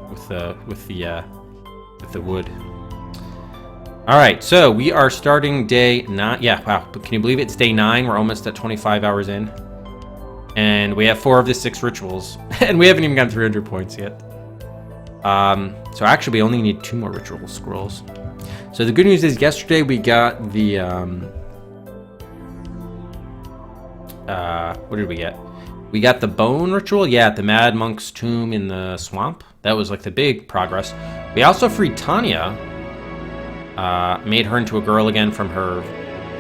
with the wood. All right, so we are starting day 9. Yeah, wow. But can you believe it? It's day 9. We're almost at 25 hours in. And we have 4 of the 6 rituals. And we haven't even gotten 300 points yet. So actually, we only need 2 more ritual scrolls. So the good news is yesterday we got the... what did we get? We got the bone ritual. Yeah, at the Mad Monk's tomb in the swamp. That was like the big progress. We also freed Tanya. Made her into a girl again from her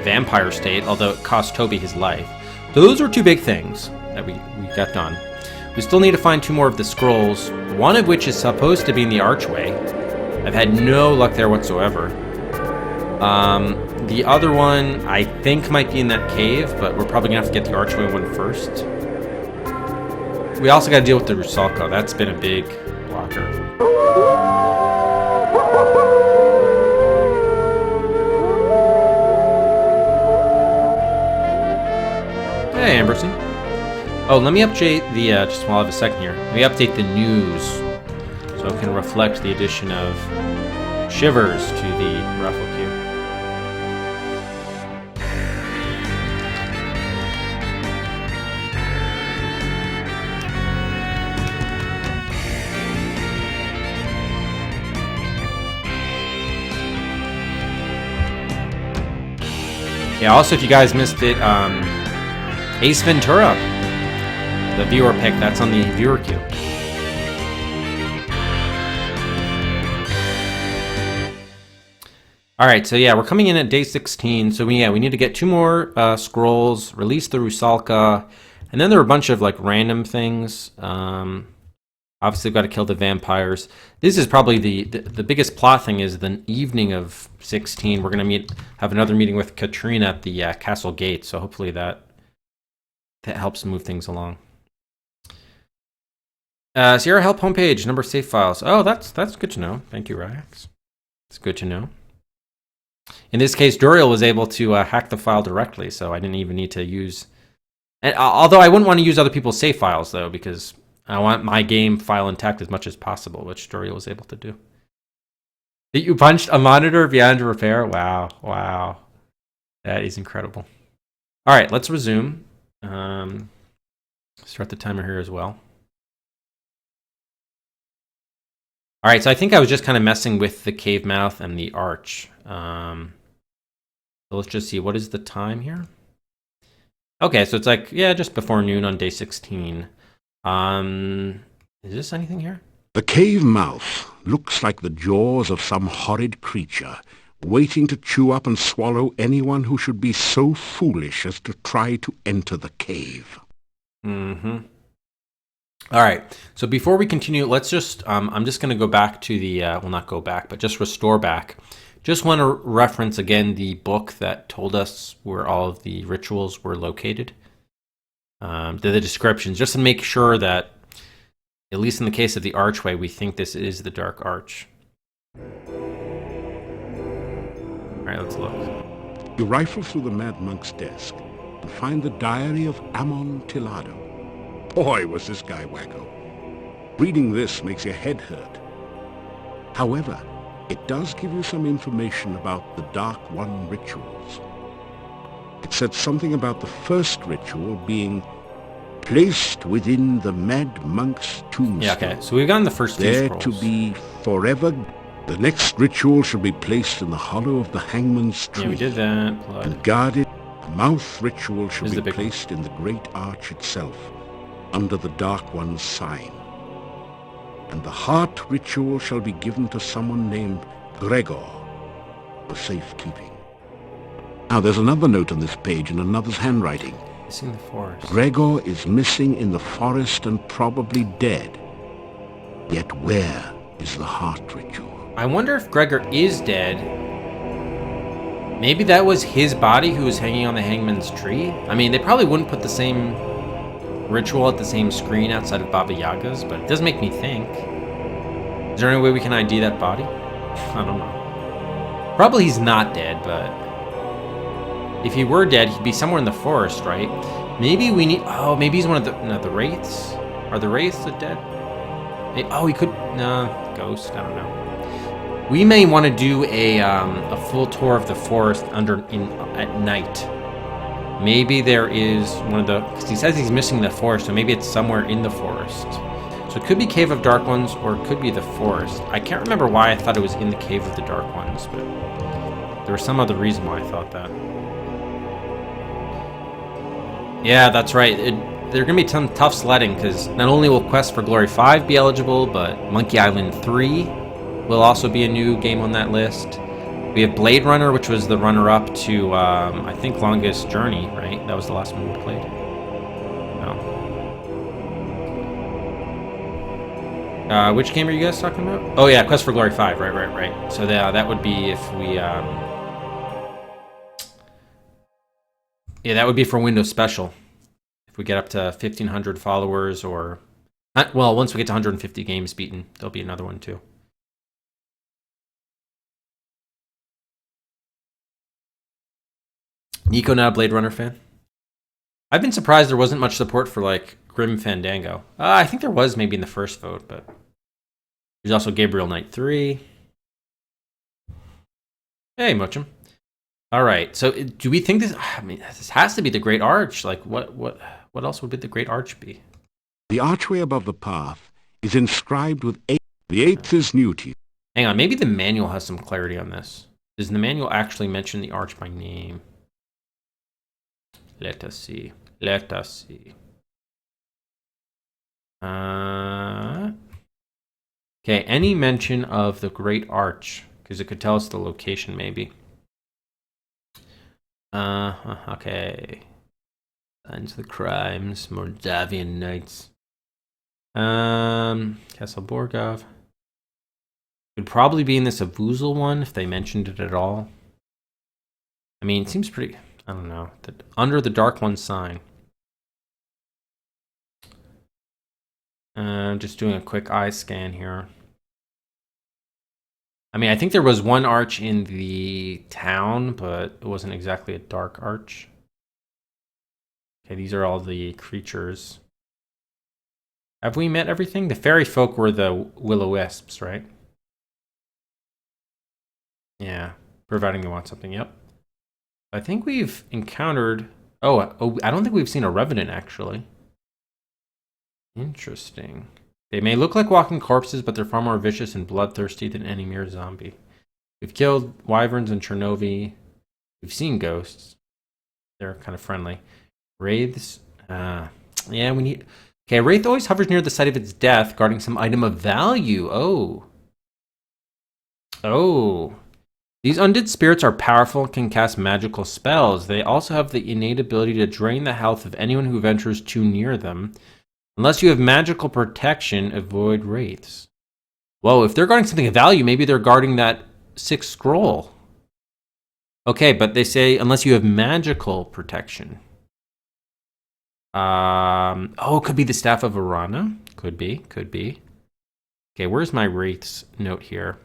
vampire state, although it cost Toby his life. So those were 2 big things that we got done. We still need to find 2 more of the scrolls, one of which is supposed to be in the archway. I've had no luck there whatsoever. The other one I think might be in that cave, but we're probably gonna have to get the archway one first. We also gotta deal with the Rusalka. That's been a big blocker. Hey, Ambersy. Oh, let me update the, just while I have a second here. Let me update the news so it can reflect the addition of Shivers to the raffle queue. Yeah, also, if you guys missed it, Ace Ventura, the viewer pick, that's on the viewer queue. Alright, so yeah, we're coming in at day 16, so we need to get 2 more scrolls, release the Rusalka, and then there are a bunch of like random things. Obviously, we've got to kill the vampires. This is probably the biggest plot thing is the evening of 16. We're going to have another meeting with Katrina at the castle gate, so hopefully that helps move things along. Sierra Help homepage, number of save files. Oh, that's good to know. Thank you, Rax. It's good to know. In this case, Duriel was able to hack the file directly, so I didn't even need to use... And, although I wouldn't want to use other people's save files, though, because I want my game file intact as much as possible, which Duriel was able to do. You punched a monitor beyond repair? Wow. That is incredible. All right, let's resume. Start the timer here as well. All right, so I think I was just kind of messing with the cave mouth and the arch. So let's just see, what is the time here? Okay, so it's like, yeah, just before noon on day 16. Is this anything here? The cave mouth looks like the jaws of some horrid creature, waiting to chew up and swallow anyone who should be so foolish as to try to enter the cave. Mm-hmm. All right, so before we continue, let's just, I'm just going to go back to the, well, not go back, but just restore back. Just want to reference again the book that told us where all of the rituals were located. The descriptions, just to make sure that, at least in the case of the archway, we think this is the Dark Arch. All right, let's look. You rifle through the Mad Monk's desk and find the diary of Amontillado. Boy, was this guy wacko. Reading this makes your head hurt. However, it does give you some information about the Dark One rituals. It said something about the first ritual being placed within the Mad Monk's tombstone. Yeah, okay, so we've gotten the first 2 there scrolls. to be forever. The next ritual should be placed in the hollow of the hangman's tree. Yeah, we did that. Blood. And guarded. The mouth ritual should This is be the big placed in the great arch itself, under the Dark One's sign. And the heart ritual shall be given to someone named Gregor for safekeeping. Now there's another note on this page in another's handwriting. Missing the forest. Gregor is missing in the forest and probably dead. Yet where is the heart ritual? I wonder if Gregor is dead. Maybe that was his body who was hanging on the hangman's tree? I mean, they probably wouldn't put the same ritual at the same screen outside of Baba Yaga's, but it does make me think. Is there any way we can ID that body? I don't know. Probably he's not dead, but if he were dead, he'd be somewhere in the forest, right? Maybe we need... Oh, maybe he's one of the... No, the wraiths? Are the wraiths the dead? Oh, we could... No, Ghost, I don't know. We may want to do a full tour of the forest at night. Maybe there is one of the... Because he says he's missing the forest, so maybe it's somewhere in the forest. So it could be Cave of Dark Ones, or it could be the forest. I can't remember why I thought it was in the Cave of the Dark Ones, but there was some other reason why I thought that. Yeah, that's right. There are going to be some tough sledding, because not only will Quest for Glory 5 be eligible, but Monkey Island 3 will also be a new game on that list. We have Blade Runner, which was the runner-up to, I think, Longest Journey, right? That was the last one we played. No. Which game are you guys talking about? Oh, yeah, Quest for Glory 5. Right. So that would be if we... Yeah, that would be for Windows Special. If we get up to 1,500 followers or... Well, once we get to 150 games beaten, there'll be another one, too. Nico, not a Blade Runner fan? I've been surprised there wasn't much support for, like, Grim Fandango. I think there was maybe in the first vote, but... There's also Gabriel Knight 3. Hey, Mochum. All right, so do we think this... I mean, this has to be the Great Arch. Like, what else would the Great Arch be? The archway above the path is inscribed with 8. The 8th is new to you. Hang on, maybe the manual has some clarity on this. Does the manual actually mention the arch by name? Let us see. Okay, any mention of the Great Arch, because it could tell us the location, maybe. Okay. Signs of the Crimes, Moldavian Knights. Castle Borgov. Would probably be in this Avuzal one, if they mentioned it at all. I mean, it seems pretty... I don't know. Under the Dark One sign. Just doing a quick eye scan here. I mean, I think there was one arch in the town, but it wasn't exactly a dark arch. Okay, these are all the creatures. Have we met everything? The fairy folk were the will-o-wisps, right? Yeah, providing you want something, yep. I think we've encountered... Oh, I don't think we've seen a revenant, actually. Interesting. They may look like walking corpses, but they're far more vicious and bloodthirsty than any mere zombie. We've killed wyverns in Chernobyl. We've seen ghosts. They're kind of friendly. Wraiths. Yeah, we need... Okay, a wraith always hovers near the site of its death, guarding some item of value. Oh. These undead spirits are powerful and can cast magical spells. They also have the innate ability to drain the health of anyone who ventures too near them. Unless you have magical protection, avoid wraiths. Whoa, if they're guarding something of value, maybe they're guarding that 6th scroll. Okay, but they say unless you have magical protection. Oh, could be the Staff of Arana. Could be. Okay, where's my wraiths note here?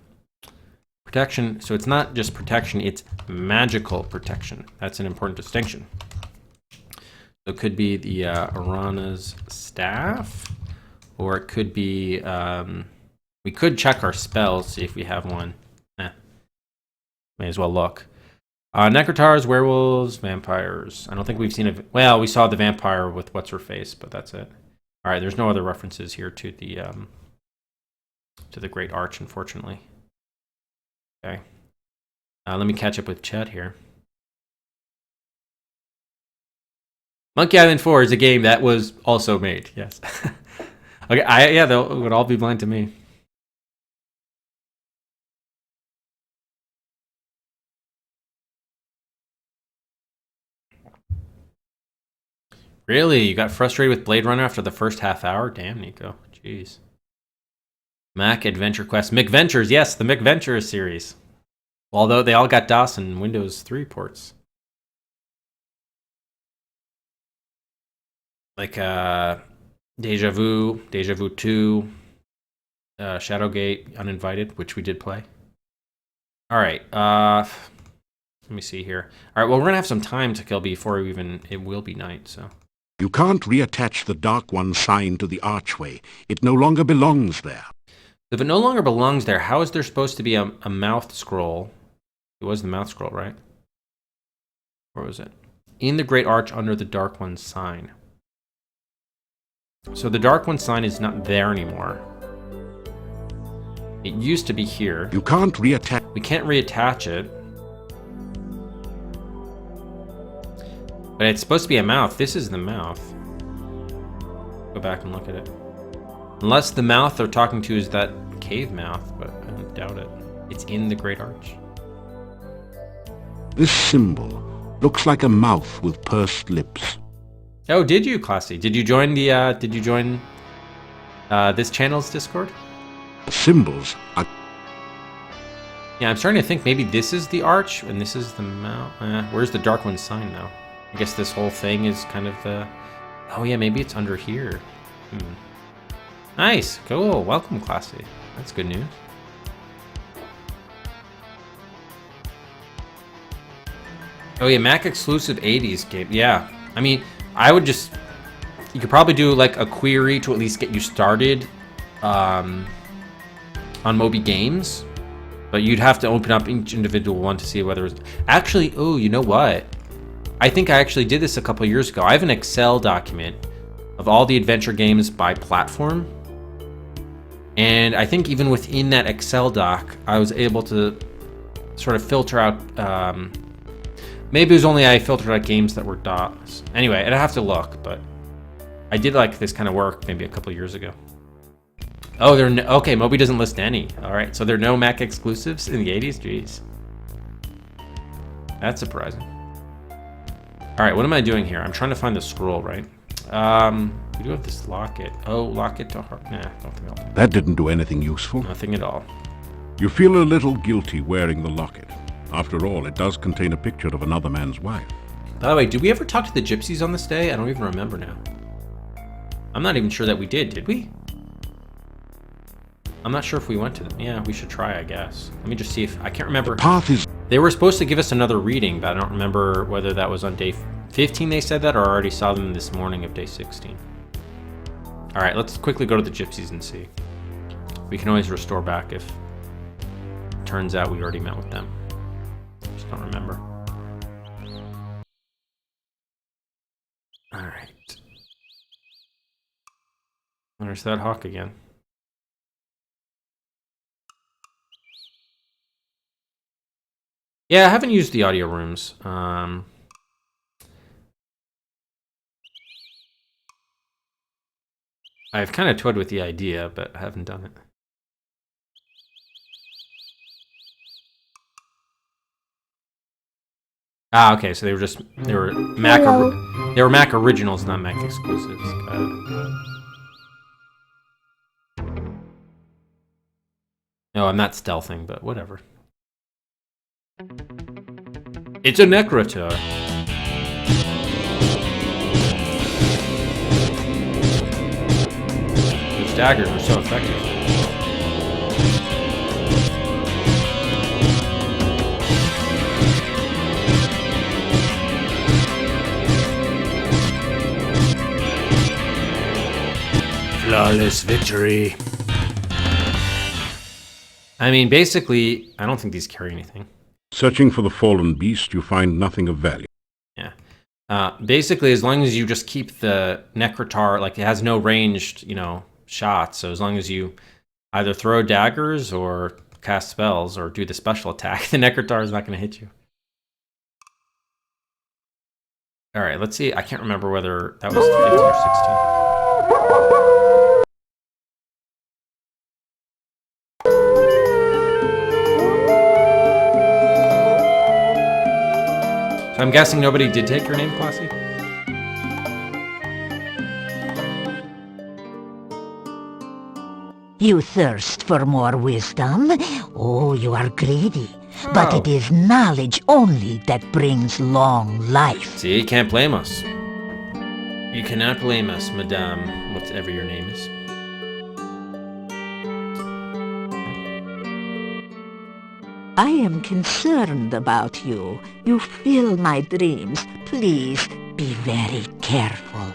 Protection, so it's not just protection, it's magical protection. That's an important distinction. So it could be the Arana's staff, or it could be, we could check our spells, see if we have one. May as well look. Necrotars, werewolves, vampires. I don't think we've seen a, well, we saw the vampire with what's-her-face, but that's it. All right, there's no other references here to the Great Arch, unfortunately. Okay. Let me catch up with chat here. Monkey Island 4 is a game that was also made, yes. Okay, yeah, they would all be blind to me. Really? You got frustrated with Blade Runner after the first half hour? Damn, Nico. Jeez. Mac Adventure Quest. McVentures, yes, the McVentures series. Although they all got DOS and Windows 3 ports. Like Deja Vu 2, Shadowgate Uninvited, which we did play. All right, let me see here. All right, well, we're gonna have some time to kill before it will be night, so You can't reattach the Dark One sign to the archway. It no longer belongs there. If it no longer belongs there, how is there supposed to be a mouth scroll? It was the mouth scroll, right? Where was it? In the Great Arch under the Dark One sign. So the Dark One sign is not there anymore. It used to be here. You can't reattach. We can't reattach it. But it's supposed to be a mouth. This is the mouth. Go back and look at it. Unless the mouth they're talking to is that cave mouth, but I doubt it. It's in the Great Arch. This symbol looks like a mouth with pursed lips. Oh, did you, Classy? Did you join the? This channel's Discord? The symbols are... Yeah, I'm starting to think maybe this is the arch and this is the mouth. Where's the Dark One sign though? I guess this whole thing is kind of the... Oh yeah, maybe it's under here. Nice, cool, welcome Classy. That's good news. Oh yeah, Mac exclusive 80s game. Yeah, I mean, I would just... You could probably do like a query to at least get you started on Moby Games. But you'd have to open up each individual one to see whether it's... Actually, oh, you know what? I think I actually did this a couple years ago. I have an Excel document of all the adventure games by platform. And I think even within that Excel doc, I was able to sort of filter out... maybe it was only I filtered out games that were DOS. Anyway, I'd have to look, but I did like this kind of work maybe a couple years ago. Oh, okay, Moby doesn't list any. All right, so there are no Mac exclusives in the 80s? Jeez. That's surprising. All right, what am I doing here? I'm trying to find the scroll, right? We do have this locket. Oh, locket to heart. Nah, don't think I'll do that. That didn't do anything useful. Nothing at all. You feel a little guilty wearing the locket. After all, it does contain a picture of another man's wife. By the way, did we ever talk to the gypsies on this day? I don't even remember now. I'm not even sure that we did we? I'm not sure if we went to them. Yeah, we should try, I guess. Let me just see if... I can't remember. The path is... They were supposed to give us another reading, but I don't remember whether that was on day 15 they said that, or I already saw them this morning of day 16. All right, let's quickly go to the gypsies and see. We can always restore back if it turns out we already met with them. Just don't remember. All right. There's that hawk again. Yeah, I haven't used the audio rooms. I've kind of toyed with the idea, but I haven't done it. Ah, okay, so they were Mac originals, not Mac exclusives. No, I'm not stealthing, but whatever. It's a Necrotor. Those daggers are so effective. Flawless victory. I mean, basically, I don't think these carry anything. Searching for the fallen beast, you find nothing of value. Yeah. Basically, as long as you just keep the Necrotar, like it has no ranged, shots. So as long as you either throw daggers or cast spells or do the special attack, the Necrotar is not going to hit you. All right, let's see. I can't remember whether that was 15 or 16. So I'm guessing nobody did take your name, Classy? You thirst for more wisdom? Oh, you are greedy. But it is knowledge only that brings long life. See, you can't blame us. You cannot blame us, Madame, whatever your name is. I am concerned about you. You fill my dreams. Please be very careful.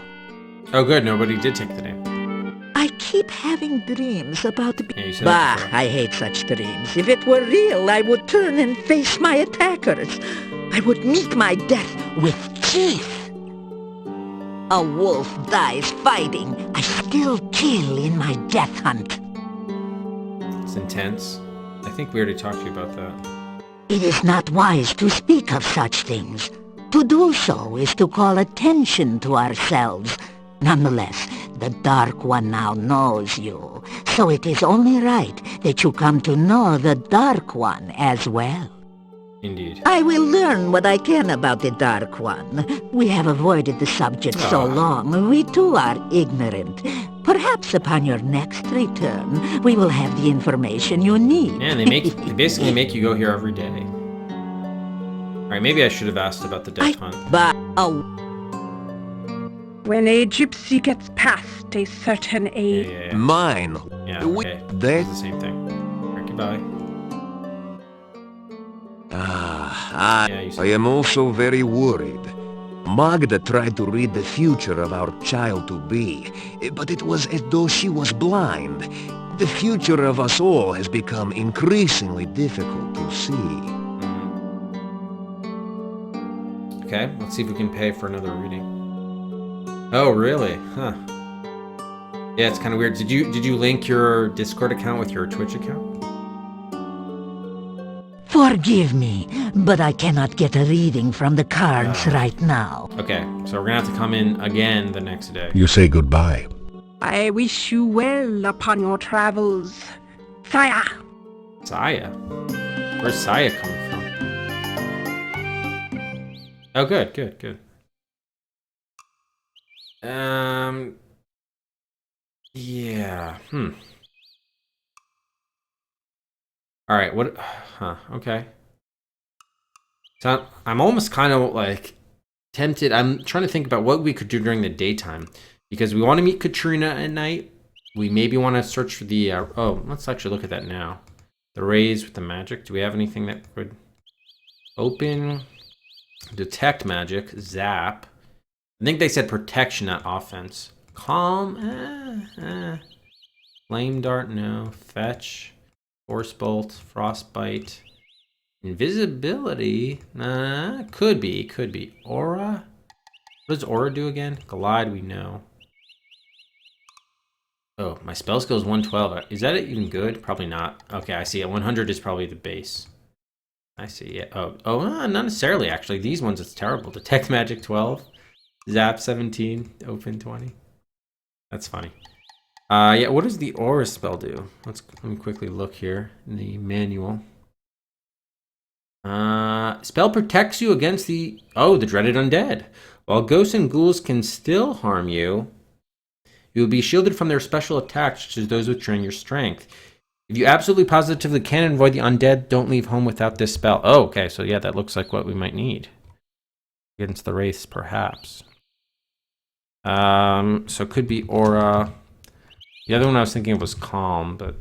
Oh, good. Nobody did take the name. I keep having dreams about... Yeah, you said Bah, that before. I hate such dreams. If it were real, I would turn and face my attackers. I would meet my death with teeth. A wolf dies fighting. I still kill in my death hunt. It's intense. I think we already talked to you about that. It is not wise to speak of such things. To do so is to call attention to ourselves. Nonetheless, the Dark One now knows you, so it is only right that you come to know the Dark One as well. Indeed. I will learn what I can about the Dark One. We have avoided the subject so long, we too are ignorant. Perhaps upon your next return, we will have the information you need. Man, they basically make you go here every day. Alright, maybe I should have asked about the death hunt. When a gypsy gets past a certain age... Yeah. Mine. Yeah, We- okay. they- It's the same thing. Alright, goodbye. Yeah, you I said am also very worried. Magda tried to read the future of our child-to-be, but it was as though she was blind. The future of us all has become increasingly difficult to see. Okay, let's see if we can pay for another reading. Oh, really? Huh. Yeah, it's kind of weird. Did you link your Discord account with your Twitch account? Forgive me, but I cannot get a reading from the cards right now. Okay, so we're gonna have to come in again the next day. You say goodbye. I wish you well upon your travels. Saya! Saya? Where's Saya coming from? Oh, good, good, good. Yeah, Alright, what, okay. So I'm almost kind of like tempted. I'm trying to think about what we could do during the daytime because we want to meet Katrina at night. We maybe want to search for the, let's actually look at that now. The rays with the magic. Do we have anything that would open? Detect magic, zap. I think they said protection, not offense. Calm, flame dart, no. Fetch, force bolt, frostbite, invisibility. Could be. Aura. What does aura do again? Glide, we know. Oh, my spell skill is 112. Is that even good? Probably not. Okay, I see it. 100 is probably the base. I see, yeah. Not necessarily, actually. These ones, it's terrible. Detect magic 12. Zap 17. Open 20. That's funny. Yeah, what does the aura spell do? Let me quickly look here in the manual. Spell protects you against the dreaded undead. While ghosts and ghouls can still harm you, you will be shielded from their special attacks, such as those which drain your strength. If you absolutely positively can avoid the undead, don't leave home without this spell. Oh, okay, so yeah, that looks like what we might need. Against the wraiths, perhaps. So it could be aura. The other one I was thinking of was calm, but...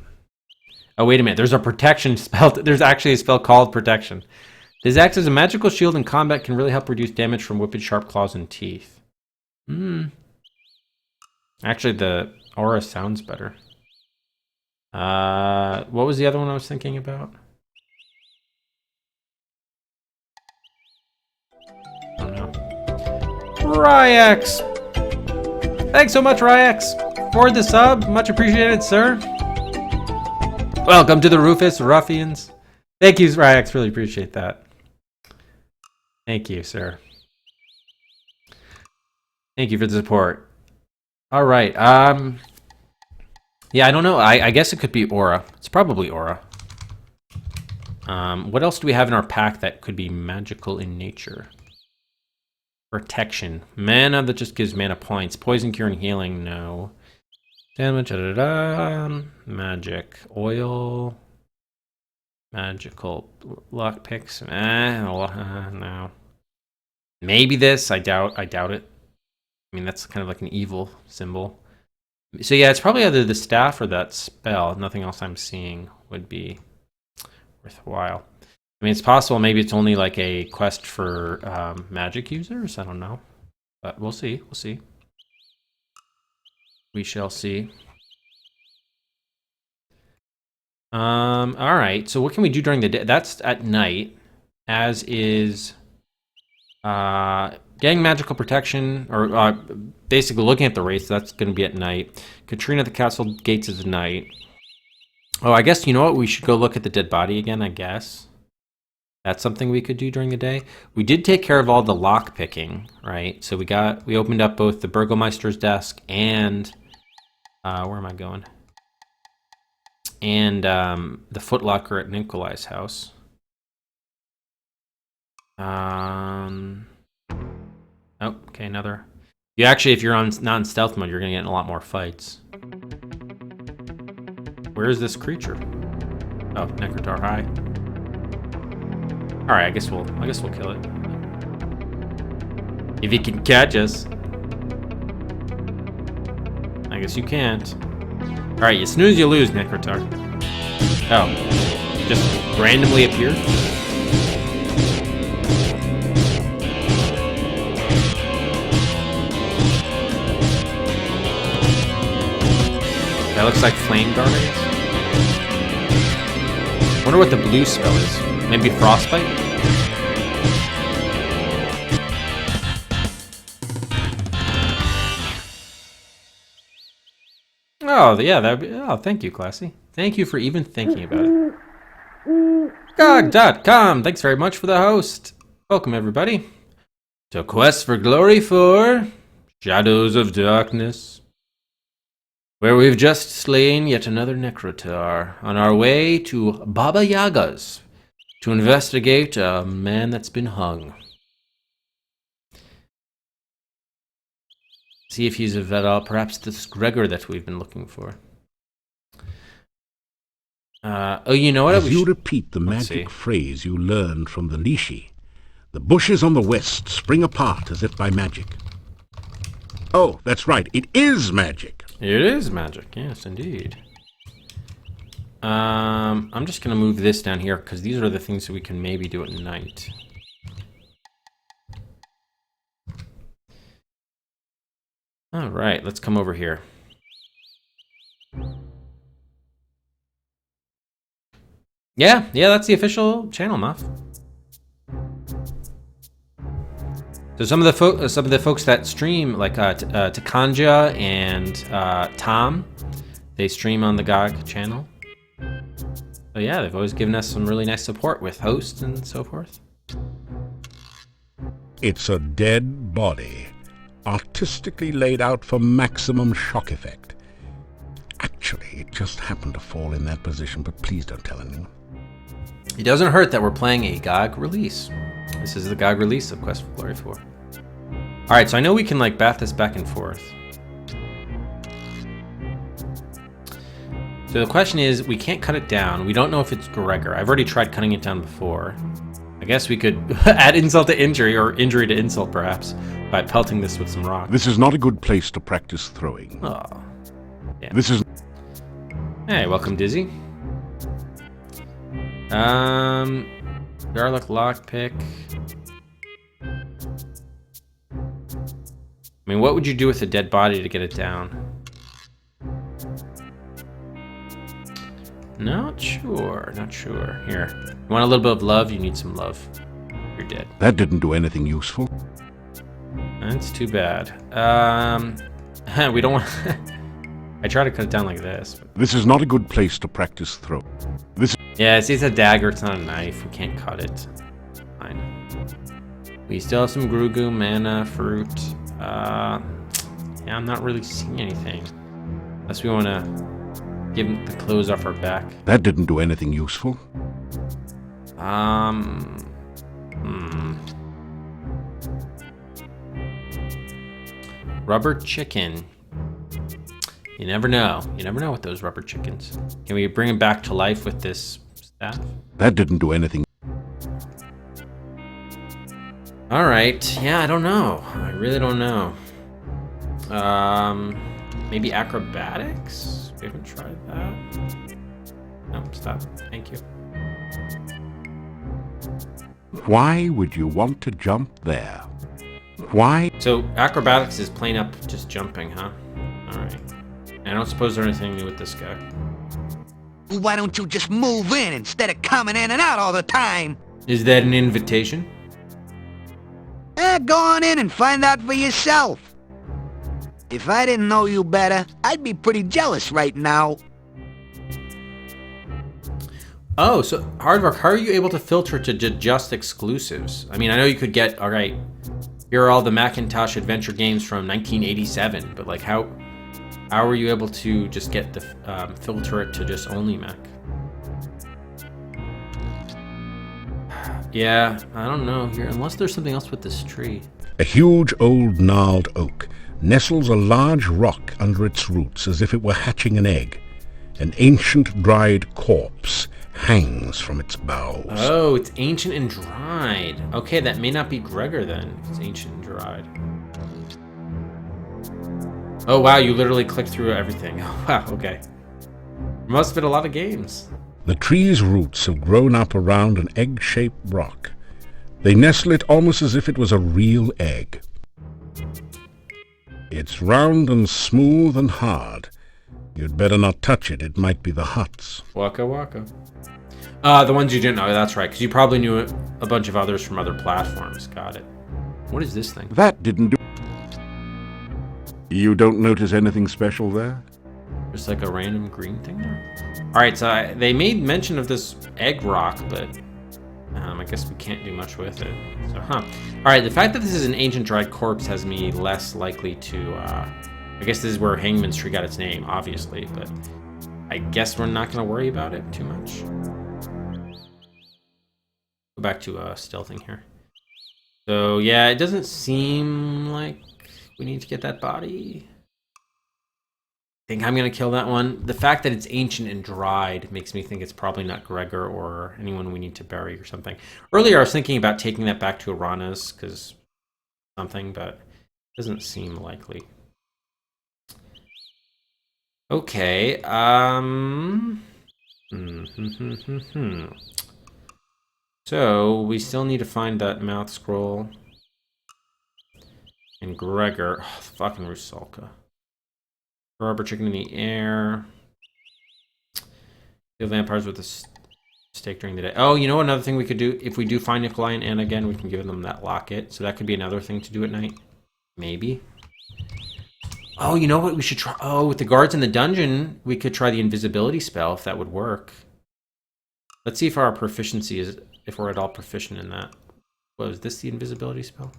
Oh, wait a minute, there's a protection spell. There's actually a spell called protection. This acts as a magical shield in combat, can really help reduce damage from whipped sharp claws and teeth. Actually, the aura sounds better. What was the other one I was thinking about? I don't know. Ryax! Thanks so much, Ryax, for the sub. Much appreciated, sir. Welcome to the Rufus Ruffians. Thank you, Ryax. Really appreciate that. Thank you, sir. Thank you for the support. All right. Yeah, I don't know. I guess it could be aura. It's probably aura. What else do we have in our pack that could be magical in nature? Protection. Mana that just gives mana points. Poison, cure, and healing, no. Damage, magic. Oil. Magical lockpicks. No. Maybe this. I doubt it. I mean, that's kind of like an evil symbol. So yeah, it's probably either the staff or that spell. Nothing else I'm seeing would be worthwhile. I mean, it's possible maybe it's only like a quest for magic users. I don't know. But we'll see. We'll see. We shall see. All right. So what can we do during the day? That's at night, as is getting magical protection, or basically looking at the race. That's going to be at night. Katrina at the castle gates is at night. Oh, I guess, you know what? We should go look at the dead body again, I guess. That's something we could do during the day. We did take care of all the lock picking, right? So we opened up both the Burgomeister's desk and where am I going? And the footlocker at Nikolai's house. Oh, okay, another. You actually, if you're not in stealth mode, you're gonna get in a lot more fights. Where is this creature? Oh, Necrotar, hi. All right, I guess we'll kill it. If he can catch us. I guess you can't. All right, you snooze, you lose, Necrotar. Oh, just randomly appeared? That looks like Flame Guard, I guess. Wonder what the blue spell is. Maybe Frostbite? Oh, yeah, that'd be... Oh, thank you, Classy. Thank you for even thinking about it. GOG.com, thanks very much for the host. Welcome, everybody, to Quest for Glory 4, Shadows of Darkness, where we've just slain yet another Necrotar on our way to Baba Yaga's to investigate a man that's been hung. See if he's of at all, perhaps this Gregor that we've been looking for. Oh, you know what? As you repeat the magic phrase you learned from the Lishi, the bushes on the west spring apart as if by magic. Oh, that's right. It is magic. It is magic, yes, indeed. I'm just gonna move this down here because these are the things that we can maybe do at night. All right, let's come over here. Yeah, that's the official channel, Muff. So some of the folks that stream, like Takanja and Tom, they stream on the GOG channel. So yeah, they've always given us some really nice support with hosts and so forth. It's a dead body, artistically laid out for maximum shock effect. Actually, it just happened to fall in that position, but please don't tell anyone. It doesn't hurt that we're playing a GOG release. This is the GOG release of Quest for Glory 4. Alright, so I know we can like bath this back and forth. So the question is, we can't cut it down. We don't know if it's Gregor. I've already tried cutting it down before. I guess we could add insult to injury, or injury to insult perhaps, by pelting this with some rock. This is not a good place to practice throwing. Oh. Yeah. This is... Hey, welcome, Dizzy. Garlic lockpick. I mean, what would you do with a dead body to get it down? Not sure. Here. You want a little bit of love? You need some love. You're dead. That didn't do anything useful. That's too bad. We don't want... I try to cut it down like this. But... This is not a good place to practice throw. Yeah, see, it's a dagger, it's not a knife. We can't cut it. Fine. We still have some Grugu, mana, fruit. Yeah, I'm not really seeing anything. Unless we want to give the clothes off our back. That didn't do anything useful. Rubber chicken. You never know. You never know with those rubber chickens. Can we bring them back to life with this staff? That didn't do anything. All right. Yeah, I don't know. I really don't know. Maybe acrobatics? We haven't tried that. No, stop. Thank you. Why would you want to jump there? Why? So acrobatics is plain up just jumping, huh? All right. I don't suppose there's anything new with this guy. Why don't you just move in instead of coming in and out all the time? Is that an invitation? Go on in and find out for yourself. If I didn't know you better, I'd be pretty jealous right now. Oh, so Hardrock, how are you able to filter to just exclusives? I mean, I know you could get, all right, here are all the Macintosh adventure games from 1987, but like how are you able to just get the filter it to just only Mac? Yeah, I don't know here, unless there's something else with this tree. A huge old gnarled oak nestles a large rock under its roots as if it were hatching an egg. An ancient dried corpse hangs from its boughs. Oh, it's ancient and dried. Okay, that may not be Gregor then. It's ancient and dried. Oh wow, you literally clicked through everything. Oh wow, okay. Must have been a lot of games. The tree's roots have grown up around an egg-shaped rock. They nestle it almost as if it was a real egg. It's round and smooth and hard. You'd better not touch it. It might be the huts. Waka waka. The ones you didn't know, that's right, because you probably knew a bunch of others from other platforms. Got it. What is this thing? That didn't do... You don't notice anything special there? Just like a random green thing there? Alright, so they made mention of this egg rock, but I guess we can't do much with it. So, Alright, the fact that this is an ancient dried corpse has me less likely to, I guess this is where Hangman's Tree got its name, obviously, but I guess we're not going to worry about it too much. Go back to stealthing here. So, yeah, it doesn't seem like we need to get that body. I think I'm going to kill that one. The fact that it's ancient and dried makes me think it's probably not Gregor or anyone we need to bury or something. Earlier, I was thinking about taking that back to Arana's because something, but it doesn't seem likely. Okay. So, we still need to find that mouth scroll. And Gregor. Oh, fucking Rusalka. Rubber chicken in the air. Kill vampires with a stake during the day. Oh, you know another thing we could do? If we do find Nikolai and Anna again, we can give them that locket. So that could be another thing to do at night. Maybe. Oh, you know what we should try? Oh, with the guards in the dungeon, we could try the invisibility spell if that would work. Let's see if our proficiency is, if we're at all proficient in that. Was this the invisibility spell?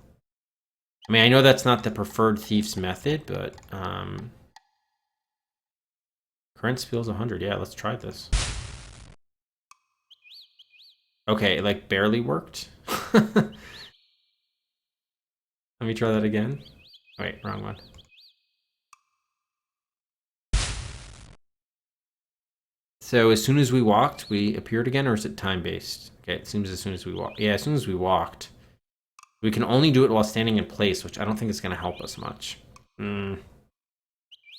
I mean, I know that's not the preferred thief's method, but current spell's 100. Yeah, let's try this. Okay, it like barely worked. Let me try that again. Wait, wrong one. So as soon as we walked, we appeared again, or is it time-based? Okay, it seems as soon as we walked. Yeah, as soon as we walked. We can only do it while standing in place, which I don't think is going to help us much. Alright,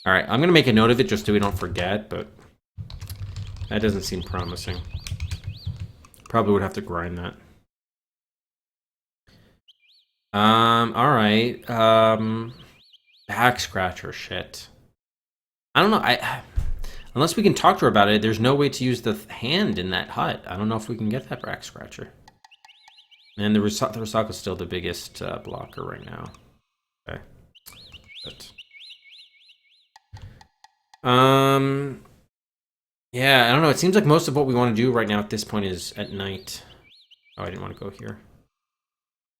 I'm going to make a note of it just so we don't forget, but that doesn't seem promising. Probably would have to grind that. Alright. Back scratcher shit. I don't know, unless we can talk to her about it, there's no way to use the hand in that hut. I don't know if we can get that back scratcher. And the Rusalka is still the biggest blocker right now. Okay. But, yeah, I don't know. It seems like most of what we want to do right now at this point is at night. Oh, I didn't want to go here.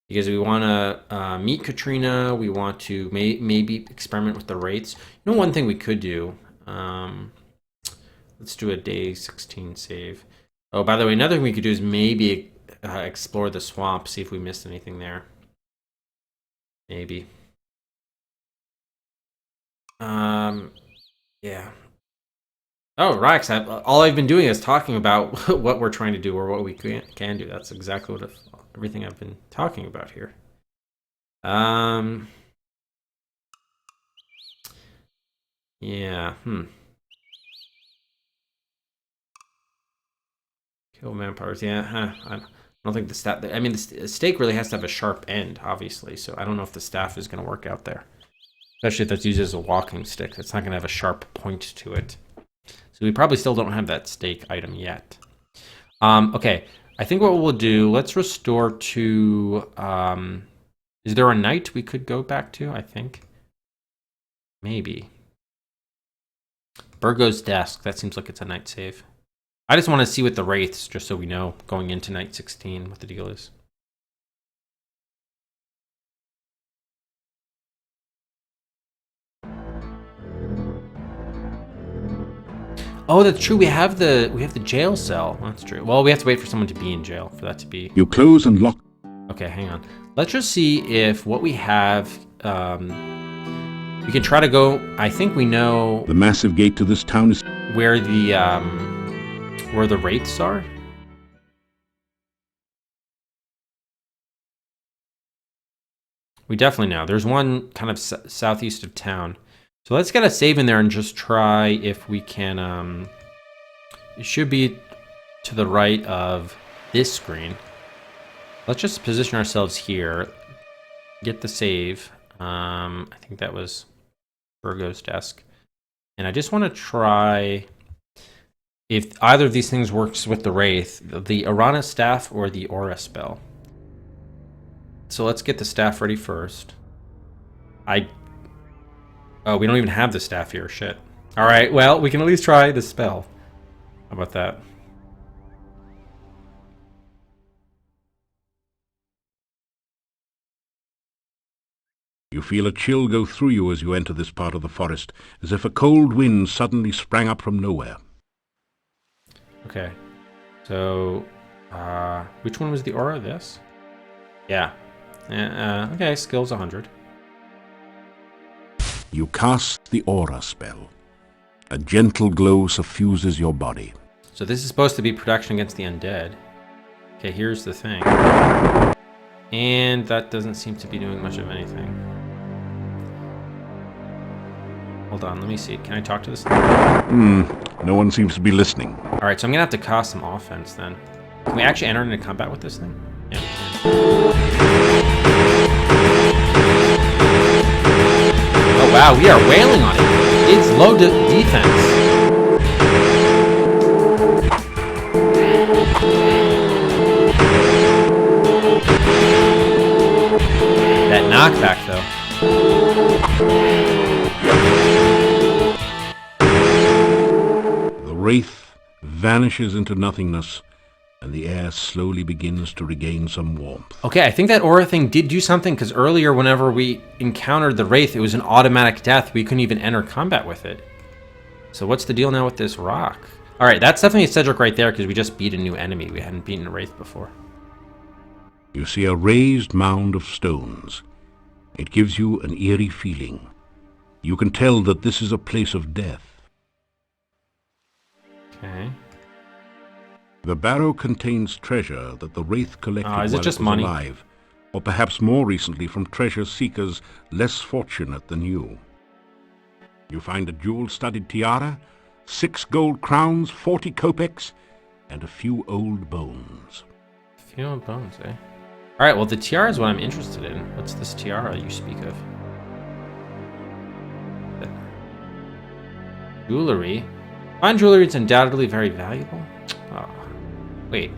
Because we want to meet Katrina. We want to maybe experiment with the rates. You know, one thing we could do. Let's do a day 16 save. Oh, by the way, another thing we could do is maybe explore the swamp, see if we missed anything there. Maybe. Yeah. Oh, Rax, all I've been doing is talking about what we're trying to do or what we can do. That's exactly what everything I've been talking about here. Yeah, Kill vampires, yeah, I don't think the staff... I mean, the stake really has to have a sharp end, obviously, so I don't know if the staff is going to work out there. Especially if that's used as a walking stick. That's not going to have a sharp point to it. So we probably still don't have that stake item yet. Okay, I think what we'll do, let's restore to... is there a knight we could go back to, I think? Maybe. Burgo's Desk. That seems like it's a knight save. I just want to see what the wraiths, just so we know, going into night 16, what the deal is. Oh, that's true. We have the jail cell. That's true. Well, we have to wait for someone to be in jail for that to be. You close and lock. Okay, hang on. Let's just see if what we have. We can try to go. I think we know The massive gate to this town is... where the wraiths are. We definitely know. There's one kind of southeast of town. So let's get a save in there and just try if we can, it should be to the right of this screen. Let's just position ourselves here, get the save. I think that was Burgo's Desk. And I just want to try if either of these things works with the Wraith, the Arana Staff or the Aura Spell. So let's get the staff ready first. Oh, we don't even have the staff here. Shit. All right, well, we can at least try the spell. How about that? You feel a chill go through you as you enter this part of the forest, as if a cold wind suddenly sprang up from nowhere. Okay. So, which one was the aura? This? Yeah. Okay, skills 100. You cast the aura spell. A gentle glow suffuses your body. So this is supposed to be protection against the undead. Okay, here's the thing. And that doesn't seem to be doing much of anything. Hold on, let me see. Can I talk to this thing? No one seems to be listening. Alright, so I'm gonna have to cast some offense then. Can we actually enter into combat with this thing? Yeah, we can. Oh wow, we are wailing on it. It's low defense. That knockback though. The wraith vanishes into nothingness, and the air slowly begins to regain some warmth. Okay, I think that aura thing did do something, because earlier whenever we encountered the Wraith, it was an automatic death. We couldn't even enter combat with it. So what's the deal now with this rock? Alright, that's definitely a Cedric right there, because we just beat a new enemy. We hadn't beaten a Wraith before. You see a raised mound of stones. It gives you an eerie feeling. You can tell that this is a place of death. Okay. The barrow contains treasure that the Wraith collected is it while just it was money? alive, or perhaps more recently from treasure seekers less fortunate than you. You find a jewel-studded tiara, 6 gold crowns, 40 kopecks, and a few old bones. Few old bones, eh? Alright, well the tiara is what I'm interested in. What's this tiara you speak of? Jewelry? Fine jewelry is undoubtedly very valuable. Oh. Wait.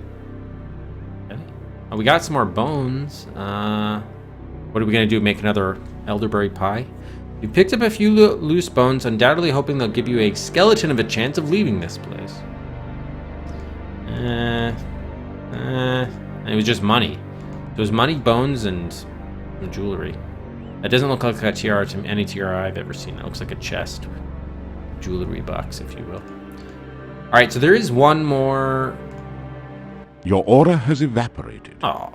Really? Oh, we got some more bones. What are we gonna do? Make another elderberry pie? You picked up a few loose bones, undoubtedly hoping they'll give you a skeleton of a chance of leaving this place. It was just money. It was money, bones, and some jewelry. That doesn't look like a tiara to any tiara I've ever seen. That looks like a chest. Jewelry box, if you will. Alright, so there is one more... Your aura has evaporated. Oh.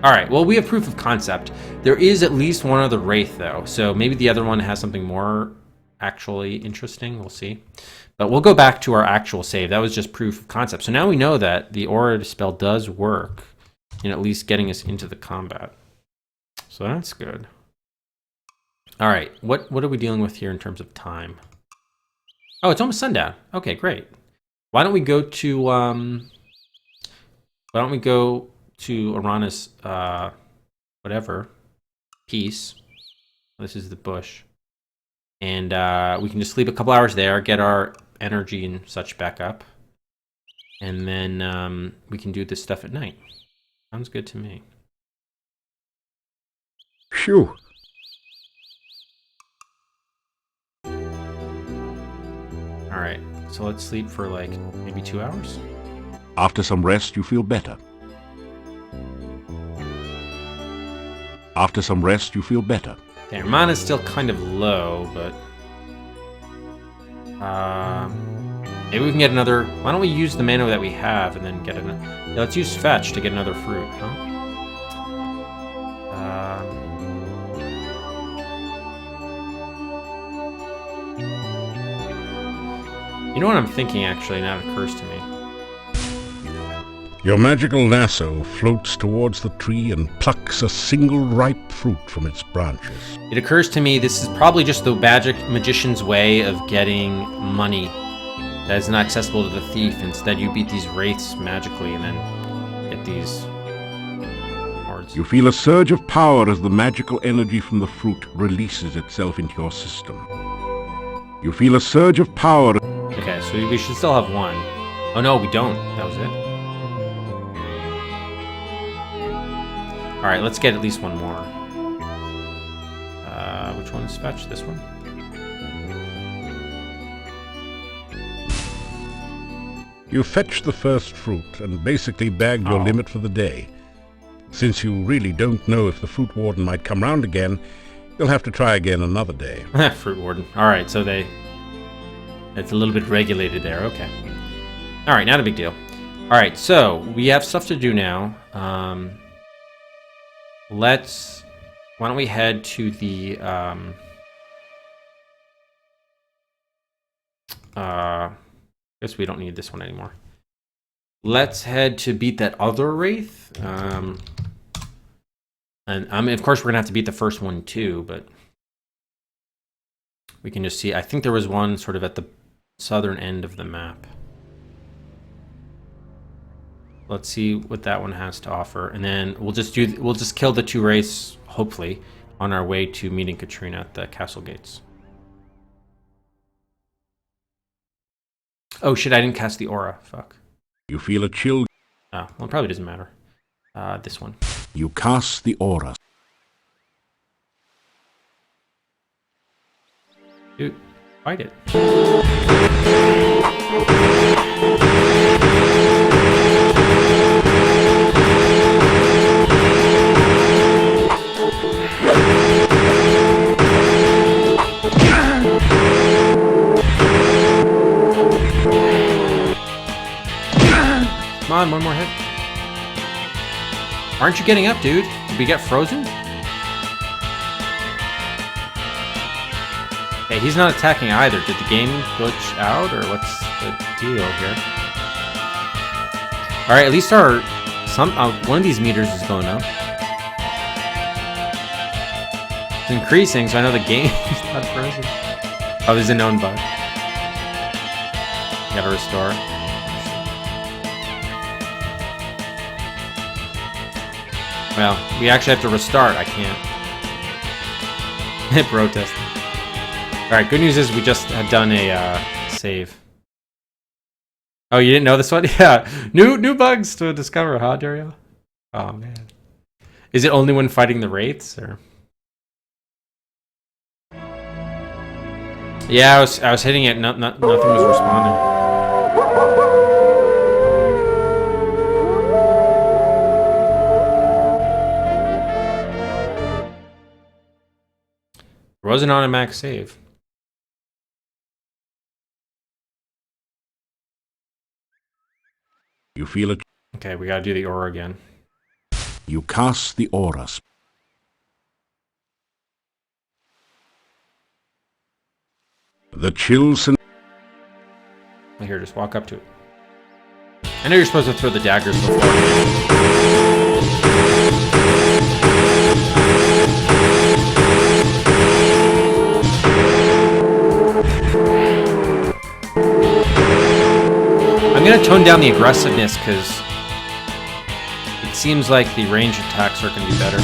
Alright, well, we have proof of concept. There is at least one other Wraith, though, so maybe the other one has something more actually interesting. We'll see. But we'll go back to our actual save. That was just proof of concept. So now we know that the aura spell does work in at least getting us into the combat. So that's good. Alright, what are we dealing with here in terms of time? Oh, it's almost sundown. Okay, great. Why don't we go to Arana's whatever piece. This is the bush. And we can just sleep a couple hours there, get our energy and such back up. And then we can do this stuff at night. Sounds good to me. Phew. Alright, so let's sleep for like maybe 2 hours. After some rest, you feel better. After some rest, you feel better. Okay, our mana's still kind of low, but... maybe we can get another... Why don't we use the mana that we have and then get another... Yeah, let's use Fetch to get another fruit, huh? You know what I'm thinking, actually, now it occurs to me. Your magical lasso floats towards the tree and plucks a single ripe fruit from its branches. It occurs to me this is probably just the magician's way of getting money that is not accessible to the thief. Instead, you beat these wraiths magically and then get these hordes. You feel a surge of power as the magical energy from the fruit releases itself into your system. You feel a surge of power. Okay, so we should still have one. Oh no, we don't. That was it. Alright, let's get at least one more. Which one is Fetch? This one? You fetch the first fruit and basically bagged your limit for the day. Since you really don't know if the fruit warden might come round again, you'll have to try again another day. Fruit warden. Alright, so it's a little bit regulated there. Okay. Alright, not a big deal. Alright, so we have stuff to do now. Why don't we head to the, I guess we don't need this one anymore. Let's head to beat that other Wraith. And I mean, of course, we're gonna have to beat the first one too, but we can just see. I think there was one sort of at the southern end of the map. Let's see what that one has to offer, and then we'll just kill the two Wraiths, hopefully, on our way to meeting Katrina at the castle gates. Oh shit! I didn't cast the aura. Fuck. You feel a chill. Oh, well, it probably doesn't matter. This one. You cast the aura. Dude, fight it. Come on, one more hit. Aren't you getting up, dude? Did we get frozen? Okay, he's not attacking either. Did the game glitch out, or what's the deal here? Alright, at least one of these meters is going up. It's increasing, so I know the game is not frozen. Oh, there's a known bug. Gotta restore. Well, we actually have to restart. I can't. Protest. Alright, good news is we just had done a save. Oh, you didn't know this one? Yeah. New bugs to discover, huh, Dario? Oh, man. Is it only when fighting the Wraiths, or? Yeah, I was hitting it, nothing was responding. There was an automatic save. You feel it. Okay, we gotta do the aura again. You cast the aura. The chills and... Here, just walk up to it. I know you're supposed to throw the daggers before. I'm gonna tone down the aggressiveness because it seems like the range attacks are gonna be better.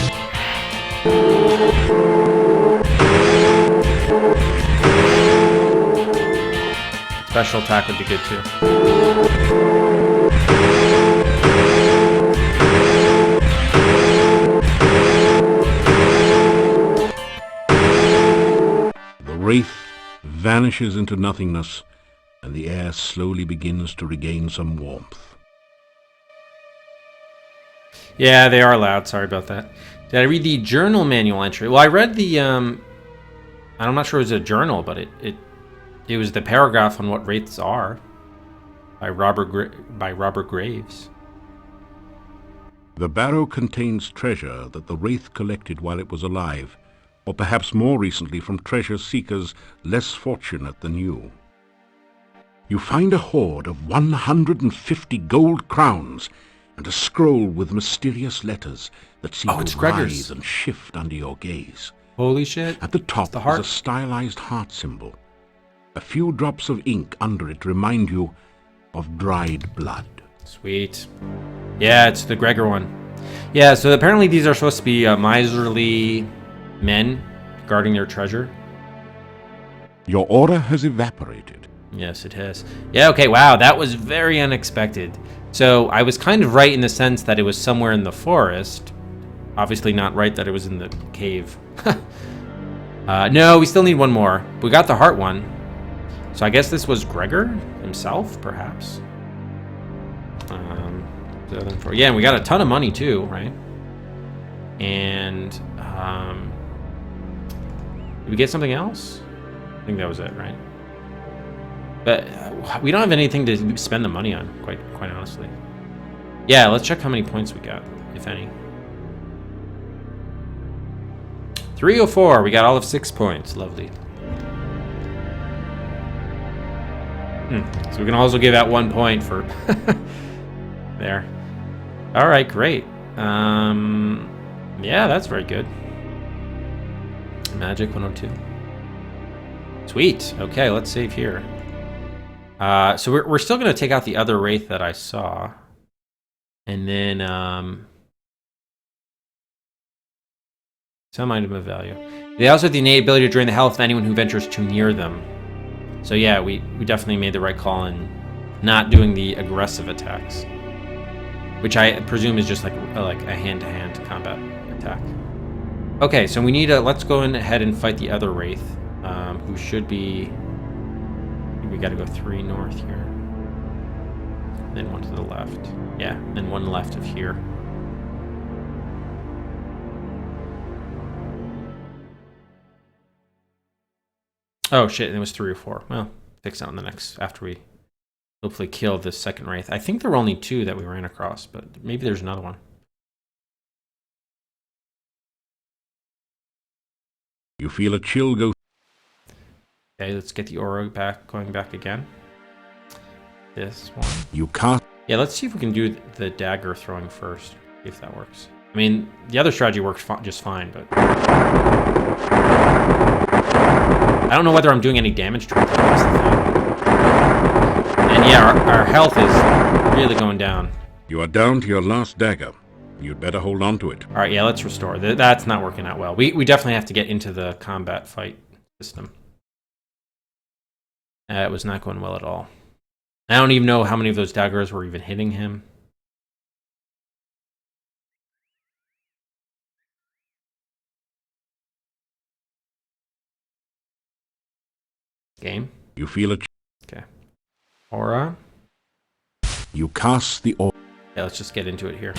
special attack would be good too. The wraith vanishes into nothingness, and the air slowly begins to regain some warmth. Yeah, they are loud. Sorry about that. Did I read the journal manual entry? Well, I read the. I'm not sure it was a journal, but it was the paragraph on what wraiths are by Robert Graves. The barrow contains treasure that the wraith collected while it was alive, or perhaps more recently from treasure seekers less fortunate than you. You find a hoard of 150 gold crowns and a scroll with mysterious letters that seem Oh, it's to Gregor's. rise and shift under your gaze. Holy shit! At the top the is heart. a stylized heart symbol. A few drops of ink under it remind you of dried blood. Sweet. Yeah, it's the Gregor one. Yeah, so apparently these are supposed to be miserly men guarding their treasure. Your order has evaporated. Yes, it has. Yeah, okay, wow, that was very unexpected. So I was kind of right in the sense that it was somewhere in the forest. Obviously not right that it was in the cave. No, we still need one more. We got the heart one. So I guess this was Gregor himself, perhaps. Yeah, and we got a ton of money too, right? And did we get something else? I think that was it, right? But we don't have anything to spend the money on, quite honestly. Yeah, let's check how many points we got, if any. 304. We got all of 6 points. Lovely. So we can also give out 1 point for there. All right, great. Yeah, that's very good. Magic 102. Sweet. Okay, let's save here. So we're still going to take out the other wraith that I saw. And then some item of value. They also have the innate ability to drain the health of anyone who ventures too near them. So yeah, we definitely made the right call in not doing the aggressive attacks, which I presume is just like a hand-to-hand combat attack. Okay, so we need to let's go ahead and fight the other wraith, who should be. We got to go 3 north here, then 1 to the left. Yeah, and 1 left of here. Oh shit, it was 3 or 4. Well, fix that on the next, after we hopefully kill this second wraith. I think there were only 2 that we ran across, but maybe there's another one. You feel a chill go. Okay, let's get the aura going back again. This one. You cast. Yeah, let's see if we can do the dagger throwing first, see if that works. I mean, the other strategy works just fine, but I don't know whether I'm doing any damage to it. That's the thing. And yeah, our health is really going down. You are down to your last dagger. You'd better hold on to it. All right, yeah, let's restore. That's not working out well. We definitely have to get into the combat fight system. It was not going well at all. I don't even know how many of those daggers were even hitting him. Game. You feel a. Okay. Aura. You cast the aura. Yeah, let's just get into it here.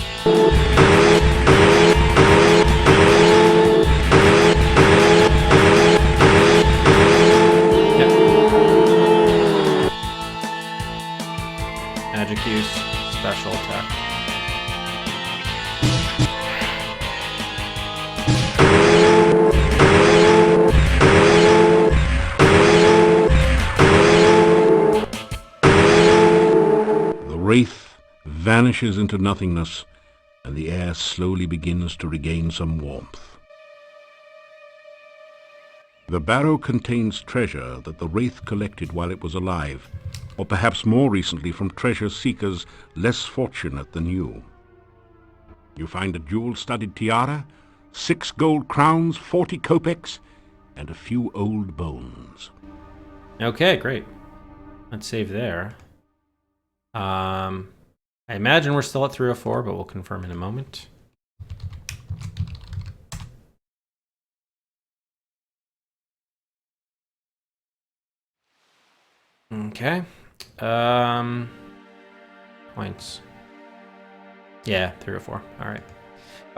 Yep. Magic use, special attack. The wraith vanishes into nothingness, and the air slowly begins to regain some warmth. The barrow contains treasure that the wraith collected while it was alive, or perhaps more recently from treasure seekers less fortunate than you. You find a jewel-studded tiara, 6 gold crowns, 40 kopecks, and a few old bones. Okay, great. Let's save there. I imagine we're still at 304, but we'll confirm in a moment. Okay. Points. Yeah, 304. All right.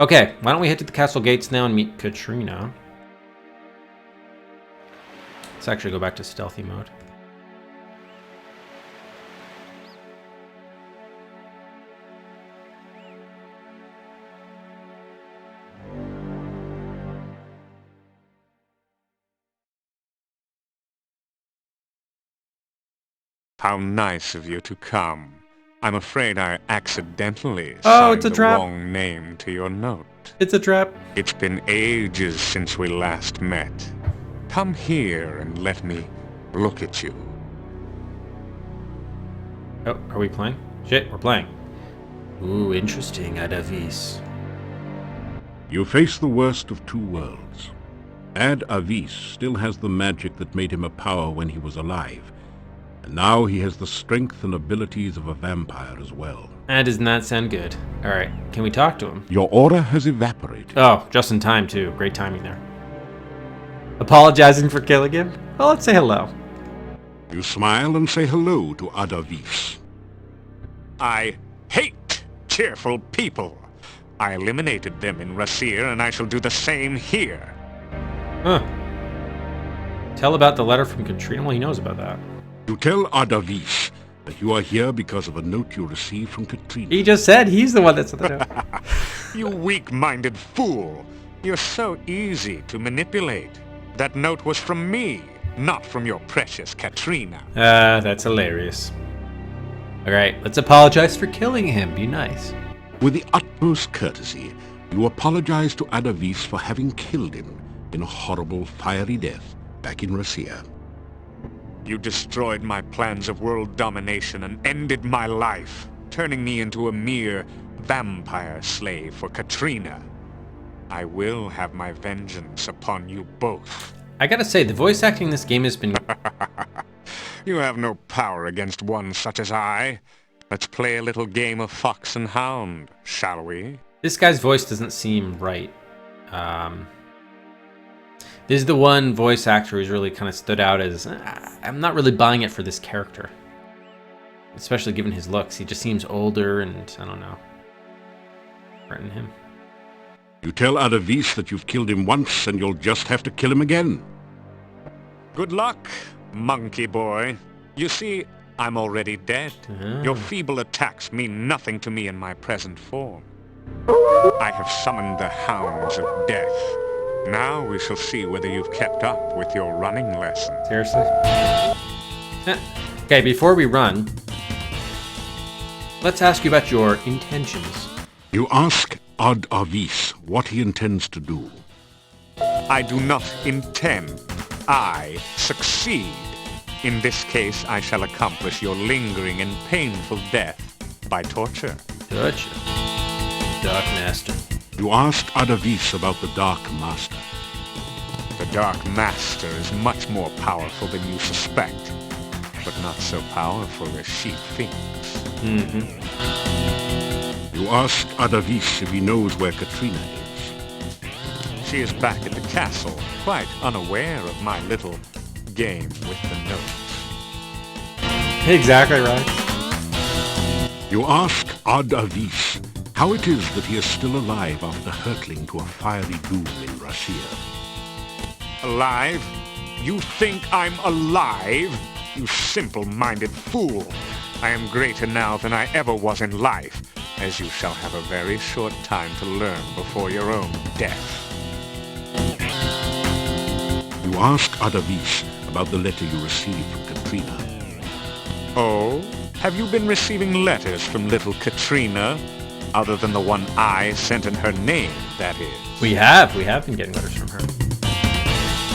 Okay, why don't we head to the castle gates now and meet Katrina? Let's actually go back to stealthy mode. How nice of you to come. I'm afraid I accidentally Oh, signed it's a the trap. wrong name to your note. It's a trap. It's been ages since we last met. Come here and let me look at you. Oh, are we playing? Shit, we're playing. Ooh, interesting, Adavis. You face the worst of two worlds. Ad Avis still has the magic that made him a power when he was alive. And now he has the strength and abilities of a vampire as well. That does not sound good. Alright, can we talk to him? Your aura has evaporated. Oh, just in time, too. Great timing there. Apologizing for killing him? Well, let's say hello. You smile and say hello to Ad Avis. I hate cheerful people. I eliminated them in Rasir, and I shall do the same here. Huh. Tell about the letter from Katrina. Well, he knows about that. You tell Ad Avis that you are here because of a note you received from Katrina. He just said he's the one that's the note. You weak-minded fool. You're so easy to manipulate. That note was from me, not from your precious Katrina. That's hilarious. Alright, let's apologize for killing him. Be nice. With the utmost courtesy, you apologize to Ad Avis for having killed him in a horrible fiery death back in Rasir. You destroyed my plans of world domination and ended my life, turning me into a mere vampire slave for Katrina. I will have my vengeance upon you both. I gotta say, the voice acting in this game has been... You have no power against one such as I. Let's play a little game of fox and hound, shall we? This guy's voice doesn't seem right. This is the one voice actor who's really kind of stood out as... I'm not really buying it for this character. Especially given his looks. He just seems older and, I don't know. Threaten him. You tell Ad Avis that you've killed him once and you'll just have to kill him again. Good luck, monkey boy. You see, I'm already dead. Your feeble attacks mean nothing to me in my present form. I have summoned the hounds of death. Now we shall see whether you've kept up with your running lesson. Seriously? Okay, before we run, let's ask you about your intentions. You ask Ad Avis what he intends to do. I do not intend. I succeed. In this case, I shall accomplish your lingering and painful death by torture. Gotcha. Dark Master. You ask Ad Avis about the Dark Master. The Dark Master is much more powerful than you suspect, but not so powerful as she thinks. You ask Ad Avis if he knows where Katrina is. She is back at the castle, quite unaware of my little game with the notes. Exactly right. You ask Ad Avis how it is that he is still alive after hurtling to a fiery doom in Rasir. Alive? You think I'm alive? You simple-minded fool. I am greater now than I ever was in life, as you shall have a very short time to learn before your own death. You ask Ad Avis about the letter you received from Katrina. Oh? Have you been receiving letters from little Katrina? Other than the one I sent in her name, that is. We have been getting letters from her.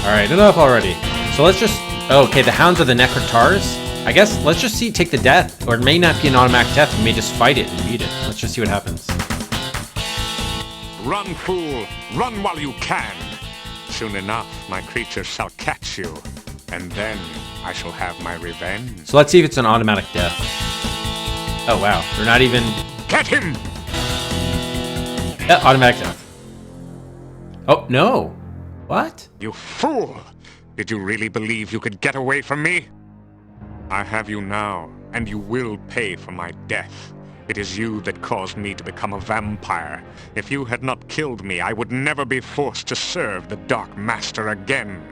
Alright, enough already. So let's just... Oh, okay, the hounds are the Necrotars. I guess let's just take the death. Or it may not be an automatic death. We may just fight it and beat it. Let's just see what happens. Run, fool! Run while you can! Soon enough, my creatures shall catch you, and then I shall have my revenge. So let's see if it's an automatic death. Oh wow, they're not even... Get him! Yeah, automatic death. Oh, no. What? You fool! Did you really believe you could get away from me? I have you now, and you will pay for my death. It is you that caused me to become a vampire. If you had not killed me, I would never be forced to serve the Dark Master again.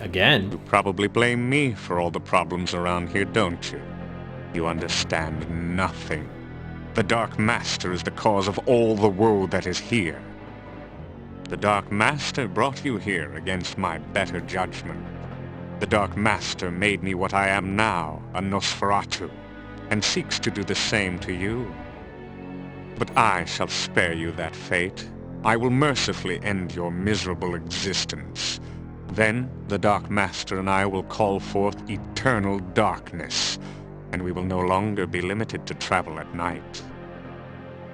Again? You probably blame me for all the problems around here, don't you? You understand nothing. The Dark Master is the cause of all the woe that is here. The Dark Master brought you here against my better judgment. The Dark Master made me what I am now, a Nosferatu, and seeks to do the same to you. But I shall spare you that fate. I will mercifully end your miserable existence. Then the Dark Master and I will call forth eternal darkness, and we will no longer be limited to travel at night.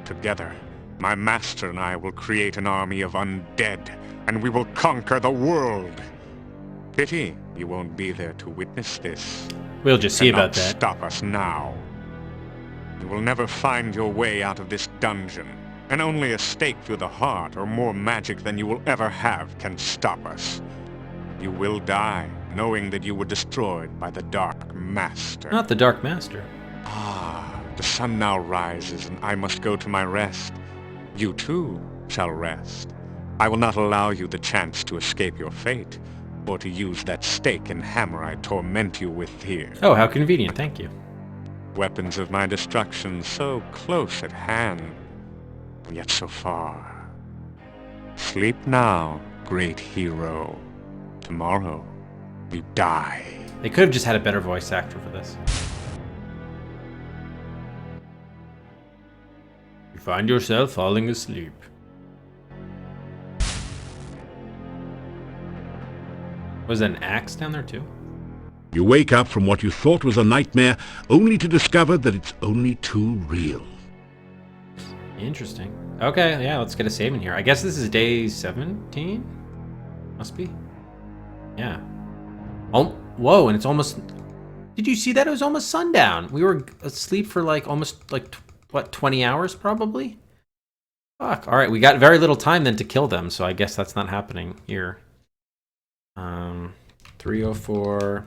Together, my master and I will create an army of undead, and we will conquer the world. Pity you won't be there to witness this. We'll just see about Cannot that. Stop us now. You will never find your way out of this dungeon, and only a stake through the heart or more magic than you will ever have can stop us. You will die, knowing that you were destroyed by the Dark Master. Not the Dark Master. Ah, the sun now rises, and I must go to my rest. You too shall rest. I will not allow you the chance to escape your fate, or to use that stake and hammer I torment you with here. Oh, how convenient. Thank you. Weapons of my destruction so close at hand, and yet so far. Sleep now, great hero. Tomorrow, you die. They could have just had a better voice actor for this. You find yourself falling asleep. Was there an axe down there too? You wake up from what you thought was a nightmare, only to discover that it's only too real. Interesting. Okay, yeah, let's get a save in here. I guess this is day 17? Must be. Yeah. Oh, whoa, and it's almost... Did you see that? It was almost sundown. We were asleep for almost 20 hours probably? Fuck. All right, we got very little time then to kill them, so I guess that's not happening here. 304...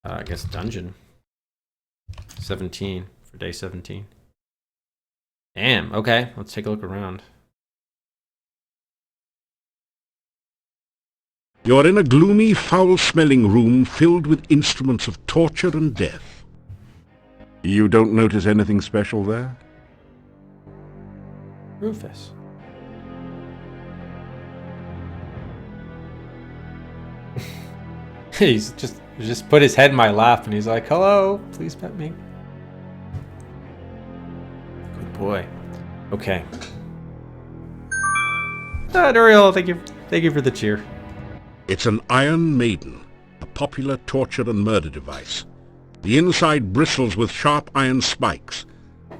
I guess dungeon. 17 for day 17. Damn, okay, let's take a look around. You're in a gloomy, foul-smelling room filled with instruments of torture and death. You don't notice anything special there? Rufus. He's just put his head in my lap and he's like, "Hello, please pet me." Good boy. Okay. Duriel, thank you for the cheer. It's an Iron Maiden, a popular torture and murder device. The inside bristles with sharp iron spikes.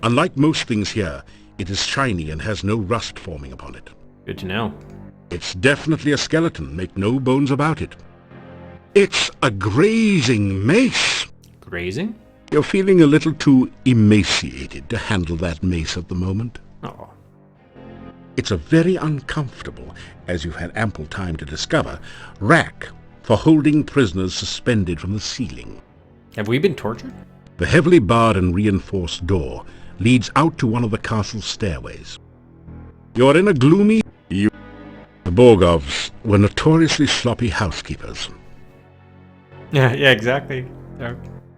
Unlike most things here, it is shiny and has no rust forming upon it. Good to know. It's definitely a skeleton, make no bones about it. It's a grazing mace. Grazing? You're feeling a little too emaciated to handle that mace at the moment. Oh. It's a very uncomfortable, as you've had ample time to discover, rack for holding prisoners suspended from the ceiling. Have we been tortured? The heavily barred and reinforced door leads out to one of the castle's stairways. You're in a gloomy... The Borgovs were notoriously sloppy housekeepers. Yeah, exactly.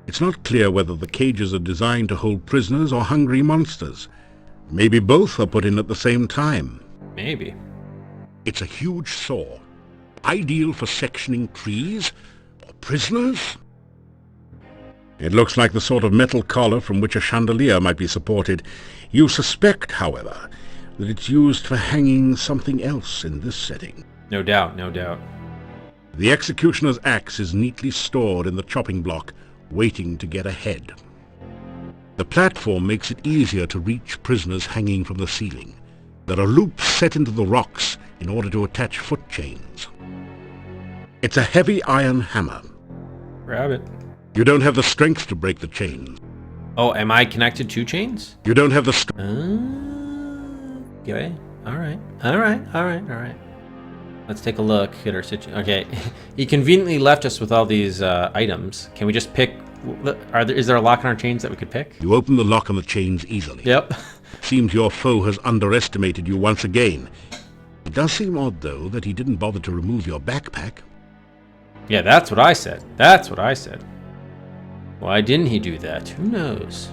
It's not clear whether the cages are designed to hold prisoners or hungry monsters. Maybe both are put in at the same time. Maybe. It's a huge saw, ideal for sectioning trees or prisoners. It looks like the sort of metal collar from which a chandelier might be supported. You suspect, however, that it's used for hanging something else in this setting. No doubt, no doubt. The executioner's axe is neatly stored in the chopping block, waiting to get ahead. The platform makes it easier to reach prisoners hanging from the ceiling. There are loops set into the rocks in order to attach foot chains. It's a heavy iron hammer. Grab it. You don't have the strength to break the chain. Oh, am I connected to chains? You don't have the Okay. All right. Let's take a look at our situation. Okay. He conveniently left us with all these items. Can we just pick? Is there a lock on our chains that we could pick? You open the lock on the chains easily. Yep. Seems your foe has underestimated you once again. It does seem odd, though, that he didn't bother to remove your backpack. Yeah, that's what I said. Why didn't he do that? Who knows?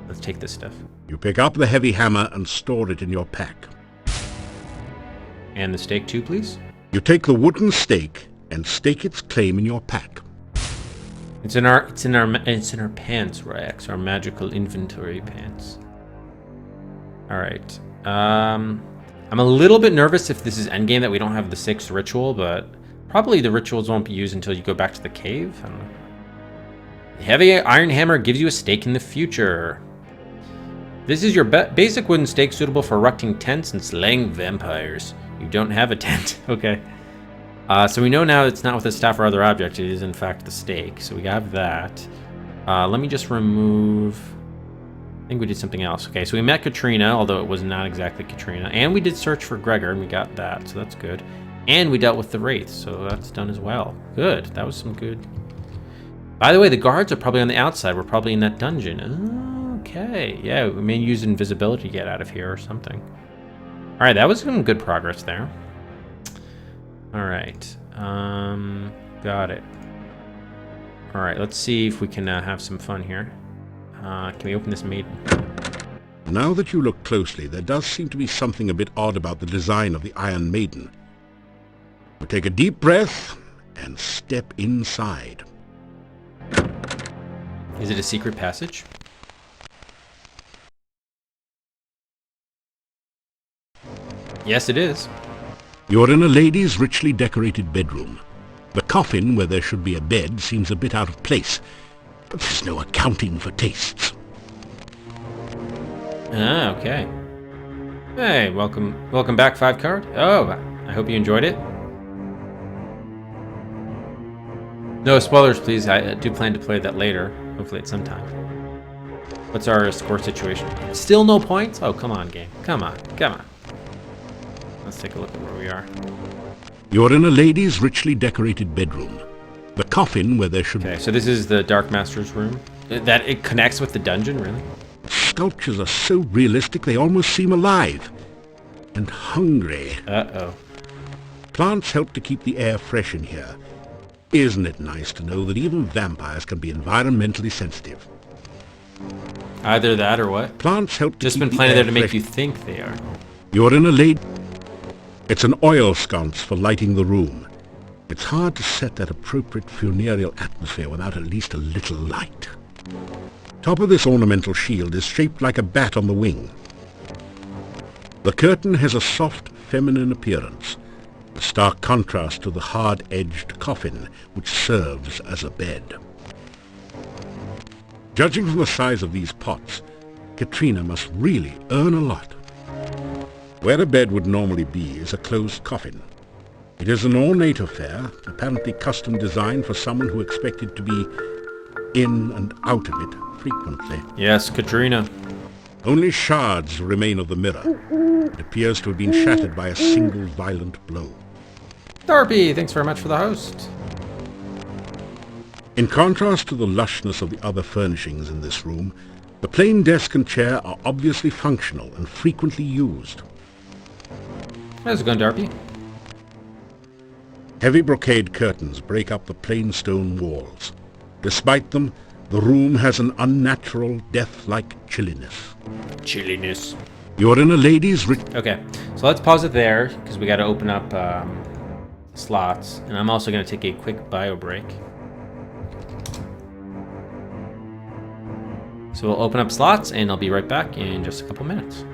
Let's take this stuff. You pick up the heavy hammer and store it in your pack. And the stake too, please? You take the wooden stake and stake its claim in your pack. It's in our pants, Ryax, our magical inventory pants. All right. I'm a little bit nervous if this is endgame that we don't have the 6th ritual, but probably the rituals won't be used until you go back to the cave. I don't know. Heavy iron hammer gives you a stake in the future. This is your basic wooden stake suitable for erecting tents and slaying vampires. You don't have a tent. Okay. So we know now it's not with a staff or other object. It is in fact the stake. So we have that. Let me just remove... I think we did something else. Okay, so we met Katrina, although it was not exactly Katrina. And we did search for Gregor, and we got that, so that's good. And we dealt with the Wraiths, so that's done as well. Good. That was some good... By the way, the guards are probably on the outside. We're probably in that dungeon. Okay. Yeah, we may use invisibility to get out of here or something. All right, that was some good progress there. All right. Got it. All right, let's see if we can have some fun here. Can we open this maiden? Now that you look closely, there does seem to be something a bit odd about the design of the Iron Maiden. You take a deep breath and step inside. Is it a secret passage? Yes, it is. You're in a lady's richly decorated bedroom. The coffin where there should be a bed seems a bit out of place, but there's no accounting for tastes. Ah, okay. Hey, welcome back, 5 card. Oh, I hope you enjoyed it. No spoilers, please. I do plan to play that later, hopefully at some time. What's our score situation? Still no points? Oh, come on, game. Come on. Let's take a look at where we are. You're in a lady's richly decorated bedroom. The coffin where there should be... Okay, so this is the Dark Master's room. That it connects with the dungeon, really? Sculptures are so realistic they almost seem alive. And hungry. Uh-oh. Plants help to keep the air fresh in here. Isn't it nice to know that even vampires can be environmentally sensitive? Either that or what? Plants help to Just keep been the planted air there to make fresh. you think they are. You're in a late... It's an oil sconce for lighting the room. It's hard to set that appropriate funereal atmosphere without at least a little light. Top of this ornamental shield is shaped like a bat on the wing. The curtain has a soft, feminine appearance, a stark contrast to the hard-edged coffin which serves as a bed. Judging from the size of these pots, Katrina must really earn a lot. Where a bed would normally be is a closed coffin. It is an ornate affair, apparently custom designed for someone who expected to be in and out of it frequently. Yes, Katrina. Only shards remain of the mirror. It appears to have been shattered by a single violent blow. Darby, thanks very much for the host. In contrast to the lushness of the other furnishings in this room, the plain desk and chair are obviously functional and frequently used. How's it going, Darby? Heavy brocade curtains break up the plain stone walls. Despite them, the room has an unnatural, death-like chilliness. Chilliness. You're in a lady's Okay, so let's pause it there, because we got to open up slots. And I'm also going to take a quick bio break. So we'll open up slots, and I'll be right back in just a couple minutes.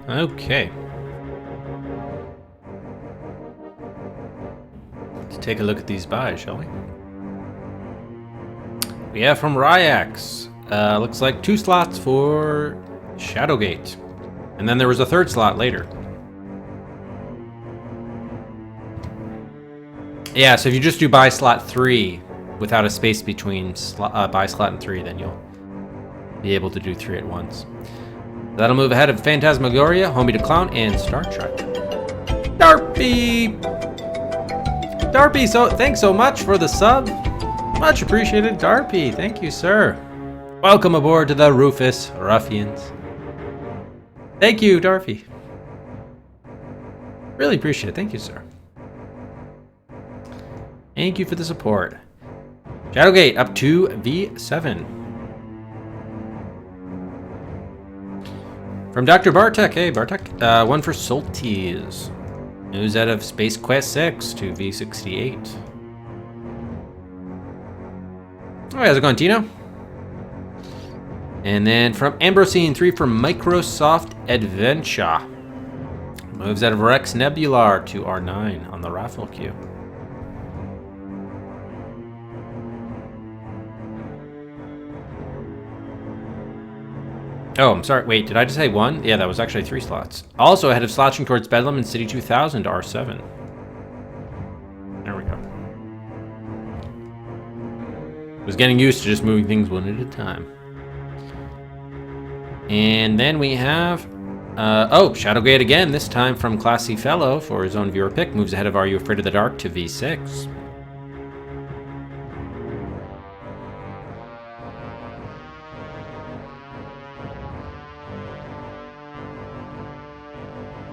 Okay. Let's take a look at these buys, shall we? We have from Ryax. Looks like 2 slots for Shadowgate. And then there was a 3rd slot later. Yeah, so if you just do buy slot 3 without a space between buy slot and 3, then you'll be able to do 3 at once. That'll move ahead of Phantasmagoria, Homie to Clown, and Star Trek. Darpy! Darpy, so thanks so much for the sub. Much appreciated, Darpy. Thank you, sir. Welcome aboard to the Rufus Ruffians. Thank you, Darpy. Really appreciate it. Thank you, sir. Thank you for the support. Shadowgate up to V7. From Dr. Bartek. Hey, Bartek. 1 for Solties. News out of Space Quest 6 to V68. Oh, how's it going, Tino? And then from Ambrosine, 3 for Microsoft Adventure. Moves out of Rex Nebular to R9 on the raffle queue. Oh, I'm sorry. Wait, did I just say 1? Yeah, that was actually 3 slots. Also ahead of Slouching Towards Bedlam and City 2000 to R7. There we go. Was getting used to just moving things one at a time. And then we have, Shadowgate again, this time from Classy Fellow for his own viewer pick. Moves ahead of Are You Afraid of the Dark to V6.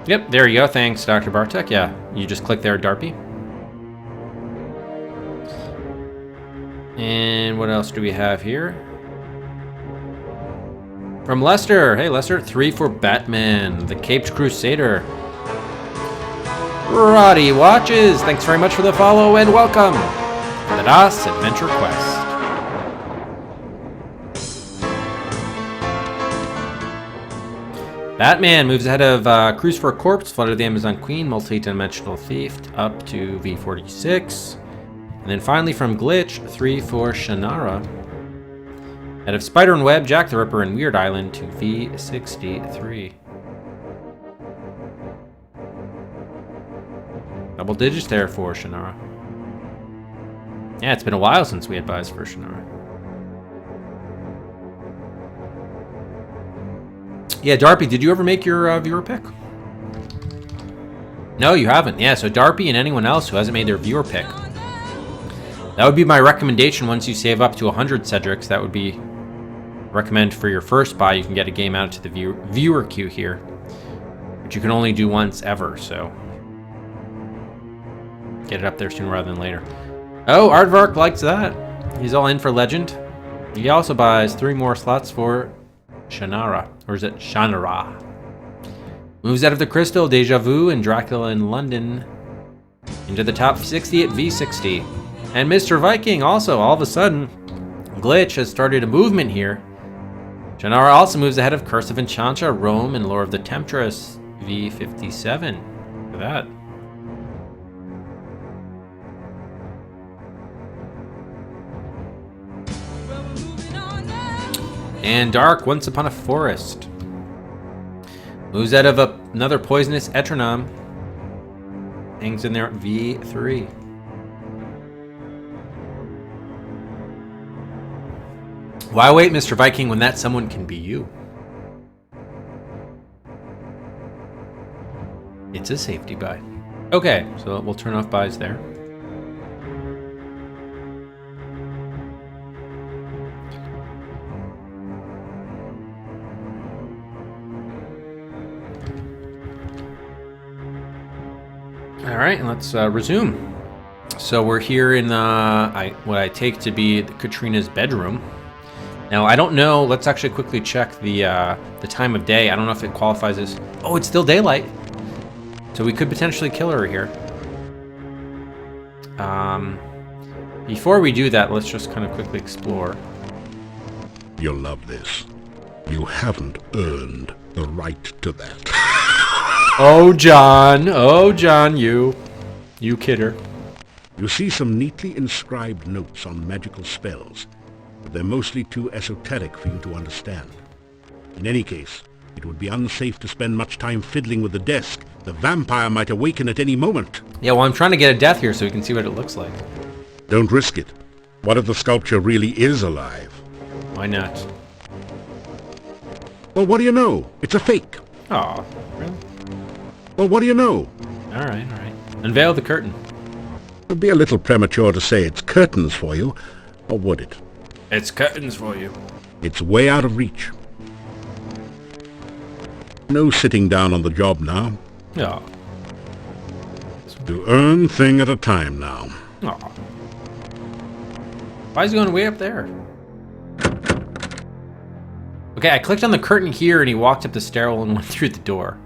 Yep, there you go. Thanks, Dr. Bartek. Yeah, you just click there, Darpy. And what else do we have here? From Lester. Hey, Lester. 3 for Batman, the Caped Crusader. Roddy Watches. Thanks very much for the follow and welcome to the DOS Adventure Quest. Batman moves ahead of Cruise for a Corpse, Flood of the Amazon Queen, Multi-Dimensional Thief, up to V46. And then finally from Glitch, 3 for Shannara. Out of Spider and Web, Jack the Ripper, and Weird Island to V63. Double digits there for Shannara. Yeah, it's been a while since we had buys for Shannara. Yeah, Darpy, did you ever make your viewer pick? No, you haven't. Yeah, so Darpy and anyone else who hasn't made their viewer pick, that would be my recommendation once you save up to 100 Cedrics. That would be recommend for your first buy. You can get a game out to the viewer queue here, which you can only do once ever, so get it up there sooner rather than later. Oh, Aardvark likes that. He's all in for Legend. He also buys 3 more slots for Shannara, or is it Shannara? Moves out of the Crystal, Deja Vu, and Dracula in London into the top 60 at V60. And Mr. Viking also, all of a sudden, Glitch has started a movement here. Shannara also moves ahead of Curse of Enchantra, Rome, and Lore of the Temptress, V57. Look at that. And Dark, Once Upon a Forest. Moves out of another Poisonous Eternum. Hangs in there at V3. Why wait, Mr. Viking, when that someone can be you? It's a safety buy. Okay, so we'll turn off buys there. All right, and let's resume. So we're here in what I take to be Katrina's bedroom. Now I don't know. Let's actually quickly check the time of day. I don't know if it qualifies as. Oh, it's still daylight, so we could potentially kill her here. Before we do that, let's just kind of quickly explore. You'll love this. You haven't earned the right to that. Oh, John. Oh, John, you kidder. You see some neatly inscribed notes on magical spells, but they're mostly too esoteric for you to understand. In any case, it would be unsafe to spend much time fiddling with the desk. The vampire might awaken at any moment. Yeah, well, I'm trying to get a death here so we can see what it looks like. Don't risk it. What if the sculpture really is alive? Why not? Well, what do you know? It's a fake. Oh, really? Well, what do you know? All right. Unveil the curtain. It would be a little premature to say it's curtains for you, or would it? It's curtains for you. It's way out of reach. No sitting down on the job now. Oh. To earn thing at a time now. Oh. Why is he going way up there? Okay, I clicked on the curtain here and he walked up the stairwell and went through the door.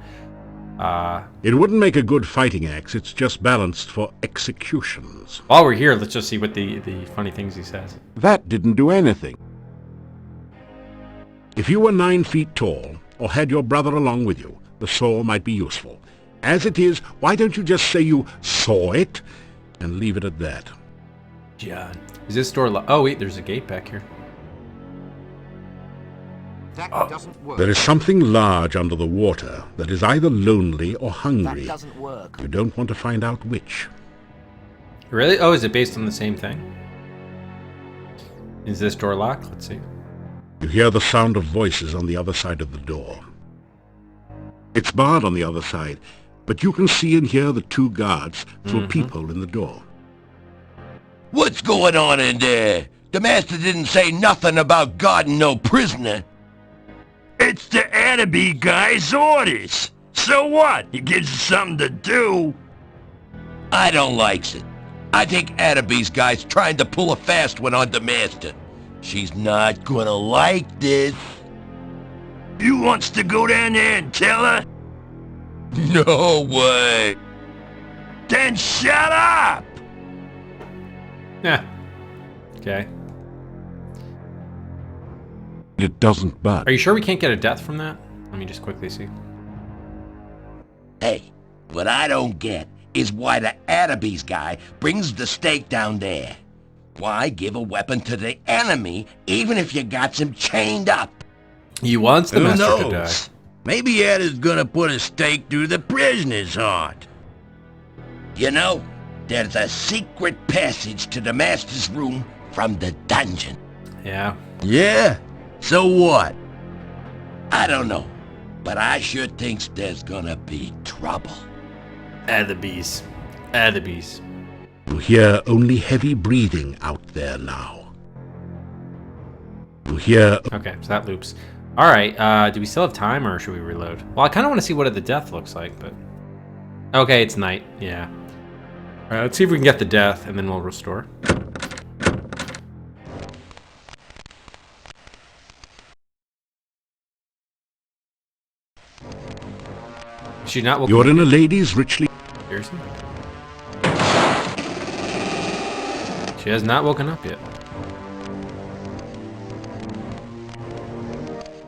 It wouldn't make a good fighting axe. It's just balanced for executions. While we're here, let's just see what the funny things he says. That didn't do anything. If you were 9 feet tall, or had your brother along with you, the saw might be useful. As it is, why don't you just say you saw it, and leave it at that? John. Is this door locked? Oh, wait, there's a gate back here. That doesn't work. There is something large under the water that is either lonely or hungry. That doesn't work. You don't want to find out which. Really? Oh, is it based on the same thing? Is this door locked? Let's see. You hear the sound of voices on the other side of the door. It's barred on the other side, but you can see and hear the 2 guards through a peephole in the door. What's going on in there? The master didn't say nothing about guarding no prisoner. It's the Ataby guy's orders. So what? He gives you something to do. I don't likes it. I think Ataby's guy's trying to pull a fast one on the master. She's not gonna like this. You wants to go down there and tell her? No way. Then shut up! Yeah. Okay. It doesn't budge. Are you sure we can't get a death from that? Let me just quickly see. Hey, what I don't get is why the Ataby's guy brings the stake down there. Why give a weapon to the enemy even if you got him chained up? He wants the Who master to die. knows? Maybe Ada's gonna put a stake through the prisoner's heart. You know, there's a secret passage to the master's room from the dungeon. Yeah. Yeah? So what? I don't know, but I sure thinks there's gonna be trouble. Ataby's. Ataby's. You hear only heavy breathing out there now. You hear... Okay, so that loops. All right, do we still have time or should we reload? Well, I kind of want to see what the death looks like, but... Okay, it's night, yeah. All right, let's see if we can get the death and then we'll restore. She's not woken You're up in a yet. lady's richly... Seriously? She has not woken up yet.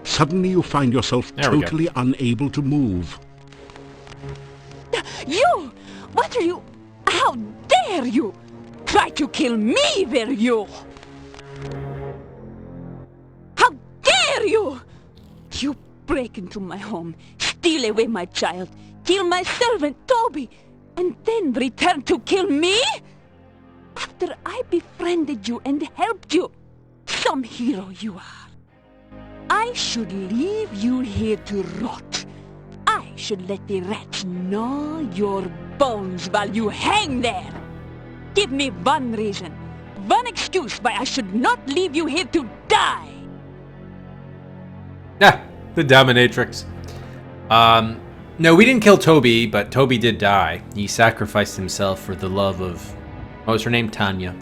Suddenly you find yourself There we go. totally unable to move. You! What are you... How dare you! Try to kill me, were you! How dare you! You break into my home, steal away my child, kill my servant, Toby, and then return to kill me? After I befriended you and helped you, some hero you are. I should leave you here to rot. I should let the rats gnaw your bones while you hang there. Give me one reason, one excuse why I should not leave you here to die. Ah, the dominatrix. No, we didn't kill Toby, but Toby did die. He sacrificed himself for the love of... What was her name? Tanya.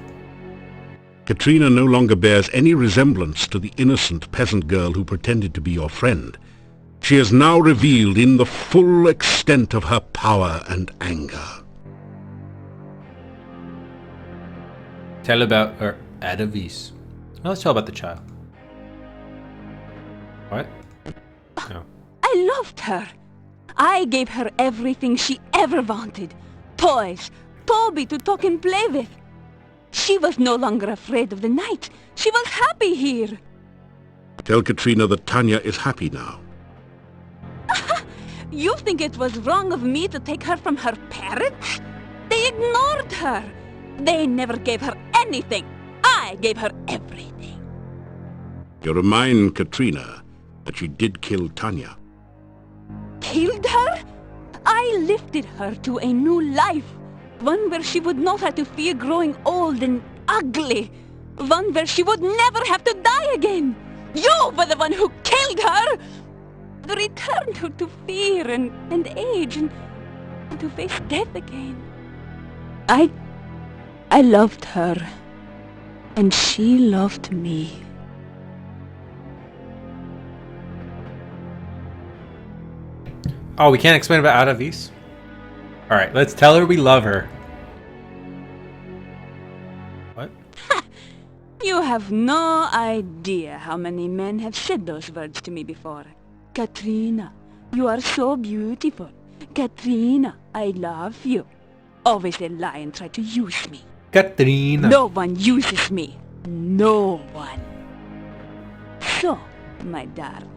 Katrina no longer bears any resemblance to the innocent peasant girl who pretended to be your friend. She is now revealed in the full extent of her power and anger. Tell about her Atavis. Now let's tell about the child. What? No. I loved her. I gave her everything she ever wanted. Toys, Toby to talk and play with. She was no longer afraid of the night. She was happy here. Tell Katrina that Tanya is happy now. You think it was wrong of me to take her from her parents? They ignored her. They never gave her anything. I gave her everything. You remind Katrina that she did kill Tanya. Killed her? I lifted her to a new life. One where she would not have to fear growing old and ugly. One where she would never have to die again. You were the one who killed her! Returned her to fear and age and to face death again. I loved her. And she loved me. Oh, we can't explain about Adavis? Alright, let's tell her we love her. What? You have no idea how many men have said those words to me before. Katrina, you are so beautiful. Katrina, I love you. Always they lie and try to use me. Katrina. No one uses me. No one. So, my darling,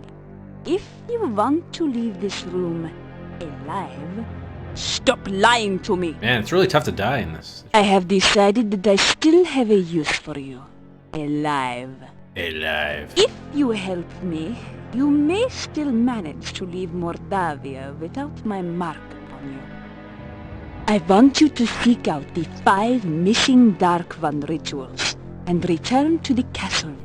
if you want to leave this room alive, stop lying to me. Man, it's really tough to die in this. I have decided that I still have a use for you. Alive. Alive. If you help me, you may still manage to leave Mordavia without my mark upon you. I want you to seek out the 5 missing Dark One rituals and return to the castle.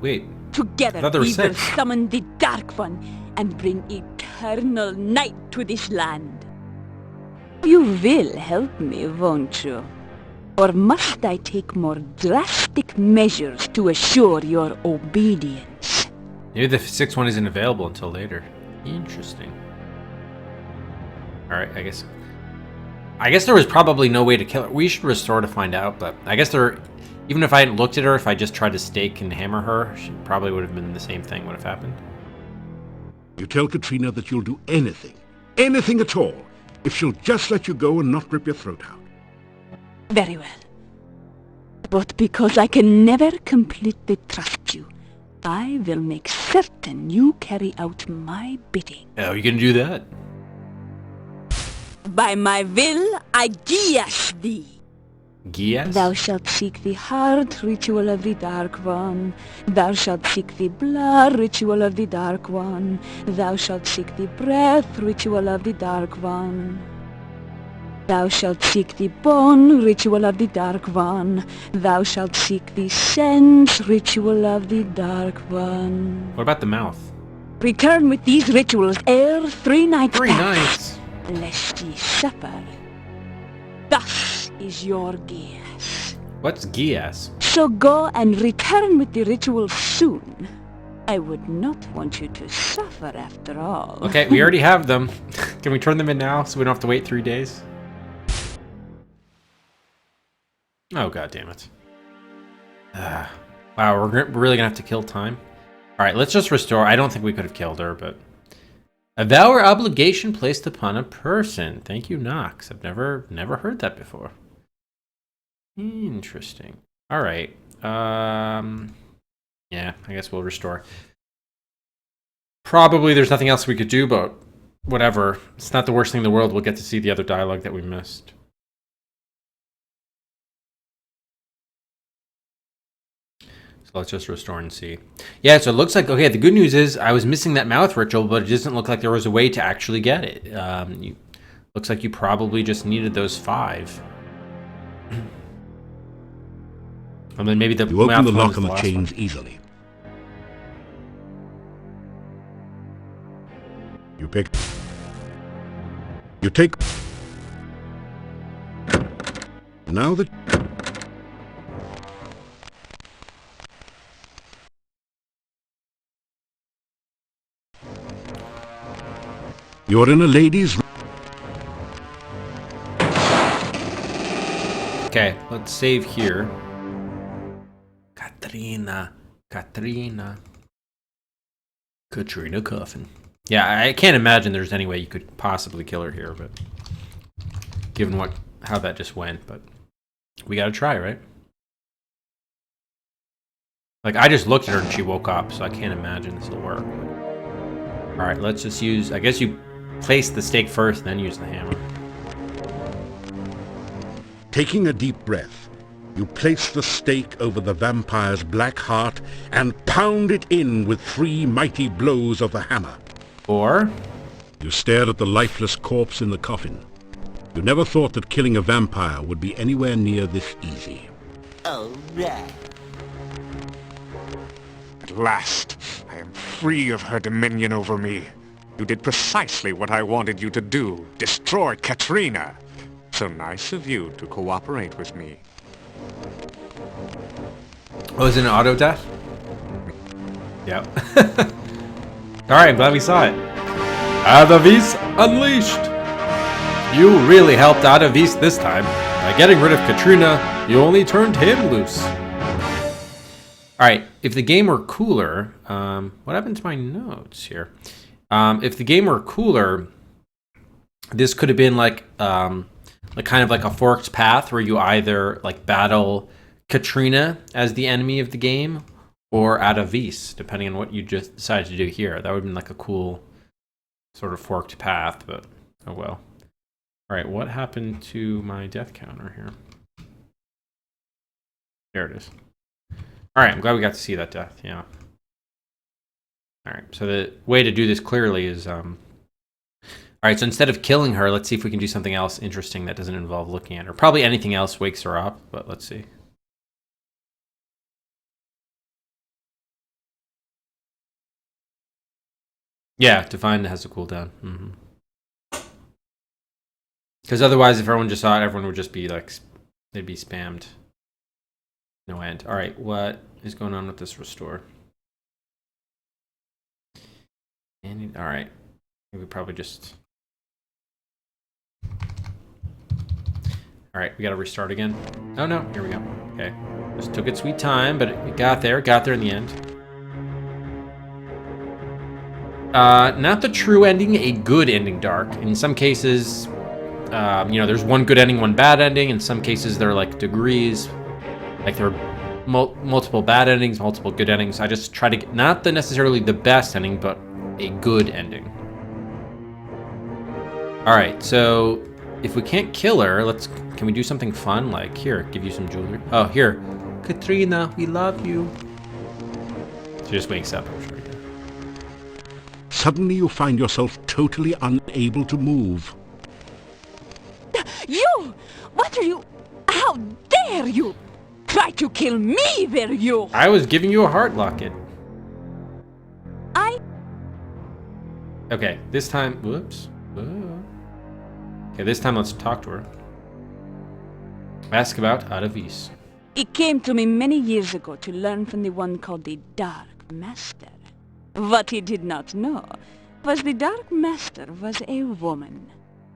Wait. Together thought there were we will 6. summon the Dark One and bring eternal night to this land. You will help me, won't you? Or must I take more drastic measures to assure your obedience? Maybe the 6th one isn't available until later. Interesting. Alright, I guess there was probably no way to kill her. We should restore to find out, but I guess even if I hadn't looked at her, if I just tried to stake and hammer her, she probably would have been the same thing would have happened. You tell Katrina that you'll do anything at all, if she'll just let you go and not rip your throat out. Very well. But because I can never completely trust you, I will make certain you carry out my bidding. How are you gonna do that? By my will, I guias thee. Gias? Thou shalt seek the heart ritual of the Dark One. Thou shalt seek the blood ritual of the Dark One. Thou shalt seek the breath ritual of the Dark One. Thou shalt seek the bone ritual of the Dark One. Thou shalt seek the sense ritual of the Dark One. What about the mouth? Return with these rituals ere 3 nights 3 pass, nights. lest ye suffer. Thus is your Gias. What's Gias? So go and return with the rituals soon. I would not want you to suffer after all. Okay, we already have them. Can we turn them in now so we don't have to wait 3 days? Oh, god damn it. Wow, we're really gonna have to kill time. Alright, let's just restore. I don't think we could have killed her, but... A vow or obligation placed upon a person. Thank you, Nox. I've never heard that before. Interesting. Alright. Yeah, I guess we'll restore. Probably there's nothing else we could do, but whatever. It's not the worst thing in the world. We'll get to see the other dialogue that we missed. So let's just restore and see. Yeah, so it looks like, okay, the good news is I was missing that mouth ritual, but it doesn't look like there was a way to actually get it. Looks like you probably just needed those 5. And then maybe the You open the lock on on the chains easily. You take... Now that... You're in a ladies' room. Okay, let's save here. Katrina Coffin. Yeah, I can't imagine there's any way you could possibly kill her here, but given how that just went, but we gotta try, right? Like, I just looked at her and she woke up, so I can't imagine this will work. All right, let's just use, I guess you place the stake first, then use the hammer. Taking a deep breath, you place the stake over the vampire's black heart and pound it in with 3 mighty blows of the hammer. Or you stare at the lifeless corpse in the coffin. You never thought that killing a vampire would be anywhere near this easy. All right. At last, I am free of her dominion over me. You did precisely what I wanted you to do. Destroy Katrina. So nice of you to cooperate with me. oh, is it an auto death? Yep. All right, I'm glad we saw it. Adavis Unleashed. You really helped Adavis this time. By getting rid of Katrina, you only turned him loose. All right, if the game were cooler, what happened to my notes here? If the game were cooler, this could have been like kind of like a forked path where you either like battle Katrina as the enemy of the game or Adavis, depending on what you just decided to do here. That would have been like a cool sort of forked path, but oh well. All right, what happened to my death counter here? There it is. All right, I'm glad we got to see that death, yeah. All right, so the way to do this clearly is, all right, so instead of killing her, let's see if we can do something else interesting that doesn't involve looking at her. Probably anything else wakes her up, but let's see. Yeah, Define has a cooldown. Because otherwise, if everyone just saw it, everyone would just be like, they'd be spammed. No end. All right, what is going on with this restore? And all right, we probably just. All right, we got to restart again. Oh no, here we go. Okay, just took its sweet time, but it got there in the end. Not the true ending, a good ending, Dark. In some cases, there's one good ending, one bad ending. In some cases, there are like degrees. Like there are multiple bad endings, multiple good endings. I just try to get not necessarily the best ending, but a good ending. All right, so if we can't kill her, can we do something fun? Like here, give you some jewelry. Oh, here, Katrina, we love you. She just wakes up. I'm sure. Yeah. Suddenly you find yourself totally unable to move. You! What are you? How dare you! Try to kill me, were you? I was giving you a heart locket. Okay, this time, whoops. Okay, this time let's talk to her. Ask about Adavis. It came to me many years ago to learn from the one called the Dark Master. What he did not know was the Dark Master was a woman.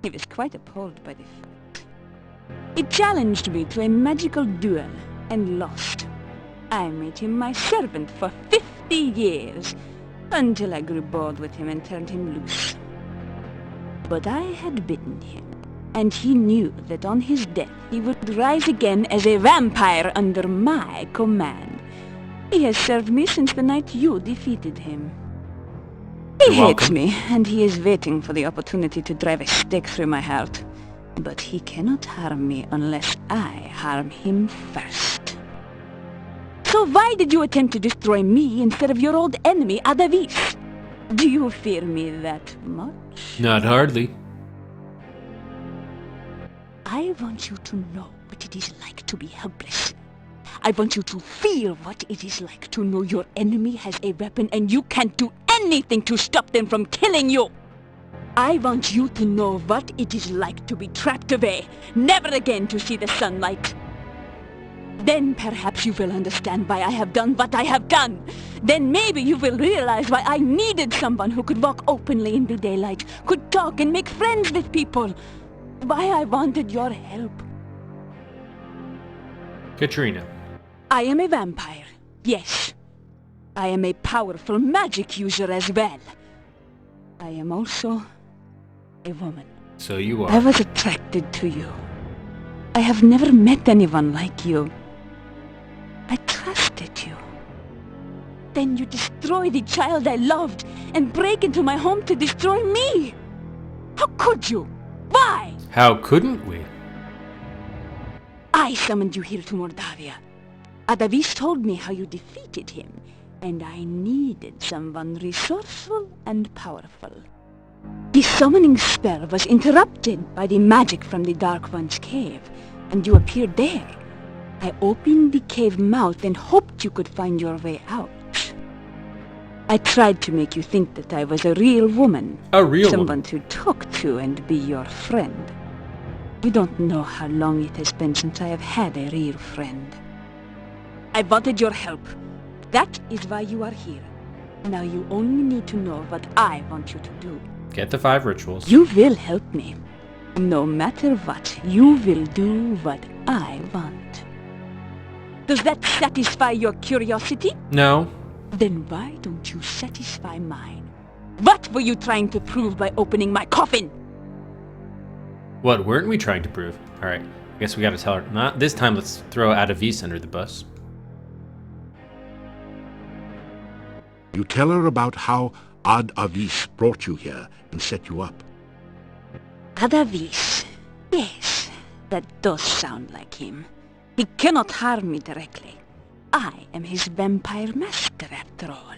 He was quite appalled by the fact. He challenged me to a magical duel and lost. I made him my servant for 50 years, until I grew bored with him and turned him loose. But I had bitten him, and he knew that on his death he would rise again as a vampire under my command. He has served me since the night you defeated him. He hates me, and he is waiting for the opportunity to drive a stake through my heart. But he cannot harm me unless I harm him first. So why did you attempt to destroy me instead of your old enemy, Adavis? Do you fear me that much? Not hardly. I want you to know what it is like to be helpless. I want you to feel what it is like to know your enemy has a weapon and you can't do anything to stop them from killing you. I want you to know what it is like to be trapped away, never again to see the sunlight. Then perhaps you will understand why I have done what I have done. Then maybe you will realize why I needed someone who could walk openly in the daylight, could talk and make friends with people. Why I wanted your help. Katrina. I am a vampire, yes. I am a powerful magic user as well. I am also a woman. So you I are. was attracted to you. I have never met anyone like you. I trusted you. Then you destroy the child I loved and break into my home to destroy me. How could you? Why? How couldn't we? I summoned you here to Mordavia. Adavis told me how you defeated him, and I needed someone resourceful and powerful. The summoning spell was interrupted by the magic from the Dark One's cave, and you appeared there. I opened the cave mouth and hoped you could find your way out. I tried to make you think that I was a real woman. A real someone woman. to talk to and be your friend. You don't know how long it has been since I have had a real friend. I wanted your help. That is why you are here. Now you only need to know what I want you to do. Get the 5 rituals. You will help me. No matter what, you will do what I want. Does that satisfy your curiosity? No. Then why don't you satisfy mine? What were you trying to prove by opening my coffin? What weren't we trying to prove? Alright, I guess we gotta tell her. Not this time, let's throw Adavis under the bus. You tell her about how Adavis brought you here and set you up. Adavis. Yes, that does sound like him. He cannot harm me directly. I am his vampire master, after all.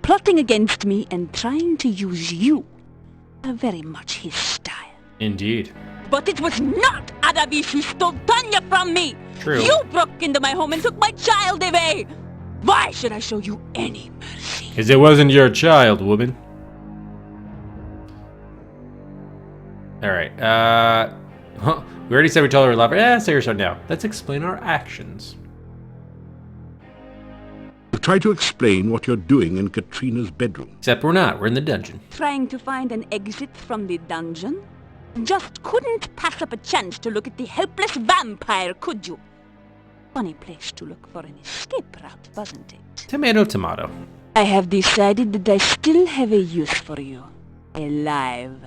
Plotting against me and trying to use you are very much his style. Indeed. But it was not Adavis who stole Tanya from me! True. You broke into my home and took my child away! Why should I show you any mercy? Because it wasn't your child, woman. Alright, we already said we told her we love her. Say her so now. Let's explain our actions. You try to explain what you're doing in Katrina's bedroom. Except we're not. We're in the dungeon. Trying to find an exit from the dungeon? Just couldn't pass up a chance to look at the helpless vampire, could you? Funny place to look for an escape route, wasn't it? Tomato, tomato. I have decided that I still have a use for you. Alive.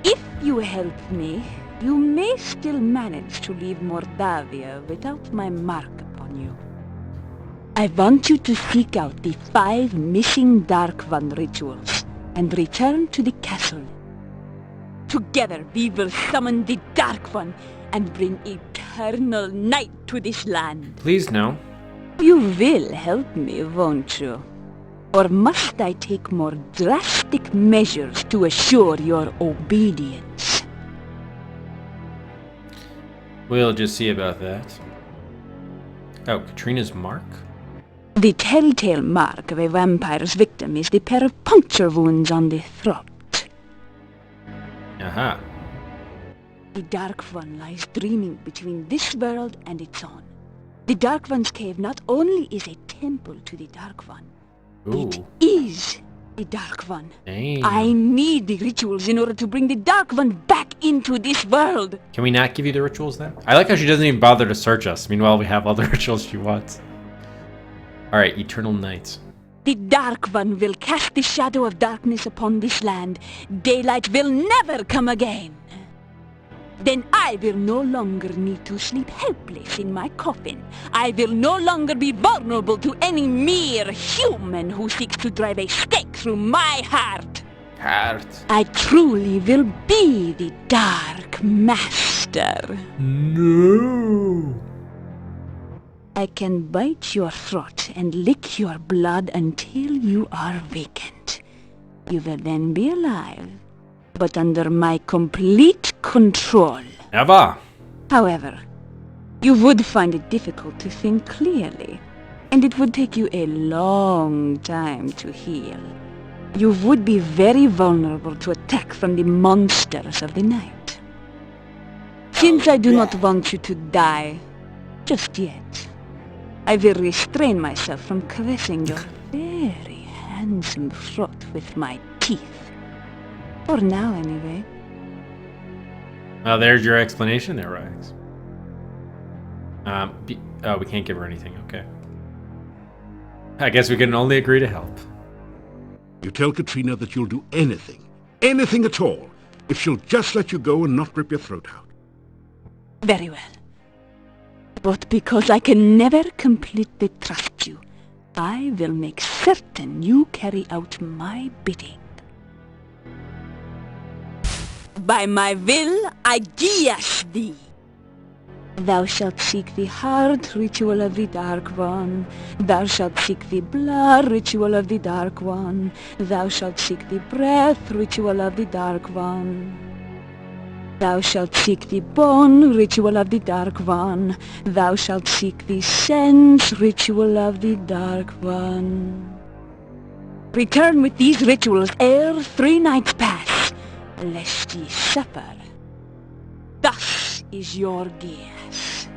If you help me, you may still manage to leave Mordavia without my mark upon you. I want you to seek out the 5 missing Dark One rituals and return to the castle. Together we will summon the Dark One and bring eternal night to this land. Please, no. You will help me, won't you? Or must I take more drastic measures to assure your obedience? We'll just see about that. Oh, Katrina's mark? The telltale mark of a vampire's victim is the pair of puncture wounds on the throat. Aha. The Dark One lies dreaming between this world and its own. The Dark One's cave not only is a temple to the Dark One, Ooh. it is the Dark One. Dang. I need the rituals in order to bring the Dark One back into this world. Can we not give you the rituals then? I like how she doesn't even bother to search us. Meanwhile, we have all the rituals she wants. Alright, Eternal Night. The Dark One will cast the shadow of darkness upon this land. Daylight will never come again. Then I will no longer need to sleep helpless in my coffin. I will no longer be vulnerable to any mere human who seeks to drive a stake through my heart. I truly will be the Dark Master. No. I can bite your throat and lick your blood until you are vacant. You will then be alive, but under my complete control. Never. However, you would find it difficult to think clearly, and it would take you a long time to heal. You would be very vulnerable to attack from the monsters of the night. Since I do not want you to die just yet, I will restrain myself from caressing your very handsome throat with my teeth. For now, anyway. Well, there's your explanation there, Rax. We can't give her anything. Okay. I guess we can only agree to help. You tell Katrina that you'll do anything at all, if she'll just let you go and not rip your throat out. Very well. But because I can never completely trust you, I will make certain you carry out my bidding. By my will, I guias thee. Thou shalt seek the heart ritual of the Dark One. Thou shalt seek the blood ritual of the Dark One. Thou shalt seek the breath ritual of the Dark One. Thou shalt seek the bone ritual of the Dark One. Thou shalt seek the sense ritual of the Dark One. Return with these rituals ere 3 nights pass, lest ye suffer. Thus is your guess.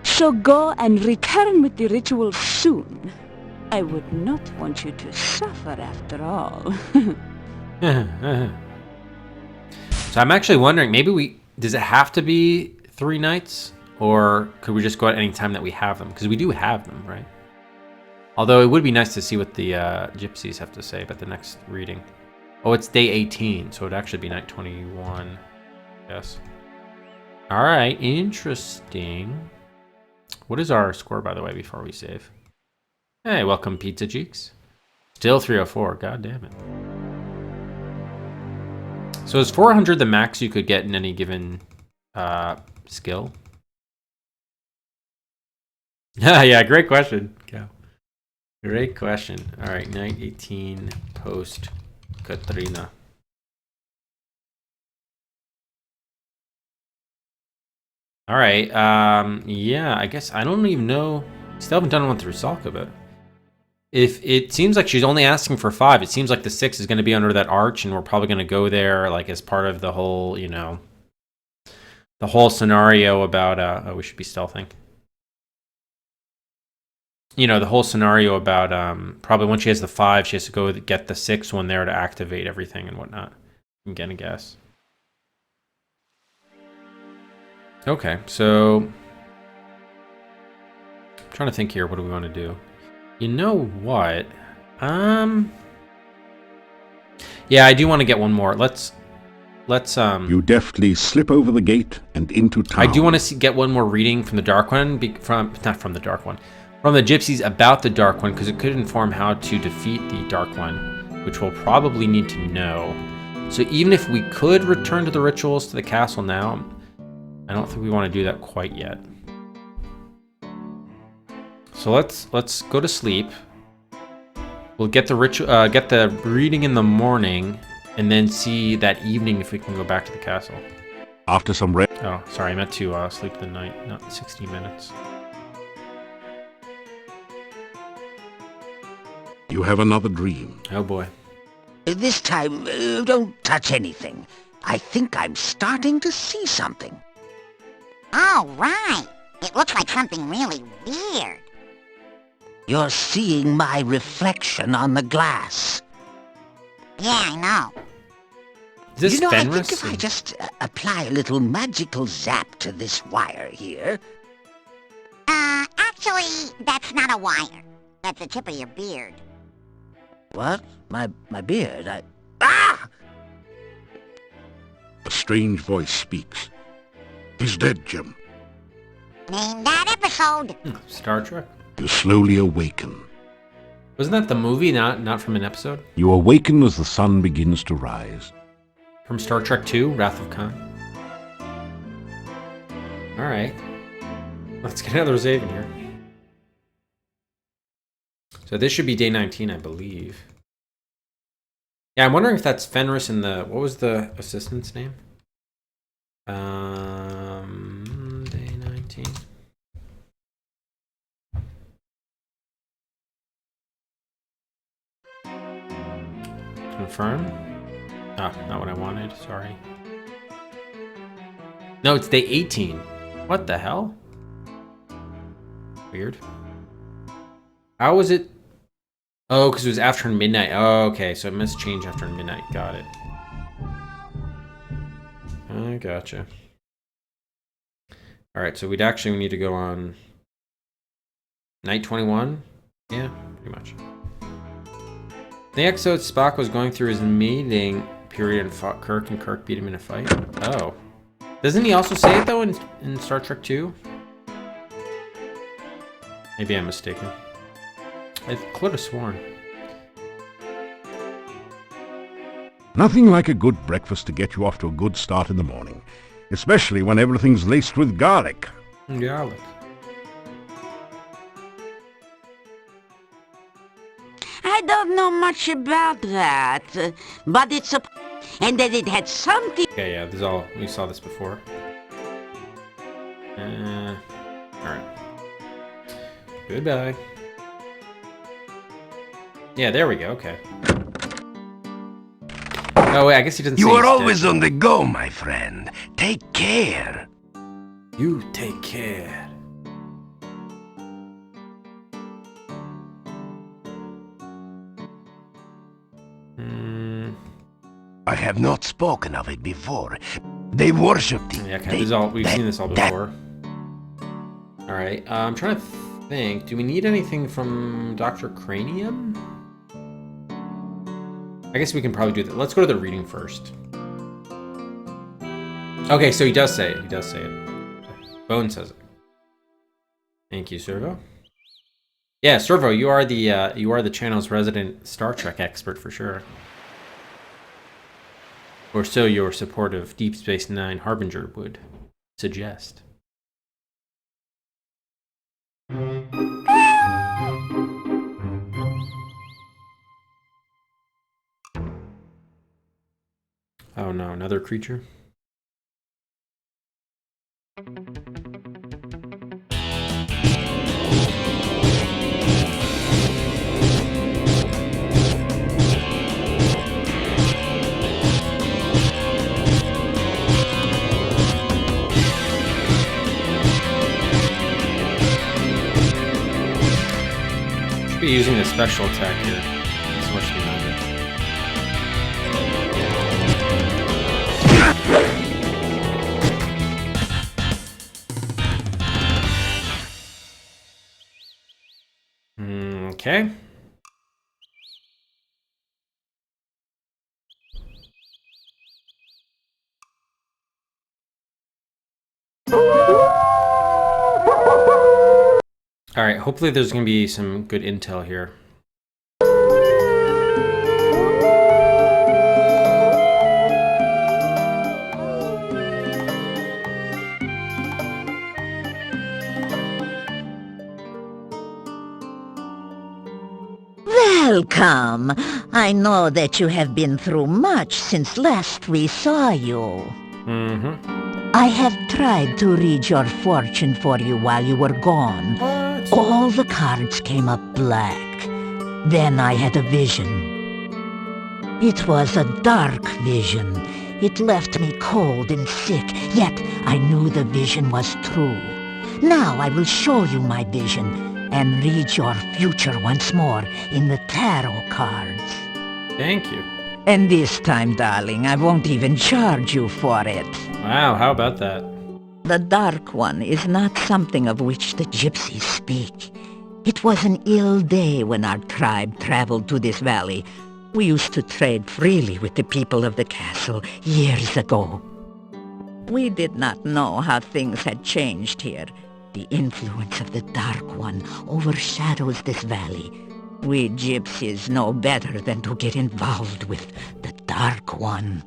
So go and return with the rituals soon. I would not want you to suffer after all. So I'm actually wondering, maybe does it have to be 3 nights? Or could we just go at any time that we have them? Because we do have them, right? Although it would be nice to see what the gypsies have to say about the next reading. Oh, it's day 18, so it'd actually be night 21. Yes. All right, interesting. What is our score, by the way, before we save? Hey, welcome, Pizza Cheeks. Still 304, god damn it. So is 400 the max you could get in any given skill? Yeah, great question. Yeah. Great question. All right, night 18 post Katrina. All right, yeah, I guess I don't even know. Still haven't done one through Salka, but if it seems like she's only asking for 5, it seems like the 6 is going to be under that arch, and we're probably going to go there like as part of the whole, you know, the whole scenario about oh, we should be stealthing. You know, the whole scenario about probably once she has the 5, she has to go get the 6 one there to activate everything and whatnot. I'm gonna guess. Okay, so I'm trying to think here. What do we want to do? You know what? Yeah, I do want to get one more. Let's You deftly slip over the gate and into town. I do want to get one more reading from the Dark One, from the Dark One, from the Gypsies about the Dark One, because it could inform how to defeat the Dark One, which we'll probably need to know. So even if we could return to the rituals to the castle now, I don't think we want to do that quite yet. So let's go to sleep. We'll get the reading in the morning, and then see that evening if we can go back to the castle. After some rest. Oh, sorry, I meant to sleep the night, not 60 minutes. You have another dream. Oh boy. This time, don't touch anything. I think I'm starting to see something. Oh, right. It looks like something really weird. You're seeing my reflection on the glass. Yeah, I know. Is this You know, Fenris? I think if I just apply a little magical zap to this wire here... Actually, that's not a wire. That's the tip of your beard. What? My beard? Ah! A strange voice speaks. He's dead, Jim. Name that episode. Star Trek? You slowly awaken. Wasn't that the movie, not from an episode? You awaken as the sun begins to rise. From Star Trek 2, Wrath of Khan. Alright. Let's get another save in here. So this should be day 19, I believe. Yeah, I'm wondering if that's Fenris and the... What was the assistant's name? Day 19. Confirm? Ah, not what I wanted, sorry. No, it's day 18. What the hell? Weird. How was it? Oh, because it was after midnight. Oh, okay, so it must change after midnight. Got it. I gotcha. Alright, so we need to go on night 21? Yeah, pretty much. The episode Spock was going through his mating period and fought Kirk, and Kirk beat him in a fight. Oh. Doesn't he also say it, though, in Star Trek 2? Maybe I'm mistaken. I could have sworn. Nothing like a good breakfast to get you off to a good start in the morning, especially when everything's laced with garlic. Garlic. I don't know much about that, but it's a... and that it had something... Okay, yeah, this is all... We saw this before. Alright. Goodbye. Yeah, there we go, okay. Oh, wait, I guess he doesn't say You are he's always dead. on the go, my friend. Take care. You take care. I have not spoken of it before. They worshipped it. Yeah, okay, this is all, we've seen this all before. Alright, I'm trying to think. Do we need anything from Dr. Cranium? I guess we can probably do that. Let's go to the reading first. Okay, so he does say it. He does say it. Bone says it. Thank you, Servo. Yeah, Servo, you are the channel's resident Star Trek expert for sure. Or so your support of Deep Space Nine Harbinger would suggest. Oh no, another creature? Should be using a special attack here. That's much longer. Okay. All right, hopefully there's going to be some good intel here. Welcome. I know that you have been through much since last we saw you. I have tried to read your fortune for you while you were gone. What? All the cards came up black. Then I had a vision. It was a dark vision. It left me cold and sick, yet I knew the vision was true. Now I will show you my vision and read your future once more in the tarot cards. Thank you. And this time, darling, I won't even charge you for it. Wow, how about that? The Dark One is not something of which the gypsies speak. It was an ill day when our tribe traveled to this valley. We used to trade freely with the people of the castle years ago. We did not know how things had changed here. The influence of the Dark One overshadows this valley. We gypsies know better than to get involved with the Dark One.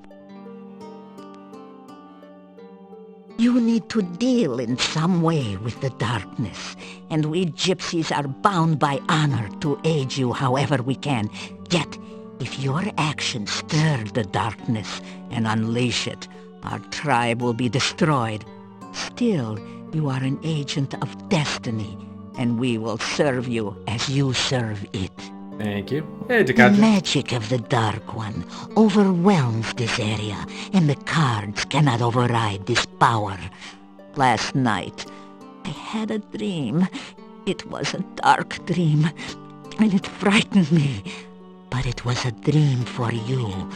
You need to deal in some way with the darkness, and we gypsies are bound by honor to aid you however we can. Yet, if your actions stir the darkness and unleash it, our tribe will be destroyed. Still, you are an agent of destiny, and we will serve you as you serve it. Thank you. Hey, The Takatra. magic of the Dark One overwhelms this area, and the cards cannot override this power. Last night, I had a dream. It was a dark dream, and it frightened me. But it was a dream for you.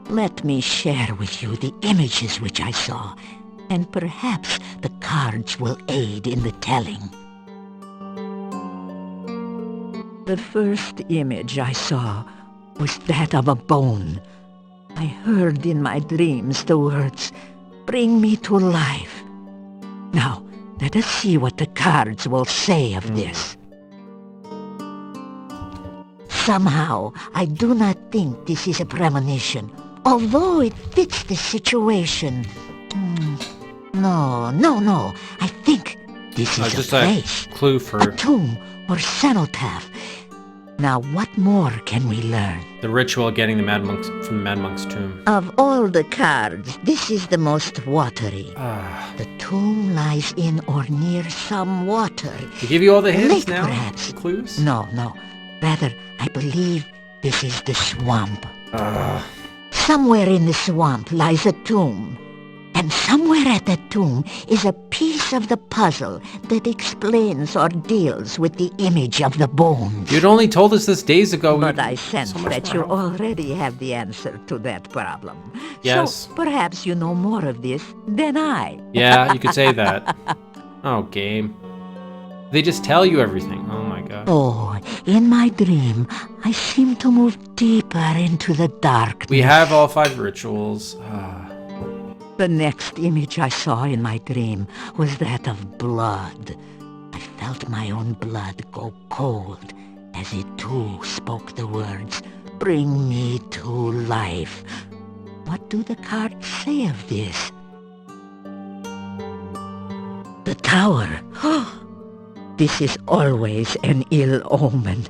Let me share with you the images which I saw, and perhaps the cards will aid in the telling. The first image I saw was that of a bone. I heard in my dreams the words, "Bring me to life." Now, let us see what the cards will say of this. Somehow, I do not think this is a premonition, although it fits the situation. No. I think this is Just a a place, clue for a tomb or cenotaph. Now, what more can we learn? the ritual getting the Mad Monks from the Mad Monk's tomb. Of all the cards, this is the most watery. Ah, The tomb lies in or near some water. they give you all the hints Lake, now? perhaps. The clues? No. Rather, I believe this is the swamp. Somewhere in the swamp lies a tomb. And somewhere at that tomb is a piece of the puzzle that explains or deals with the image of the bones. You'd only told us this days ago. But We'd- I sense so much that more you helpful. already have the answer to that problem. Yes. So perhaps you know more of this than I. Yeah, you could say that. Oh, game. They just tell you everything. Oh my god. Oh, in my dream, I seem to move deeper into the darkness. We have all 5 rituals. The next image I saw in my dream was that of blood. I felt my own blood go cold as it too spoke the words, "Bring me to life." What do the cards say of this? The tower. This is always an ill omen.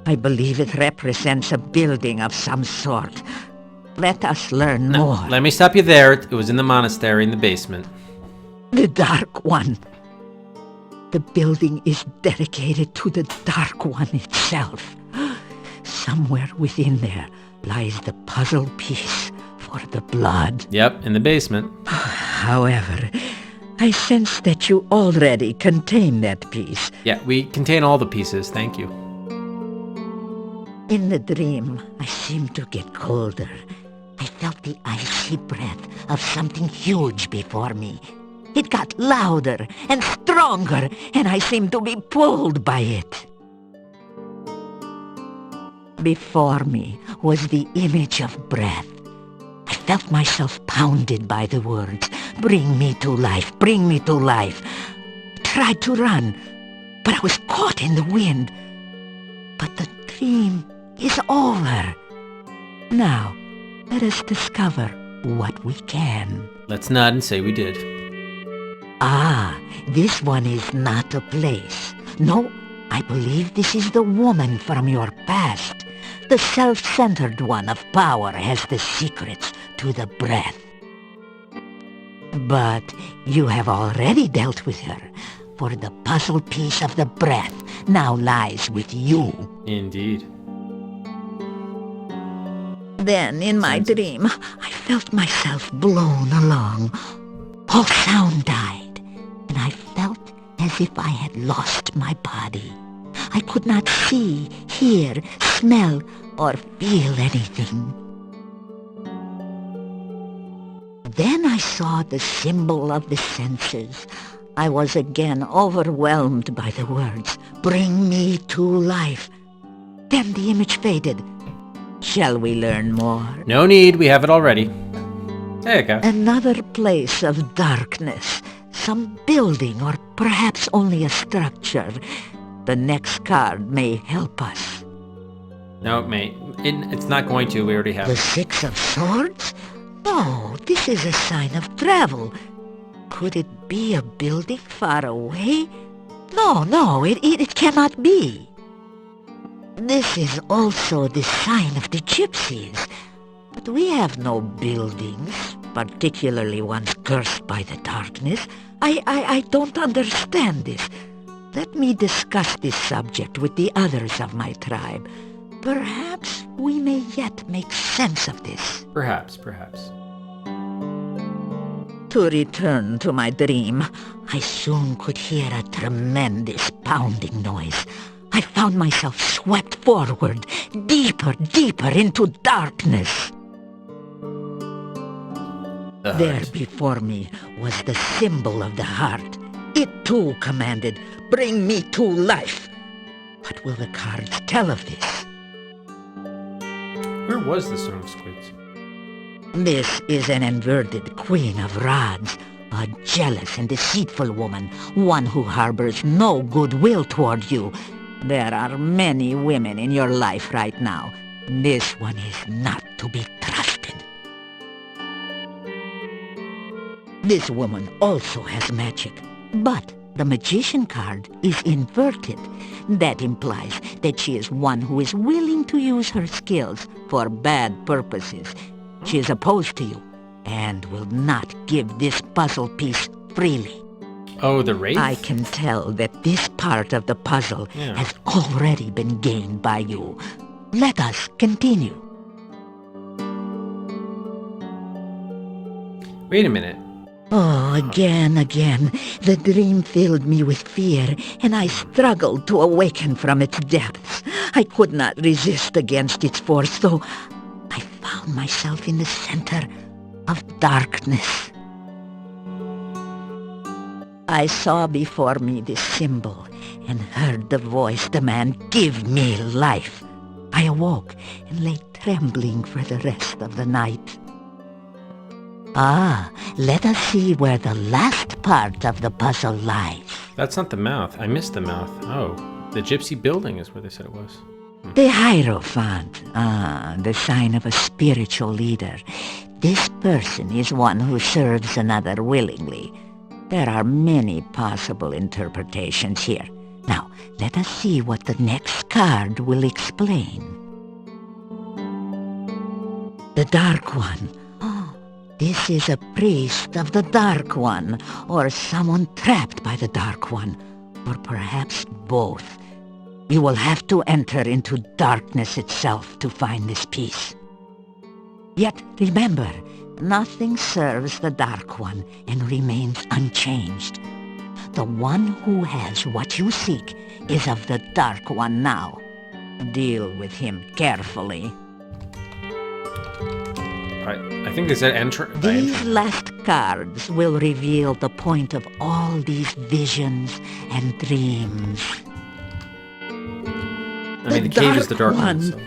I believe it represents a building of some sort. Let us learn more. Let me stop you there. It was in the monastery in the basement. The Dark One. The building is dedicated to the Dark One itself. Somewhere within there lies the puzzle piece for the blood. Yep, in the basement. However, I sense that you already contain that piece. Yeah, we contain all the pieces. Thank you. In the dream, I seemed to get colder. I felt the icy breath of something huge before me. It got louder and stronger, and I seemed to be pulled by it. Before me was the image of breath. I felt myself pounded by the words, "Bring me to life, bring me to life." I tried to run, but I was caught in the wind. But the dream is over. Now, let us discover what we can. Let's nod and say we did. Ah, this one is not a place. No, I believe this is the woman from your past. The self-centered one of power has the secrets to the breath. But you have already dealt with her, for the puzzle piece of the breath now lies with you. Indeed. Then, in my dream, I felt myself blown along. All sound died, and I felt as if I had lost my body. I could not see, hear, smell, or feel anything. Then I saw the symbol of the senses. I was again overwhelmed by the words, "Bring me to life." Then the image faded. Shall we learn more? No need, we have it already. There you go. Another place of darkness. Some building, or perhaps only a structure. The next card may help us. No, mate. It's not going to. We already have The it. Six of Swords? No, this is a sign of travel. Could it be a building far away? No, it cannot be. This is also the sign of the gypsies. But we have no buildings, particularly ones cursed by the darkness. I don't understand this. Let me discuss this subject with the others of my tribe. Perhaps we may yet make sense of this. Perhaps. To return to my dream, I soon could hear a tremendous pounding noise. I found myself swept forward, deeper into darkness. There before me was the symbol of the heart. It too commanded, "Bring me to life." What will the cards tell of this? Where was the Song of Squids? This is an inverted Queen of Rods, a jealous and deceitful woman, one who harbors no goodwill toward you. There are many women in your life right now. This one is not to be trusted. This woman also has magic, but the magician card is inverted. That implies that she is one who is willing to use her skills for bad purposes. She is opposed to you and will not give this puzzle piece freely. Oh, the Wraith? I can tell that this part of the puzzle has already been gained by you. Let us continue. Wait a minute. Oh, again, the dream filled me with fear, and I struggled to awaken from its depths. I could not resist against its force, so I found myself in the center of darkness. I saw before me this symbol and heard the voice demand, "Give me life." I awoke and lay trembling for the rest of the night. Ah, let us see where the last part of the puzzle lies. That's not the mouth. I missed the mouth. Oh, the gypsy building is where they said it was. The Hierophant, the sign of a spiritual leader. This person is one who serves another willingly. There are many possible interpretations here. Now, let us see what the next card will explain. The Dark One. This is a priest of the Dark One, or someone trapped by the Dark One, or perhaps both. You will have to enter into darkness itself to find this piece. Yet remember, nothing serves the Dark One and remains unchanged. The one who has what you seek is of the Dark One now. Deal with him carefully. I think they said enter. These last cards will reveal the point of all these visions and dreams. I mean, the cave is the Dark One One. itself.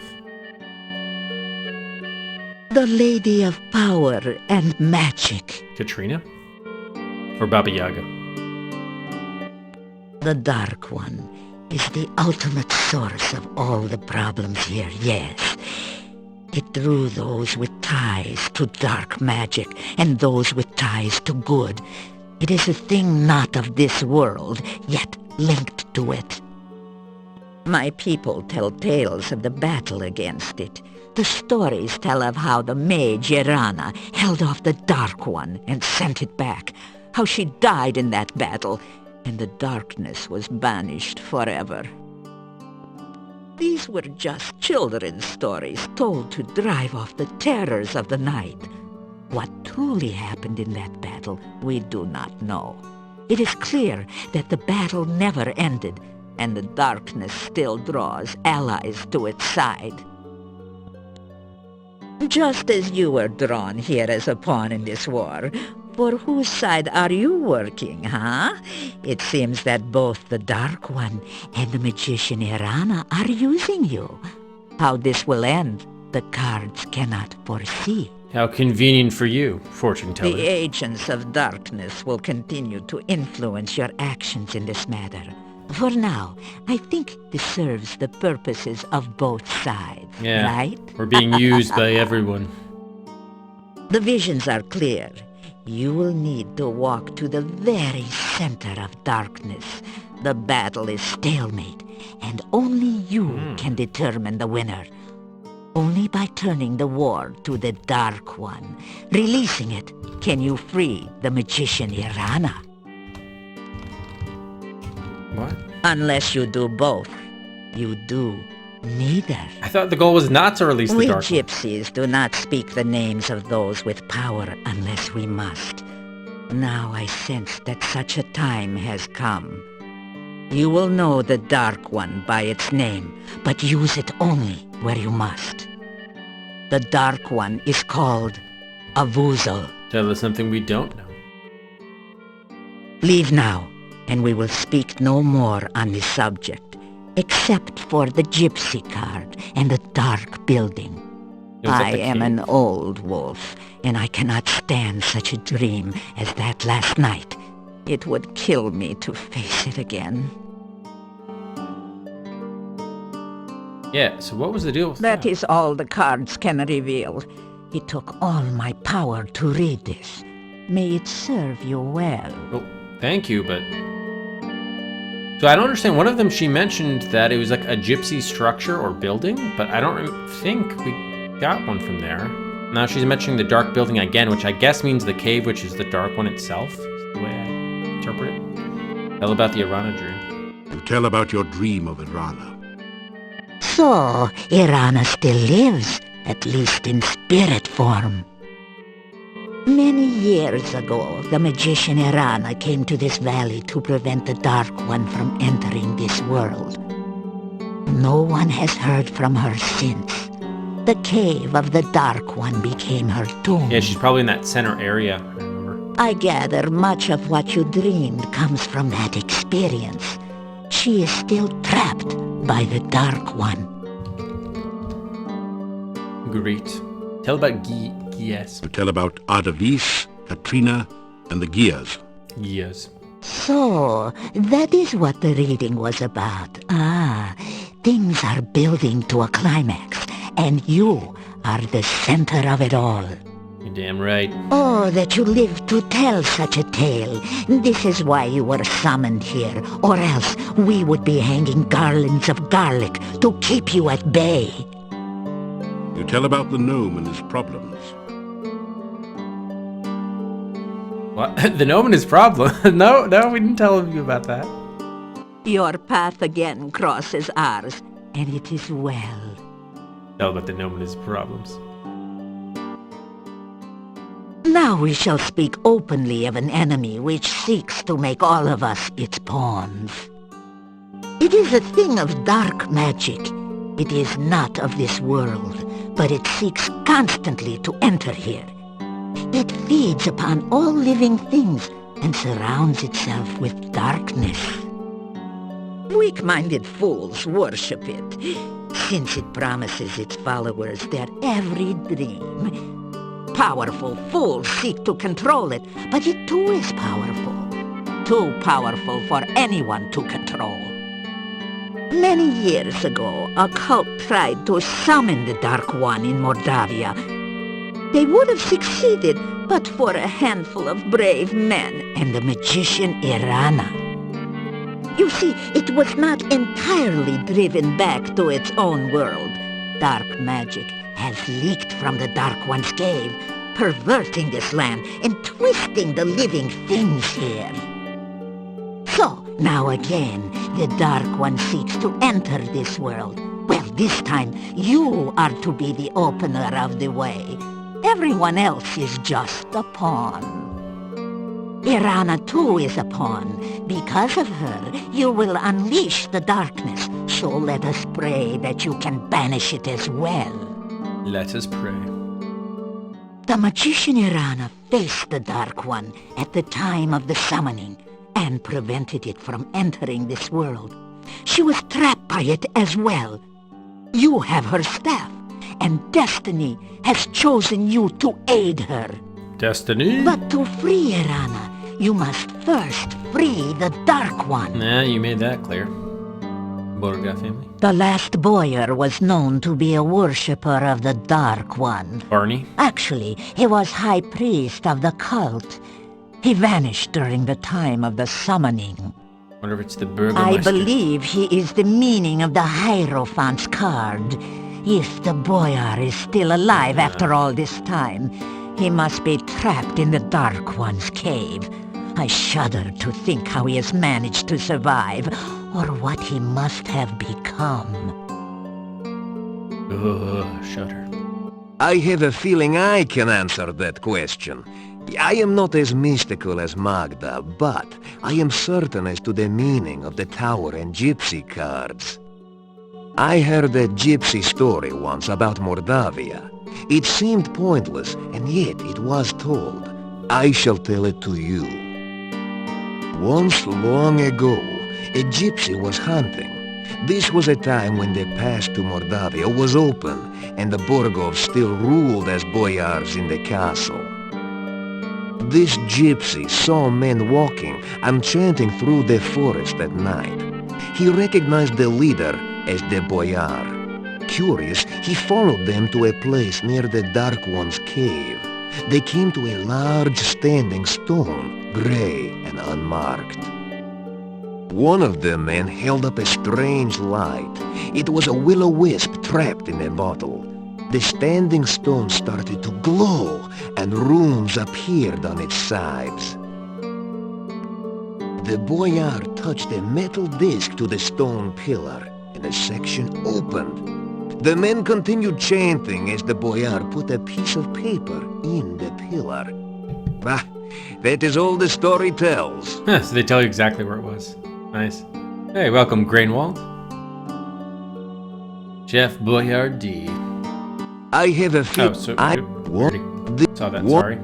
The Lady of Power and Magic. Katrina? Or Baba Yaga? The Dark One is the ultimate source of all the problems here, yes. It drew those with ties to dark magic and those with ties to good. It is a thing not of this world, yet linked to it. My people tell tales of the battle against it. The stories tell of how the mage Irana held off the Dark One and sent it back, how she died in that battle, and the darkness was banished forever. These were just children's stories told to drive off the terrors of the night. What truly happened in that battle, we do not know. It is clear that the battle never ended, and the darkness still draws allies to its side. Just as you were drawn here as a pawn in this war, for whose side are you working, huh? It seems that both the Dark One and the magician Irana are using you. How this will end, the cards cannot foresee. How convenient for you, fortune teller. The agents of darkness will continue to influence your actions in this matter. For now, I think this serves the purposes of both sides, right? We're being used by everyone. The visions are clear. You will need to walk to the very center of darkness. The battle is stalemate, and only you can determine the winner. Only by turning the war to the Dark One, releasing it, can you free the magician Irana. What? Unless you do both. You do neither. I thought the goal was not to release the We Dark One. gypsies do not speak the names of those with power unless we must. Now I sense that such a time has come. You will know the Dark One by its name, but use it only where you must. The Dark One is called Avuzel. Tell us something we don't know. Leave now, and we will speak no more on this subject, except for the gypsy card and the dark building. It was at I the am cave. an old wolf, and I cannot stand such a dream as that last night. It would kill me to face it again. Yeah, so what was the deal with That is all the cards can reveal. It took all my power to read this. May it serve you well. Oh, thank you, but... So I don't understand. One of them, she mentioned that it was like a gypsy structure or building, but I don't think we got one from there. Now she's mentioning the dark building again, which I guess means the cave, which is the dark one itself, is the way I interpret it. Tell about the Irana dream. You tell about your dream of Irana. So, Irana still lives, at least in spirit form. Many years ago, the magician Irana came to this valley to prevent the Dark One from entering this world. No one has heard from her since. The cave of the Dark One became her tomb. Yeah, she's probably in that center area, I remember. I gather much of what you dreamed comes from that experience. She is still trapped by the Dark One. Great. Tell about Gies. You tell about Adavis, Katrina, and the Gias. Gies. So, that is what the reading was about. Things are building to a climax, and you are the center of it all. You're damn right. Oh, that you lived to tell such a tale. This is why you were summoned here, or else we would be hanging garlands of garlic to keep you at bay. You tell about the gnome and his problems. What? The gnome and his problem? No, we didn't tell you about that. Your path again crosses ours, and it is well. Tell about the gnome and his problems. Now we shall speak openly of an enemy which seeks to make all of us its pawns. It is a thing of dark magic. It is not of this world, but it seeks constantly to enter here. It feeds upon all living things and surrounds itself with darkness. Weak-minded fools worship it, since it promises its followers their every dream. Powerful fools seek to control it, but it too is powerful. Too powerful for anyone to control. Many years ago, a cult tried to summon the Dark One in Mordavia. They would have succeeded, but for a handful of brave men and the magician Irana. You see, it was not entirely driven back to its own world. Dark magic has leaked from the Dark One's cave, perverting this land and twisting the living things here. So, now again, the Dark One seeks to enter this world. Well, this time, you are to be the opener of the way. Everyone else is just a pawn. Irana too is a pawn. Because of her, you will unleash the darkness. So let us pray that you can banish it as well. Let us pray. The magician Irana faced the Dark One at the time of the summoning and prevented it from entering this world. She was trapped by it as well. You have her staff, and Destiny has chosen you to aid her. Destiny? But to free Irana, you must first free the Dark One. Nah, you made that clear. Borga family? The last boyar was known to be a worshipper of the Dark One. Barney? Actually, he was high priest of the cult. He vanished during the time of the summoning. Wonder if it's the Burgomaster. I believe he is the meaning of the Hierophant's card. If the boyar is still alive after all this time, he must be trapped in the Dark One's cave. I shudder to think how he has managed to survive, or what he must have become. Ugh, shudder. I have a feeling I can answer that question. I am not as mystical as Magda, but I am certain as to the meaning of the tower and gypsy cards. I heard a gypsy story once about Mordavia. It seemed pointless, and yet it was told. I shall tell it to you. Once long ago, a gypsy was hunting. This was a time when the pass to Mordavia was open, and the Borgov still ruled as boyars in the castle. This gypsy saw men walking and chanting through the forest at night. He recognized the leader as the boyar. Curious, he followed them to a place near the Dark One's cave. They came to a large standing stone, gray and unmarked. One of the men held up a strange light. It was a will-o-wisp trapped in a bottle. The standing stone started to glow, and runes appeared on its sides. The boyar touched a metal disc to the stone pillar, and a section opened. The men continued chanting as the boyar put a piece of paper in the pillar. Bah, that is all the story tells. So they tell you exactly where it was. Nice. Hey, welcome, Grainwald. Jeff Boyardee. I have a few... Oh, so saw that, sorry.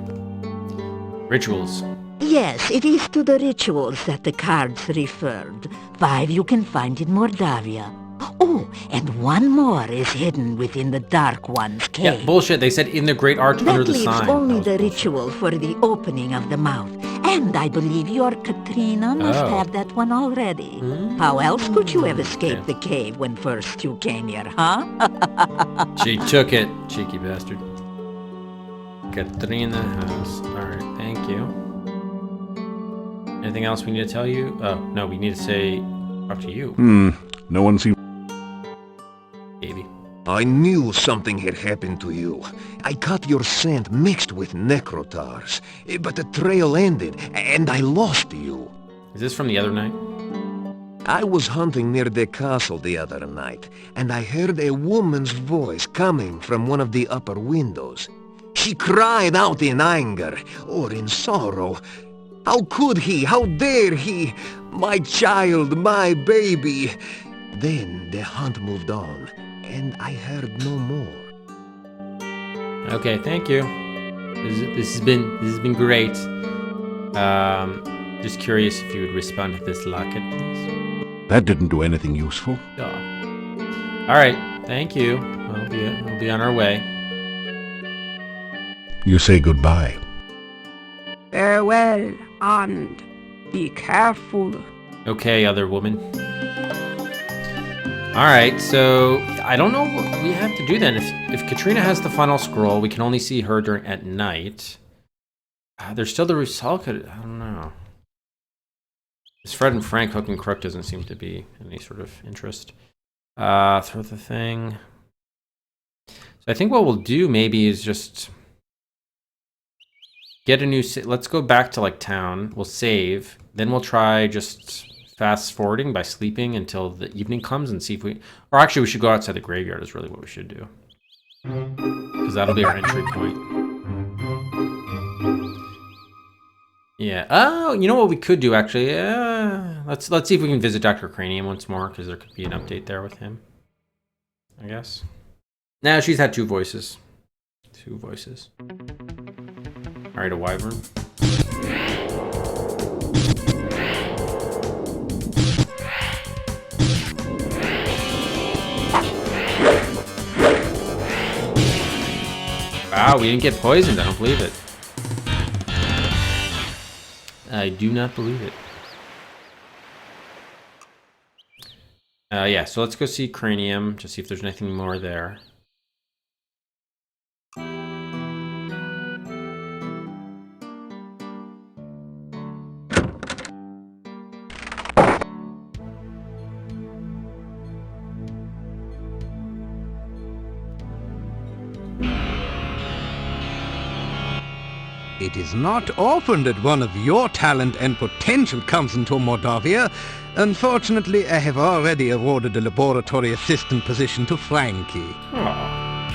Rituals. Yes, it is to the rituals that the cards referred. 5 you can find in Mordavia. Oh, and one more is hidden within the Dark One's cave. Yeah, bullshit. They said in the Great Arch under the sign. That leaves only the ritual for the opening of the mouth. And I believe your Katrina must have that one already. How else could you have escaped the cave when first you came here, huh? She took it, cheeky bastard. Katrina House. Alright, thank you. Anything else we need to tell you? Oh, no, we need to say, talk to you. No one seems... Baby. I knew something had happened to you. I caught your scent mixed with necrotars, but the trail ended, and I lost you. Is this from the other night? I was hunting near the castle the other night, and I heard a woman's voice coming from one of the upper windows. She cried out in anger, or in sorrow. How could he? How dare he? My child, my baby. Then the hunt moved on, and I heard no more. Okay, thank you. This has been great. Just curious if you would respond to this locket, please. That didn't do anything useful. All right, thank you. We'll be on our way. You say goodbye. Farewell, and be careful. Okay, other woman. Alright, so I don't know what we have to do then. If Katrina has the final scroll, we can only see her at night. There's still the Rusalka. I don't know. This Fred and Frank hook and crook doesn't seem to be any sort of interest. Throw the thing. So I think what we'll do maybe is just get a new... Let's go back to like town. We'll save. Then we'll try just fast forwarding by sleeping until the evening comes and see if we... Or actually we should go outside the graveyard is really what we should do. Because that'll be our entry point. Yeah. Oh, you know what we could do actually? Let's see if we can visit Dr. Cranium once more, because there could be an update there with him. I guess. Nah, she's had 2 voices. 2 voices. Alright, a wyvern. Wow, we didn't get poisoned. I don't believe it. I do not believe it. Yeah, so let's go see Cranium, to see if there's anything more there. It is not often that one of your talent and potential comes into Mordavia. Unfortunately, I have already awarded the laboratory assistant position to Frankie. Aww.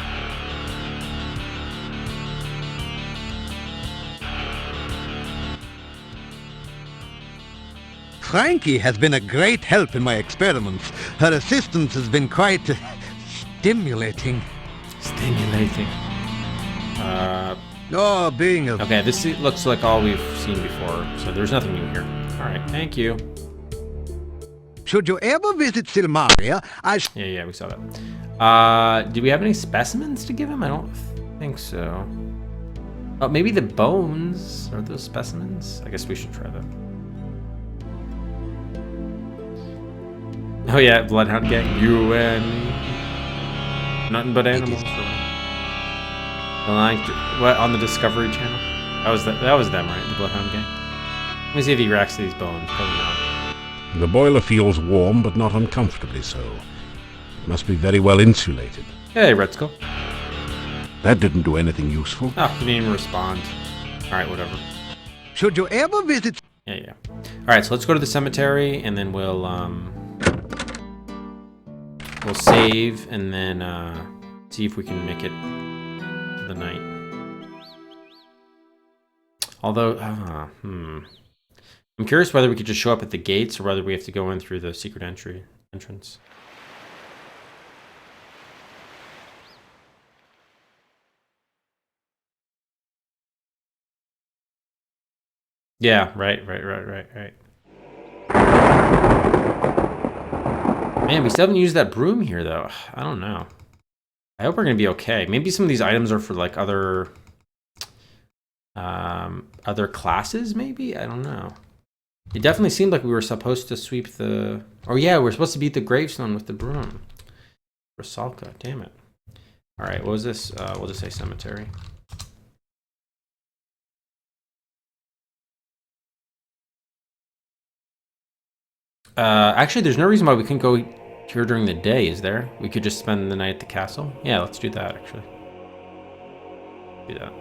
Frankie has been a great help in my experiments. Her assistance has been quite stimulating. Stimulating. Oh, being a... Okay, this looks like all we've seen before, so there's nothing new here. Alright, thank you. Should you ever visit Silmaria, Yeah, we saw that. Do we have any specimens to give him? I don't think so. Oh, maybe the bones. Are those specimens? I guess we should try them. Oh yeah, Bloodhound Gang. You and me. Nothing but animals. What, on the Discovery Channel? That was them, right? The Bloodhound Gang. Let me see if he reacts to these bones. Probably not. The boiler feels warm, but not uncomfortably so. It must be very well insulated. Hey, Red Skull. That didn't do anything useful. Oh, he didn't even respond. Alright, whatever. should you ever visit... Yeah. Alright, so let's go to the cemetery, and then we'll save, and then see if we can make it to the night. Although, I'm curious whether we could just show up at the gates, or whether we have to go in through the secret entrance. Yeah, right. Man, we still haven't used that broom here, though. I don't know. I hope we're gonna be okay. Maybe some of these items are for like other classes, maybe? I don't know. It definitely seemed like we were supposed to sweep the... Oh yeah, we're supposed to beat the gravestone with the broom. Rusalka, damn it. Alright, what was this? We'll just say cemetery. Actually, there's no reason why we couldn't go here during the day, is there? We could just spend the night at the castle? Yeah, let's do that, actually. Do that.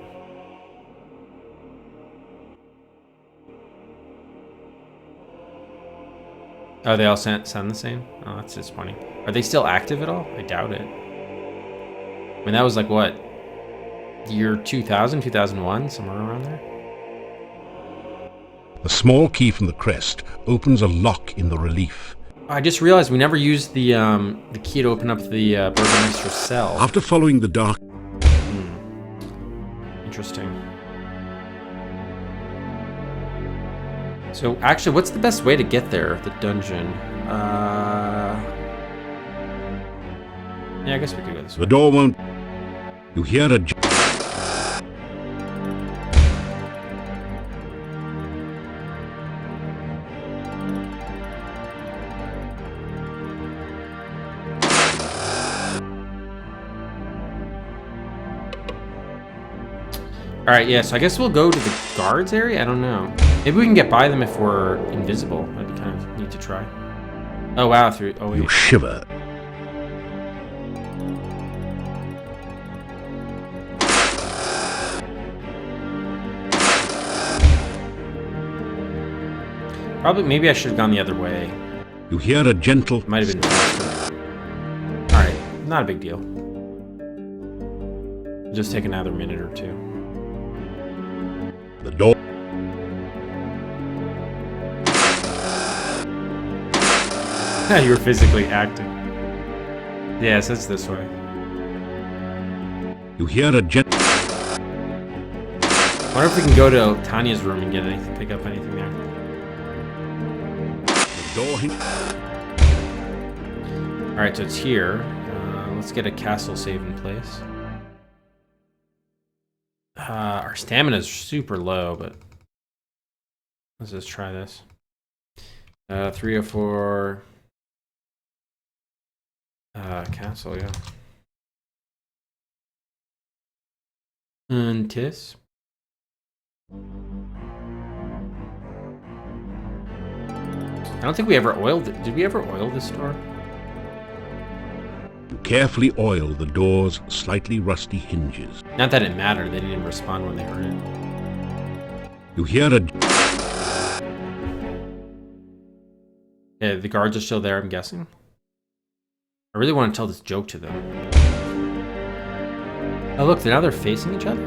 Oh, they all sound the same? Oh, that's disappointing. Are they still active at all? I doubt it. I mean, that was like, what? Year 2000, 2001? Somewhere around there? A small key from the crest opens a lock in the relief. I just realized we never used the key to open up the Burgomaster's cell. After following the dark... Interesting. So, actually, what's the best way to get there, the dungeon? Yeah, I guess we could go this way. The door won't... You hear a... Alright, yeah, so I guess we'll go to the guards area? I don't know. Maybe we can get by them if we're invisible. That'd be kind of neat to try. Oh, wow. Oh, wait. You shiver. Probably, maybe I should have gone the other way. You hear a gentle... Might have been faster. Alright, not a big deal. Just take another minute or two. The door... You were physically active. Yes, it's this way. You hear a gentle... I wonder if we can go to Tanya's room and get anything, pick up anything there. The door... Alright, so it's here. Let's get a castle save in place. Our stamina is super low, but let's just try this. 304. Castle, yeah. And Tis. I don't think we ever oiled it. Did we ever oil this door? You carefully oil the door's slightly rusty hinges. Not that it mattered. They didn't even respond when they heard it. You hear a... Yeah, the guards are still there, I'm guessing. I really want to tell this joke to them. Oh, look, now they're facing each other?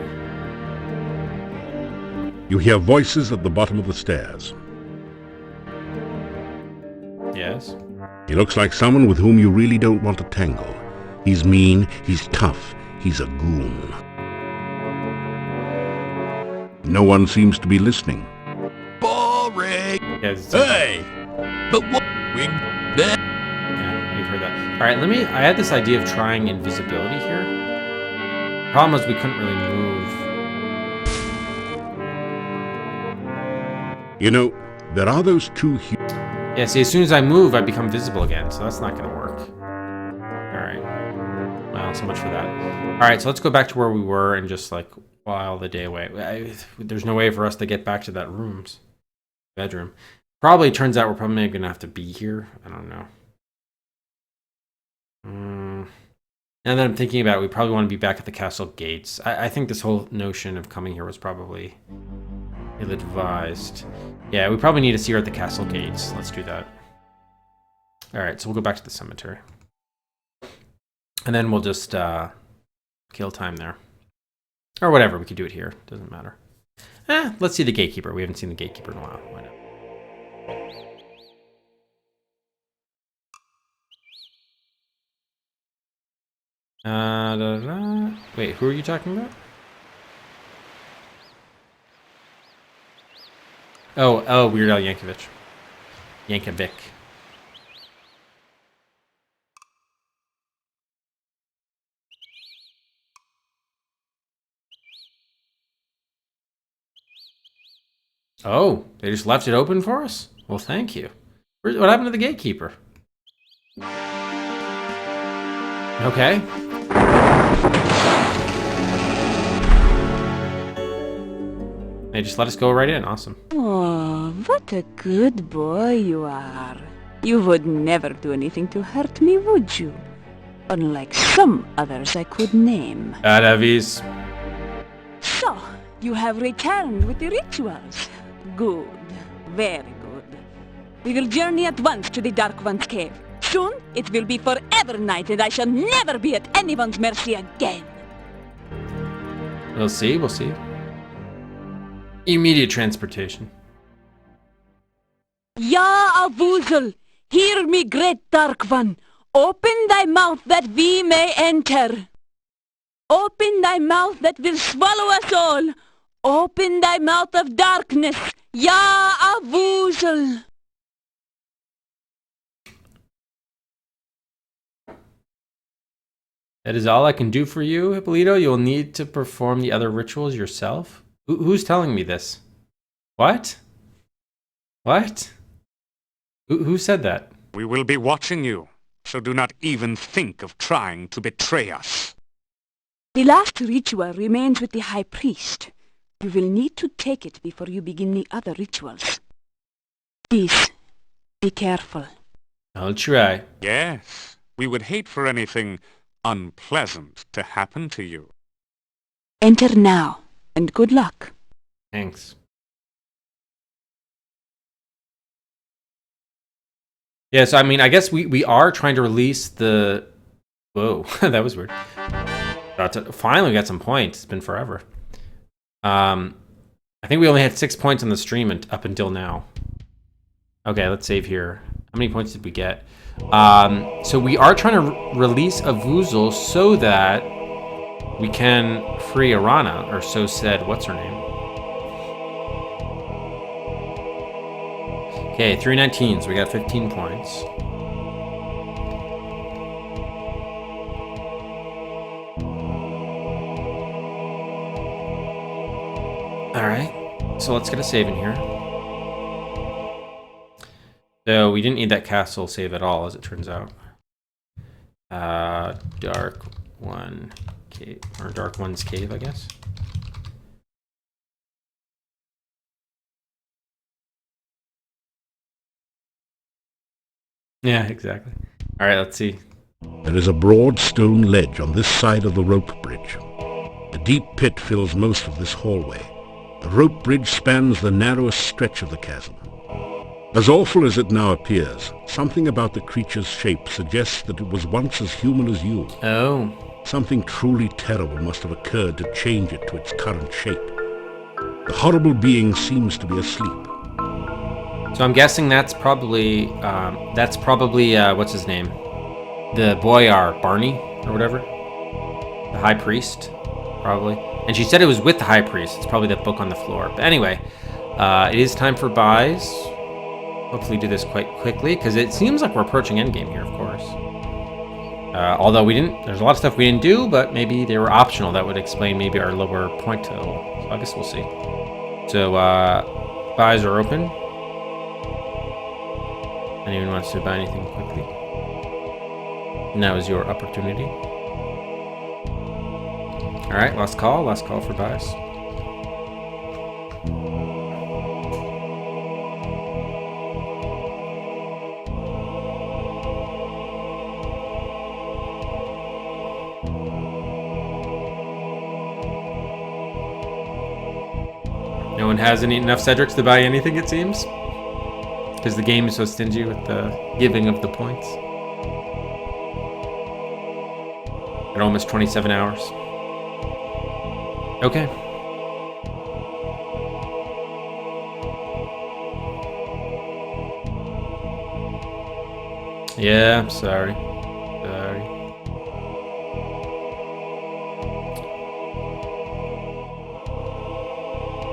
You hear voices at the bottom of the stairs. Yes. He looks like someone with whom you really don't want to tangle. He's mean, he's tough, he's a goon. No one seems to be listening. Boring! Yes. Hey! But what? Yeah, you've heard that. All right, I had this idea of trying invisibility here. Problem was we couldn't really move. You know, there are those two Yeah, see, as soon as I move, I become visible again, so that's not going to work. All right. Well, so much for that. All right, so let's go back to where we were and just, like, while the day away. There's no way for us to get back to that bedroom. Probably turns out we're probably going to have to be here. I don't know. And then I'm thinking about it, we probably want to be back at the castle gates. I think this whole notion of coming here was probably ill-advised. Yeah, we probably need to see her at the castle gates. Let's do that. All right, so we'll go back to the cemetery. And then we'll just kill time there. Or whatever, we could do it here. Doesn't matter. Let's see the gatekeeper. We haven't seen the gatekeeper in a while. Why not? Wait, who are you talking about? Oh, Weird Al Yankovic. Yankovic. Oh, they just left it open for us? Well, thank you. What happened to the gatekeeper? Okay. They just let us go right in. Awesome. Oh, what a good boy you are. You would never do anything to hurt me, would you? Unlike some others I could name. Davies. So, you have returned with the rituals. Good. Very good. We will journey at once to the Dark One's cave. Soon, it will be forever night and I shall never be at anyone's mercy again. We'll see. Immediate transportation. Ya Avuzel, hear me, great Dark One. Open thy mouth that we may enter. Open thy mouth that will swallow us all. Open thy mouth of darkness, Ya Avuzel. That is all I can do for you, Hippolito. You'll need to perform the other rituals yourself. Who's telling me this? What? Who said that? We will be watching you, so do not even think of trying to betray us. The last ritual remains with the High Priest. You will need to take it before you begin the other rituals. Please, be careful. I'll try. Yes, we would hate for anything unpleasant to happen to you. Enter now, and good luck. Thanks. Yeah, so I mean, I guess we are trying to release the... Whoa, that was weird. Finally, we got some points. It's been forever. I think we only had 6 points on the stream up until now. Okay, let's save here. How many points did we get? So we are trying to release Avuzel so that we can free Arana, or so said, what's her name? Okay, 319, so we got 15 points. Alright, so let's get a save in here. So we didn't need that castle save at all, as it turns out. Dark One Cave, or Dark One's Cave, I guess. Yeah, exactly. All right, let's see. There is a broad stone ledge on this side of the rope bridge. A deep pit fills most of this hallway. The rope bridge spans the narrowest stretch of the chasm. As awful as it now appears, something about the creature's shape suggests that it was once as human as you. Oh. Something truly terrible must have occurred to change it to its current shape. The horrible being seems to be asleep. So I'm guessing that's probably what's his name? The boyar, Barney, or whatever. The high priest, probably. And she said it was with the high priest. It's probably that book on the floor. But anyway, it is time for buys. hopefully do this quite quickly, because it seems like we're approaching endgame here, of course. Although there's a lot of stuff we didn't do, but maybe they were optional. That would explain maybe our lower point total. So I guess we'll see. So, buys are open. Anyone wants to buy anything quickly? Now is your opportunity. Alright, last call for buys. No one has enough Cedrics to buy anything, it seems. Because the game is so stingy with the giving of the points. At almost 27 hours. Okay. Yeah, I'm sorry.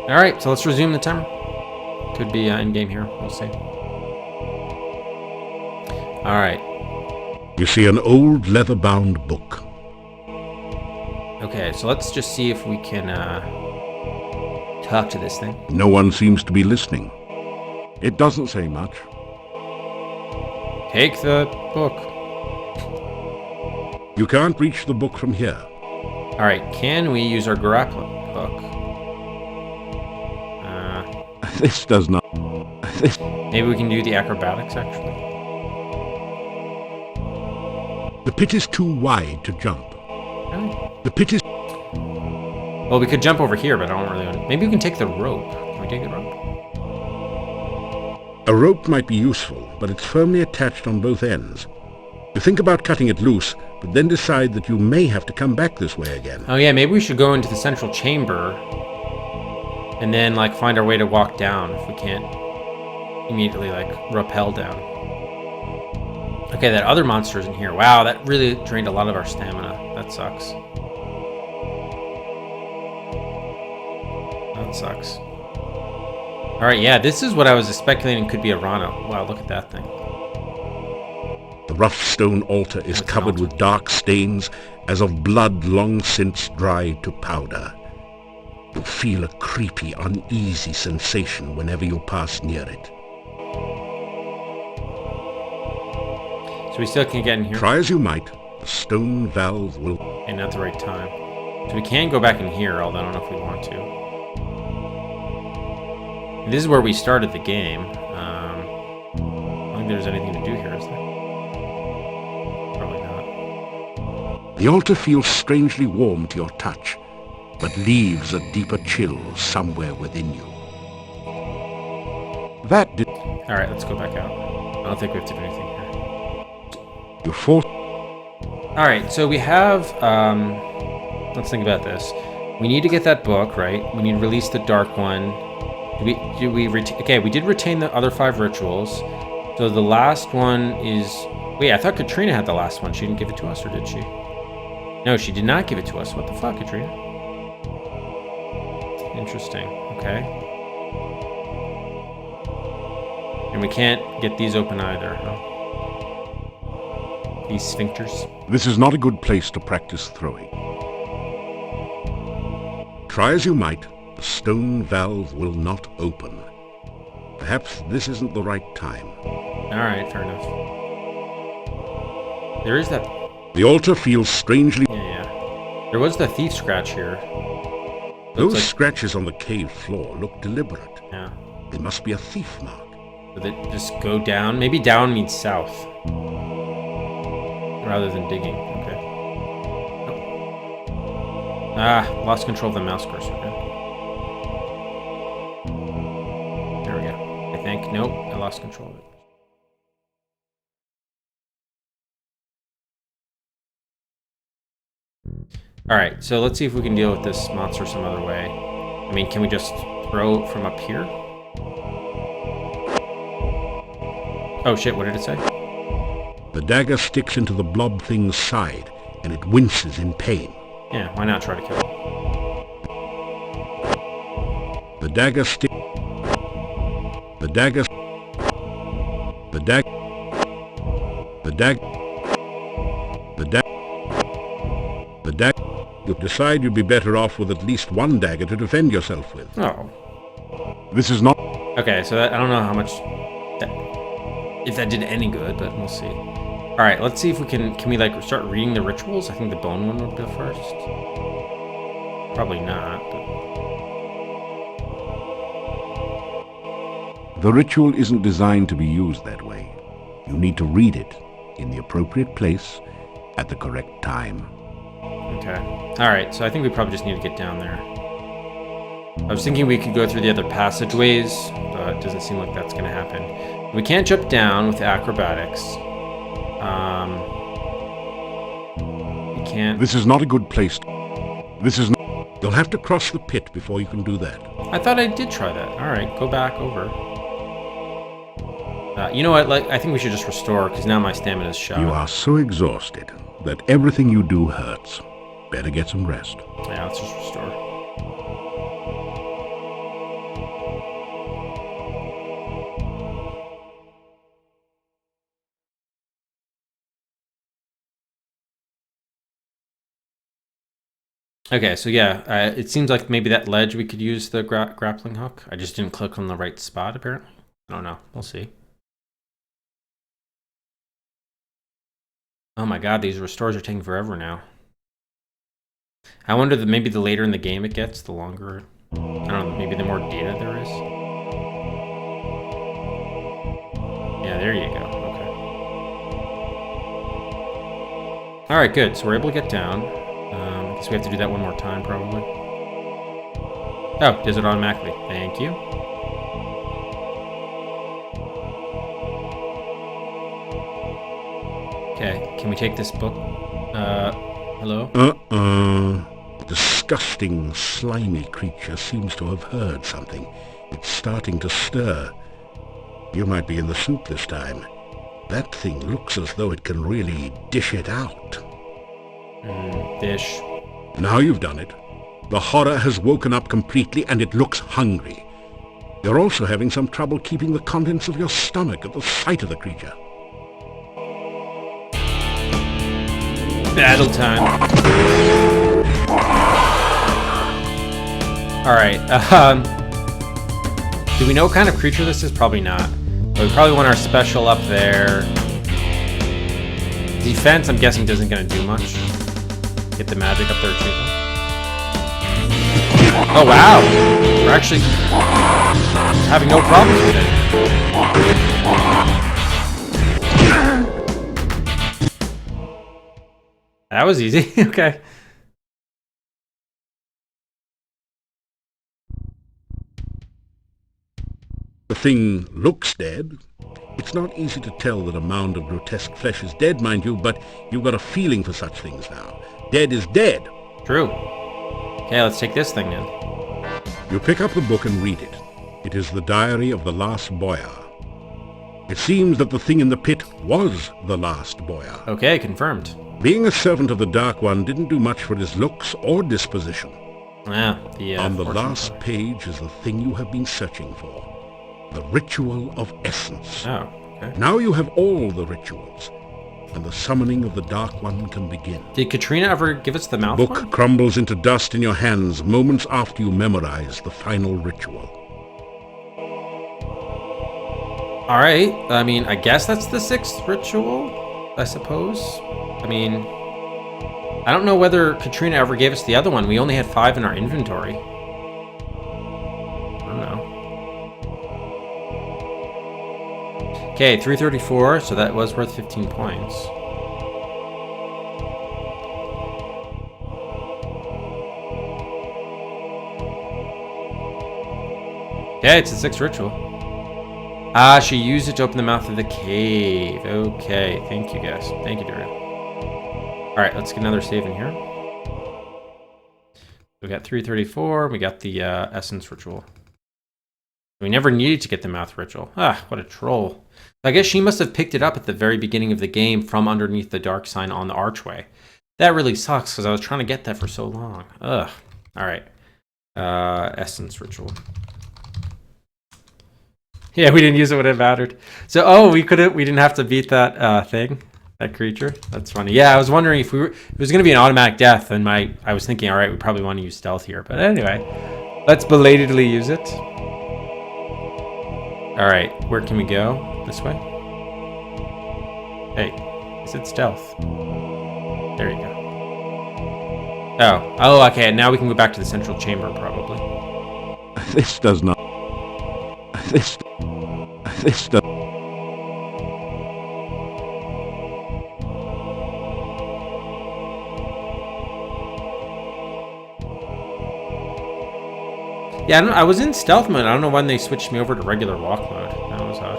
Alright, so let's resume the timer. Could be in game here. We'll see. Alright. You see an old leather-bound book. Okay, so let's just see if we can talk to this thing. No one seems to be listening. It doesn't say much. Take the book. You can't reach the book from here. Alright, can we use our grappling hook? This does not... Maybe we can do the acrobatics, actually. The pit is too wide to jump. Really? The pit is... Well, we could jump over here, but I don't really want... Maybe we can take the rope. Can we take the rope? A rope might be useful, but it's firmly attached on both ends. You think about cutting it loose, but then decide that you may have to come back this way again. Oh yeah, maybe we should go into the central chamber and then, like, find our way to walk down if we can't immediately, like, rappel down. Okay, that other monster's in here. Wow, that really drained a lot of our stamina. That sucks. That sucks. Alright, yeah, this is what I was speculating could be a Rhino. Wow, look at that thing. The rough stone altar is covered with dark stains, as of blood long since dried to powder. You feel a creepy, uneasy sensation whenever you pass near it. So we still can't get in here? Try as you might, the stone valve will... And not the right time. So we can go back in here, although I don't know if we want to. And this is where we started the game. I don't think there's anything to do here, is there? Probably not. The altar feels strangely warm to your touch, but leaves a deeper chill somewhere within you. That did... Alright, let's go back out. I don't think we have to do anything here. You force... Alright, so we have... let's think about this. We need to get that book, right? We need to release the dark one. Okay, we did retain the other 5 rituals. So the last one is... Wait, I thought Katrina had the last one. She didn't give it to us, or did she? No, she did not give it to us. What the fuck, Katrina? Interesting. Okay. And we can't get these open either, huh? These sphincters. This is not a good place to practice throwing. Try as you might, the stone valve will not open. Perhaps this isn't the right time. Alright, fair enough. There is that... The altar feels strangely... Yeah. There was the thief scratch here. Those scratches on the cave floor look deliberate. Yeah. They must be a thief mark. So they just go down? Maybe down means south. Rather than digging. Okay. Oh. Ah, lost control of the mouse cursor. Okay. There we go. I think. Nope, I lost control of it. Alright, so let's see if we can deal with this monster some other way. I mean, can we just throw from up here? Oh shit, what did it say? The dagger sticks into the blob thing's side, and it winces in pain. Yeah, why not try to kill it? The dagger stick... The dagger... dag... You decide you'd be better off with at least one dagger to defend yourself with. Oh. This is not... Okay, so that, I don't know how much... if that did any good, but we'll see. Alright, let's see if we can we, like, start reading the rituals? I think the bone one would go first. Probably not, but... The ritual isn't designed to be used that way. You need to read it in the appropriate place at the correct time. Okay. Alright, so I think we probably just need to get down there. I was thinking we could go through the other passageways, but it doesn't seem like that's going to happen. We can't jump down with acrobatics. We can't... This is not a good place. This is not... You'll have to cross the pit before you can do that. I thought I did try that. Alright, go back over. You know what, like, I think we should just restore, because now my stamina is shot. You are so exhausted that everything you do hurts. Better get some rest. Yeah, let's just restore. Okay, so yeah, it seems like maybe that ledge we could use the grappling hook. I just didn't click on the right spot, apparently. I don't know. We'll see. Oh my god, these restores are taking forever now. I wonder that maybe the later in the game it gets, the longer... I don't know, maybe the more data there is. Yeah, there you go. Okay. Alright, good. So we're able to get down. I guess we have to do that one more time, probably. Oh, does it automatically. Thank you. Okay, can we take this book? Hello? Disgusting, slimy creature seems to have heard something. It's starting to stir. You might be in the soup this time. That thing looks as though it can really dish it out. Dish. Now you've done it. The horror has woken up completely and it looks hungry. You're also having some trouble keeping the contents of your stomach at the sight of the creature. Battle time. Alright, do we know what kind of creature this is? Probably not. But we probably want our special up there. Defense, I'm guessing, isn't going to do much. Get the magic up there, too. Oh, wow! We're actually having no problems with it. That was easy. Okay. The thing looks dead. It's not easy to tell that a mound of grotesque flesh is dead, mind you, but you've got a feeling for such things now. Dead is dead. True. Okay, let's take this thing then. You pick up the book and read it. It is the diary of the last boyar. It seems that the thing in the pit was the last boyar. Okay, confirmed. Being a servant of the Dark One didn't do much for his looks or disposition. Ah, on the last page is the thing you have been searching for. The Ritual of Essence. Oh, okay. Now you have all the rituals, and the summoning of the Dark One can begin. Did Katrina ever give us the mouth The book one? crumbles into dust in your hands moments after you memorize the final ritual. Alright, I mean, I guess that's the 6th ritual, I suppose. I mean, I don't know whether Katrina ever gave us the other one. We only had 5 in our inventory. I don't know. Okay, 334, so that was worth 15 points. Okay, it's the 6th ritual. Ah, she used it to open the mouth of the cave. Okay, thank you guys. Thank you, Daria. Alright, let's get another save in here. We got 334, we got the essence ritual. We never needed to get the mouth ritual. Ah, what a troll. I guess she must have picked it up at the very beginning of the game from underneath the dark sign on the archway. That really sucks, because I was trying to get that for so long. Ugh. Alright. Essence ritual. Yeah, we didn't use it when it mattered. So, oh, we didn't have to beat that thing, that creature. That's funny. Yeah, I was wondering if it was going to be an automatic death, and I was thinking, all right, we probably want to use stealth here. But anyway, let's belatedly use it. All right, where can we go? This way? Hey, is it stealth? There you go. Oh, okay. Now we can go back to the central chamber, probably. This does not... This does... Yeah, I was in stealth mode. I don't know when they switched me over to regular walk mode. That was odd.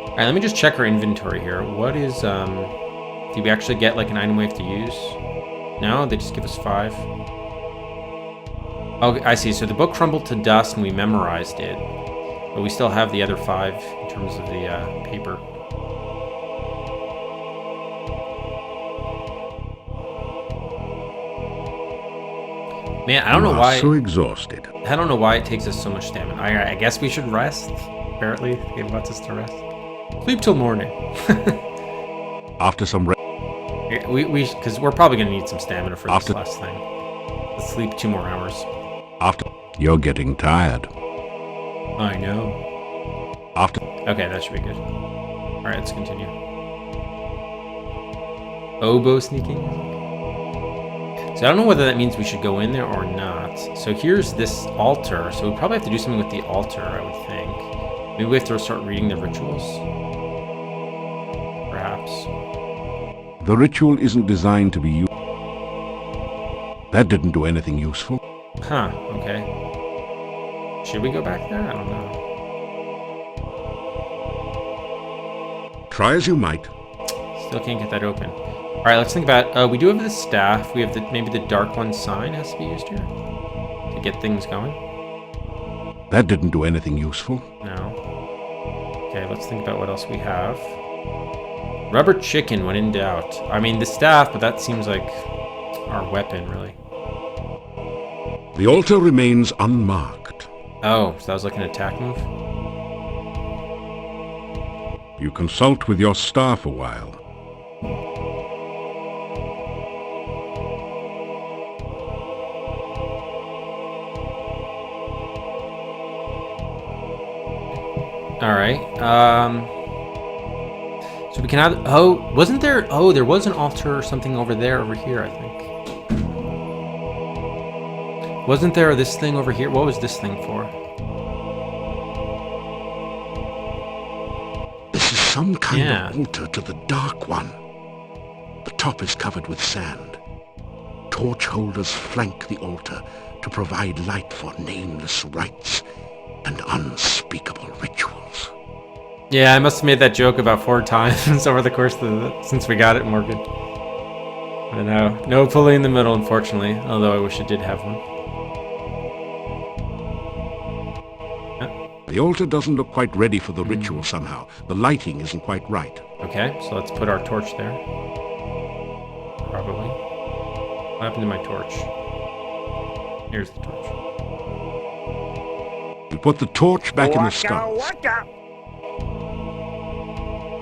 Alright, let me just check our inventory here. What is, did we actually get, like, an item we have to use? No? They just give us 5? Oh, I see. So the book crumbled to dust and we memorized it. But we still have the other 5 in terms of the, paper. Man, I don't know why. So exhausted. I don't know why it takes us so much stamina. I guess we should rest. Apparently, the game wants us to rest. Sleep till morning. After some rest. Because we're probably gonna need some stamina for this last thing. Let's sleep 2 more hours. After you're getting tired. I know. After. Okay, that should be good. All right, let's continue. Oboe sneaking. So I don't know whether that means we should go in there or not. So here's this altar. So we probably have to do something with the altar, I would think. Maybe we have to start reading the rituals. Perhaps. The ritual isn't designed to be used. That didn't do anything useful. Huh, okay. Should we go back there? I don't know. Try as you might. Still can't get that open. Alright, let's think about, we do have the staff. We have maybe the Dark One sign has to be used here to get things going. That didn't do anything useful. No. Okay, let's think about what else we have. Rubber chicken when in doubt. I mean, the staff, but that seems like our weapon, really. The altar remains unmarked. Oh, so that was like an attack move? You consult with your staff a while. All right. So we can have. Oh, wasn't there? Oh, there was an altar or something over here, I think. Wasn't there this thing over here? What was this thing for? This is some kind of altar to the Dark One. The top is covered with sand. Torch holders flank the altar to provide light for nameless rites and unspeakable rituals. Yeah, I must have made that joke about 4 times over the course of since we got it, Morgan. I know. No pulley in the middle, unfortunately. Although I wish it did have one. The altar doesn't look quite ready for the ritual somehow. The lighting isn't quite right. Okay, so let's put our torch there. Probably. What happened to my torch? Here's the torch. We put the torch back in the sconce.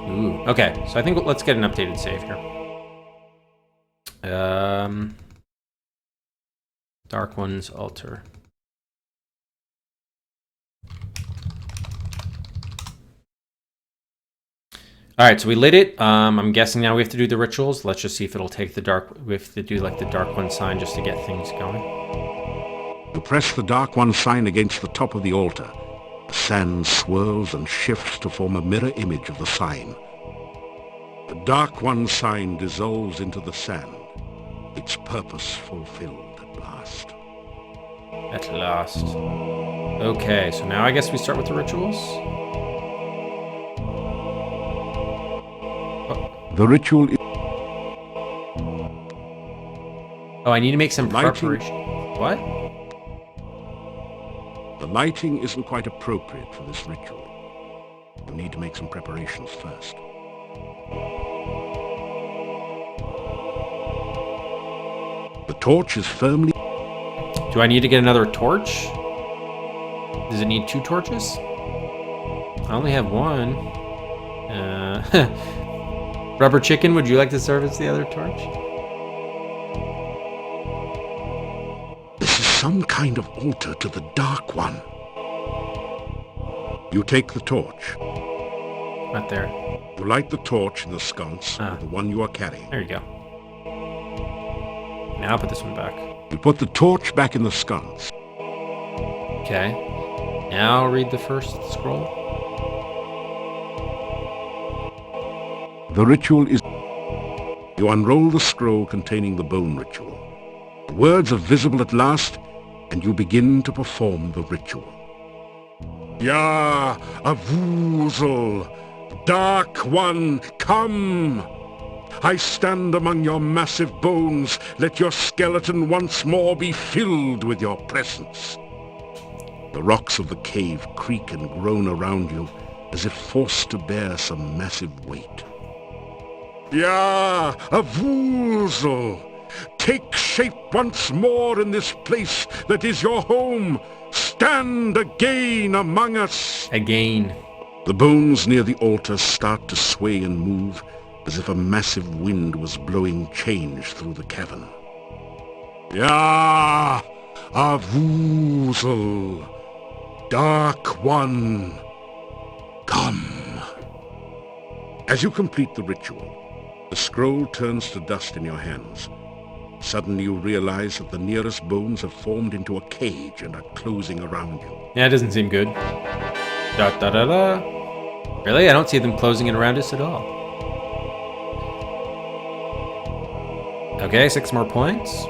Ooh. Okay, so I think let's get an updated save here. Dark One's altar. All right, so we lit it. I'm guessing now we have to do the rituals. Let's just see if it'll take the dark. We have to do like the Dark One sign just to get things going. You press the Dark One sign against the top of the altar. The sand swirls and shifts to form a mirror image of the sign. The Dark One sign dissolves into the sand. Its purpose fulfilled at last. At last. Okay, so now I guess we start with the rituals. The ritual is... Oh, I need to make some preparation. What? The lighting isn't quite appropriate for this ritual. You need to make some preparations first. The torch is firmly... Do I need to get another torch? Does it need 2 torches? I only have one. Rubber Chicken, would you like to service the other torch? This is some kind of altar to the Dark One. You take the torch. Right there. You light the torch in the sconce, the one you are carrying. There you go. Now put this one back. You put the torch back in the sconce. Okay. Now read the first scroll. The ritual is... You unroll the scroll containing the bone ritual. The words are visible at last, and you begin to perform the ritual. Ya Avuzel, Dark One, come! I stand among your massive bones. Let your skeleton once more be filled with your presence. The rocks of the cave creak and groan around you, as if forced to bear some massive weight. Ya Avuzel, take shape once more in this place that is your home. Stand again among us. Again. The bones near the altar start to sway and move, as if a massive wind was blowing change through the cavern. Ya Avuzel, Dark One, come. As you complete the ritual, the scroll turns to dust in your hands. Suddenly you realize that the nearest bones have formed into a cage and are closing around you. Yeah, it doesn't seem good. Da da da da. Really? I don't see them closing in around us at all. Okay, 6 more points.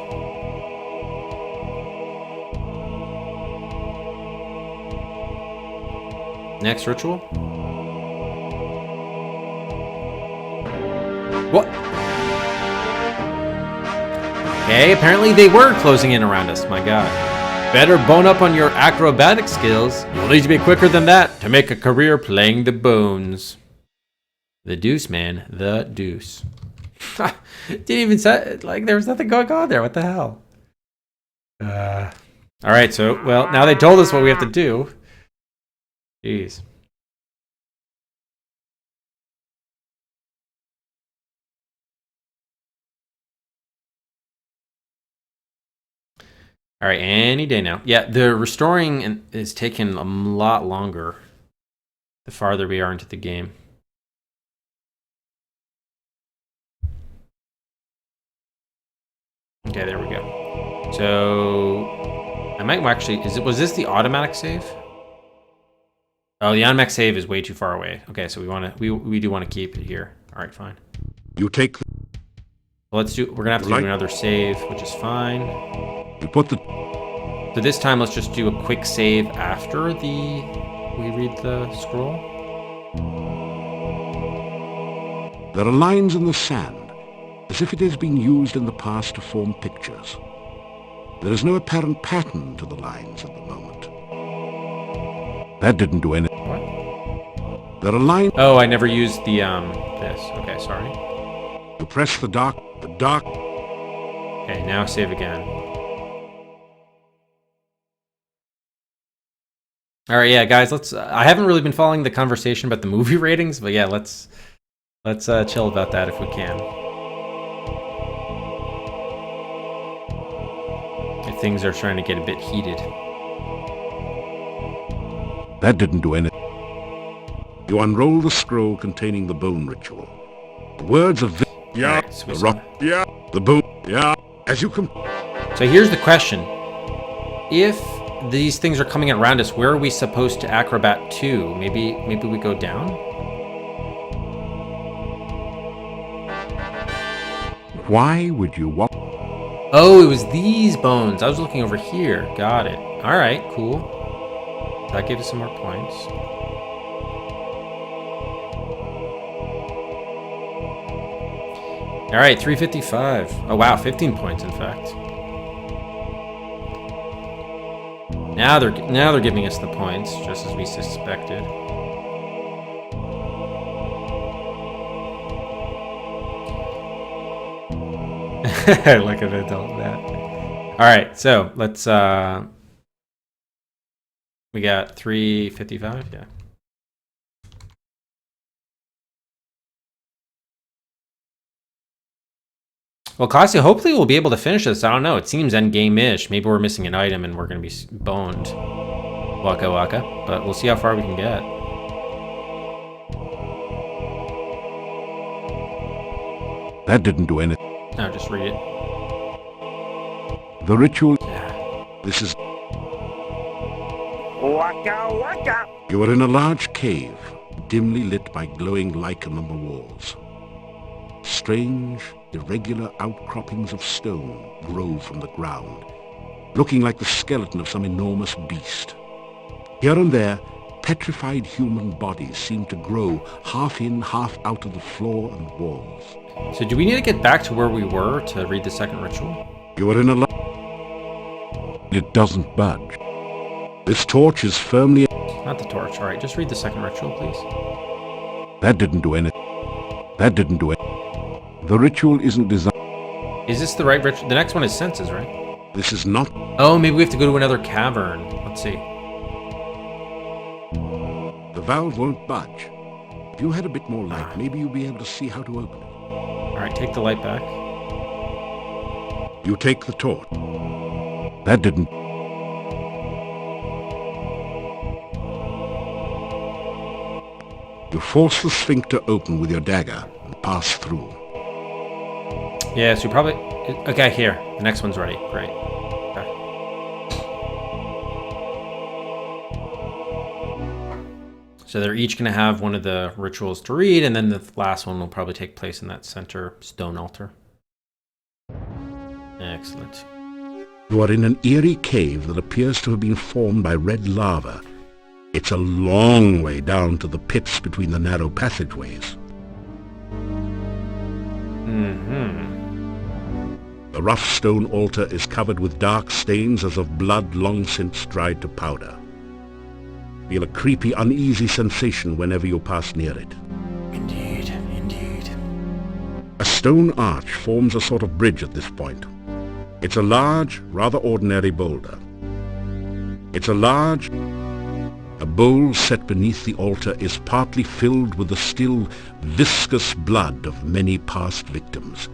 Next ritual. What? Okay, apparently they were closing in around us, my god. Better bone up on your acrobatic skills. You'll need to be quicker than that to make a career playing the bones. The deuce, man. The deuce. Didn't even say, like, there was nothing going on there. What the hell? Alright, so, well, now they told us what we have to do. Jeez. All right, any day now. Yeah, the restoring is taking a lot longer the farther we are into the game. Okay, there we go. So I might actually, was this the automatic save? Oh, the automatic save is way too far away. Okay, so we do want to keep it here. All right, fine. You take Well, we're gonna have to do another save, which is fine. You put the... So this time, let's just do a quick save after we read the scroll. There are lines in the sand, as if it has been used in the past to form pictures. There is no apparent pattern to the lines at the moment. That didn't do anything. What? There are lines... Oh, I never used the, this. Okay, sorry. You press the dark... Okay, now save again. All right, yeah, guys, let's... I haven't really been following the conversation about the movie ratings, but yeah, let's chill about that if we can. If things are trying to get a bit heated. That didn't do anything. You unroll the scroll containing the bone ritual. The words of... Yeah, right, the rock, yeah, the bone, yeah, as you can... So here's the question. If these things are coming around us, where are we supposed to acrobat to? Maybe we go down? Why would you walk? Oh, it was these bones. I was looking over here. Got it. All right, cool. That gave us some more points. All right, 355. Oh wow, 15 points in fact. Now they're giving us the points, just as we suspected. Look at it, all that. All right, so let's. We got 355. Yeah. Well, Classy, hopefully we'll be able to finish this. I don't know. It seems endgame-ish. Maybe we're missing an item and we're going to be boned. Waka waka. But we'll see how far we can get. That didn't do anything. No, just read it. The ritual... Yeah. This is... Waka waka! You are in a large cave, dimly lit by glowing lichen on the walls. Strange, irregular outcroppings of stone grow from the ground, looking like the skeleton of some enormous beast. Here and there, petrified human bodies seem to grow half in, half out of the floor and walls. So do we need to get back to where we were to read the second ritual? You are in a... It doesn't budge. This torch is firmly... Not the torch. All right, just read the second ritual, please. That didn't do anything. That didn't do it. The ritual isn't designed... Is this the right ritual? The next one is senses, right? This is not... Oh, maybe we have to go to another cavern. Let's see. The valve won't budge. If you had a bit more light, maybe you'll be able to see how to open it. All right, take the light back. You take the torch. That didn't... You force the sphincter open with your dagger and pass through. Yeah, so you probably... Okay, here. The next one's ready. Great. Okay. So they're each going to have one of the rituals to read, and then the last one will probably take place in that center stone altar. Excellent. You are in an eerie cave that appears to have been formed by red lava. It's a long way down to the pits between the narrow passageways. The rough stone altar is covered with dark stains as of blood long since dried to powder. Feel a creepy, uneasy sensation whenever you pass near it. Indeed, indeed. A stone arch forms a sort of bridge at this point. It's a large, rather ordinary boulder. A bowl set beneath the altar is partly filled with the still viscous blood of many past victims.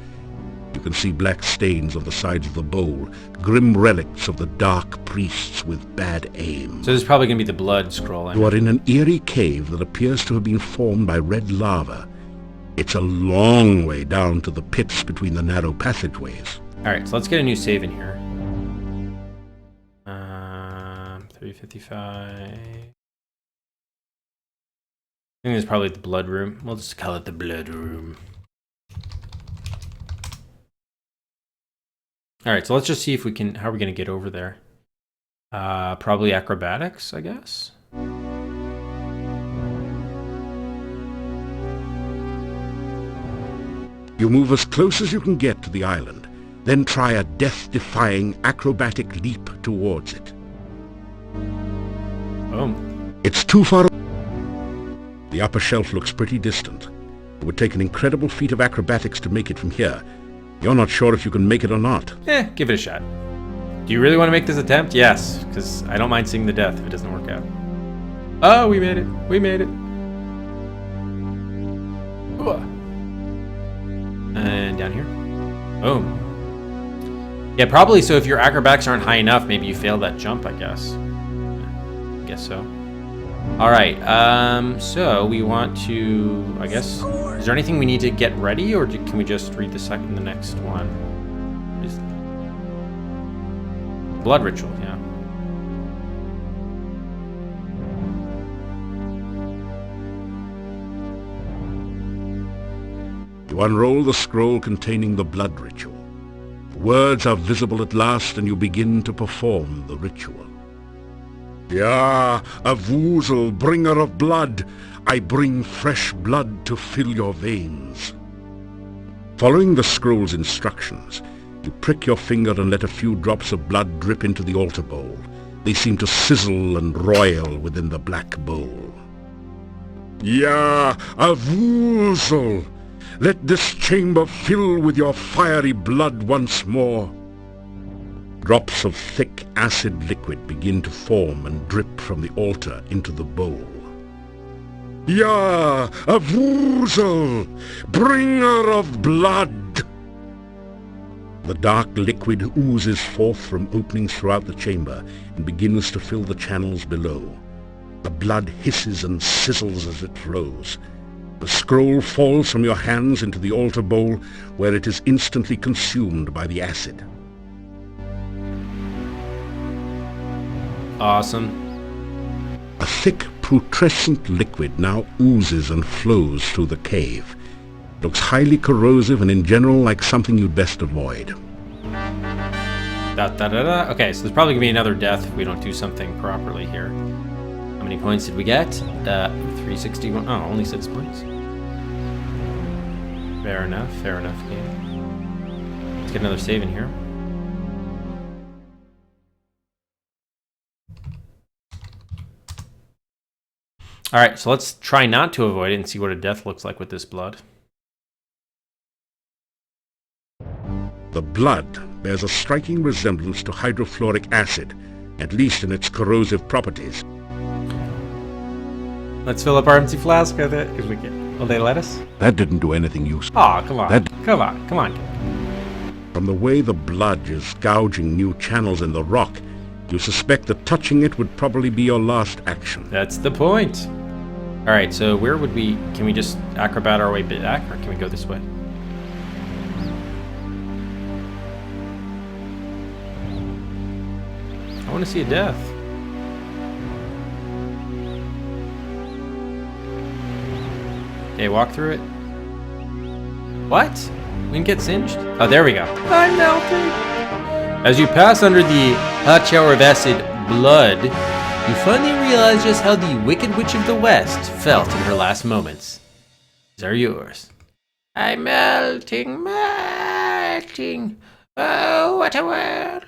You can see black stains on the sides of the bowl, grim relics of the dark priests with bad aim. So this is probably going to be the blood scroll. You are in an eerie cave that appears to have been formed by red lava. It's a long way down to the pits between the narrow passageways. All right, so let's get a new save in here. 355. I think it's probably the blood room. We'll just call it the blood room. All right, so let's just see if we can. How are we going to get over there? Probably acrobatics, I guess. You move as close as you can get to the island, then try a death-defying acrobatic leap towards it. Boom. It's too far. The upper shelf looks pretty distant. It would take an incredible feat of acrobatics to make it from here. You're not sure if you can make it or not. Give it a shot. Do you really want to make this attempt? Yes, because I don't mind seeing the death if it doesn't work out. Oh, we made it. We made it. Ooh. And down here. Boom. Yeah, probably. So if your acrobatics aren't high enough, maybe you fail that jump, I guess. I guess so. All right. So we want to, I guess, is there anything we need to get ready, or can we just read the next one? Is blood ritual, yeah. You unroll the scroll containing the blood ritual. Words are visible at last, and you begin to perform the ritual. Ya, Avuzel, bringer of blood, I bring fresh blood to fill your veins. Following the scroll's instructions, you prick your finger and let a few drops of blood drip into the altar bowl. They seem to sizzle and roil within the black bowl. Ya, Avuzel, let this chamber fill with your fiery blood once more. Drops of thick acid liquid begin to form and drip from the altar into the bowl. Ya, Avuzel, bringer of blood! The dark liquid oozes forth from openings throughout the chamber and begins to fill the channels below. The blood hisses and sizzles as it flows. The scroll falls from your hands into the altar bowl, where it is instantly consumed by the acid. Awesome. A thick, putrescent liquid now oozes and flows through the cave. It looks highly corrosive and in general like something you'd best avoid. Da, da, da, da. Okay, so there's probably going to be another death if we don't do something properly here. How many points did we get? 361. Oh, only 6 points. Fair enough game. Let's get another save in here. Alright, so let's try not to avoid it and see what a death looks like with this blood. The blood bears a striking resemblance to hydrofluoric acid, at least in its corrosive properties. Let's fill up our empty flask with it if we can. Will they let us? That didn't do anything useful. Aw, come on. Come on. From the way the blood is gouging new channels in the rock, you suspect that touching it would probably be your last action. That's the point. Alright, so where would we... Can we just acrobat our way back, or can we go this way? I want to see a death. Okay, walk through it. What? We didn't get singed? Oh, there we go. I'm melting. As you pass under the hot shower of acid blood, you finally realize just how the Wicked Witch of the West felt in her last moments. These are yours. I'm melting, melting. Oh, what a world.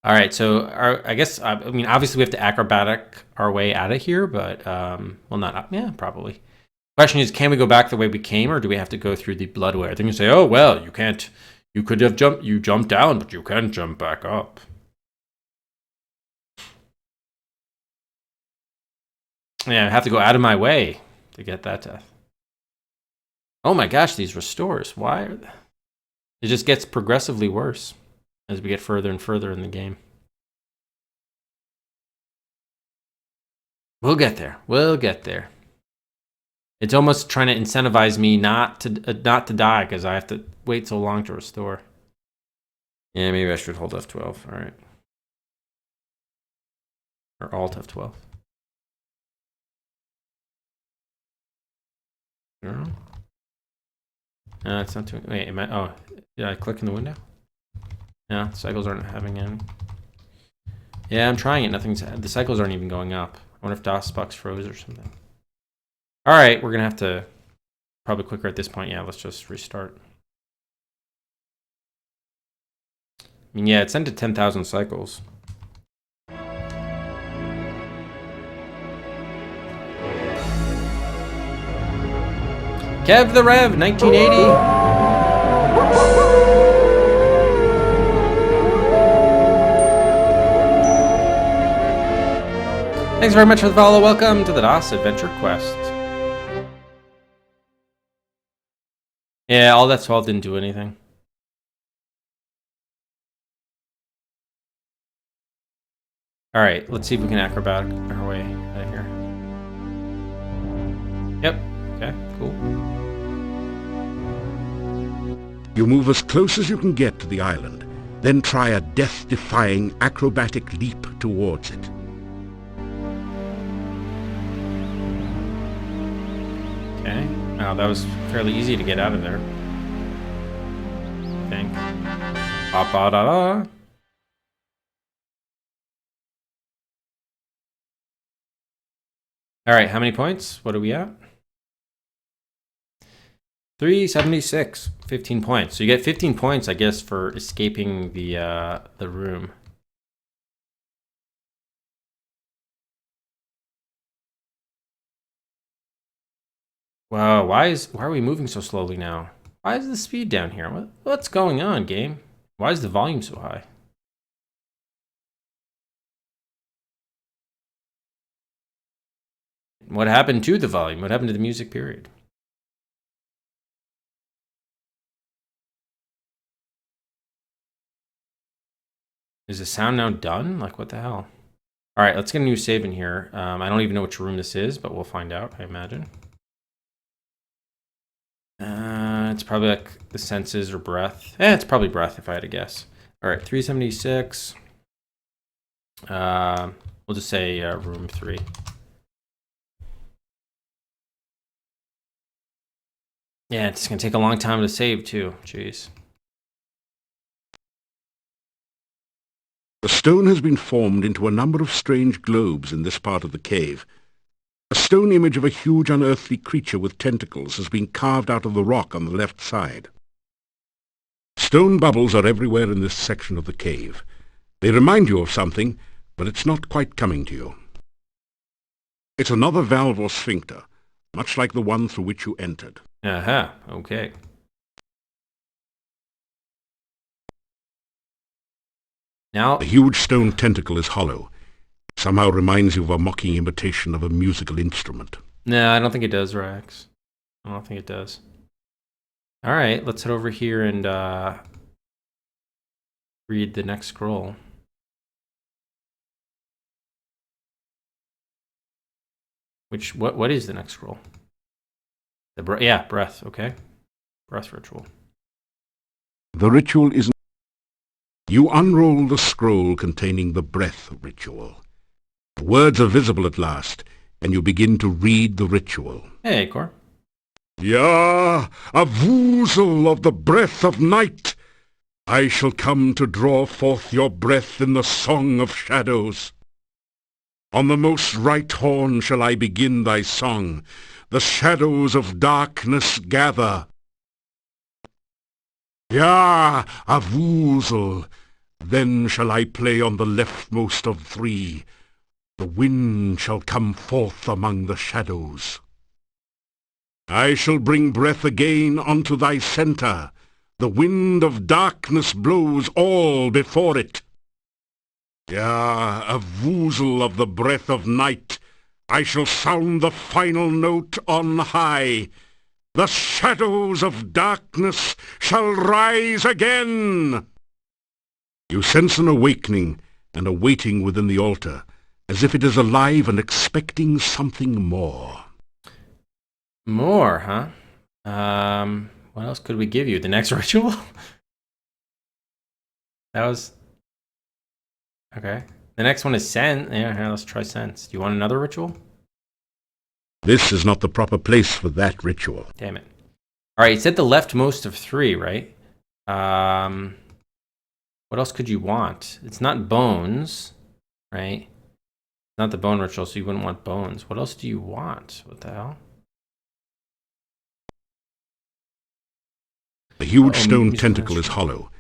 All right, so I guess, I mean, obviously we have to acrobatic our way out of here, but, well, not, yeah, probably. Question is, can we go back the way we came, or do we have to go through the bloodware? Then you say, oh, well, you can't, you could have jumped down, but you can't jump back up. Yeah, I have to go out of my way to get that death. Oh my gosh, these restores, why are they? It just gets progressively worse as we get further and further in the game. We'll get there. We'll get there. It's almost trying to incentivize me not to die because I have to wait so long to restore. Yeah, maybe I should hold F12. All right. Or Alt F12. No, it's not doing. Wait, am I? Oh, did I click in the window? No, cycles aren't having any. Yeah, I'm trying it. Nothing's. The cycles aren't even going up. I wonder if DOSBox froze or something. All right, we're gonna have to probably quicker at this point. Yeah, let's just restart. I mean, yeah, it's sent to 10,000 cycles. Kev the Rev, 1980. Thanks very much for the follow. Welcome to the DOS Adventure Quest. Yeah, all that 12 didn't do anything. All right, let's see if we can acrobatic our way out of here. Yep. Okay, cool. You move as close as you can get to the island, then try a death-defying acrobatic leap towards it. Okay. Wow, that was fairly easy to get out of there. I think. Ba-ba-da-da. All right, how many points? What are we at? 376. 15 points. So you get 15 points, I guess, for escaping the room. Wow, why are we moving so slowly now? Why is the speed down here? What's going on, game? Why is the volume so high? What happened to the volume? What happened to the music period? Is the sound now done? Like, what the hell? All right, let's get a new save in here. I don't even know which room this is, but we'll find out, I imagine. It's probably like the senses or breath. It's probably breath if I had to guess. All right, 376. We'll just say room 3. Yeah, it's gonna take a long time to save too. Jeez. The stone has been formed into a number of strange globes in this part of the cave. A stone image of a huge unearthly creature with tentacles has been carved out of the rock on the left side. Stone bubbles are everywhere in this section of the cave. They remind you of something, but it's not quite coming to you. It's another valve or sphincter, much like the one through which you entered. Aha, okay. Now, The huge stone tentacle is hollow. Somehow reminds you of a mocking imitation of a musical instrument. no, I don't think it does, Rex. I don't think it does. All right, let's head over here and read the next scroll. What is the next scroll? Yeah, breath. Okay, breath ritual. The ritual is... You unroll the scroll containing the breath ritual. The words are visible at last, and you begin to read the ritual. Hey, Cor. Ya, a woozle of the breath of night! I shall come to draw forth your breath in the song of shadows. On the most right horn shall I begin thy song. The shadows of darkness gather. Ya, a woozle! Then shall I play on the leftmost of 3. The wind shall come forth among the shadows. I shall bring breath again unto thy centre. The wind of darkness blows all before it. Ya, a woozle of the breath of night, I shall sound the final note on high. The shadows of darkness shall rise again. You sense an awakening and a waiting within the altar, as if it is alive and expecting something more. More, huh? What else could we give you? The next ritual? That was... Okay. The next one is sense. Yeah, let's try sense. Do you want another ritual? This is not the proper place for that ritual. Damn it. All right, it said the leftmost of 3, right? What else could you want? It's not bones, right? Not the bone ritual, so you wouldn't want bones. What else do you want? What the hell? The huge stone tentacle is hollow.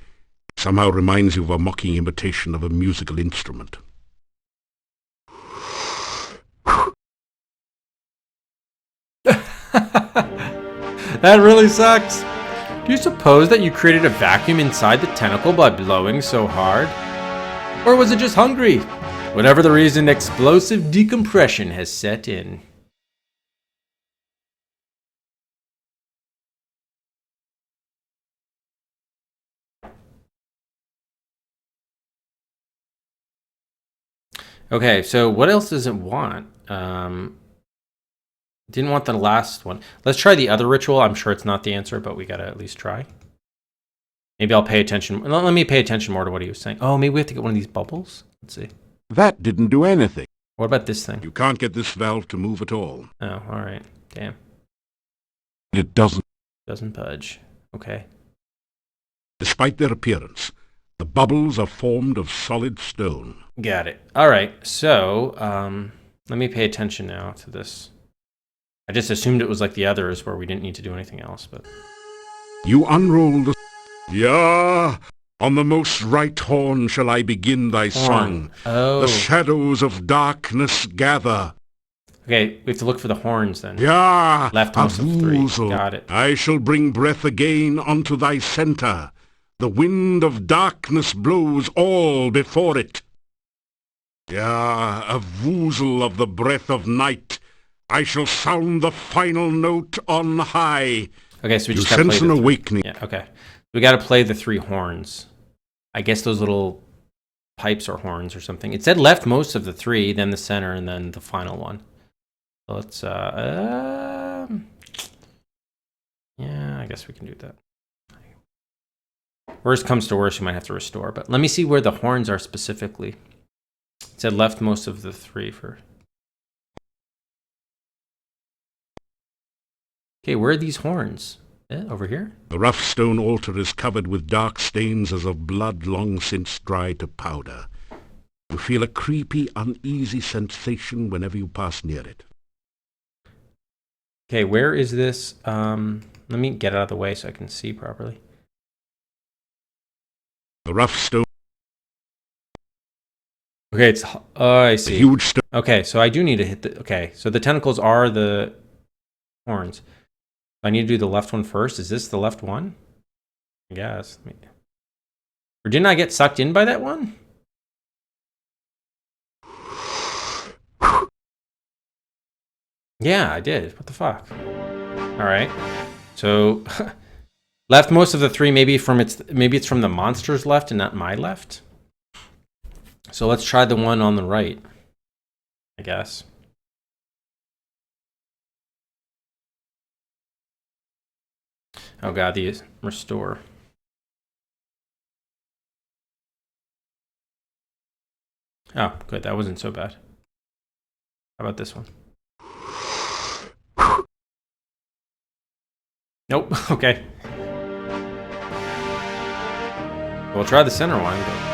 Somehow reminds you of a mocking imitation of a musical instrument. That really sucks. Do you suppose that you created a vacuum inside the tentacle by blowing so hard? Or was it just hungry? Whatever the reason, explosive decompression has set in. Okay, so what else does it want? Didn't want the last one. Let's try the other ritual. I'm sure it's not the answer, but we gotta at least try. Maybe I'll pay attention. Let me pay attention more to what he was saying. Oh, maybe we have to get one of these bubbles? Let's see. That didn't do anything. What about this thing? You can't get this valve to move at all. Oh, all right. Damn. It doesn't. Doesn't budge. Okay. Despite their appearance, the bubbles are formed of solid stone. Got it. All right. So, let me pay attention now to this. I just assumed it was like the others where we didn't need to do anything else, but... You unroll the... Ya, on the most right horn shall I begin thy song. Oh. The shadows of darkness gather. Okay, we have to look for the horns then. Ya, Leftmost of 3. woozle, Got it. I shall bring breath again unto thy centre. The wind of darkness blows all before it. Ya, a woozle of the breath of night, I shall sound the final note on high. Okay, so we You just gotta play sense an awakening. Yeah, okay. We gotta play the 3 horns. I guess those little pipes or horns or something. It said left most of the 3, then the center, and then the final one. So let's, yeah, I guess we can do that. Worst comes to worst, you might have to restore. But let me see where the horns are specifically. It said left most of the 3 for... Okay, where are these horns? Over here? The rough stone altar is covered with dark stains as of blood long since dried to powder. You feel a creepy, uneasy sensation whenever you pass near it. Okay, where is this? Let me get out of the way so I can see properly. The rough stone... Okay, it's... Oh, I see. A huge stone... Okay, so I do need to hit the... Okay, so the tentacles are the horns. I need to do the left one first. Is this the left one? I guess. Or didn't I get sucked in by that one? Yeah, I did. What the fuck? Alright. So left most of the 3, maybe it's from the monster's left and not my left. So let's try the one on the right, I guess. Oh god, the restore. Oh, good, that wasn't so bad. How about this one? Nope, okay. We'll try the center one, but...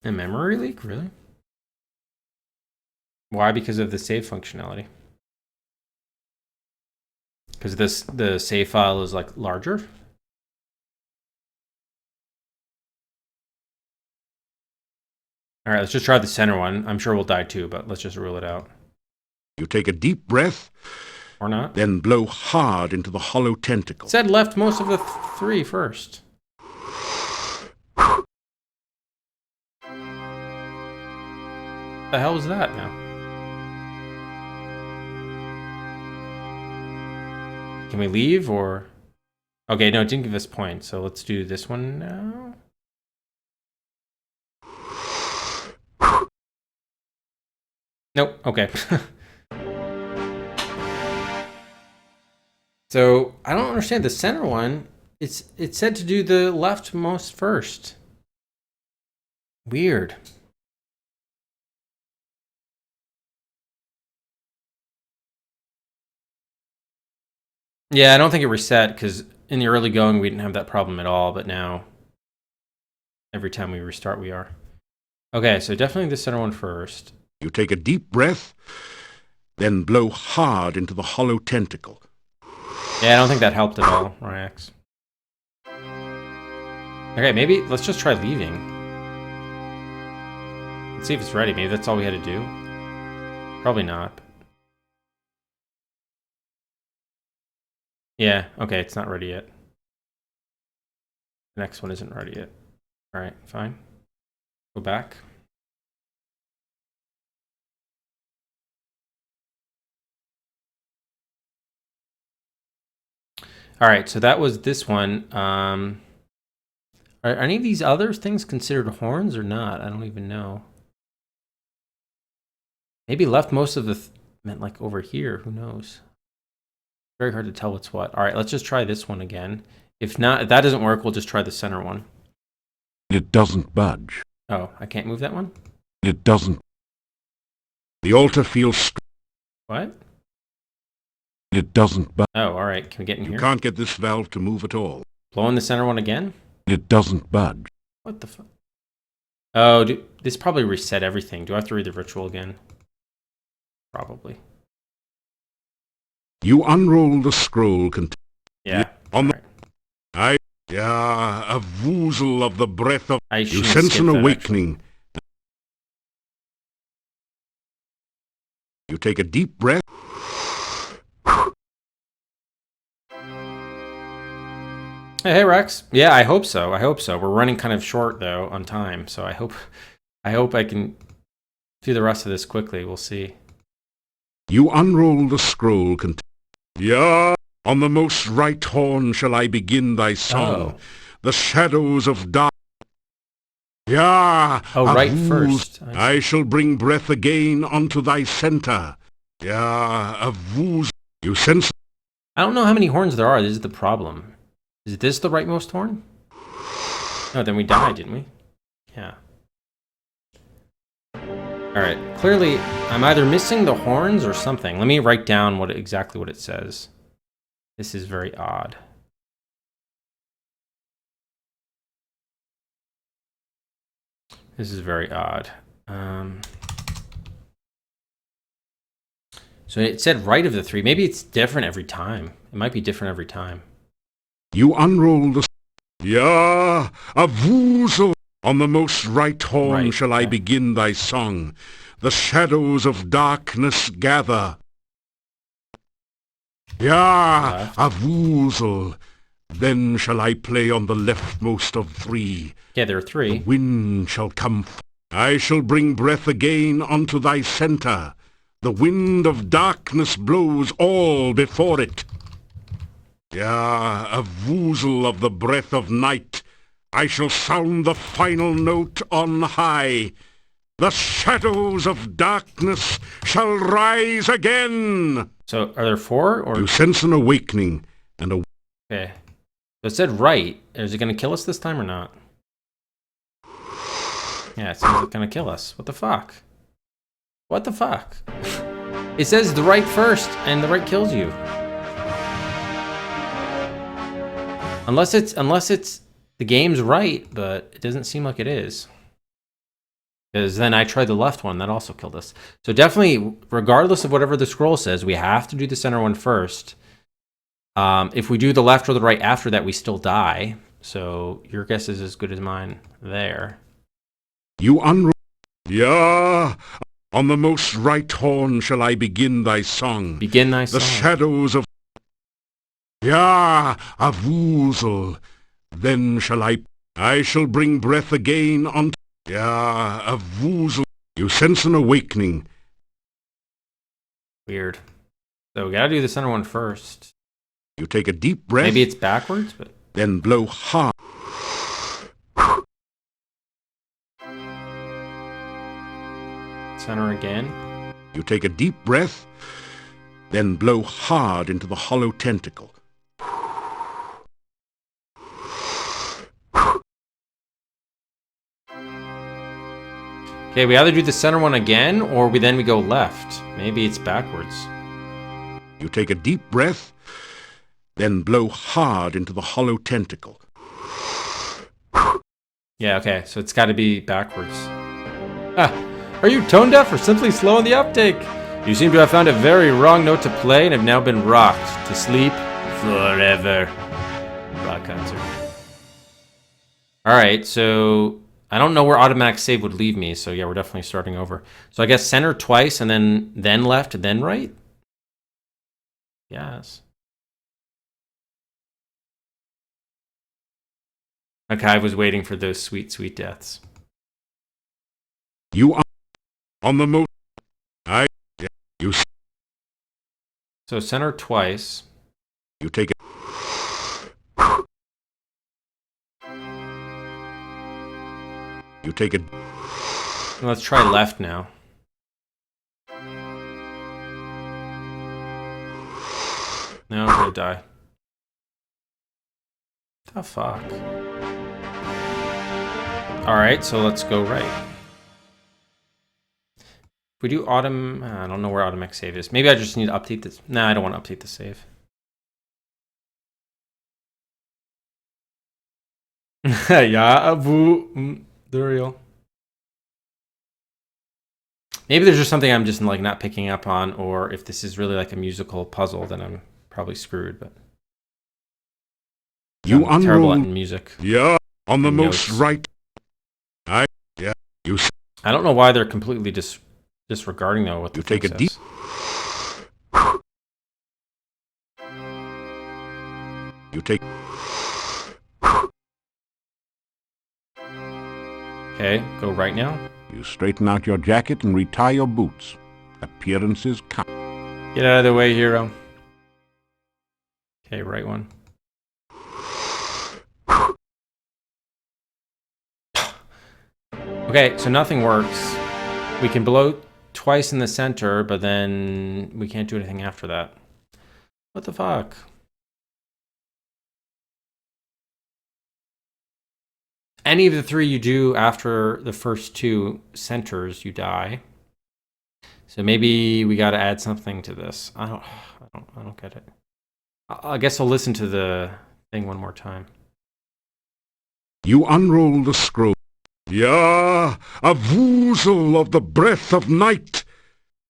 A memory leak? Really? Why? Because of the save functionality. Because the save file is like larger. All right, let's just try the center one. I'm sure we'll die too, but let's just rule it out. You take a deep breath. Or not. Then blow hard into the hollow tentacle. It said left most of the 3 first. The hell was that now? Can we leave or... Okay, no, it didn't give us points, so let's do this one now. Nope, okay. So, I don't understand the center one. It said to do the leftmost first. Weird. Yeah, I don't think it reset because in the early going we didn't have that problem at all, but now every time we restart we are. Okay, so definitely the center one first. You take a deep breath, then blow hard into the hollow tentacle. Yeah, I don't think that helped at all, Ryax. Okay, maybe let's just try leaving. Let's see if it's ready. Maybe that's all we had to do. Probably not. Yeah, okay, it's not ready yet. The next one isn't ready yet. Alright, fine. Go back. Alright, so that was this one. Are any of these other things considered horns or not? I don't even know. Maybe left most of the... meant like over here, who knows? Very hard to tell what's what. Alright, let's just try this one again. If not, if that doesn't work, we'll just try the center one. It doesn't budge. Oh, I can't move that one? It doesn't. The altar feels... What? It doesn't budge. Oh, alright, can we get in here? You can't get this valve to move at all. Blow in the center one again? It doesn't budge. What the fuck? Oh, this probably reset everything. Do I have to read the ritual again? Probably. You unroll the scroll Yeah. On the... a woozle of the breath of... I You sense an awakening. You take a deep breath. Hey, Rex. Yeah, I hope so. I hope so. We're running kind of short, though, on time. So I hope I can do the rest of this quickly. We'll see. You unroll the scroll Yeah, on the most right horn shall I begin thy song. Oh. The shadows of dark. Yeah, Oh, right first. I shall bring breath again unto thy center. Yeah, a woos. You sense. I don't know how many horns there are. This is the problem. Is this the rightmost horn? No, then we died, didn't we? Yeah. Alright, clearly I'm either missing the horns or something. Let me write down exactly what it says. This is very odd. This is very odd. So it said right of the three. Maybe it's different every time. It might be different every time. You unroll the. Yeah, a woozle. On the most right horn shall I begin thy song. The shadows of darkness gather. Yeah, a woozle. Then shall I play on the leftmost of three. Yeah, there are three. The wind shall come. I shall bring breath again unto thy center. The wind of darkness blows all before it. Yeah, a woozle of the breath of night. I shall sound the final note on high. The shadows of darkness shall rise again. So are there four? Or you sense an awakening and a. Okay. So it said right. Is it going to kill us this time or not? Yeah, it seems it's going to kill us. What the fuck? What the fuck? It says the right first, and the right kills you. Unless it's the game's right, but it doesn't seem like it is. Because then I tried the left one, that also killed us. So definitely, regardless of whatever the scroll says, we have to do the center one first. If we do the left or the right after that, we still die. So your guess is as good as mine there. You unroll. Yeah. On the most right horn shall I begin thy song. Begin thy song. The shadows of. Yeah, a woozle. Then shall I shall bring breath again unto. Yeah, a woozle. You sense an awakening. Weird. So we gotta do the center one first. You take a deep breath. Maybe it's backwards, but. Then blow hard. Center again. You take a deep breath, then blow hard into the hollow tentacle. Okay, we either do the center one again, or we go left. Maybe it's backwards. You take a deep breath, then blow hard into the hollow tentacle. Yeah, okay, so it's got to be backwards. Ah, are you tone deaf or simply slow in the uptake? You seem to have found a very wrong note to play and have now been rocked to sleep forever. Rock concert. Alright, so I don't know where automatic save would leave me, so yeah, we're definitely starting over. So I guess center twice and then left, then right? Yes. Okay, I was waiting for those sweet, sweet deaths. You are on the most. You. So center twice. You take it. You take it. Let's try left now. No, I'm gonna die. The fuck? Alright, so let's go right. If we do autumn, I don't know where automatic save is. Maybe I just need to update this. Nah, I don't want to update the save. Yeah, Abu Duriel. Maybe there's just something I'm just like not picking up on, or if this is really like a musical puzzle, then I'm probably screwed. But you I'm terrible at music. Yeah, on the most right. You. I don't know why they're completely disregarding though what the you take a says. deep. You take. Okay, go right now. You straighten out your jacket and retie your boots. Appearances count. Get out of the way, hero. Okay, right one. Okay, so nothing works. We can blow twice in the center, but then we can't do anything after that. What the fuck? Any of the three you do after the first two centers, you die. So maybe we got to add something to this. I don't get it. I guess I'll listen to the thing one more time. You unroll the scroll. Yah, a woozle of the breath of night!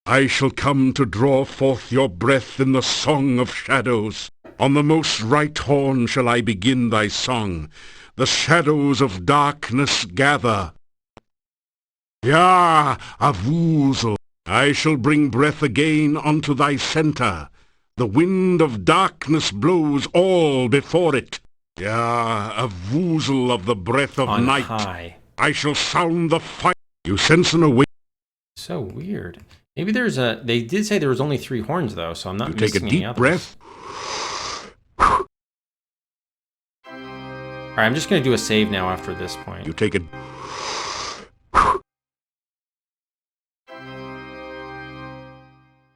I shall come to draw forth your breath in the song of shadows. On the most right horn shall I begin thy song. The shadows of darkness gather. Yah, a woozle! I shall bring breath again unto thy centre. The wind of darkness blows all before it. Yah, a woozle of the breath of On night. high. I shall sound the fire. You sense an awakening. So weird. Maybe there's a... They did say there was only 3 horns, though, so I'm not You take a missing any deep others. breath. All right, I'm just going to do a save now after this point. You take a...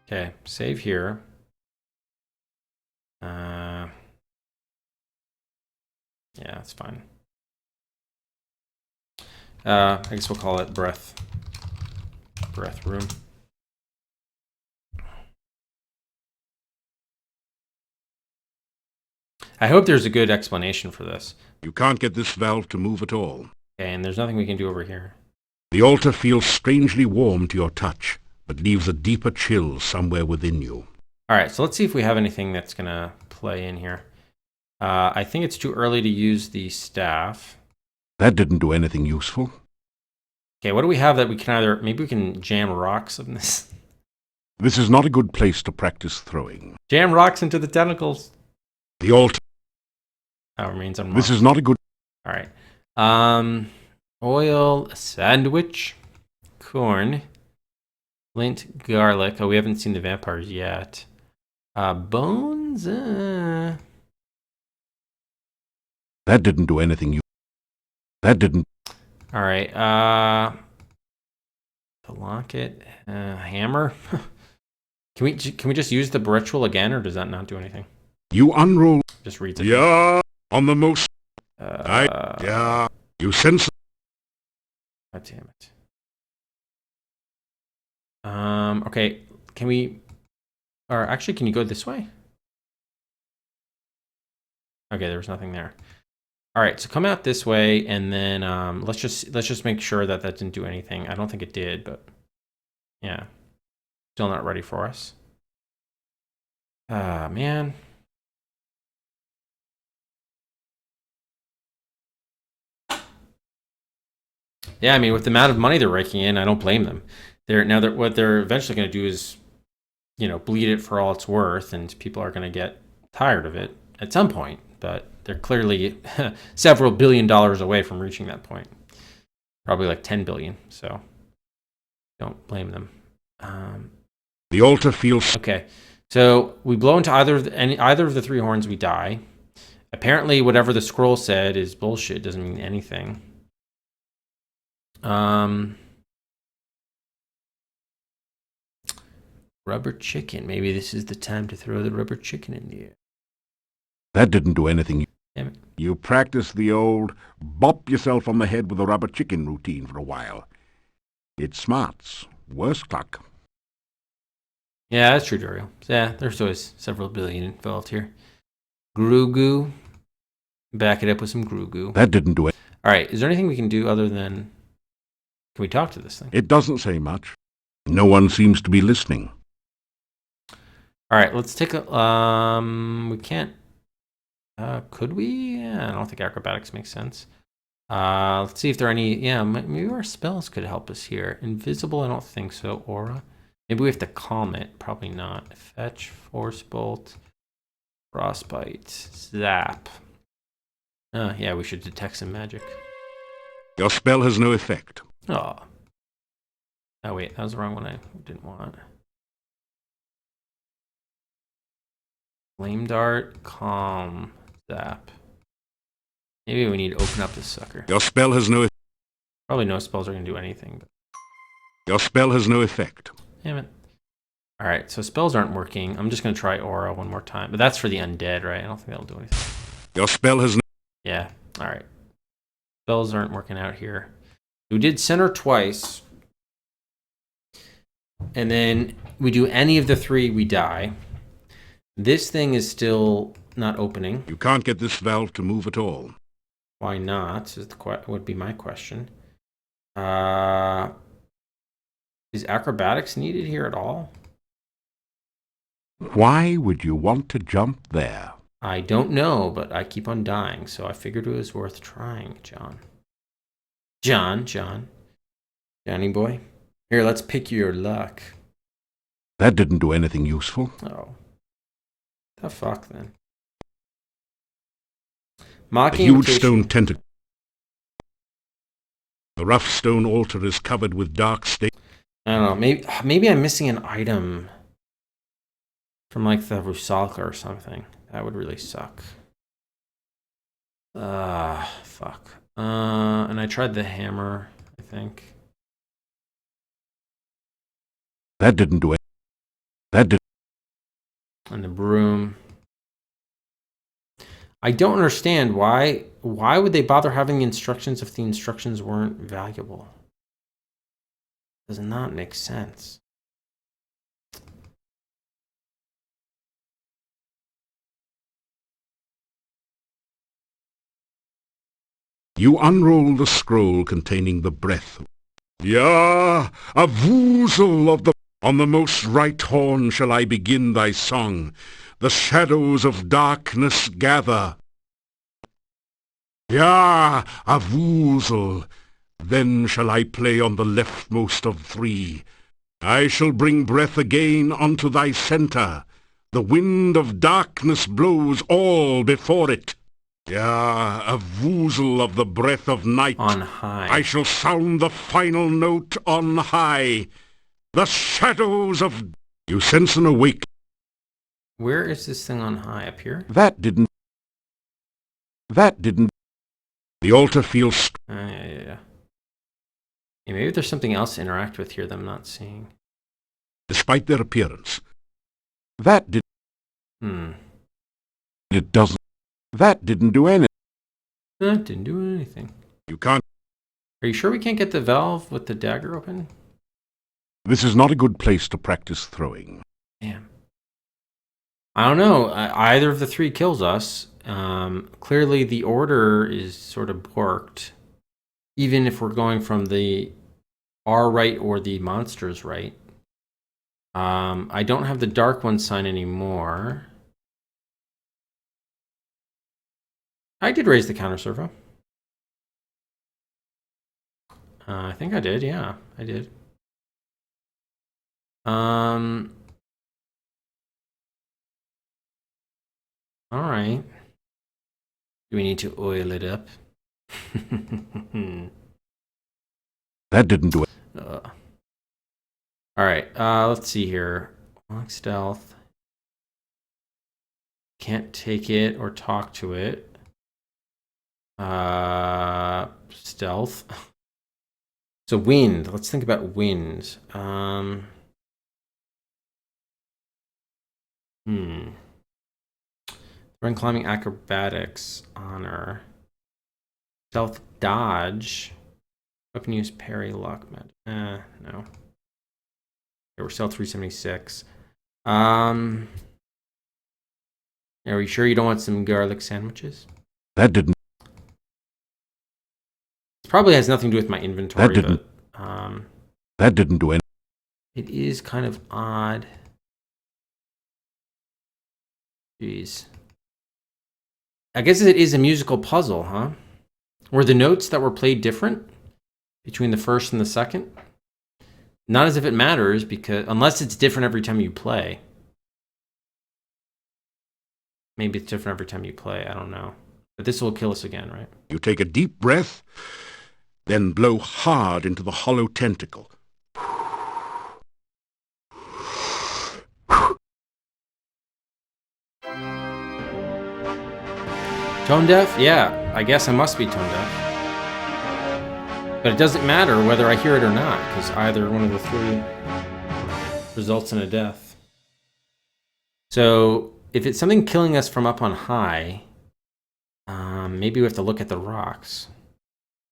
Okay, save here. Yeah, that's fine. I guess we'll call it breath room. I hope there's a good explanation for this. You can't get this valve to move at all. Okay, and there's nothing we can do over here. The altar feels strangely warm to your touch, but leaves a deeper chill somewhere within you. All right, so let's see if we have anything that's going to play in here. I think it's too early to use the staff. That didn't do anything useful. Okay, what do we have that we can either... Maybe we can jam rocks in this. This is not a good place to practice throwing. Jam rocks into the tentacles. The altar... That remains unmarked. This is not a good... All right. Oil, sandwich, corn, flint, garlic. Oh, we haven't seen the vampires yet. Bones. That didn't do anything. That didn't... All right. The locket, hammer. Can we just use the ritual again, or does that not do anything? You unroll... Just reads it. Yeah, on the most... yeah, you sense... God damn it. Okay, can we... Or actually, can you go this way? Okay, there was nothing there. All right, so come out this way, and then let's just make sure that that didn't do anything. I don't think it did, but yeah, still not ready for us. Ah, man. Yeah, I mean, with the amount of money they're raking in, I don't blame them. What they're eventually going to do is, you know, bleed it for all it's worth, and people are going to get tired of it at some point. But they're clearly several $1 billion away from reaching that point. Probably like 10 billion. So don't blame them. The altar feels... Okay, so we blow into either of the 3 horns, we die. Apparently, whatever the scroll said is bullshit. Doesn't mean anything. Rubber chicken. Maybe this is the time to throw the rubber chicken in the air. That didn't do anything. Damn it. You practice the old bop yourself on the head with a rubber chicken routine for a while. It smarts. Worse luck. Yeah, that's true, Dorial. Yeah, there's always several billion involved here. Grugu. Back it up with some Grugu. That didn't do it. All right, is there anything we can do other than... Can we talk to this thing? It doesn't say much. No one seems to be listening. All right, let's take a... we can't... could we? Yeah, I don't think acrobatics makes sense. Let's see if there are any... Yeah, maybe our spells could help us here. Invisible, I don't think so. Aura. Maybe we have to calm it. Probably not. Fetch, Force Bolt, Frostbite, Zap. Yeah, we should detect some magic. Your spell has no effect. Oh. Oh, wait, that was the wrong one I didn't want. Flame dart, calm, zap. Maybe we need to open up this sucker. Your spell has no Probably no spells are going to do anything. But... Your spell has no effect. Damn it. Alright, so spells aren't working. I'm just going to try Aura one more time. But that's for the undead, right? I don't think that'll do anything. Your spell has no... Yeah, alright. Spells aren't working out here. We did center twice. And then we do any of the three, we die. This thing is still not opening. You can't get this valve to move at all. Why not? Would be my question. Is acrobatics needed here at all? Why would you want to jump there? I don't know, but I keep on dying, so I figured it was worth trying, John. Johnny boy. Here, let's pick your luck. That didn't do anything useful. Oh. The fuck, then? A Mocking huge invitation. stone tentacle. The rough stone altar is covered with dark stain. I don't know. Maybe I'm missing an item from like the Rusalka or something. That would really suck. Fuck. And I tried the hammer, I think. That didn't do it. That did. And the broom. I don't understand why would they bother having the instructions if the instructions weren't valuable? Does not make sense. You unroll the scroll containing the breath. Yah, a woozle of the... On the most right horn shall I begin thy song. The shadows of darkness gather. Yah, a woozle. Then shall I play on the leftmost of three. I shall bring breath again unto thy centre. The wind of darkness blows all before it. Yah, a woozle of the breath of night. On high. I shall sound the final note on high. The shadows of... You sense an awake. Where is this thing on high? Up here? That didn't... The altar feels... Yeah. Yeah, maybe there's something else to interact with here that I'm not seeing. Despite their appearance. That did... It doesn't... That didn't do anything. That didn't do anything. You can't... Are you sure we can't get the valve with the dagger open? This is not a good place to practice throwing. Damn. I don't know. Either of the three kills us. Clearly the order is sort of borked. Even if we're going from the our right or the monster's right. I don't have the dark one sign anymore. I did raise the counter servo. I think I did, yeah. I did. Alright. Do we need to oil it up? That didn't do it. Alright, let's see here. Lock stealth. Can't take it or talk to it. Stealth. So wind. Let's think about wind. Run climbing acrobatics. Honor. Stealth dodge. Weapon use parry luck. No. Okay, we're stealth 376. Are you sure you don't want some garlic sandwiches? That didn't. It probably has nothing to do with my inventory. That didn't. But, that didn't do anything. it is kind of odd. Jeez. I guess it is a musical puzzle, huh? Were the notes that were played different between the first and the second? Not as if it matters, because unless it's different every time you play. Maybe it's different every time you play. I don't know. But this will kill us again, right? You take a deep breath, then blow hard into the hollow tentacle. Tone deaf? Yeah, I guess I must be tone deaf. But it doesn't matter whether I hear it or not, because either one of the three results in a death. So, if it's something killing us from up on high, maybe we have to look at the rocks.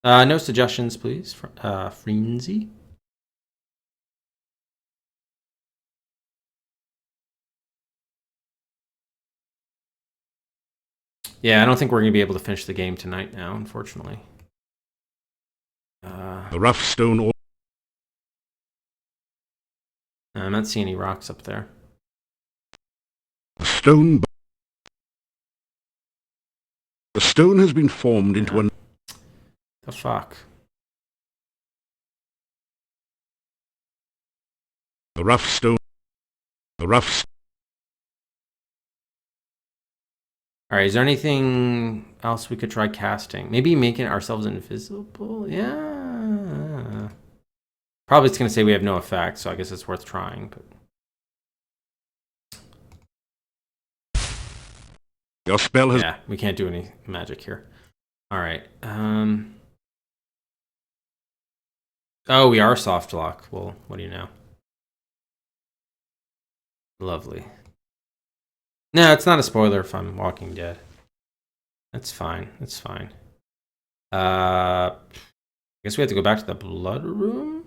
No suggestions, please, Frenzy. Yeah, I don't think we're going to be able to finish the game tonight now, unfortunately. The rough stone... I'm not seeing any rocks up there. The stone has been formed into an... The fuck? The rough stone... Alright, is there anything else we could try casting? Maybe making ourselves invisible? Yeah. Probably it's going to say we have no effect, so I guess it's worth trying. But your spell has... Yeah, we can't do any magic here. Alright. Oh, we are soft lock. Well, what do you know? Lovely. No, it's not a spoiler if I'm Walking Dead. That's fine. That's fine. I guess we have to go back to the blood room?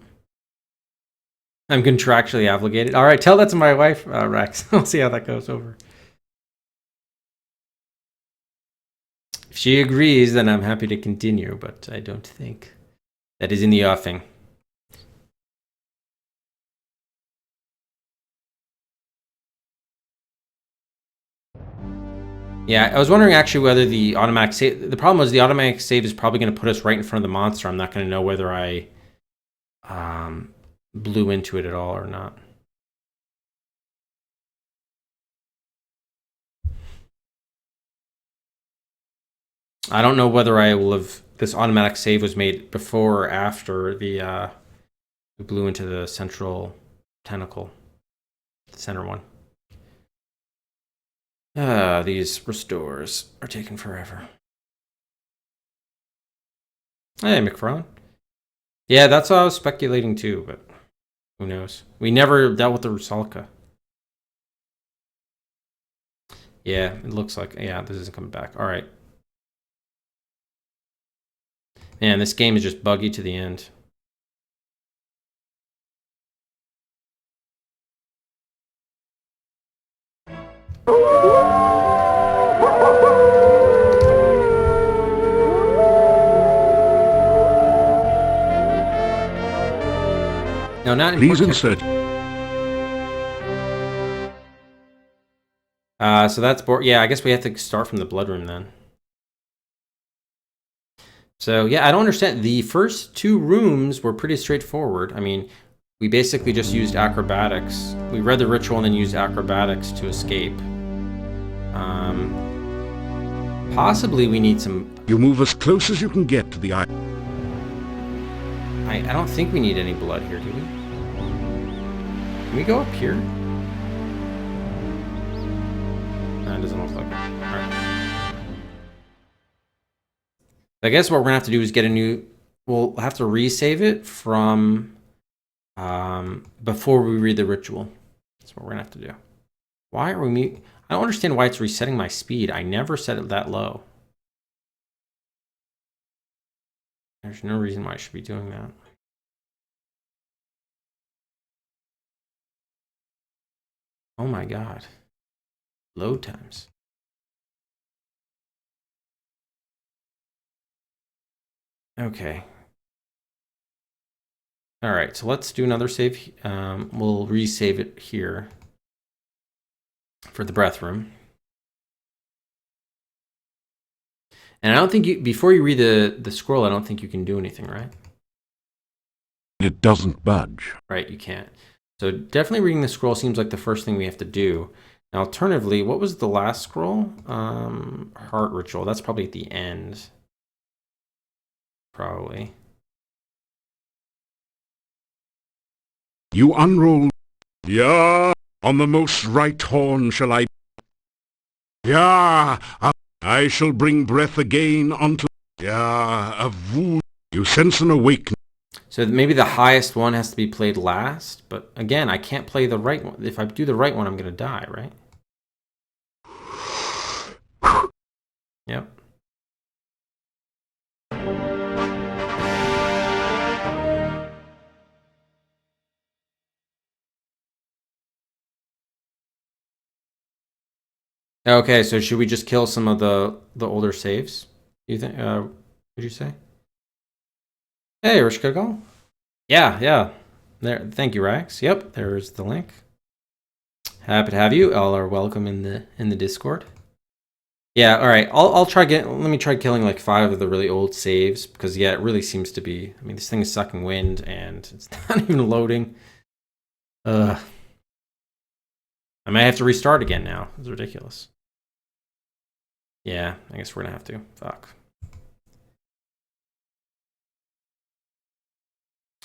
I'm contractually obligated. All right, tell that to my wife, Rex. I'll see how that goes over. If she agrees, then I'm happy to continue, but I don't think that is in the offing. Yeah, I was wondering actually whether the automatic save... The problem was the automatic save is probably going to put us right in front of the monster. I'm not going to know whether I blew into it at all or not. I don't know whether I will have... This automatic save was made before or after the... we blew into the central tentacle. The center one. These restores are taking forever. Hey, McFarlane. Yeah, that's what I was speculating too, but who knows? We never dealt with the Rusalka. Yeah, it looks like... Yeah, this isn't coming back. All right. Man, this game is just buggy to the end. No, not in Please insert. So that's yeah, I guess we have to start from the blood room then. So yeah, I don't understand. The first two rooms were pretty straightforward. I mean, we basically just used acrobatics. We read the ritual and then used acrobatics to escape. Possibly we need some... You move as close as you can get to the eye. I don't think we need any blood here, do we? Can we go up here? No, it doesn't look like it. Alright. I guess what we're gonna have to do is get a new... We'll have to resave it from... before we read the ritual. That's what we're gonna have to do. Why are we... I don't understand why it's resetting my speed. I never set it that low. There's no reason why I should be doing that. Oh my god. Load times. Okay. Alright, so let's do another save. We'll resave it here for the breath room. And I don't think you, before you read the scroll, I don't think you can do anything, right? It doesn't budge. Right, you can't. So definitely reading the scroll seems like the first thing we have to do. Now, alternatively, what was the last scroll? Heart ritual. That's probably at the end. Probably. You unroll. Yeah, on the most right horn shall I... Yeah, I shall bring breath again unto... You sense an awakening. So maybe the highest one has to be played last, but again, I can't play the right one. If I do the right one, I'm going to die, right? Yep. Okay, so should we just kill some of the older saves? You think? Would you say? Hey, Rishkagal. Yeah. There. Thank you, Rax. Yep, there's the link. Happy to have you. All are welcome in the Discord. Yeah. All right. I'll try let me try killing like 5 of the really old saves because yeah, it really seems to be. I mean, this thing is sucking wind and it's not even loading. I might have to restart again now. It's ridiculous. Yeah, I guess we're gonna have to. Fuck.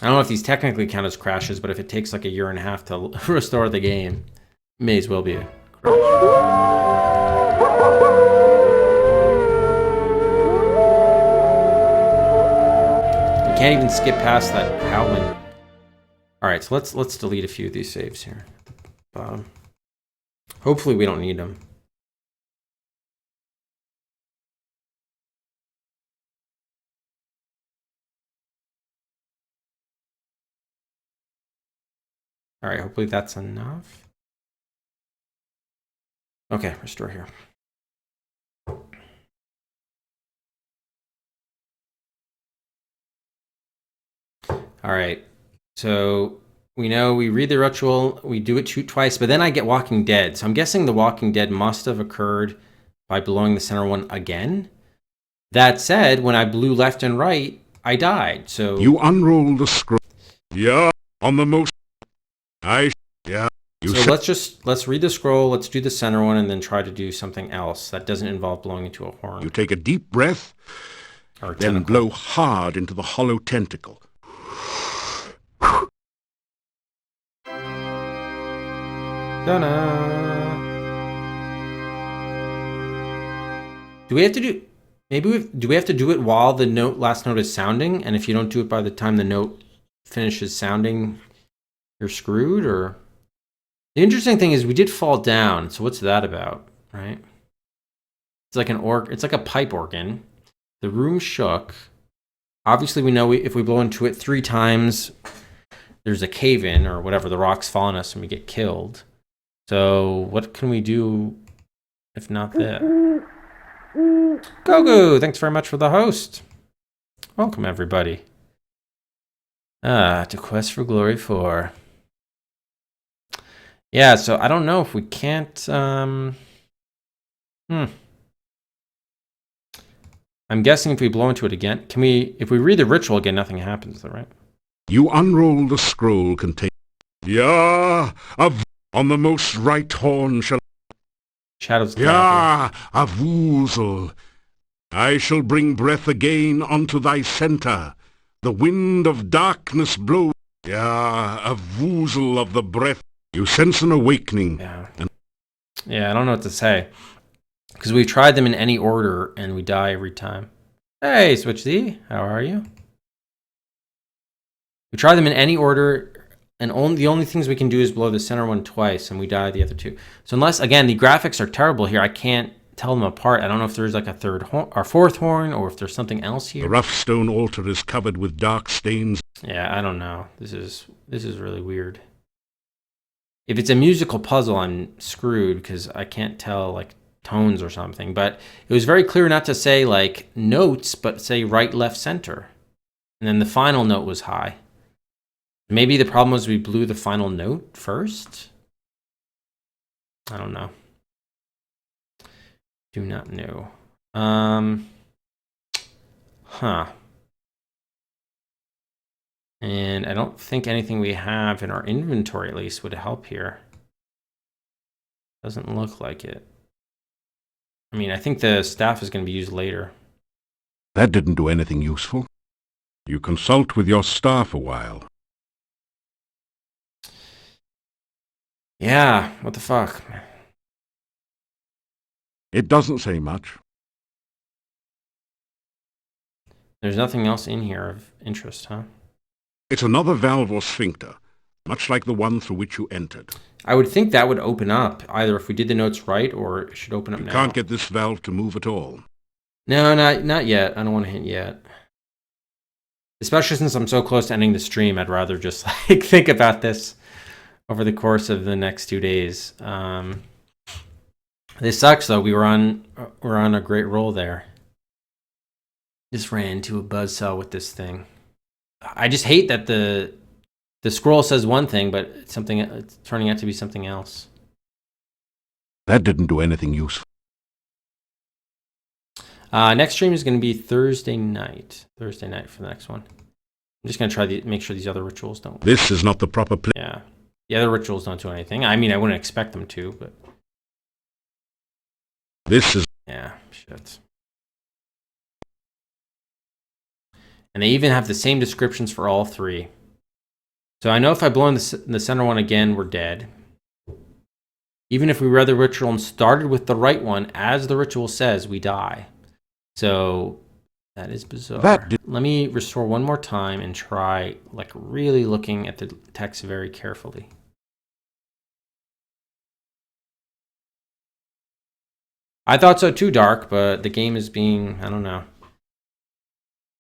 I don't know if these technically count as crashes, but if it takes like a year and a half to restore the game, it may as well be a crash. You can't even skip past that howling. All right, so let's delete a few of these saves here. Hopefully we don't need them. All right, hopefully that's enough. Okay, restore here. All right, so we know we read the ritual, we do it twice, but then I get Walking Dead. So I'm guessing the Walking Dead must have occurred by blowing the center one again. That said, when I blew left and right, I died. So you unroll the scroll. Yeah, on the most. So let's read the scroll, let's do the center one, and then try to do something else that doesn't involve blowing into a horn. You take a deep breath, or then blow hard into the hollow tentacle. Ta-da! Do we have to do? Do we have to do it while the last note is sounding? And if you don't do it by the time the note finishes sounding, you're screwed? Or the interesting thing is we did fall down. So what's that about, right? It's like It's like a pipe organ. The room shook. Obviously, we know if we blow into it 3 times, there's a cave-in or whatever. The rocks fall on us and we get killed. So what can we do if not that? Gogu, thanks very much for the host. Welcome, everybody. To Quest for Glory 4. Yeah, so I don't know if we can't... I'm guessing if we blow into it again, can we... If we read the ritual again, nothing happens, though, right? You unroll the scroll containing... on the most right horn shall... Shadows. Avuzel. I shall bring breath again unto thy center. The wind of darkness blows. Avuzel of the breath. You sense an awakening. Yeah, I don't know what to say. Because we tried them in any order and we die every time. Hey, Switch Z, how are you? We tried them in any order, and the only things we can do is blow the center one twice, and we die the other 2. So unless, again, the graphics are terrible here, I can't tell them apart. I don't know if there's like a 3rd horn or 4th horn, or if there's something else here. The rough stone altar is covered with dark stains. Yeah, I don't know. This is really weird. If it's a musical puzzle, I'm screwed because I can't tell like tones or something. But it was very clear not to say like notes, but say right, left, center. And then the final note was high. Maybe the problem was we blew the final note first? I don't know. Do not know. And I don't think anything we have in our inventory, at least, would help here. Doesn't look like it. I mean, I think the staff is going to be used later. That didn't do anything useful. You consult with your staff a while. Yeah, what the fuck? It doesn't say much. There's nothing else in here of interest, huh? It's another valve or sphincter, much like the one through which you entered. I would think that would open up, either if we did the notes right, or it should open up You now. can't get this valve to move at all. No, not yet. I don't want to hint yet. Especially since I'm so close to ending the stream, I'd rather just like think about this over the course of the next 2 days. This sucks though. We're on a great roll there. Just ran into a buzzsaw with this thing. I just hate that the scroll says one thing, but it's turning out to be something else. That didn't do anything useful. Next stream is going to be Thursday night. Thursday night for the next one. I'm just going to try to make sure these other rituals don't. This is not the proper place. Yeah. The other rituals don't do anything. I mean, I wouldn't expect them to, but. This is. Yeah, shit. And they even have the same descriptions for all three. So I know if I blow in the center one again, we're dead. Even if we read the ritual and started with the right one, as the ritual says, we die. So that is bizarre. Let me restore one more time and try like really looking at the text very carefully. I thought so too, Dark, but the game is being, I don't know.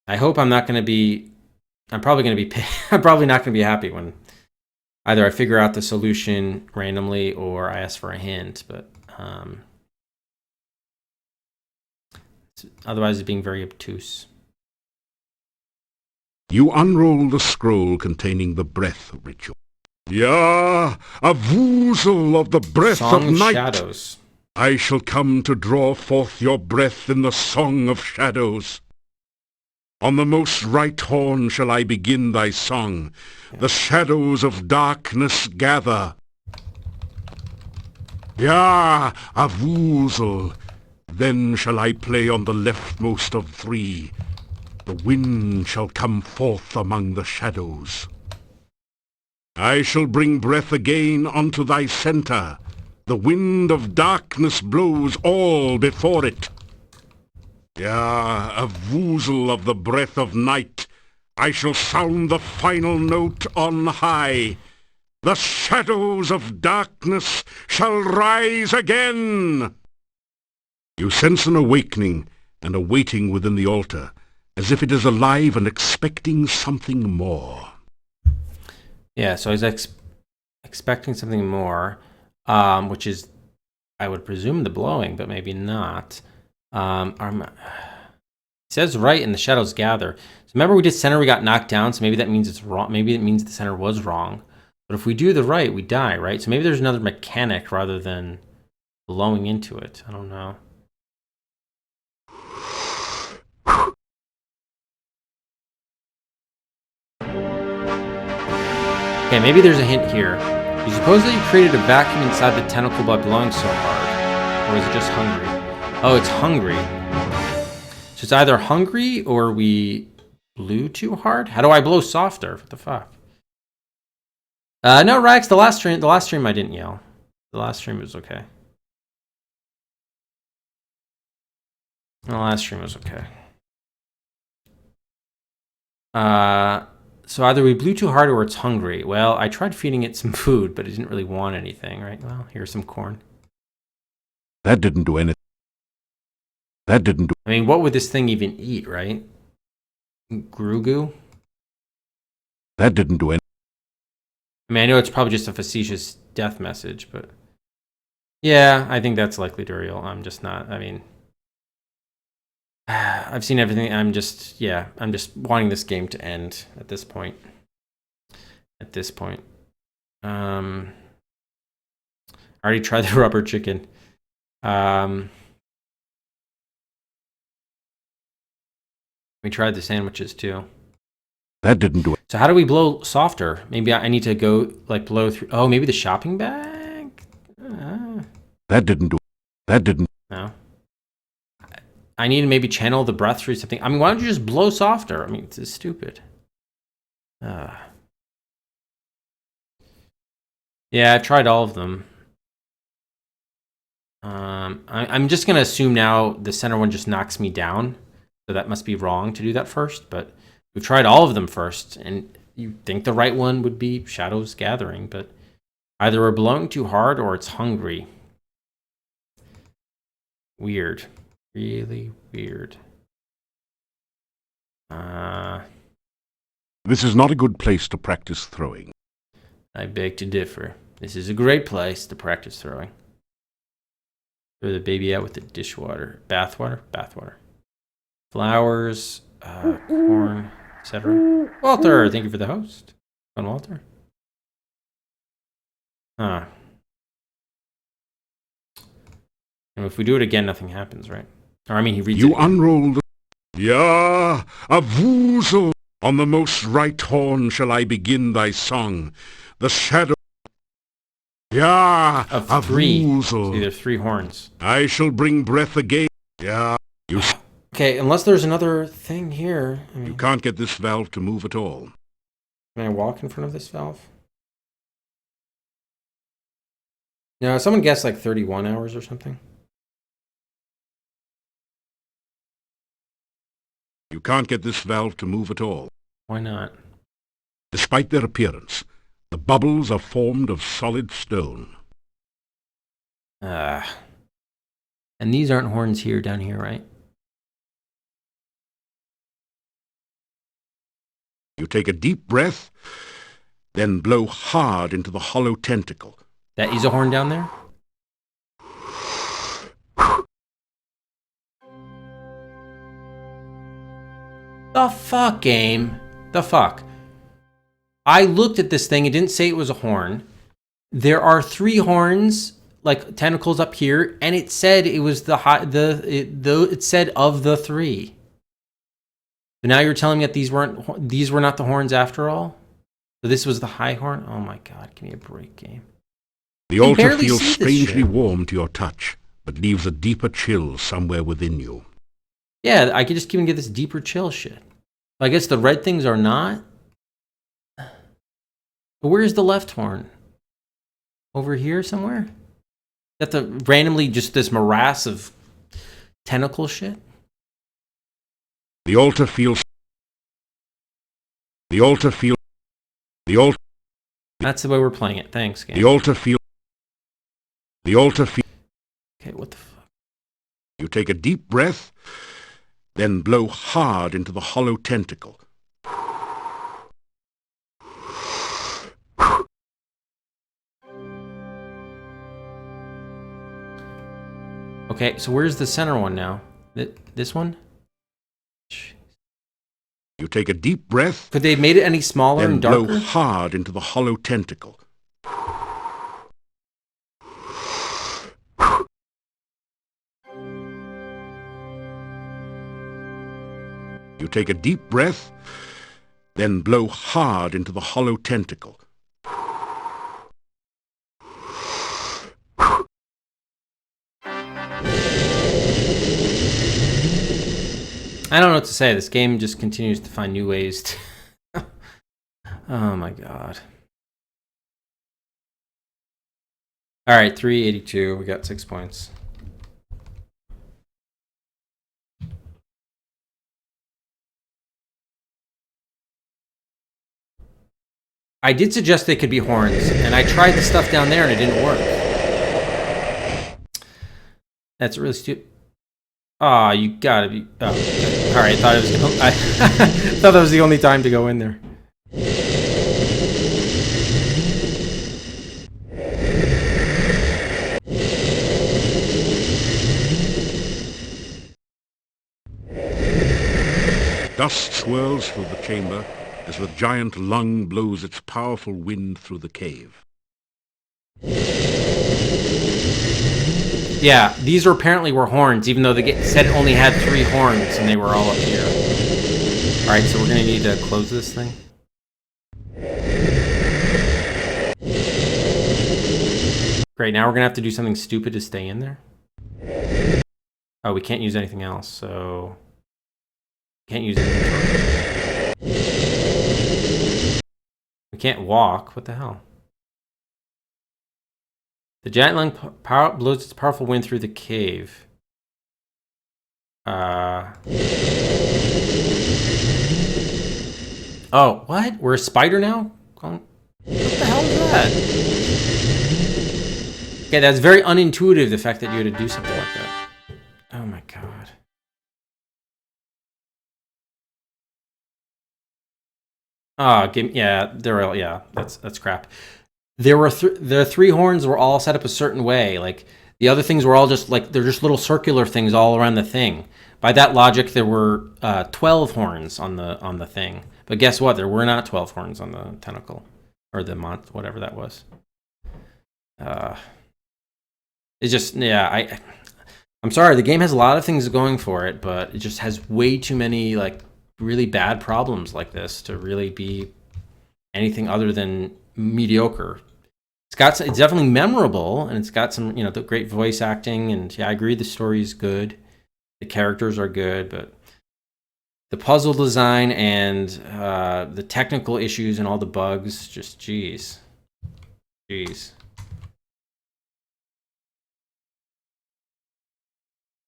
I hope I'm not going to be, I'm probably going to be, I'm probably not going to be happy when either I figure out the solution randomly or I ask for a hint, but otherwise it's being very obtuse. You unroll the scroll containing the breath ritual. Yeah, a woozle of the breath Song of night. Shadows. I shall come to draw forth your breath in the song of shadows. On the most right horn shall I begin thy song. The shadows of darkness gather. Yeah, a woozle. Then shall I play on the leftmost of three. The wind shall come forth among the shadows. I shall bring breath again unto thy centre. The wind of darkness blows all before it. Yeah, a woozle of the breath of night. I shall sound the final note on high. The shadows of darkness shall rise again. You sense an awakening and a waiting within the altar, as if it is alive and expecting something more. Yeah, so I was expecting something more, which is, I would presume, the blowing, but maybe not. It says right in the shadows gather. So remember we did center, we got knocked down, so maybe that means it's wrong. Maybe it means the center was wrong. But if we do the right, we die, right? So maybe there's another mechanic rather than blowing into it. I don't know. Okay, maybe there's a hint here. You suppose that you created a vacuum inside the tentacle by blowing so hard? Or is it just hungry? Oh, it's hungry. So it's either hungry or we blew too hard? How do I blow softer? What the fuck? No, Rax, the last stream I didn't yell. The last stream was okay. The last stream was okay. So either we blew too hard or it's hungry. Well, I tried feeding it some food, but it didn't really want anything, right? Well, here's some corn. That didn't do anything. That didn't do. I mean, what would this thing even eat, right? Grugu? That didn't do anything. I mean, I know it's probably just a facetious death message, but yeah, I think that's likely Duriel. I'm just not, I mean, I've seen everything. I'm just wanting this game to end at this point. I already tried the rubber chicken. We tried the sandwiches too. That didn't do it. So how do we blow softer? Maybe I need to go like blow through. Oh, maybe the shopping bag? That didn't do it. That didn't. No. I need to maybe channel the breath through something. I mean, why don't you just blow softer? I mean, it's stupid. Yeah, I've tried all of them. I'm just going to assume now the center one just knocks me down. So that must be wrong to do that first, but we've tried all of them first, and you think the right one would be Shadows Gathering, but either we're blowing too hard or it's hungry. Weird. Really weird. This is not a good place to practice throwing. I beg to differ. This is a great place to practice throwing. Throw the baby out with the dishwater. Bathwater? Bathwater. Flowers, corn, etc. Walter, thank you for the host. Fun, Walter. Huh. And if we do it again, nothing happens, right? Or, I mean, he reads You it again. unroll the... Ya, a woozle! On the most right horn shall I begin thy song. The shadow... Ya, Of a three. woozle! See, there's 3 horns. I shall bring breath again. Ya, you Okay, unless there's another thing here. I mean, can't get this valve to move at all. can I walk in front of this valve? No, someone guessed like 31 hours or something. You can't get this valve to move at all. Why not? Despite their appearance, the bubbles are formed of solid stone. And these aren't horns here, down here, right? You take a deep breath, then blow hard into the hollow tentacle. That is a horn down there? The fuck, game? The fuck? I looked at this thing, it didn't say it was a horn. There are 3 horns, like tentacles up here, and it said it was it said of the 3. But now you're telling me that these were not the horns after all? So this was the high horn? Oh my god, give me a break, game. The You altar barely feels see this strangely shit. warm to your touch, but leaves a deeper chill somewhere within you. Yeah, I could just even get this deeper chill shit. I guess the red things are not. But where's the left horn? Over here somewhere? Is that the randomly just this morass of tentacle shit? The altar feels... The altar feels... The altar... That's the way we're playing it. Thanks, game. The altar feels... The altar feels... Okay, what the fuck? You take a deep breath, then blow hard into the hollow tentacle. Okay, so where's the center one now? This one? You take a deep breath, Could they have made it any smaller then and blow darker? hard into the hollow tentacle. You take a deep breath, then blow hard into the hollow tentacle. I don't know what to say. This game just continues to find new ways to... Oh my god. Alright, 382. We got 6 points. I did suggest they could be horns, and I tried the stuff down there and it didn't work. That's really stupid. Aw, you gotta be... Oh. Alright, I thought it was... I thought that was the only time to go in there. Dust swirls through the chamber as the giant lung blows its powerful wind through the cave. Yeah, these were apparently were horns, even though they said it only had 3 horns and they were all up here. Alright, so we're gonna need to close this thing. Great, now we're gonna have to do something stupid to stay in there. Oh, we can't use anything else, so... Can't use inventory. We can't walk, what the hell? The giant lung blows its powerful wind through the cave. Oh, what? We're a spider now? What the hell is that? Okay, that's very unintuitive, the fact that you had to do something like that. Oh my god. Yeah, that's crap. The 3 horns were all set up a certain way. Like, the other things were all just, like, they're just little circular things all around the thing. By that logic, there were 12 horns on the thing. But guess what? There were not 12 horns on the tentacle. Or the whatever that was. It's just, yeah, I'm sorry, the game has a lot of things going for it, but it just has way too many, like, really bad problems like this to really be anything other than mediocre. It's definitely memorable, and it's got some, the great voice acting, and yeah, I agree the story is good. The characters are good, but the puzzle design and the technical issues and all the bugs, just jeez.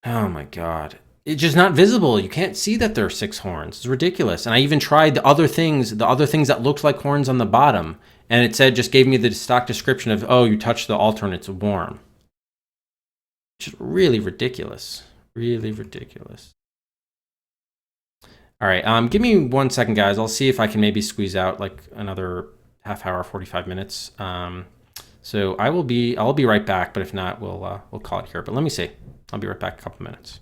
Oh my god. It's just not visible. You can't see that there are 6 horns. It's ridiculous. And I even tried the other things that looked like horns on the bottom, and it just gave me the stock description of, oh, you touched the altar and it's warm. Just really ridiculous. Really ridiculous. All right, give me 1 second, guys. I'll see if I can maybe squeeze out like another half hour, 45 minutes. So I'll be right back, but if not, we'll call it here. But let me see. I'll be right back in a couple minutes.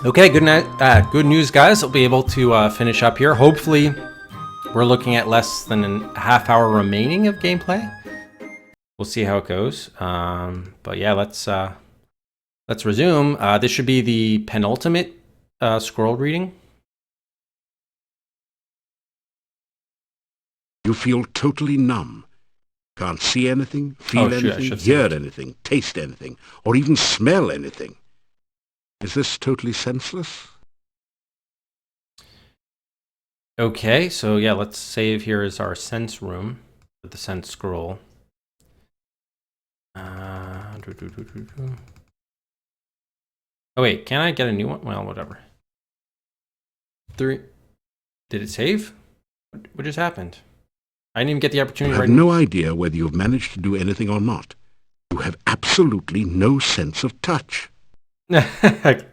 Okay, good news, guys. I'll be able to finish up here. Hopefully, we're looking at less than a half hour remaining of gameplay. We'll see how it goes. But yeah, let's resume. This should be the penultimate scroll reading. You feel totally numb. Can't see anything, feel anything, hear anything, taste anything, or even smell anything. Is this totally senseless? Okay, so yeah, let's save here as our sense room with the sense scroll. Oh wait, can I get a new one? Well, whatever. 3. Did it save? What just happened? I didn't even get the opportunity. You have no idea whether you've managed to do anything or not. You have absolutely no sense of touch. Gotcha.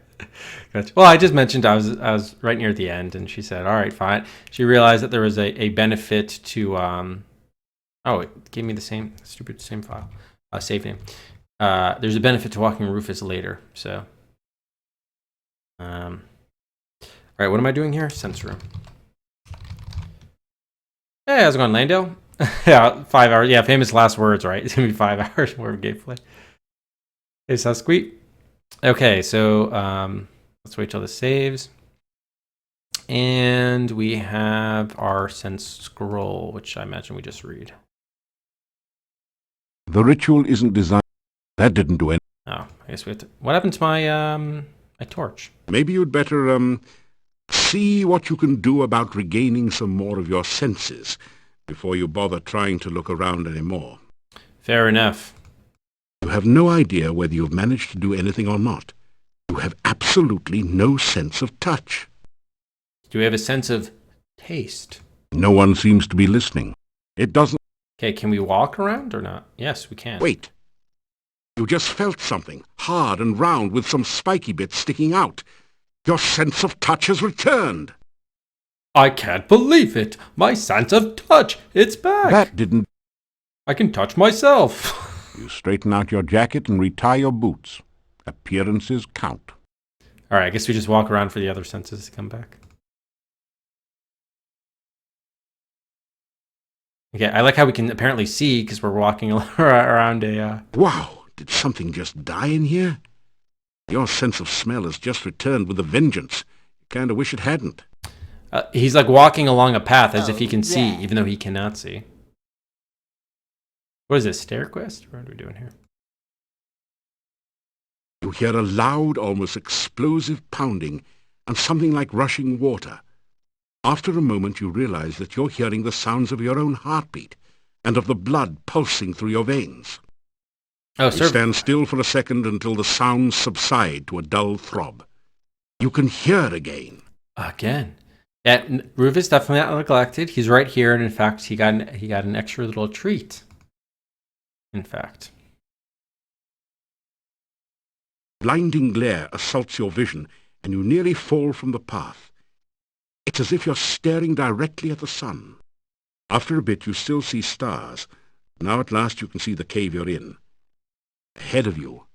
Well, I just mentioned I was right near the end, and she said, "All right, fine." She realized that there was a benefit to oh, it gave me the same file, save name. There's a benefit to walking Rufus later, so. All right, what am I doing here? Sense room. Hey, how's it going, Lando? Yeah, 5 hours. Yeah, famous last words, right? It's gonna be 5 hours more of gameplay. Hey, Susqueak. Okay, so let's wait till this saves. And we have our sense scroll, which I imagine we just read. The ritual isn't designed. That didn't do anything. Oh, I guess we have to. What happened to my my torch? Maybe you'd better see what you can do about regaining some more of your senses before you bother trying to look around anymore. Fair enough. You have no idea whether you've managed to do anything or not. You have absolutely no sense of touch. Do we have a sense of taste? No one seems to be listening. It doesn't... Okay, can we walk around or not? Yes, we can. Wait. You just felt something, hard and round with some spiky bits sticking out. Your sense of touch has returned. I can't believe it. My sense of touch, it's back. That didn't... I can touch myself. You straighten out your jacket and retie your boots. Appearances count. All right, I guess we just walk around for the other senses to come back. Okay, I like how we can apparently see because we're walking around a... Wow, did something just die in here? Your sense of smell has just returned with a vengeance. You kind of wish it hadn't. He's like walking along a path as if he can see, even though he cannot see. What is this, stair quest? What are we doing here? You hear a loud, almost explosive pounding and something like rushing water. After a moment, you realize that you're hearing the sounds of your own heartbeat and of the blood pulsing through your veins. Oh, You sir. stand still for a second until the sounds subside to a dull throb. You can hear again. Again. Yeah, Rufus definitely not neglected. He's right here, and in fact, he got an extra little treat. In fact. Blinding glare assaults your vision, and you nearly fall from the path. It's as if you're staring directly at the sun. After a bit, you still see stars. Now at last you can see the cave you're in. Ahead of you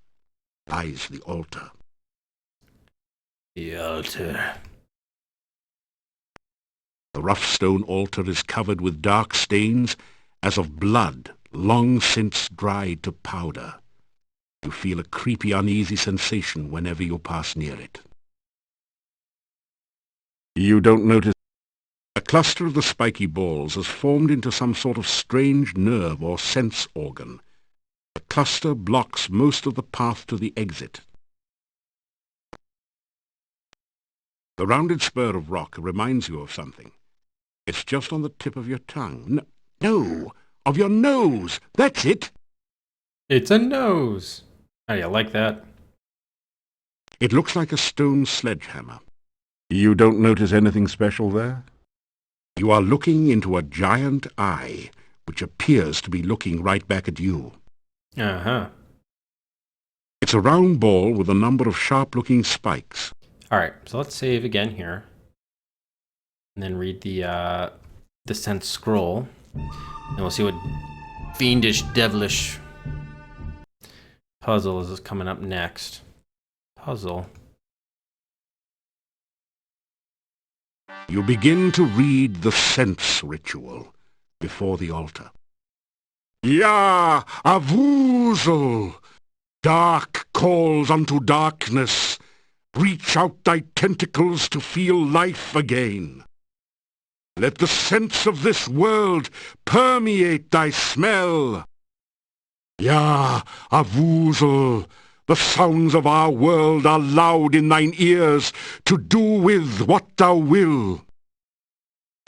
lies the altar. The altar. The rough stone altar is covered with dark stains as of blood long since dried to powder. You feel a creepy, uneasy sensation whenever you pass near it. You don't notice. A cluster of the spiky balls has formed into some sort of strange nerve or sense organ. The cluster blocks most of the path to the exit. The rounded spur of rock reminds you of something. It's just on the tip of your tongue. No, of your nose. That's it. It's a nose. How do you like that? It looks like a stone sledgehammer. You don't notice anything special there? You are looking into a giant eye, which appears to be looking right back at you. Uh-huh. It's a round ball with a number of sharp-looking spikes. All right, so let's save again here. And then read the sense scroll. And we'll see what fiendish, devilish puzzle is coming up next. Puzzle. You begin to read the sense ritual before the altar. Ya Avuzel! Dark calls unto darkness. Reach out thy tentacles to feel life again. Let the sense of this world permeate thy smell. Ya Avuzel! The sounds of our world are loud in thine ears, to do with what thou will.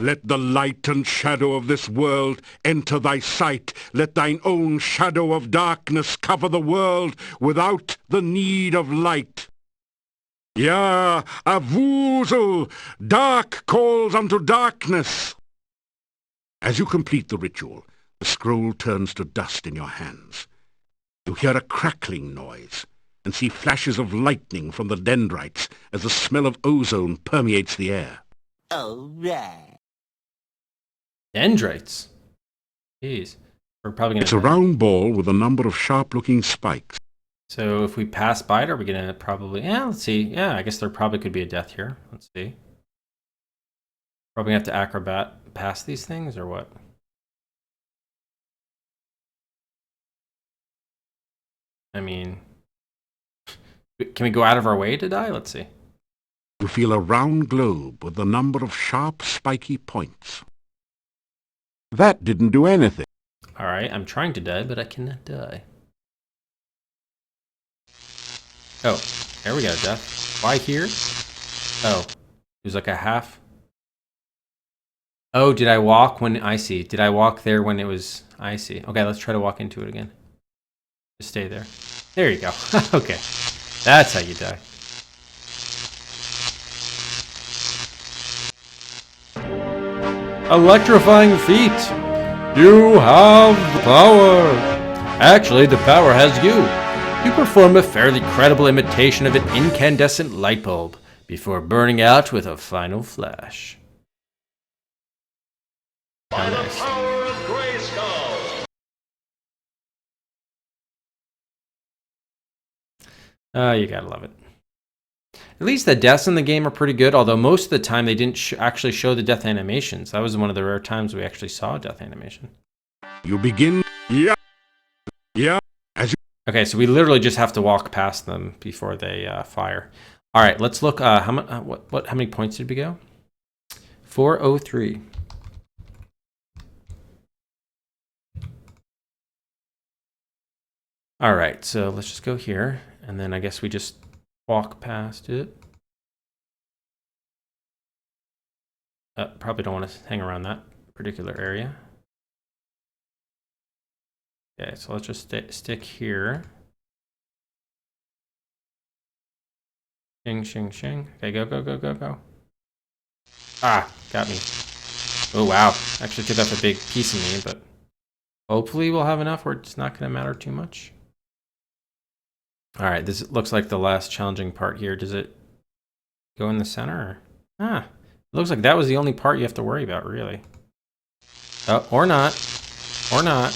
Let the light and shadow of this world enter thy sight. Let thine own shadow of darkness cover the world without the need of light. Ya Avuzel! Dark calls unto darkness. As you complete the ritual, the scroll turns to dust in your hands. You hear a crackling noise and see flashes of lightning from the dendrites as the smell of ozone permeates the air. All right. Dendrites. Jeez. We're probably going to... It's a round ball with a number of sharp-looking spikes. So if we pass by it, are we going to probably... Yeah, let's see. Yeah, I guess there probably could be a death here. Let's see. Probably have to acrobat past these things, or what? I mean... Can we go out of our way to die? Let's see. You feel a round globe with a number of sharp, spiky points. That didn't do anything. Alright, I'm trying to die, but I cannot die. Oh, there we go, death. Why here? Oh, it was like a half. Oh, did I walk when icy? Did I walk there when it was icy? Okay, let's try to walk into it again. Just stay there. There you go. Okay, that's how you die. Electrifying feat. You have the power. Actually, the power has you. You perform a fairly credible imitation of an incandescent light bulb before burning out with a final flash. How nice. You gotta love it. At least the deaths in the game are pretty good, although most of the time they didn't actually show the death animations. That was one of the rare times we actually saw a death animation. You begin... Yeah. As you... Okay, so we literally just have to walk past them before they fire. All right, let's look. How many points did we go? 403. All right, so let's just go here, and then I guess we just walk past it. Probably don't want to hang around that particular area. Okay, so let's just stick here. Shing, shing, shing. Okay, go, go, go, go, go. Ah, got me. Oh, wow. Actually took up a big piece of me, but hopefully we'll have enough where it's not going to matter too much. All right, this looks like the last challenging part here. Does it go in the center? Ah, it looks like that was the only part you have to worry about, really. Oh, or not. Or not.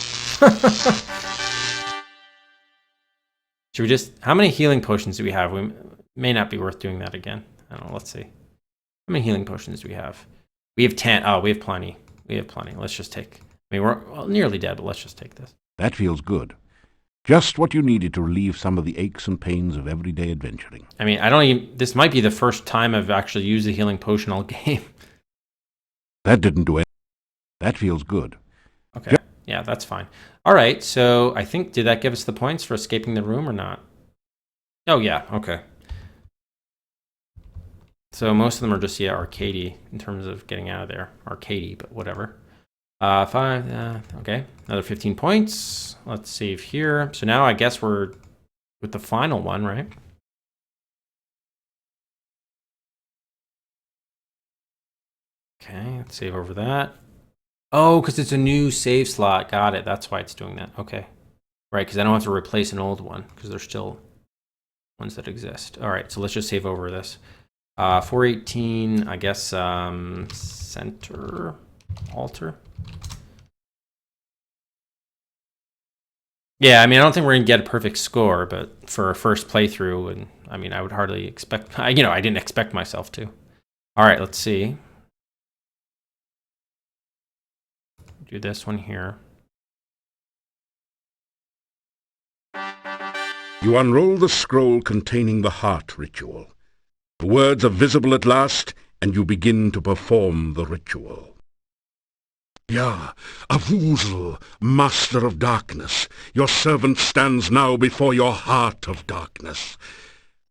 Should we just... How many healing potions do we have? We may not be worth doing that again. I don't know. Let's see. How many healing potions do we have? We have 10. Oh, we have plenty. We have plenty. Let's just take... I mean, we're nearly dead, but let's just take this. That feels good. Just what you needed to relieve some of the aches and pains of everyday adventuring. I mean, I don't even... This might be the first time I've actually used a healing potion all game. That didn't do it. That feels good. Okay. Yeah, that's fine. All right, so I think... Did that give us the points for escaping the room or not? Oh, yeah. Okay. So most of them are just, yeah, arcadey in terms of getting out of there. Arcadey, but whatever. 5, okay. Another 15 points. Let's save here. So now I guess we're with the final one, right? Okay, let's save over that. Oh, because it's a new save slot. Got it. That's why it's doing that. Okay. Right, because I don't have to replace an old one because there's still ones that exist. All right, so let's just save over this. 418, I guess, center, altar. Yeah, I mean, I don't think we're going to get a perfect score, but for a first playthrough, and I mean, I would hardly expect, I didn't expect myself to. All right, let's see. do this one here. You unroll the scroll containing the heart ritual. The words are visible at last, and you begin to perform the ritual. Yah, Avuzel, Master of Darkness, your servant stands now before your heart of darkness.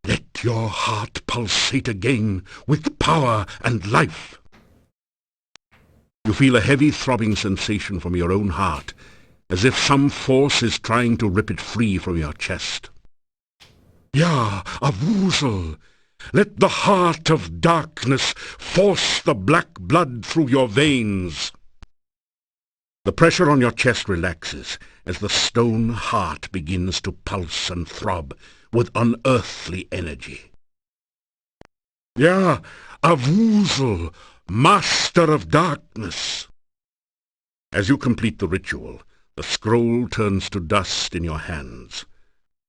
Let your heart pulsate again with power and life. You feel a heavy throbbing sensation from your own heart, as if some force is trying to rip it free from your chest. Yah, Avuzel, let the heart of darkness force the black blood through your veins. The pressure on your chest relaxes as the stone heart begins to pulse and throb with unearthly energy. Yah, Avuzel, Master of Darkness. As you complete the ritual, the scroll turns to dust in your hands.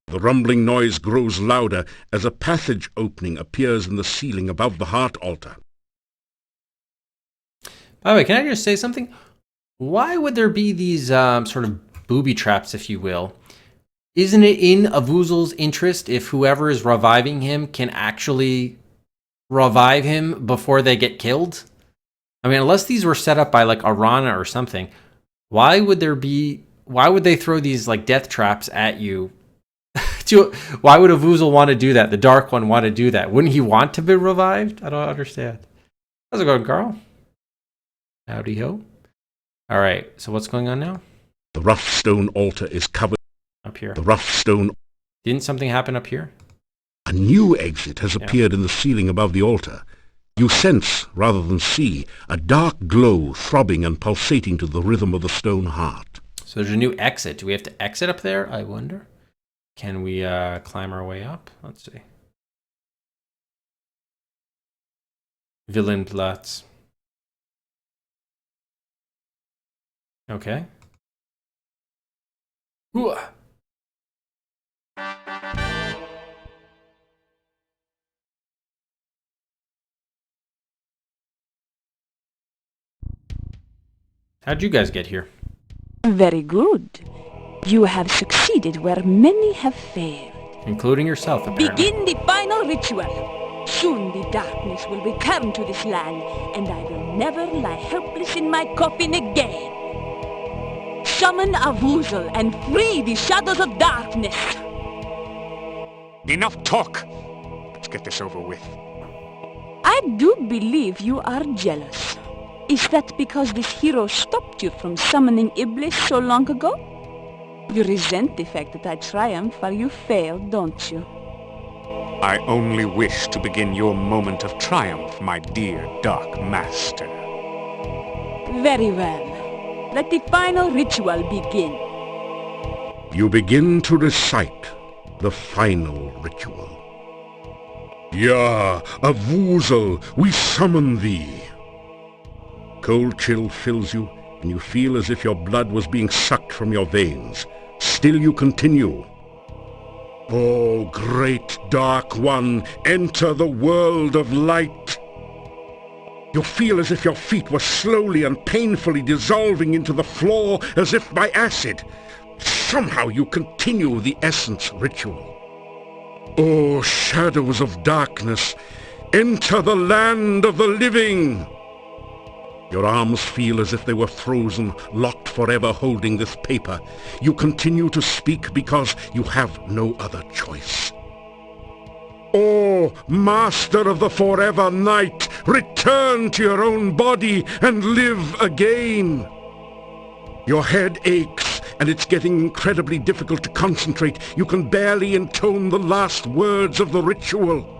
The rumbling noise grows louder as a passage opening appears in the ceiling above the heart altar. By the way, can I just say something? Why would there be these sort of booby traps, if you will? Isn't it in Avuzel's interest if whoever is reviving him can actually revive him before they get killed? I mean, unless these were set up by like Arana or something, why would they throw these like death traps at you? Why would Avuzel want to do that? The Dark One want to do that? Wouldn't he want to be revived? I don't understand. How's it going, Carl? Howdy ho. All right, so what's going on now? The rough stone altar is covered. Up here. The rough stone. Didn't something happen up here? A new exit has appeared in the ceiling above the altar. You sense, rather than see, a dark glow throbbing and pulsating to the rhythm of the stone heart. So there's a new exit. Do we have to exit up there, I wonder? Can we climb our way up? Let's see. Villenplatz. Okay. Ooh. How'd you guys get here? Very good. You have succeeded where many have failed. Including yourself, apparently. Begin the final ritual. Soon the darkness will return to this land, and I will never lie helpless in my coffin again. Summon Avuzel and free the shadows of darkness. Enough talk. Let's get this over with. I do believe you are jealous. Is that because this hero stopped you from summoning Iblis so long ago? You resent the fact that I triumphed while you failed, don't you? I only wish to begin your moment of triumph, my dear Dark Master. Very well. Let the final ritual begin. You begin to recite the final ritual. Yah, Avuzel, we summon thee. Cold chill fills you, and you feel as if your blood was being sucked from your veins. Still you continue. Oh, great Dark One, enter the world of light. You feel as if your feet were slowly and painfully dissolving into the floor as if by acid. Somehow you continue the essence ritual. Oh, shadows of darkness, enter the land of the living. Your arms feel as if they were frozen, locked forever holding this paper. You continue to speak because you have no other choice. Oh, Master of the Forever Night, return to your own body and live again. Your head aches, and it's getting incredibly difficult to concentrate. You can barely intone the last words of the ritual.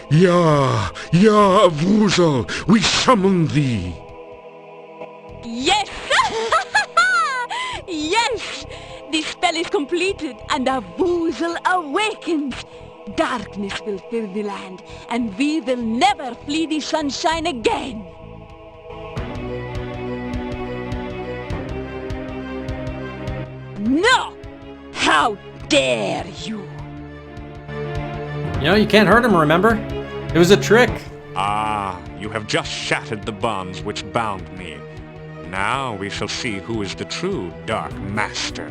Yah, Yah, Avuzel, we summon thee. Yes! Yes! The spell is completed, and Avuzel awakens. Darkness will fill the land, and we will never flee the sunshine again. No! How dare you! You know, you can't hurt him, remember? It was a trick. Ah, you have just shattered the bonds which bound me. Now we shall see who is the true Dark Master.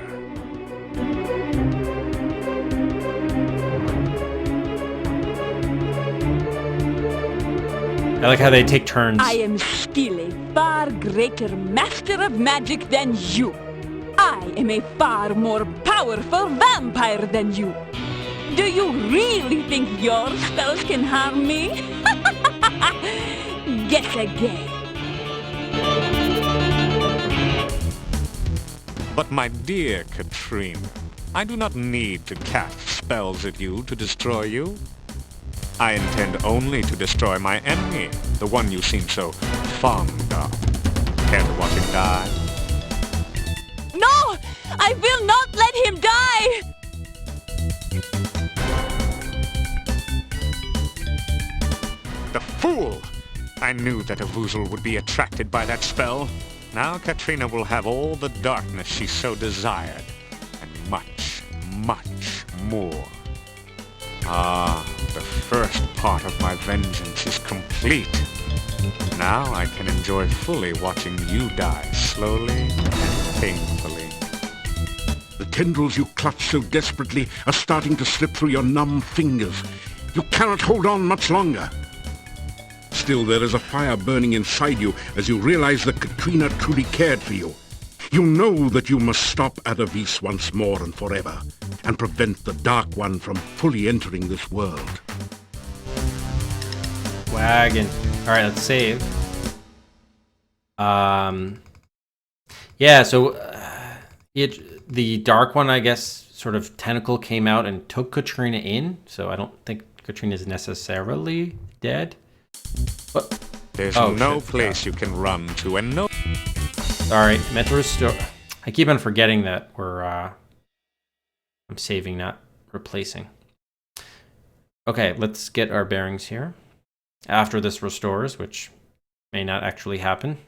I like how they take turns. I am still a far greater master of magic than you. I am a far more powerful vampire than you. Do you really think your spells can harm me? Guess again. But my dear Katrina, I do not need to cast spells at you to destroy you. I intend only to destroy my enemy, the one you seem so fond of. Care to watch him die? No! I will not let him die! The fool! I knew that Avuzul would be attracted by that spell. Now Katrina will have all the darkness she so desired, and much, much more. Ah, the first part of my vengeance is complete. Now I can enjoy fully watching you die slowly and painfully. The tendrils you clutch so desperately are starting to slip through your numb fingers. You cannot hold on much longer. Still, there is a fire burning inside you as you realize that Katrina truly cared for you. You know that you must stop Adavis once more and forever, and prevent the Dark One from fully entering this world. Wagon. Alright, let's save. Yeah, so the Dark One, I guess, sort of tentacle came out and took Katrina in, so I don't think Katrina is necessarily dead. But there's no place you can run to, and no... Sorry, meant to restore... I keep on forgetting that we're, I'm saving, not replacing. Okay, let's get our bearings here. After this restores, which may not actually happen.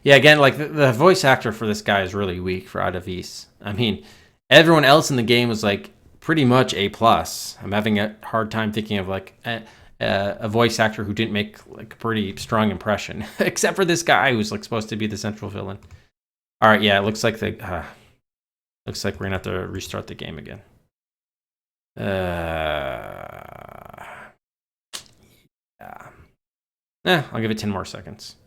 Yeah, again, like, the voice actor for this guy is really weak for Adavis. I mean, everyone else in the game was, like, pretty much A+. I'm having a hard time thinking of, like... a voice actor who didn't make like a pretty strong impression, except for this guy who's like supposed to be the central villain. All right, yeah, it looks like we're gonna have to restart the game again. Yeah, I'll give it 10 more seconds.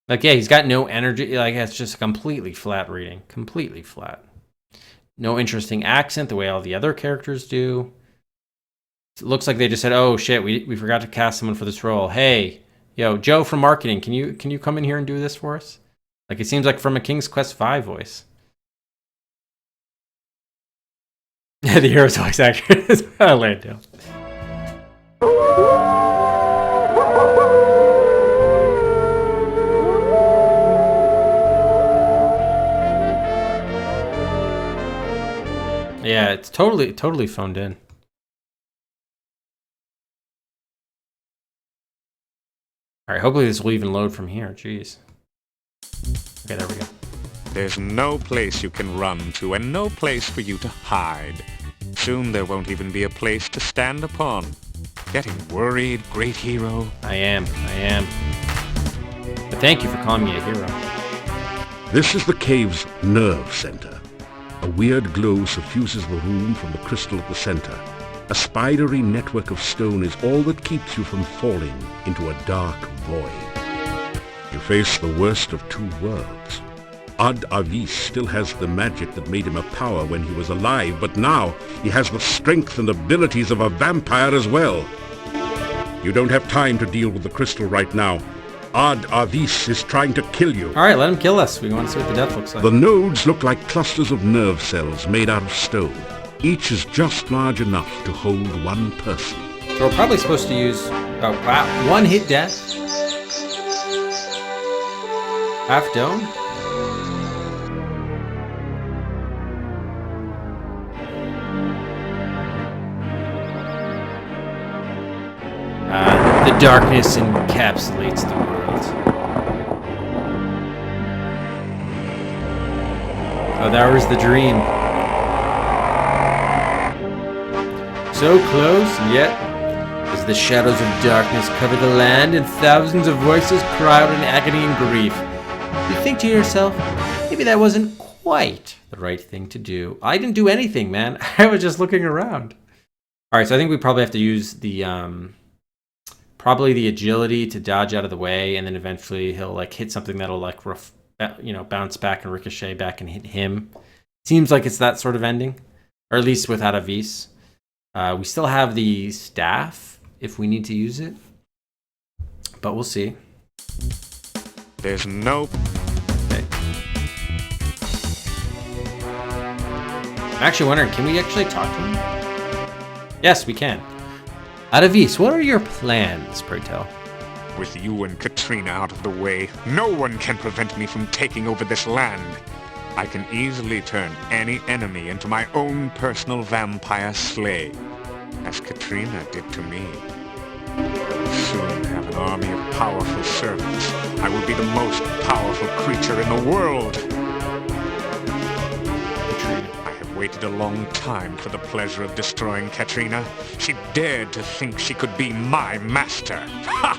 Like, yeah, he's got no energy. Like, it's just a completely flat reading, completely flat. No interesting accent the way all the other characters do. It looks like they just said, "Oh shit, we forgot to cast someone for this role. Hey, yo, Joe from marketing, can you come in here and do this for us?" Like, it seems like from a King's Quest V voice. Yeah, the hero's voice actor is Lando. Yeah, it's totally phoned in. All right, hopefully this will even load from here. Jeez. Okay, there we go. There's no place you can run to, and no place for you to hide. Soon there won't even be a place to stand upon. Getting worried, great hero? I am. But thank you for calling me a hero. This is the cave's nerve center. A weird glow suffuses the room from the crystal at the center. A spidery network of stone is all that keeps you from falling into a dark void. You face the worst of two worlds. Adavis still has the magic that made him a power when he was alive, but now he has the strength and abilities of a vampire as well. You don't have time to deal with the crystal right now. Adavis is trying to kill you. All right, let him kill us. We want to see what the death looks like. The nodes look like clusters of nerve cells made out of stone. Each is just large enough to hold one person. So we're probably supposed to use... Oh, wow. One hit death. Half dome. The darkness encapsulates the world. Oh, that was the dream. So close, yet as the shadows of darkness cover the land and thousands of voices cry out in agony and grief, you think to yourself, maybe that wasn't quite the right thing to do. I didn't do anything, man. I was just looking around. All right, so I think we probably have to use the probably the agility to dodge out of the way, and then eventually he'll like hit something that'll like bounce back and ricochet back and hit him. Seems like it's that sort of ending, or at least without a Vis. We still have the staff if we need to use it, but we'll see. There's no... Okay. I'm actually wondering, can we actually talk to him? Yes, we can. Adavis, what are your plans, pray tell? With you and Katrina out of the way, no one can prevent me from taking over this land. I can easily turn any enemy into my own personal vampire slave, as Katrina did to me. Soon have an army of powerful servants. I will be the most powerful creature in the world. Katrina. I have waited a long time for the pleasure of destroying Katrina. She dared to think she could be my master. Ha!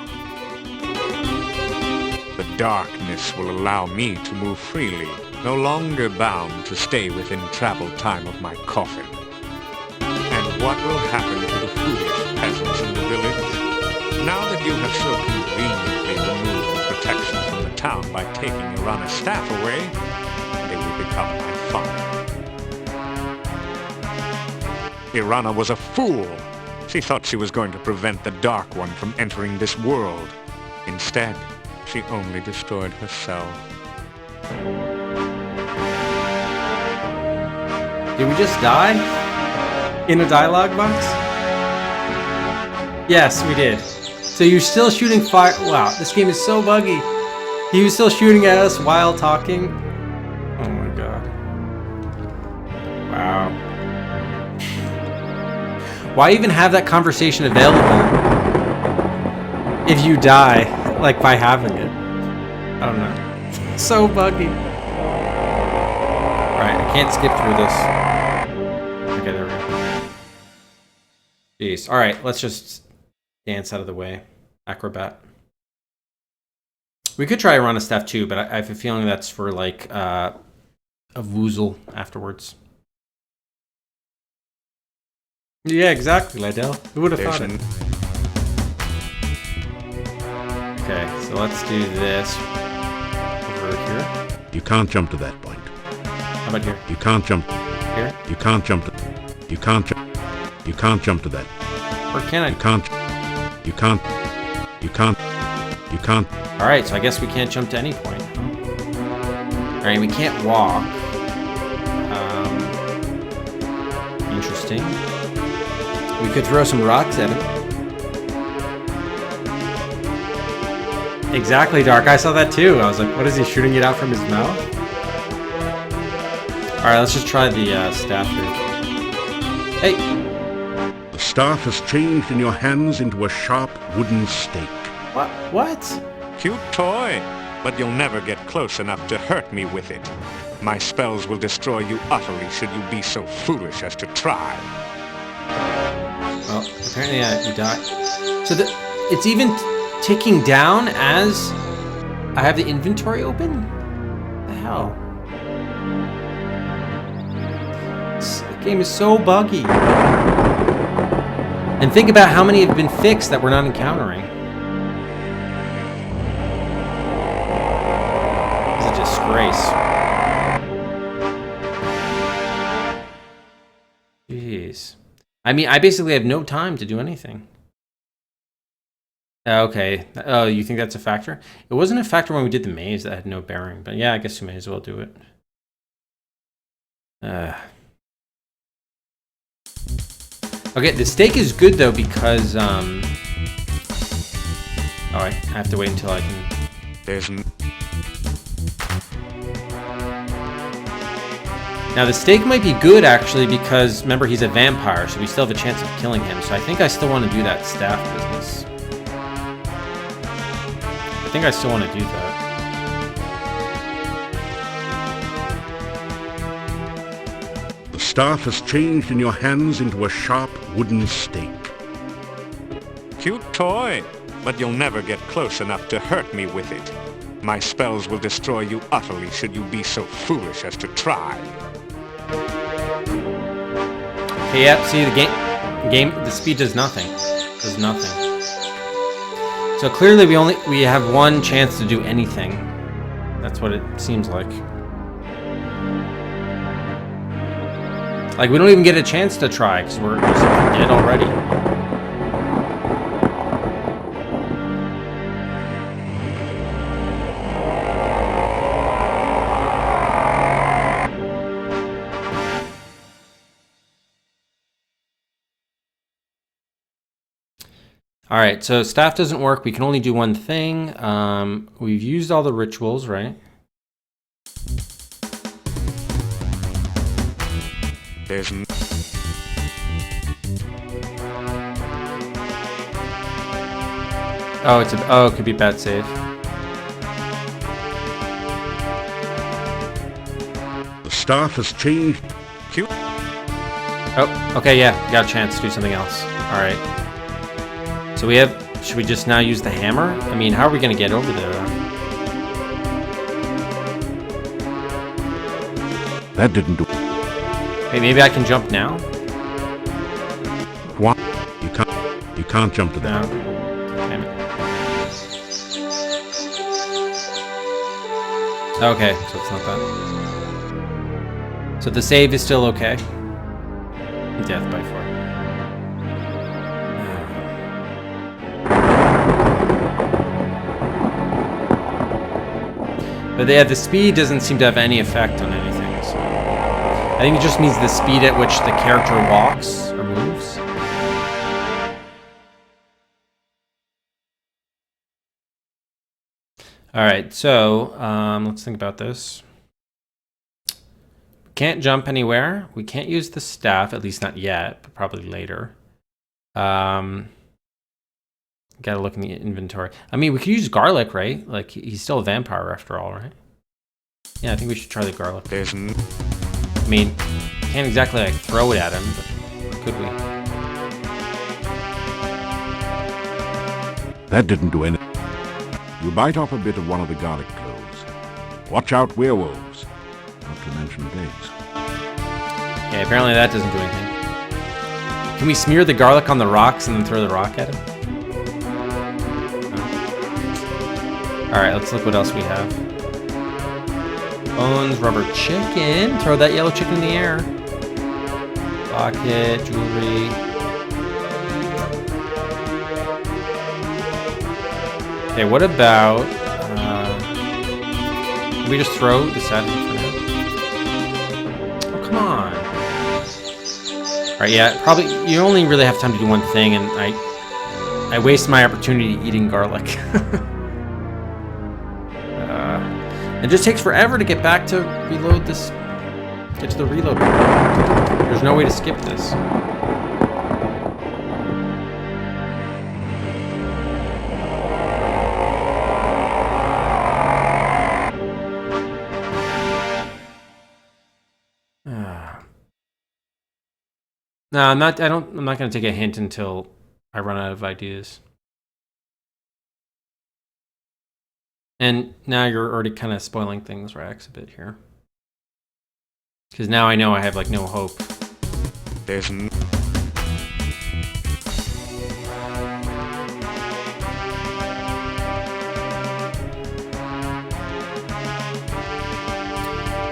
The darkness will allow me to move freely, no longer bound to stay within travel time of my coffin. And what will happen to the foolish peasants in the village? Now that you have so conveniently removed the protection from the town by taking Irana's staff away, they will become my fodder. Irana was a fool. She thought she was going to prevent the Dark One from entering this world. Instead, she only destroyed herself. Did we just die? In a dialogue box? Yes, we did. So you're still shooting fire. Wow, this game is so buggy. He was still shooting at us while talking. Oh my god. Wow. Why even have that conversation available if you die, like by having it? I don't know. So buggy. Alright, I can't skip through this. Okay, there we go. Jeez. Alright, let's just dance out of the way. Acrobat. We could try Irana's staff too, but I have a feeling that's for like a woozle afterwards. Yeah, exactly, Lydell. Who would have thought it? Okay, so let's do this over here. You can't jump to that point. How about here? You can't jump. Here? You can't jump to. You can't jump. You can't jump to that. Or can I? You can't. You can't. You can't. You can't. Alright, so I guess we can't jump to any point. Alright, we can't walk. Interesting. We could throw some rocks at him. Exactly, Dark. I saw that too. I was like, what is he shooting it out from his mouth? Alright, let's just try the staff here. Hey! The staff has changed in your hands into a sharp wooden stake. What? What? Cute toy, but you'll never get close enough to hurt me with it. My spells will destroy you utterly should you be so foolish as to try. Well, apparently you die. So it's even ticking down as I have the inventory open? What the hell? This game is so buggy. And think about how many have been fixed that we're not encountering. It's a disgrace. Jeez. I mean, I basically have no time to do anything. Okay. Oh, you think that's a factor? It wasn't a factor when we did the maze that had no bearing, but yeah, I guess you may as well do it. Okay, the steak is good though because oh, I have to wait until I can. There's Now the steak might be good actually because remember he's a vampire, so we still have a chance of killing him. So I think I still want to do that staff business. I think I still want to do that. The staff has changed in your hands into a sharp wooden stake. cute toy, but you'll never get close enough to hurt me with it. My spells will destroy you utterly should you be so foolish as to try. Okay, yeah, see the speed does nothing. Does nothing. So clearly we have one chance to do anything. That's what it seems like. Like, we don't even get a chance to try, because we're just dead already. Alright, so staff doesn't work. We can only do one thing. We've used all the rituals, right? There's Oh, it could be bat save. The staff has changed. cute. Oh, okay, yeah, got a chance to do something else. Alright. So we have, should we just now use the hammer? I mean, how are we gonna get over there? That didn't do. Wait, maybe I can jump now? What? You can't jump to No. that. Damn it. Okay, so it's not that. So the save is still okay. Death by far. But yeah, the speed doesn't seem to have any effect on anything. So I think it just means the speed at which the character walks or moves. Alright, so let's think about this. We can't jump anywhere. We can't use the staff, at least not yet, but probably later. Gotta look in the inventory. I mean, we could use garlic, right? Like, he's still a vampire after all, right? Yeah, I think we should try the garlic. There's I mean, can't exactly like throw it at him, but could we? That didn't do anything. You bite off a bit of one of the garlic cloves. Watch out, werewolves. Not to mention pigs. Yeah, apparently that doesn't do anything. Can we smear the garlic on the rocks and then throw the rock at him? No. Alright, let's look what else we have. Bones, rubber chicken. Throw that yellow chicken in the air. Locket, jewelry. Okay, what about... can we just throw the satin for now? Oh, come on. Alright, yeah, probably... You only really have time to do one thing, and I waste my opportunity eating garlic. It just takes forever to get back to reload this... Get to the reload button. There's no way to skip this. No, I'm not gonna take a hint until I run out of ideas. And now you're already kind of spoiling things, Rax, a bit here. Because now I know I have, like, no hope. There's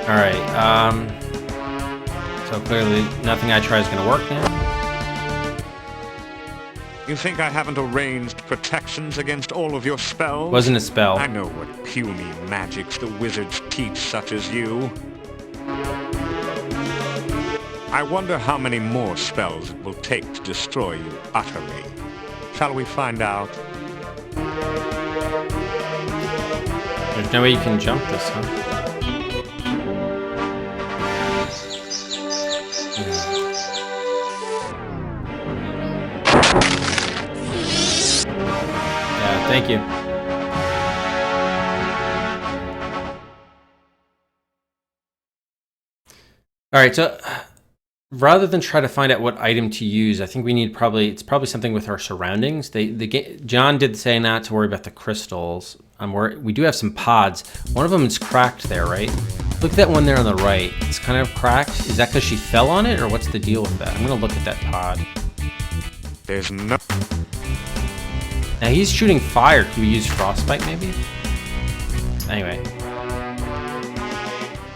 Alright, so clearly nothing I try is gonna work now. You think I haven't arranged protections against all of your spells? Wasn't a spell. I know what puny magics the wizards teach such as you. I wonder how many more spells it will take to destroy you utterly. Shall we find out? There's no way you can jump this, huh? Yeah, thank you. All right, so rather than try to find out what item to use, I think we need it's probably something with our surroundings. John did say not to worry about the crystals. We do have some pods. One of them is cracked there, right? Look at that one there on the right. It's kind of cracked. Is that because she fell on it, or what's the deal with that? I'm gonna look at that pod. There's no... Now he's shooting fire. Can we use frostbite maybe? Anyway.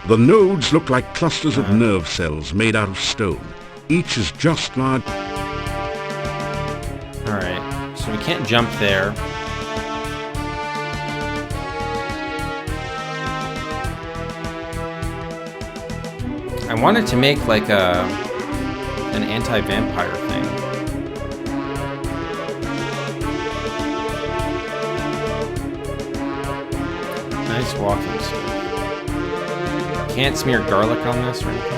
The nodes look like clusters of nerve cells made out of stone. Each is just large. Alright, so we can't jump there. I wanted to make like an anti-vampire thing. Nice walking suit. Can't smear garlic on this or anything.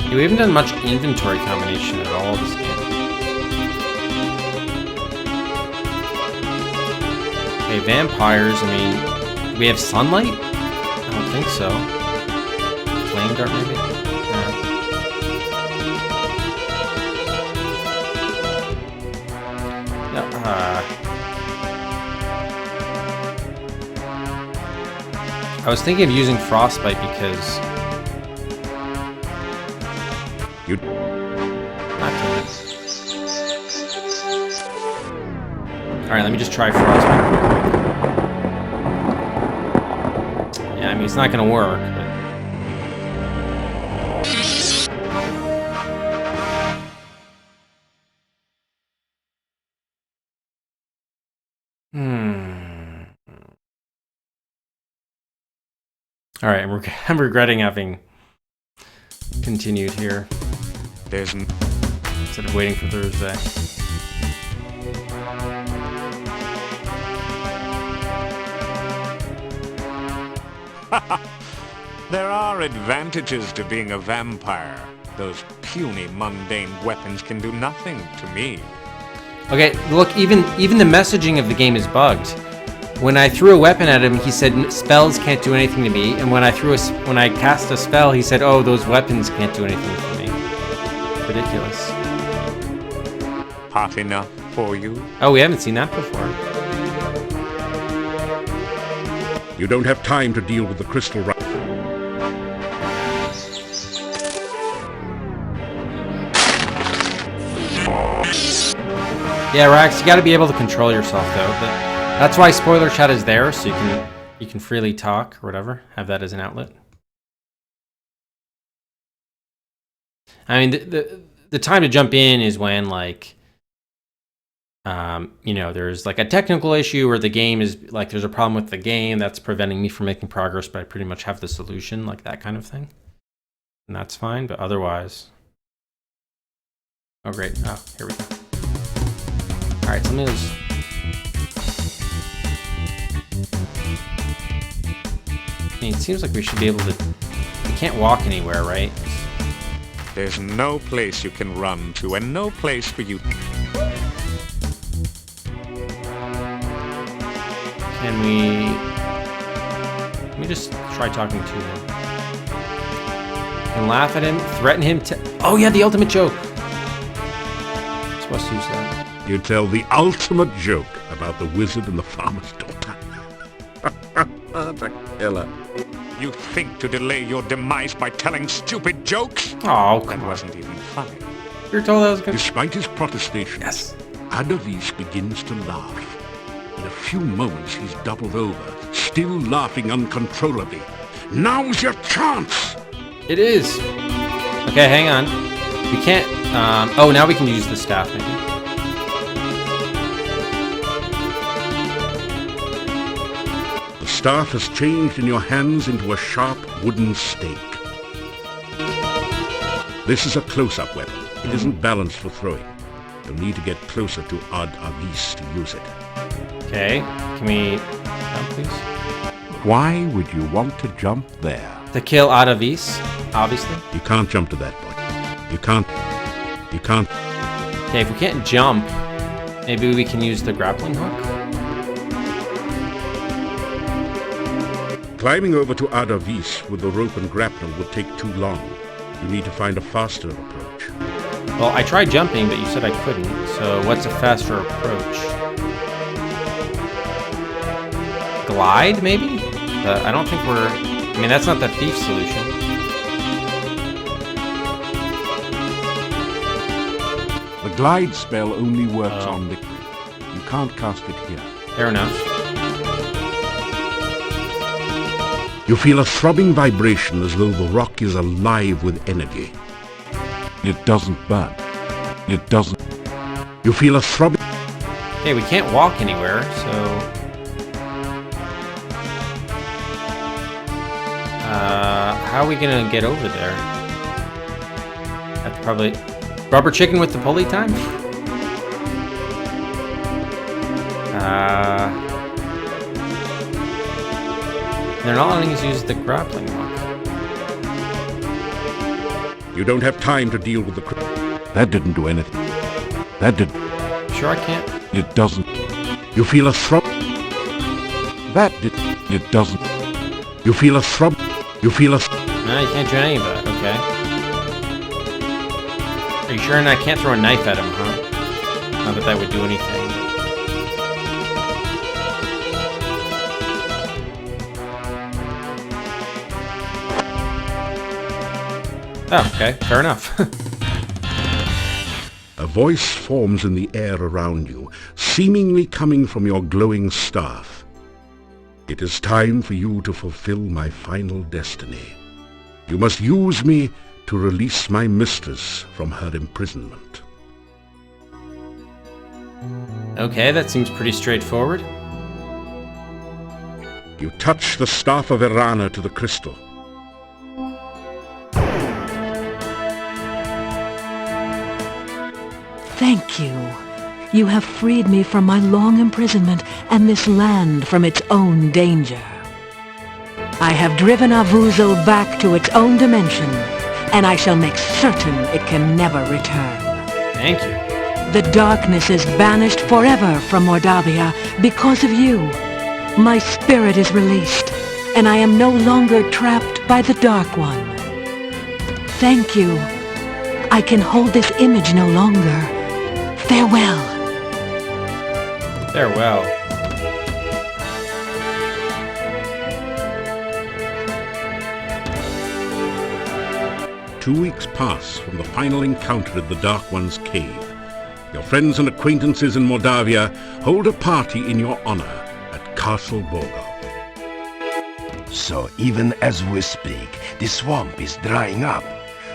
Yeah, we haven't done much inventory combination at all this game. Okay, vampires, I mean, we have sunlight? I don't think so. Flame dart maybe? I was thinking of using frostbite because Alright, let me just try frostbite real quick. Yeah, I mean it's not gonna work, but... Alright, I'm regretting having continued here. Instead of waiting for Thursday. There are advantages to being a vampire. Those puny, mundane weapons can do nothing to me. Okay, look, even the messaging of the game is bugged. When I threw a weapon at him, he said spells can't do anything to me, and when I cast a spell, he said, "Oh, those weapons can't do anything for me." Ridiculous. Hot enough for you? Oh, we haven't seen that before. You don't have time to deal with the crystal right. Yeah, Rax, you got to be able to control yourself though. That's why spoiler chat is there, so you can freely talk or whatever. Have that as an outlet. I mean, the time to jump in is when like, you know, there's like a technical issue or the game is like there's a problem with the game that's preventing me from making progress, but I pretty much have the solution, like that kind of thing, and that's fine. But otherwise, oh great, oh here we go. All right, so let me just. I mean, it seems like we should be able to... We can't walk anywhere, right? There's no place you can run to, and no place for you... Can we... Let me just try talking to him. And laugh at him, threaten him to... Oh yeah, the ultimate joke! I'm supposed to use that. You tell the ultimate joke about the wizard and the farmer's daughter. The killer. You think to delay your demise by telling stupid jokes? Oh, that wasn't even funny. You're told that was good. Despite his protestations, yes. Adavis begins to laugh. In a few moments, he's doubled over, still laughing uncontrollably. Now's your chance! It is. Okay, hang on. We can't... oh, now we can use the staff, maybe. The staff has changed in your hands into a sharp wooden stake. This is a close-up weapon. It isn't balanced for throwing. You'll need to get closer to Adavis to use it. Okay, can we... please? Why would you want to jump there? To kill Adavis, obviously. You can't jump to that point. You can't. Okay, if we can't jump, maybe we can use the grappling hook? Climbing over to Adavis with the rope and grapnel would take too long. You need to find a faster approach. Well, I tried jumping, but you said I couldn't. So what's a faster approach? Glide, maybe? I don't think we're... I mean, that's not the thief solution. The glide spell only works on liquid. You can't cast it here. Fair enough. You feel a throbbing vibration as though the rock is alive with energy. It doesn't burn. It doesn't... You feel a throbbing... Okay, we can't walk anywhere, so... how are we gonna get over there? That's probably... Rubber chicken with the pulley time? They're not letting us use the grappling hook. You don't have time to deal with the... That didn't do anything. That did... Sure I can't? It doesn't. You feel a throb... That did... It doesn't. You feel a throb... You feel a... No, you can't do any of that, okay. Are you sure I can't throw a knife at him, huh? Not that that would do anything. Oh, okay, fair enough. A voice forms in the air around you, seemingly coming from your glowing staff. It is time for you to fulfill my final destiny. You must use me to release my mistress from her imprisonment. Okay, that seems pretty straightforward. You touch the staff of Erana to the crystal. Thank you. You have freed me from my long imprisonment and this land from its own danger. I have driven Avuzo back to its own dimension, and I shall make certain it can never return. Thank you. The darkness is banished forever from Mordavia because of you. My spirit is released, and I am no longer trapped by the Dark One. Thank you. I can hold this image no longer. Farewell. Farewell. 2 weeks pass from the final encounter at the Dark One's cave. Your friends and acquaintances in Mordavia hold a party in your honor at Castle Borgov. So even as we speak, the swamp is drying up.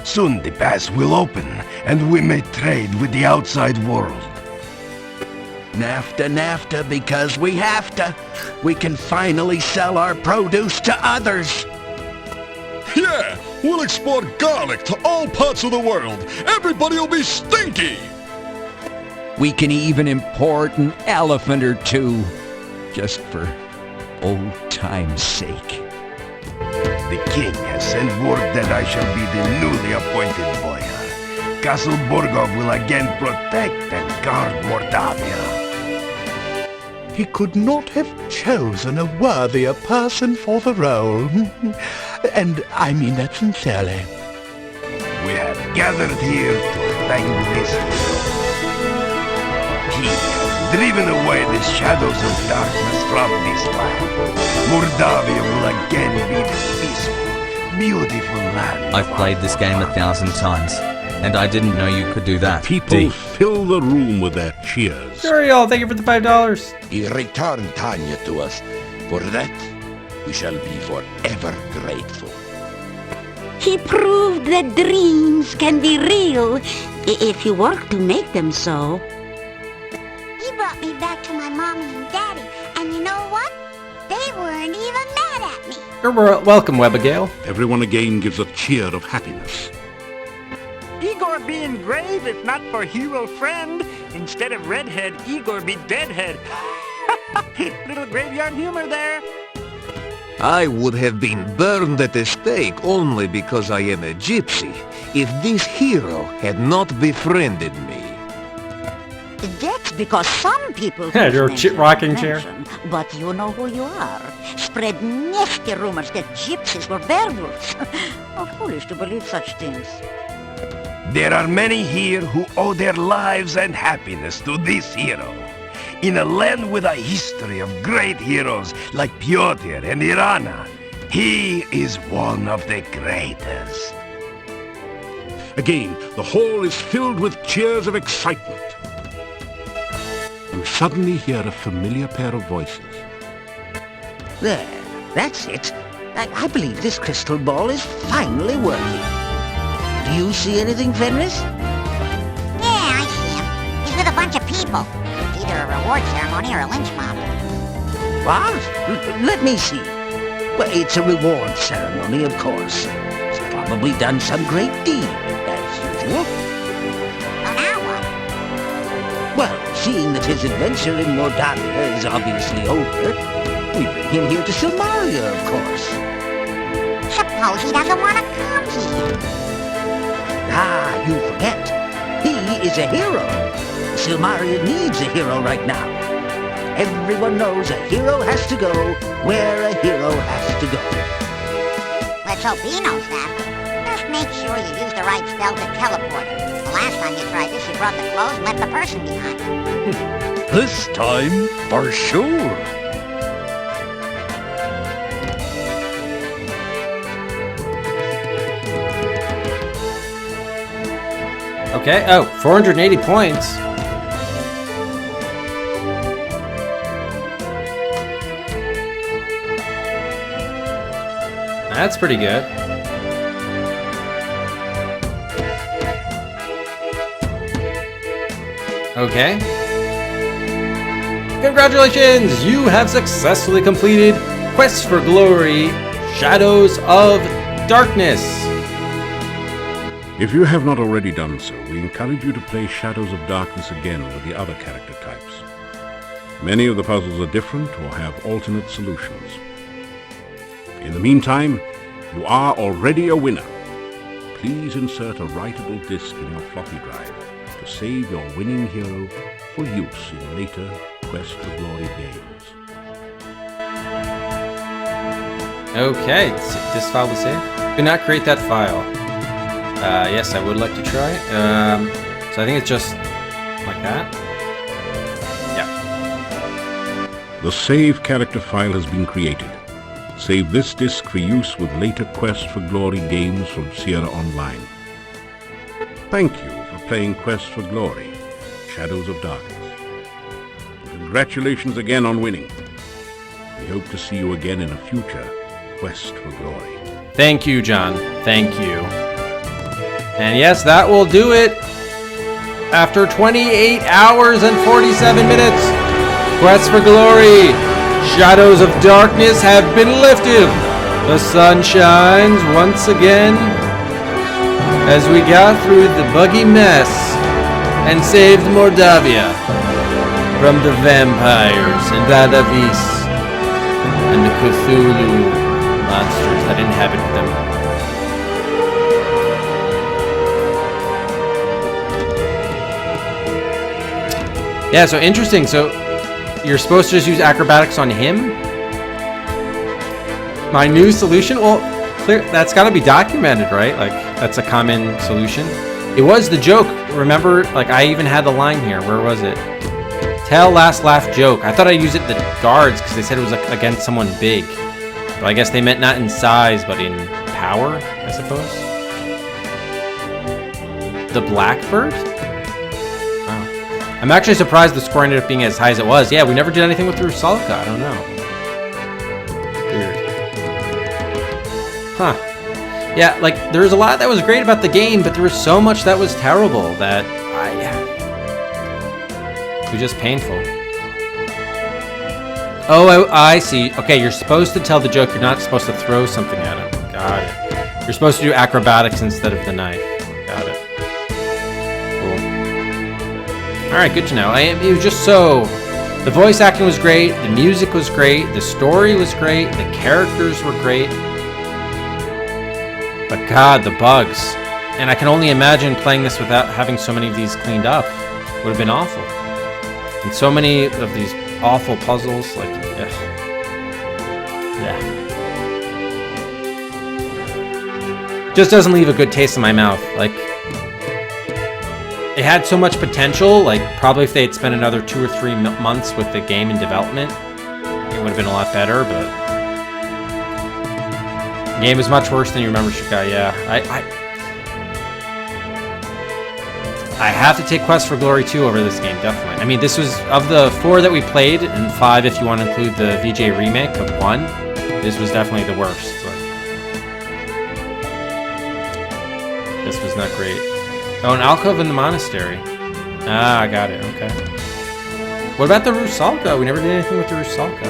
Soon the pass will open, and we may trade with the outside world. NAFTA, NAFTA, because we have to. We can finally sell our produce to others. Yeah, we'll export garlic to all parts of the world. Everybody will be stinky. We can even import an elephant or two, just for old time's sake. The king has sent word that I shall be the newly appointed boyar. Castle Borgov will again protect and guard Mordavia. He could not have chosen a worthier person for the role. And I mean that sincerely. We have gathered here to thank this hero. He has driven away the shadows of darkness from this land. Mordavia will again be the peaceful, beautiful land. I've played this game 1,000 times, and I didn't know you could do that. People fill the room with their cheers. Sorry, y'all. Thank you for the $5. He returned Tanya to us. For that, we shall be forever grateful. He proved that dreams can be real if you work to make them so. He brought me back to my mommy and daddy, and you know what? They weren't even mad at me. You're welcome, Webigail. Everyone again gives a cheer of happiness. Igor be engraved if not for hero friend. Instead of redhead, Igor be deadhead. Little graveyard humor there. I would have been burned at the stake only because I am a gypsy, if this hero had not befriended me. That's because some people Yeah, your mention rocking chair. mention, but you know who you are. Spread nasty rumors that gypsies were werewolves. How foolish to believe such things. There are many here who owe their lives and happiness to this hero. In a land with a history of great heroes like Pyotr and Irana, he is one of the greatest. Again, the hall is filled with cheers of excitement. You suddenly hear a familiar pair of voices. There, that's it. I believe this crystal ball is finally working. Do you see anything, Fenris? Yeah, I see him. He's with a bunch of people. Either a reward ceremony or a lynch mob. What? Let me see. Well, it's a reward ceremony, of course. He's probably done some great deed, as usual. So now what? Well, seeing that his adventure in Mordavia is obviously over, we bring him here to Silmaria, of course. Suppose he doesn't want to come here. Ah, you forget. He is a hero. Silmaria needs a hero right now. Everyone knows a hero has to go where a hero has to go. Let's hope he knows that. Just make sure you use the right spell to teleport him. The last time you tried this, you brought the clothes and left the person behind. This time, for sure. Okay. Oh, 480 points. That's pretty good. Okay. Congratulations! You have successfully completed Quest for Glory, Shadows of Darkness. If you have not already done so, we encourage you to play Shadows of Darkness again with the other character types. Many of the puzzles are different or have alternate solutions. In the meantime, you are already a winner. Please insert a writable disk in your floppy drive to save your winning hero for use in later Quest for Glory games. Okay, this file to save. Do not create that file. Yes, I would like to try. So I think it's just like that. Yeah. The save character file has been created. Save this disk for use with later Quest for Glory games from Sierra Online. Thank you for playing Quest for Glory, Shadows of Darkness. Congratulations again on winning. We hope to see you again in a future Quest for Glory. Thank you, John. Thank you. And yes, that will do it. After 28 hours and 47 minutes, Quest for Glory, Shadows of Darkness have been lifted. The sun shines once again as we got through the buggy mess and saved Mordavia from the vampires and Vadavis and the Cthulhu monsters that inhabit them. Yeah, so interesting. So you're supposed to just use acrobatics on him? My new solution? Well, clear. That's got to be documented, right? Like, that's a common solution. It was the joke. Remember, like, I even had the line here. Where was it? Tell, last, laugh, joke. I thought I'd use it the guards because they said it was like against someone big. But I guess they meant not in size, but in power, I suppose. The Blackbird? I'm actually surprised the score ended up being as high as it was. Yeah, we never did anything with Rusalka. I don't know. Weird. Huh. Yeah, like, there was a lot that was great about the game, but there was so much that was terrible that it was just painful. Oh, I see. Okay, you're supposed to tell the joke. You're not supposed to throw something at him. Got it. You're supposed to do acrobatics instead of the knife. Got it. Alright, good to know. It was just so... The voice acting was great, the music was great, the story was great, the characters were great. But God, the bugs. And I can only imagine playing this without having so many of these cleaned up. Would have been awful. And so many of these awful puzzles, like, ugh. Yeah. Just doesn't leave a good taste in my mouth. Like, it had so much potential. Like, probably if they had spent another 2 or 3 months with the game in development, it would have been a lot better, but the game is much worse than you remember, Shikai. Yeah, I have to take Quest for Glory 2 over this game, definitely. I mean, this was, of the 4 that we played, and 5 if you want to include the VJ remake of 1, this was definitely the worst. Like, this was not great. Oh, an alcove in the monastery. Ah, I got it, okay. What about the Rusalka? We never did anything with the Rusalka.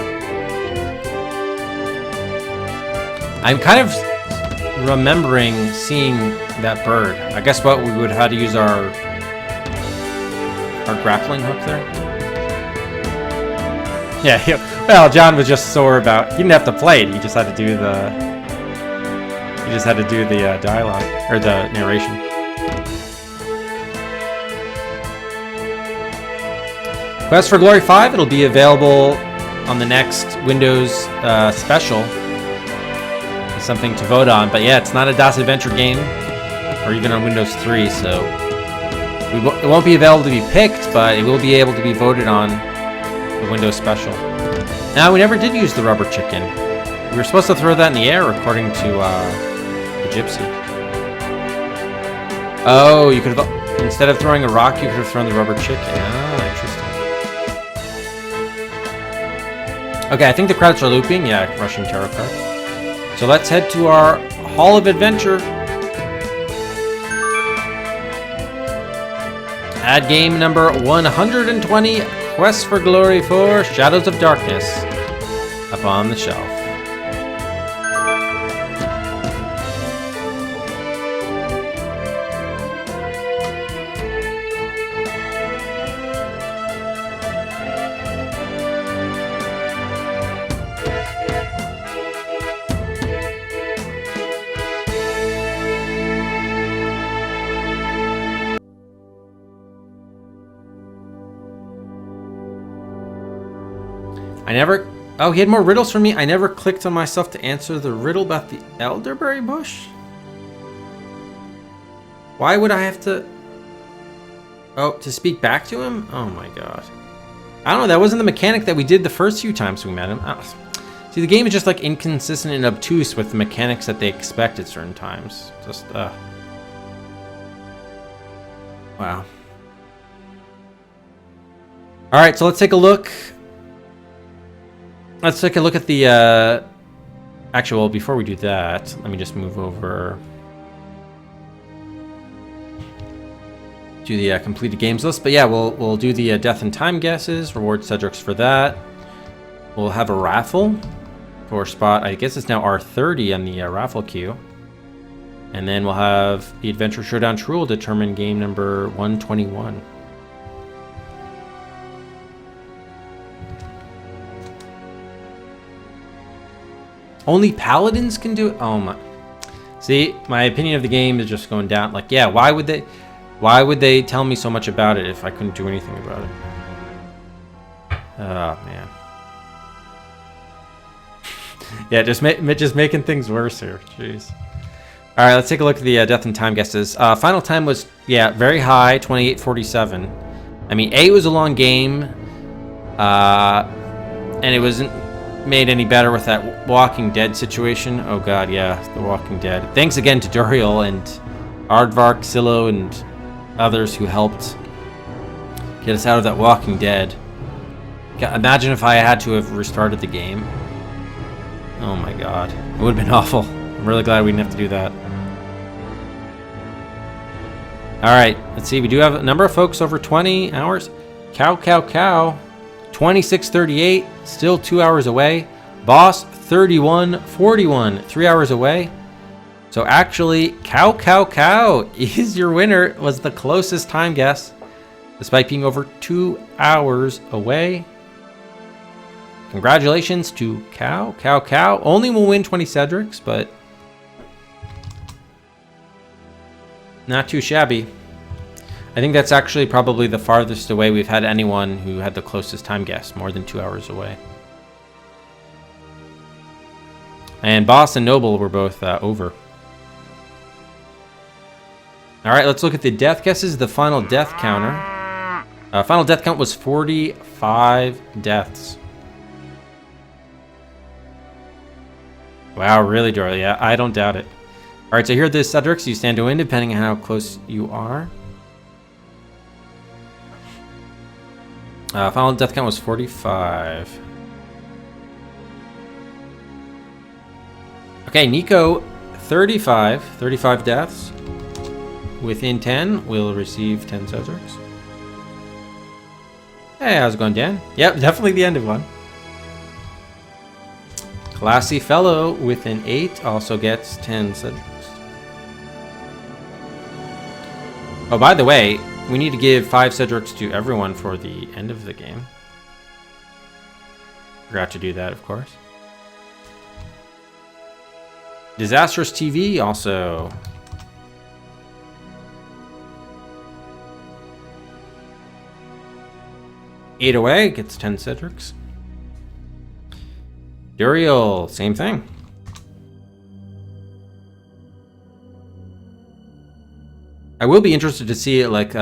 I'm kind of remembering seeing that bird. I guess what we would have had to use our grappling hook there. Yeah, well, John was just sore about. He didn't have to play it. He just had to do the. He just had to do the dialogue or the narration. Quest for Glory 5. It'll be available on the next Windows special. It's something to vote on, but yeah, it's not a DOS Adventure game, or even on Windows 3, so. It won't be available to be picked, but it will be able to be voted on the Windows Special. Now, we never did use the rubber chicken. We were supposed to throw that in the air, according to the Gypsy. Oh, you could have, instead of throwing a rock, you could have thrown the rubber chicken. Ah, interesting. Okay, I think the credits are looping. Yeah, Russian Tarot card. So let's head to our Hall of Adventure. Add game number 120, Quest for Glory 4, Shadows of Darkness, up on the shelf. Oh, he had more riddles for me. I never clicked on myself to answer the riddle about the elderberry bush. Why would I have to... Oh, to speak back to him? Oh my god. I don't know, that wasn't the mechanic that we did the first few times we met him. See, the game is just like inconsistent and obtuse with the mechanics that they expect at certain times. Just, wow. Alright, so let's take a look. Let's take a look at the, actually, before we do that, let me just move over to the completed games list. But yeah, we'll do the death and time guesses, reward Cedric's for that. We'll have a raffle for spot, I guess it's now R30 on the raffle queue. And then we'll have the Adventure Showdown True will determine game number 121. Only paladins can do it? Oh my. See, my opinion of the game is just going down. Like, yeah, why would they tell me so much about it if I couldn't do anything about it? Oh, man. Yeah, just making things worse here. Jeez. All right, let's take a look at the death and time guesses. Final time was, yeah, very high, 28:47. I mean, A was a long game, and it wasn't made any better with that Walking Dead situation. Oh god, yeah, The Walking Dead. Thanks again to Duriel and Aardvark, Silo, and others who helped get us out of that Walking Dead. Imagine if I had to have restarted the game. Oh my god, it would have been awful. I'm really glad we didn't have to do that. Alright, let's see, we do have a number of folks over 20 hours. Cow. 26:38, still 2 hours away. Boss 31:41, 3 hours away. So actually, Cow is your winner. It was the closest time guess, despite being over 2 hours away. Congratulations to Cow. Only will win 20 Cedrics, but not too shabby. I think that's actually probably the farthest away we've had anyone who had the closest time guess, more than 2 hours away. And Boss and Noble were both over. Alright, let's look at the death guesses. The final death counter. Final death count was 45 deaths. Wow, really, Dory? Yeah, I don't doubt it. Alright, so here are the Cedrics. You stand to win depending on how close you are. Final death count was 45. Okay, Nico, 35 deaths. Within 10, will receive 10 Cedrics. Hey, how's it going, Dan? Yep, definitely the end of one. Classy Fellow, within 8, also gets 10 Cedrics. Oh, by the way, we need to give 5 Cedrics to everyone for the end of the game. Forgot to do that, of course. Disastrous TV also. Eight away gets 10 Cedrics. Duriel, same thing. I will be interested to see like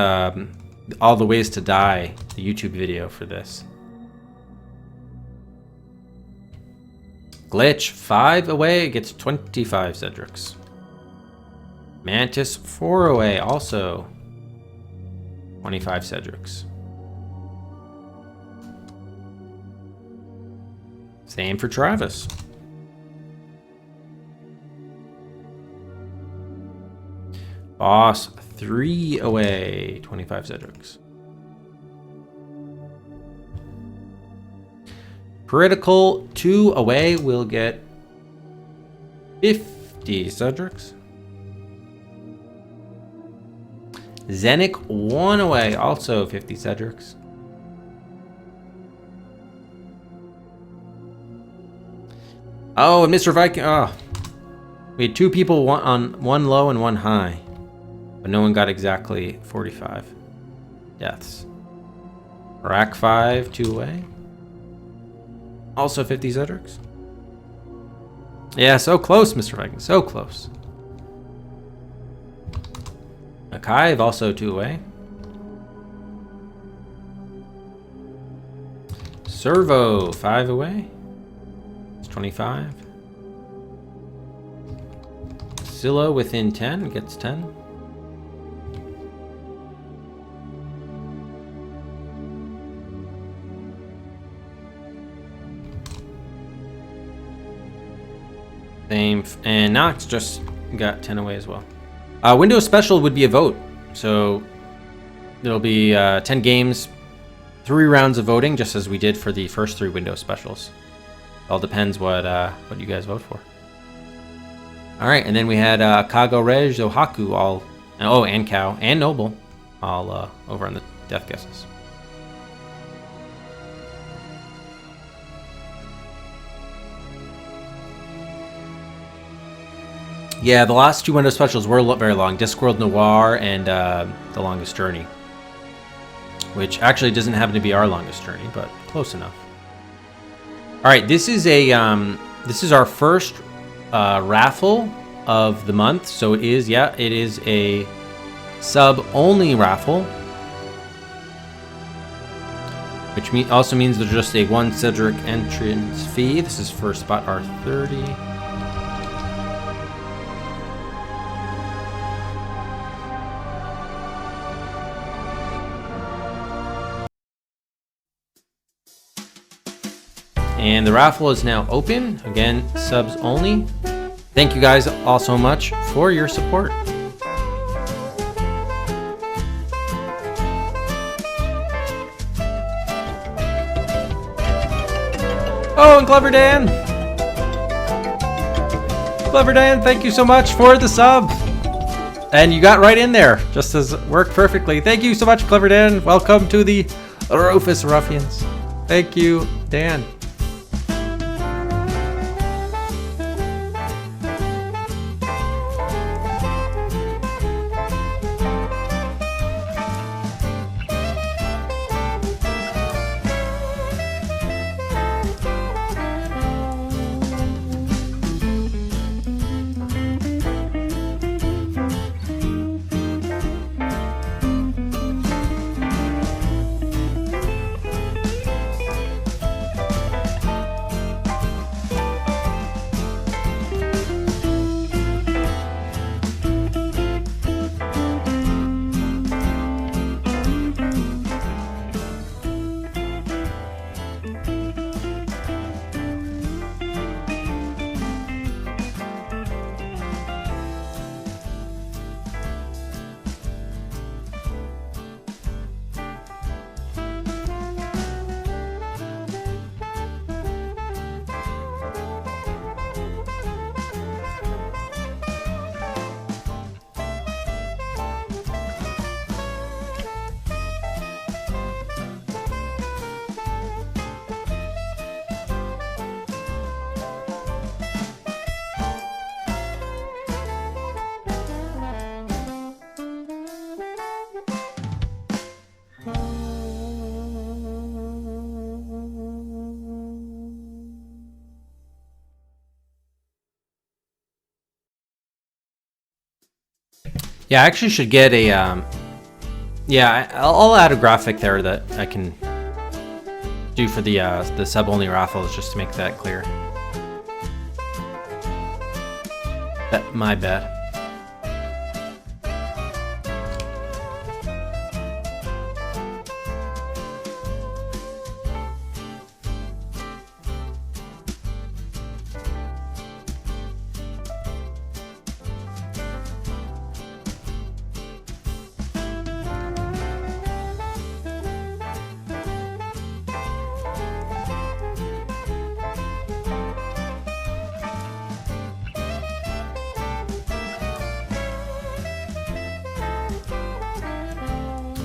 all the ways to die, the YouTube video for this. Glitch, 5 away, gets 25 Cedrics. Mantis, 4 away, also 25 Cedrics. Same for Travis. Boss, 3 away, 25 Cedrics. Critical, 2 away, will get 50 Cedrics. Zenic, 1 away, also 50 Cedrics. Oh, and Mr. Viking, oh. We had 2 people, one low and 1 high. But no one got exactly 45 deaths. Rack 5, 2 away. Also 50 Cedrics. Yeah, so close, Mr. Viking, so close. Akive, also 2 away. Servo, 5 away. 25. Scylla within 10 gets 10. Same, and Nox just got 10 away as well. Windows Special would be a vote, so there'll be 10 games, 3 rounds of voting, just as we did for the first 3 Windows Specials. All depends what you guys vote for. All right, and then we had Kago Rej, Zohaku, all, oh, and Cow, and Noble, all over on the death guesses. Yeah, the last 2 Windows Specials were very long. Discworld Noir and The Longest Journey. Which actually doesn't happen to be our longest journey, but close enough. Alright, this is our first raffle of the month. So it is a sub-only raffle. Which also means there's just a 1 Cedric entrance fee. This is for spot R30. And the raffle is now open. Again, subs only. Thank you guys all so much for your support. Oh, and Clever Dan! Clever Dan, thank you so much for the sub! And you got right in there, just as it worked perfectly. Thank you so much, Clever Dan. Welcome to the Rufus Ruffians. Thank you, Dan. Yeah, I actually should get a, yeah, I'll add a graphic there that I can do for the sub-only raffles, just to make that clear. My bad.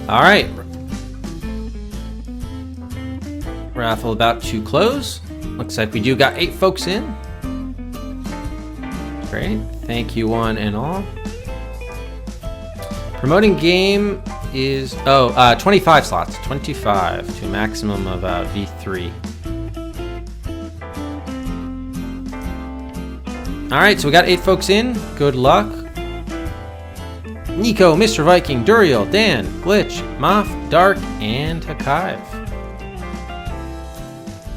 All right. Raffle about to close. Looks like we do got 8 folks in. Great. Thank you one and all. Promoting game is 25 slots. 25 to a maximum of V3. All right, so we got 8 folks in. Good luck. Nico, Mr. Viking, Duriel, Dan, Glitch, Moth, Dark, and Hakive.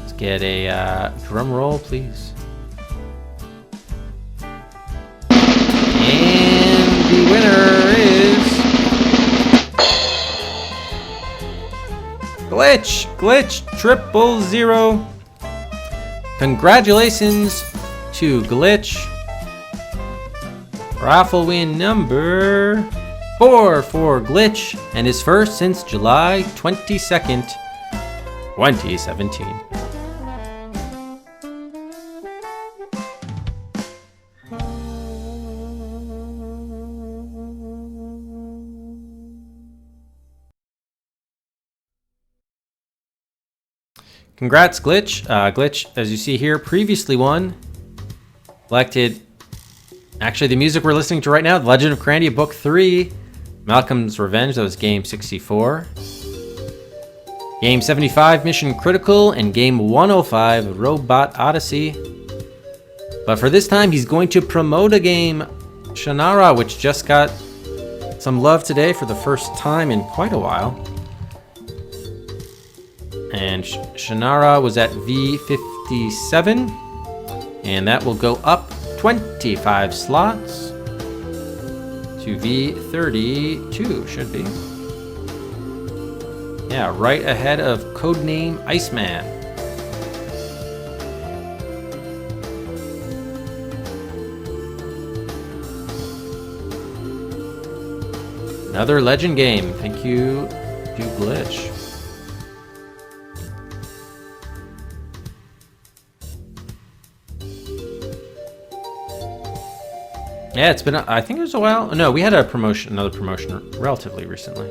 Let's get a drum roll, please. And the winner is Glitch 000. Congratulations to Glitch. Raffle win number 4 for Glitch, and his first since July 22nd, 2017. Congrats, Glitch. Glitch, as you see here, previously won. Selected. Actually, the music we're listening to right now, The Legend of Crandia Book 3, Malcolm's Revenge, that was Game 64. Game 75, Mission Critical, and Game 105, Robot Odyssey. But for this time, he's going to promote a game, Shannara, which just got some love today for the first time in quite a while. And Shannara was at V57, and that will go up 25 slots to V32, should be. Yeah, right ahead of Codename Iceman. Another legend game. Thank you to Glitch. Yeah, it's been, I think it was a while. No, we had another promotion relatively recently.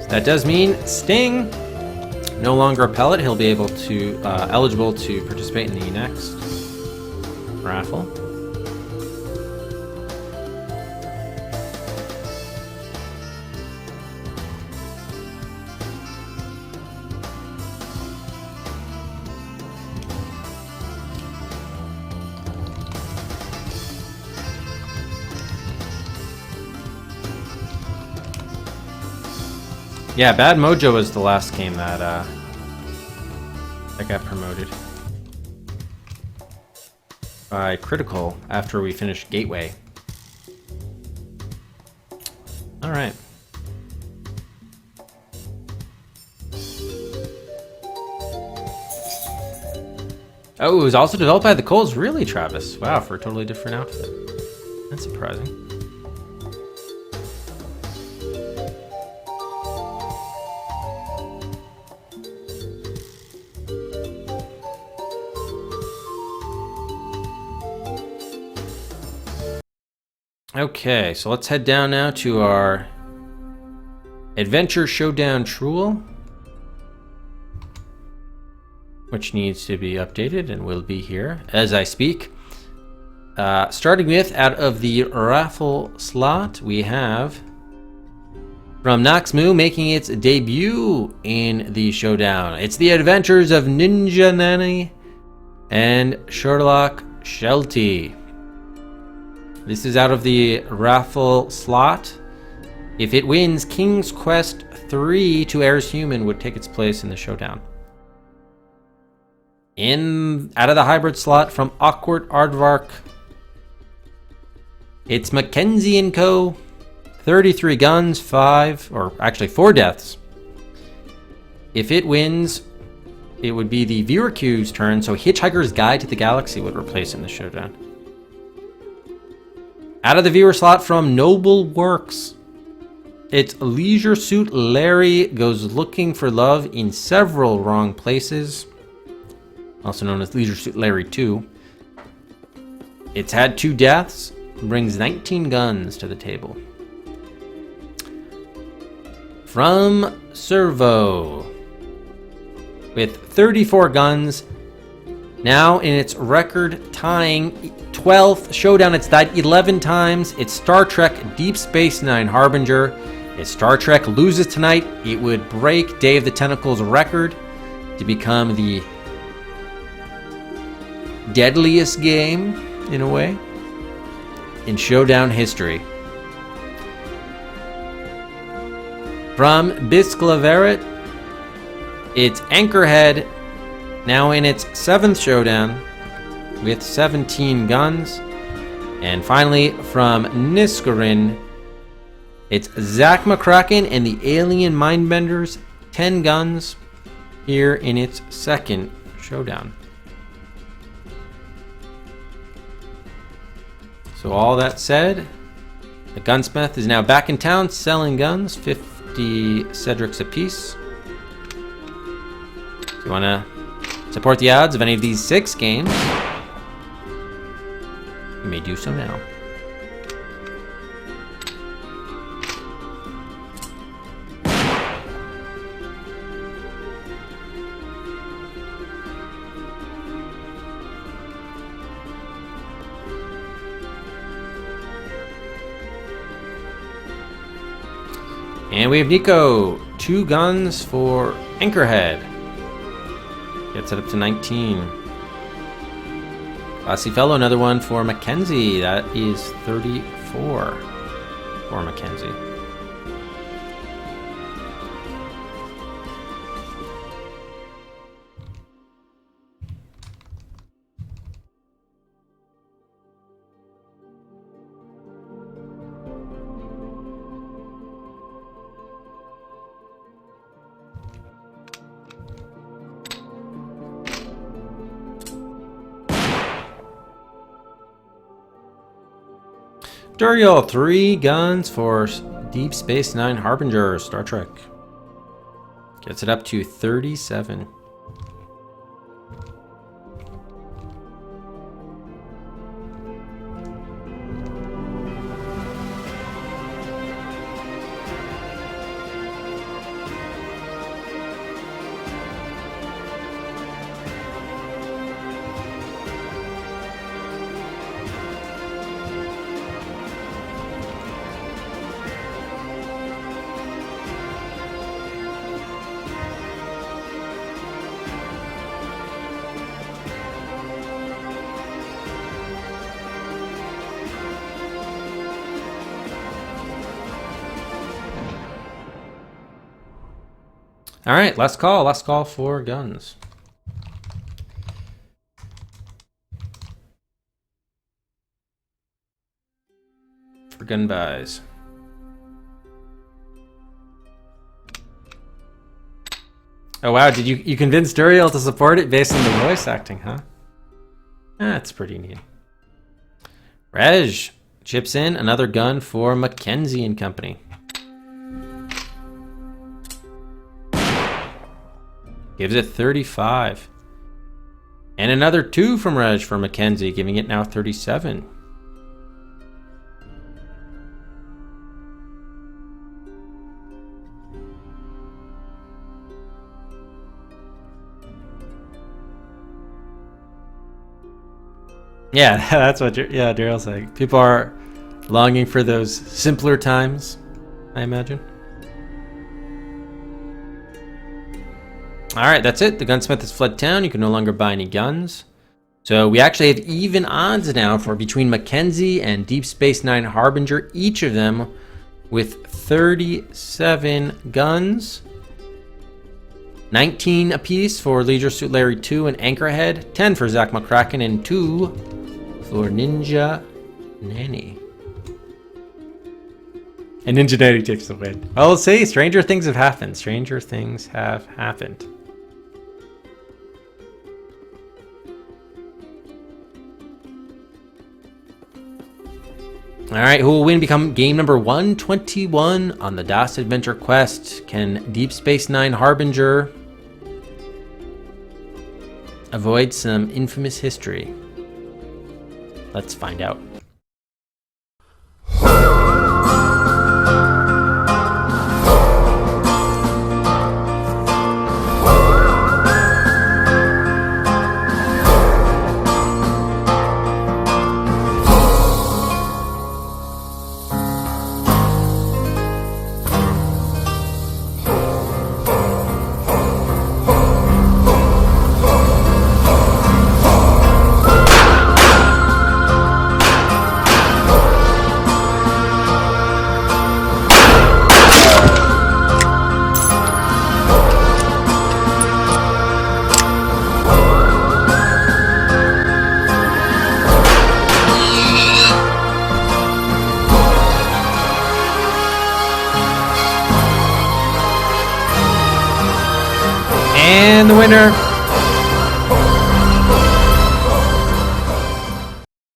That does mean Sting, no longer a pellet. He'll be able to eligible to participate in the next raffle. Yeah, Bad Mojo was the last game that got promoted by Critical after we finished Gateway. All right. Oh, it was also developed by the Coles. Really, Travis? Wow, for a totally different outfit. That's surprising. Okay, so let's head down now to our Adventure Showdown Truel. which needs to be updated and will be here as I speak. Starting with, out of the raffle slot, we have from Noxmoo making its debut in the showdown. It's the Adventures of Ninja Nanny and Sherlock Sheltie. This is out of the raffle slot. If it wins, King's Quest 3 to Heirs Human would take its place in the showdown. Out of the hybrid slot from Awkward Aardvark, it's Mackenzie & Co. 33 guns, 4 deaths. If it wins, it would be the viewer queue's turn, so Hitchhiker's Guide to the Galaxy would replace in the showdown. Out of the viewer slot from Noble Works, it's Leisure Suit Larry Goes Looking for Love in Several Wrong Places, also known as Leisure Suit Larry 2. It's had 2 deaths, brings 19 guns to the table. From Servo, with 34 guns, now in its record-tying 12th showdown, it's died 11 times. It's Star Trek Deep Space Nine Harbinger. If Star Trek loses tonight, it would break Day of the Tentacle's record to become the deadliest game, in a way, in showdown history. From Bisclaveret, it's Anchorhead, now in its 7th showdown with 17 guns. And finally, from Niskarin, it's Zach McCracken and the Alien Mindbenders, 10 guns, here in its 2nd showdown. So all that said, the gunsmith is now back in town selling guns, 50 Cedrics apiece. If you want to support the odds of any of these 6 games, you may do so now. And we have Nico, 2 guns for Anchorhead. Gets it up to 19. Classy Fellow, another one for Mackenzie. That is 34 for Mackenzie. Duriel, 3 guns for Deep Space Nine Harbinger, Star Trek. Gets it up to 37. All right, last call for guns. For gun buys. Oh wow, did you convince Duriel to support it based on the voice acting, huh? That's pretty neat. Reg chips in another gun for Mackenzie and Company. Gives it 35. And another 2 from Reg for Mackenzie, giving it now 37. Yeah, that's what Daryl's saying. People are longing for those simpler times, I imagine. Alright, that's it. The gunsmith has fled town. You can no longer buy any guns. So we actually have even odds now for between Mackenzie and Deep Space Nine Harbinger, each of them with 37 guns. 19 apiece for Leisure Suit Larry 2 and Anchorhead, 10 for Zach McCracken, and 2 for Ninja Nanny. And Ninja Nanny takes the win. Well, let's see. Stranger things have happened. Stranger things have happened. Alright, who will win become game number 121 on the DOS Adventure Quest? Can Deep Space Nine Harbinger avoid some infamous history? Let's find out. And the winner,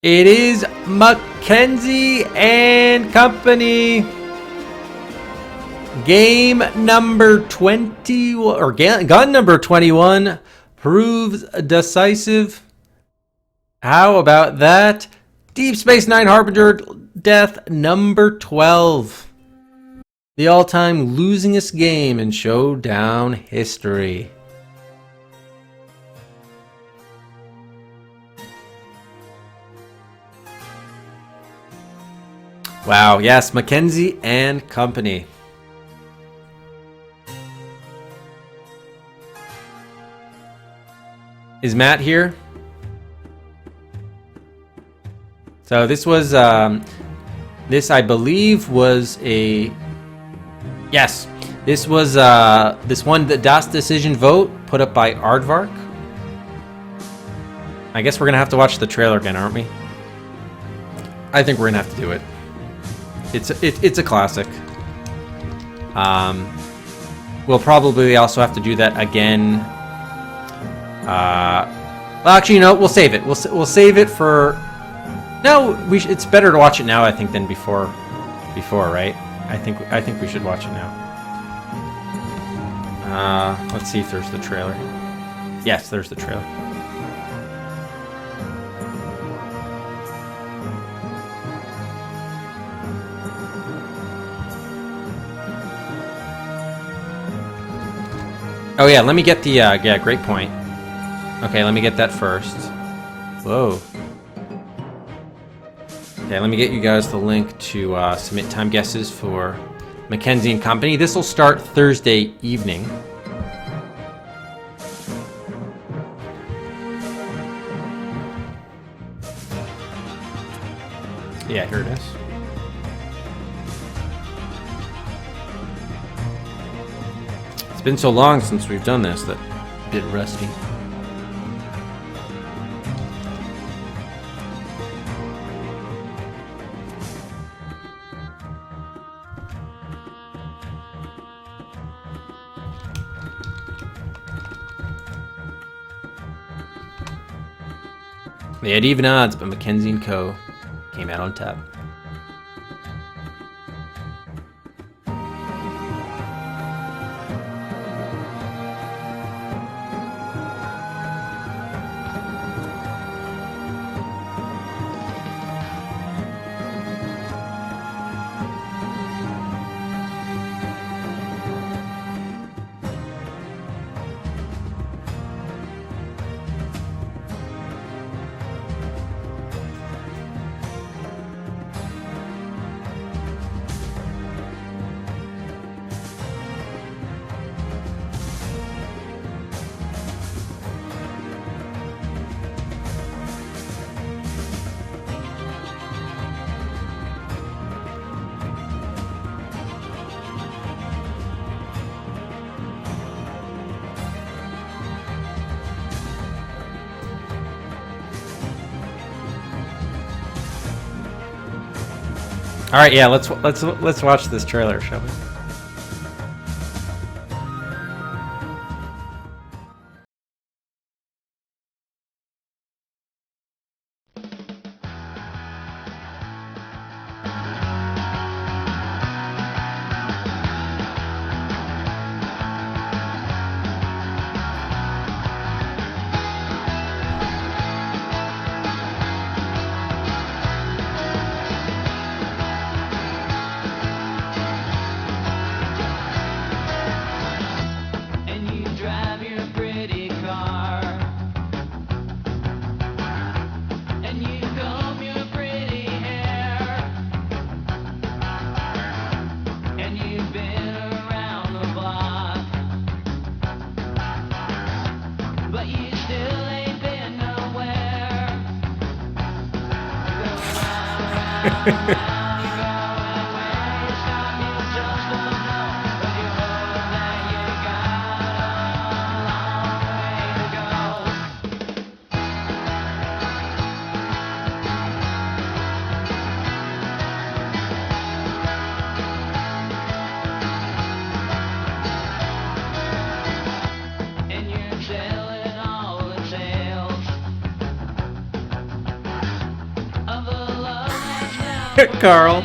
it is Mackenzie and Company. Game number 20, or gun number 21, proves decisive. How about that? Deep Space Nine Harbinger death number 12. The all-time losingest game in Showdown history. Wow, yes, Mackenzie and Company. Is Matt here? So this was, this I believe was a, yes, this was, this one, the DOS decision vote put up by Aardvark. I guess we're gonna have to watch the trailer again, aren't we? I think we're gonna have to do it. It's a classic. We'll probably also have to do that again. Well, actually, you know, we'll save it. We'll save it for. No, it's better to watch it now, I think, than before. Right? I think we should watch it now. Let's see if there's the trailer. Yes, there's the trailer. Oh yeah, let me get the, yeah, great point. Okay, let me get that first. Whoa. Okay, let me get you guys the link to submit time guesses for Mackenzie and Company. This will start Thursday evening. Yeah, here it is. It's been so long since we've done this that I'm a bit rusty. They had even odds, but Mackenzie and Co. came out on top. All right, yeah, let's watch this trailer, shall we? Carl.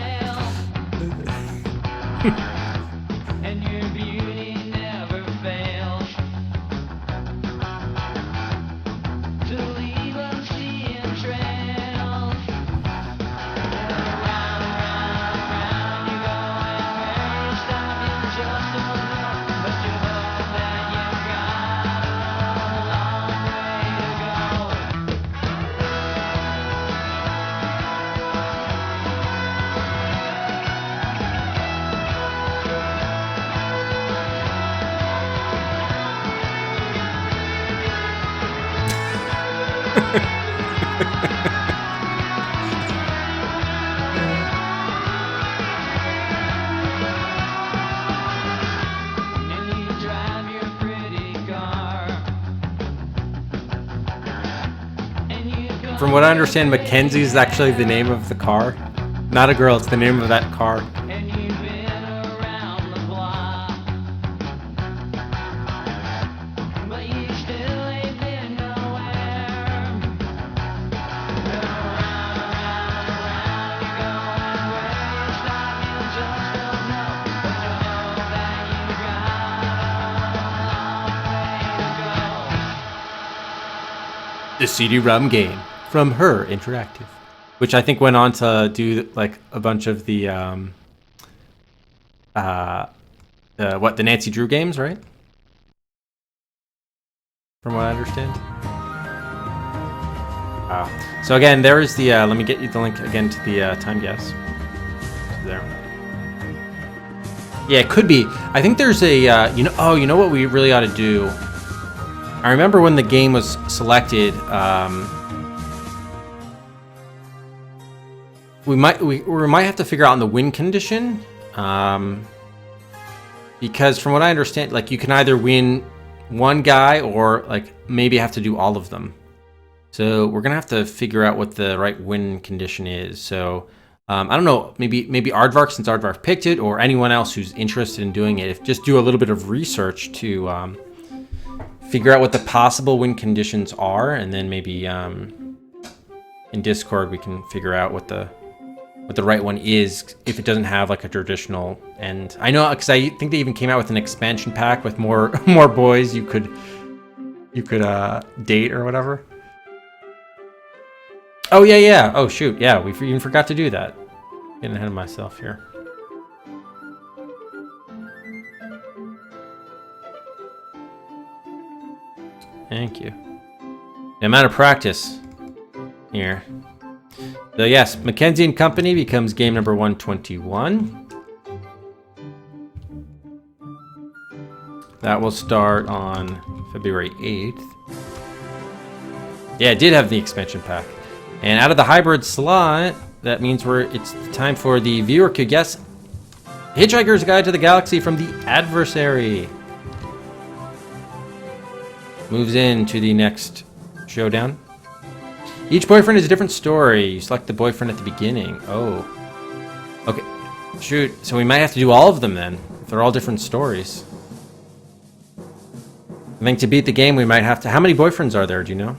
From what I understand, Mackenzie is actually the name of the car. Not a girl, it's the name of that car. The CD-ROM game from Her Interactive, which I think went on to do like a bunch of the the Nancy Drew games, right? From what I understand. So again, there is the. Let me get you the link again to the time guess. There. Yeah, it could be. I think there's a. You know what we really ought to do. I remember when the game was selected. We might have to figure out on the win condition, because from what I understand, like you can either win one guy or like maybe have to do all of them. So we're gonna have to figure out what the right win condition is. So I don't know, maybe Aardvark, since Aardvark picked it, or anyone else who's interested in doing it, just do a little bit of research to figure out what the possible win conditions are, and then maybe in Discord we can figure out what the right one is if it doesn't have like a traditional end. I know, because I think they even came out with an expansion pack with more boys you could date or whatever. Oh yeah. Oh shoot, yeah, we even forgot to do that. Getting ahead of myself here. Thank you. The amount of practice here. So yes, Mackenzie and Company becomes game number 121. That will start on February 8th. Yeah, it did have the expansion pack. And out of the hybrid slot, that means it's time for the viewer could guess Hitchhiker's Guide to the Galaxy from the Adversary. Moves into the next showdown. Each boyfriend is a different story. You select the boyfriend at the beginning. Oh. Okay. Shoot, so we might have to do all of them then. If they're all different stories. I think to beat the game we might have to... How many boyfriends are there, do you know?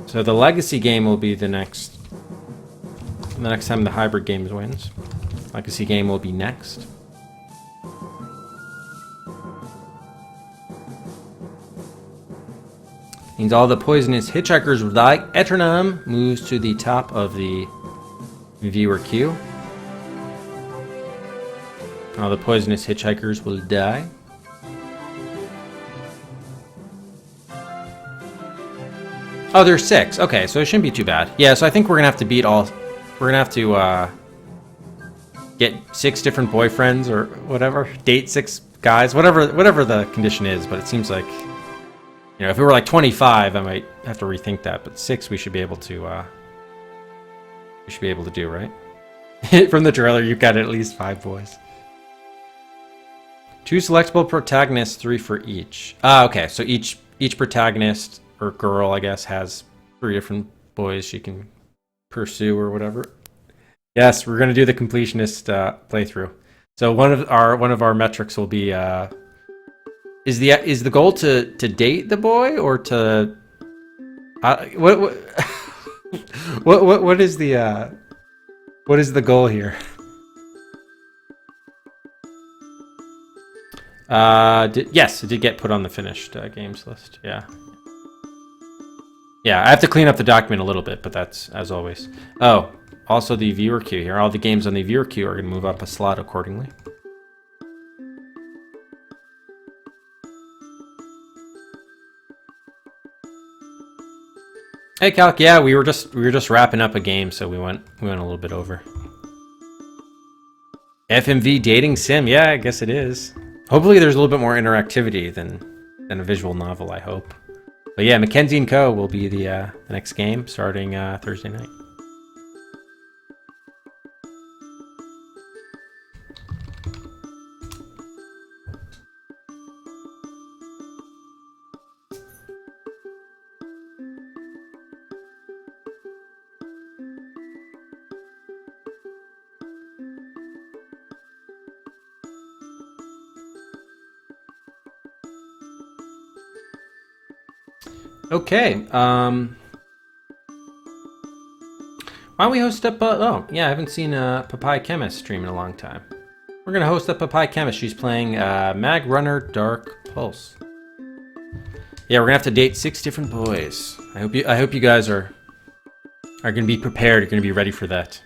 So the Legacy game will be the next time the Hybrid Games wins. Legacy game will be next. Means all the poisonous hitchhikers will die. Eternum moves to the top of the viewer queue. All the poisonous hitchhikers will die. Oh, there's 6. Okay, so it shouldn't be too bad. Yeah, so I think we're gonna have to beat all... We're gonna have to get 6 different boyfriends or whatever. Date 6 guys. Whatever the condition is, but it seems like... You know, if it were like 25, I might have to rethink that. But 6 we should be able to... we should be able to do, right? From the trailer, you've got at least 5 boys. 2 selectable protagonists, 3 for each. Okay, so each protagonist... or girl, I guess, has 3 different boys she can pursue or whatever. Yes, we're gonna do the completionist playthrough. So one of our metrics will be is the goal to date the boy or to what is the goal here? Yes, it did get put on the finished games list. Yeah. Yeah, I have to clean up the document a little bit, but that's as always. Oh, also the viewer queue here. All the games on the viewer queue are going to move up a slot accordingly. Hey, Calc. Yeah, we were just wrapping up a game, so we went a little bit over. FMV dating sim. Yeah, I guess it is. Hopefully, there's a little bit more interactivity than a visual novel. I hope. But yeah, Mackenzie & Co. will be the next game starting Thursday night. Okay, why don't we host up, oh, yeah, I haven't seen Papaya Chemist stream in a long time. We're gonna host up Papaya Chemist. She's playing Mag Runner Dark Pulse. Yeah, we're gonna have to date 6 different boys. I hope you guys are gonna be prepared, you're gonna be ready for that.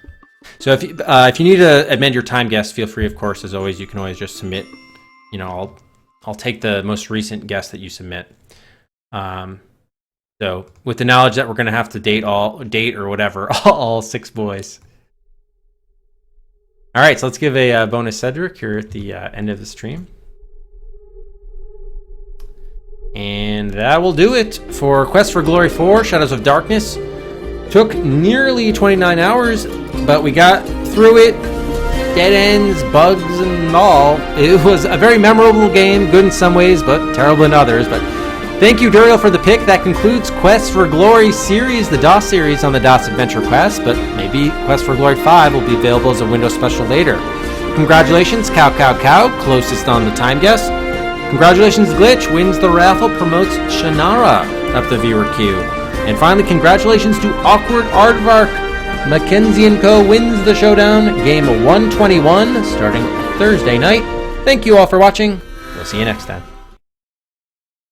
So if you need to amend your time guest, feel free, of course, as always, you can always just submit, you know, I'll take the most recent guest that you submit. So, with the knowledge that we're going to have to date or whatever, all 6 boys. Alright, so let's give a bonus Cedric here at the end of the stream. And that will do it for Quest for Glory 4, Shadows of Darkness. Took nearly 29 hours, but we got through it. Dead ends, bugs, and all. It was a very memorable game, good in some ways, but terrible in others. But thank you, Duriel, for the pick. That concludes Quest for Glory series, the DOS series on the DOS Adventure Quest, but maybe Quest for Glory 5 will be available as a Windows special later. Congratulations, Cow, closest on the time guess. Congratulations, Glitch, wins the raffle, promotes Shannara up the viewer queue. And finally, congratulations to Awkward Aardvark. Mackenzie & Co. wins the showdown, game 121, starting Thursday night. Thank you all for watching. We'll see you next time.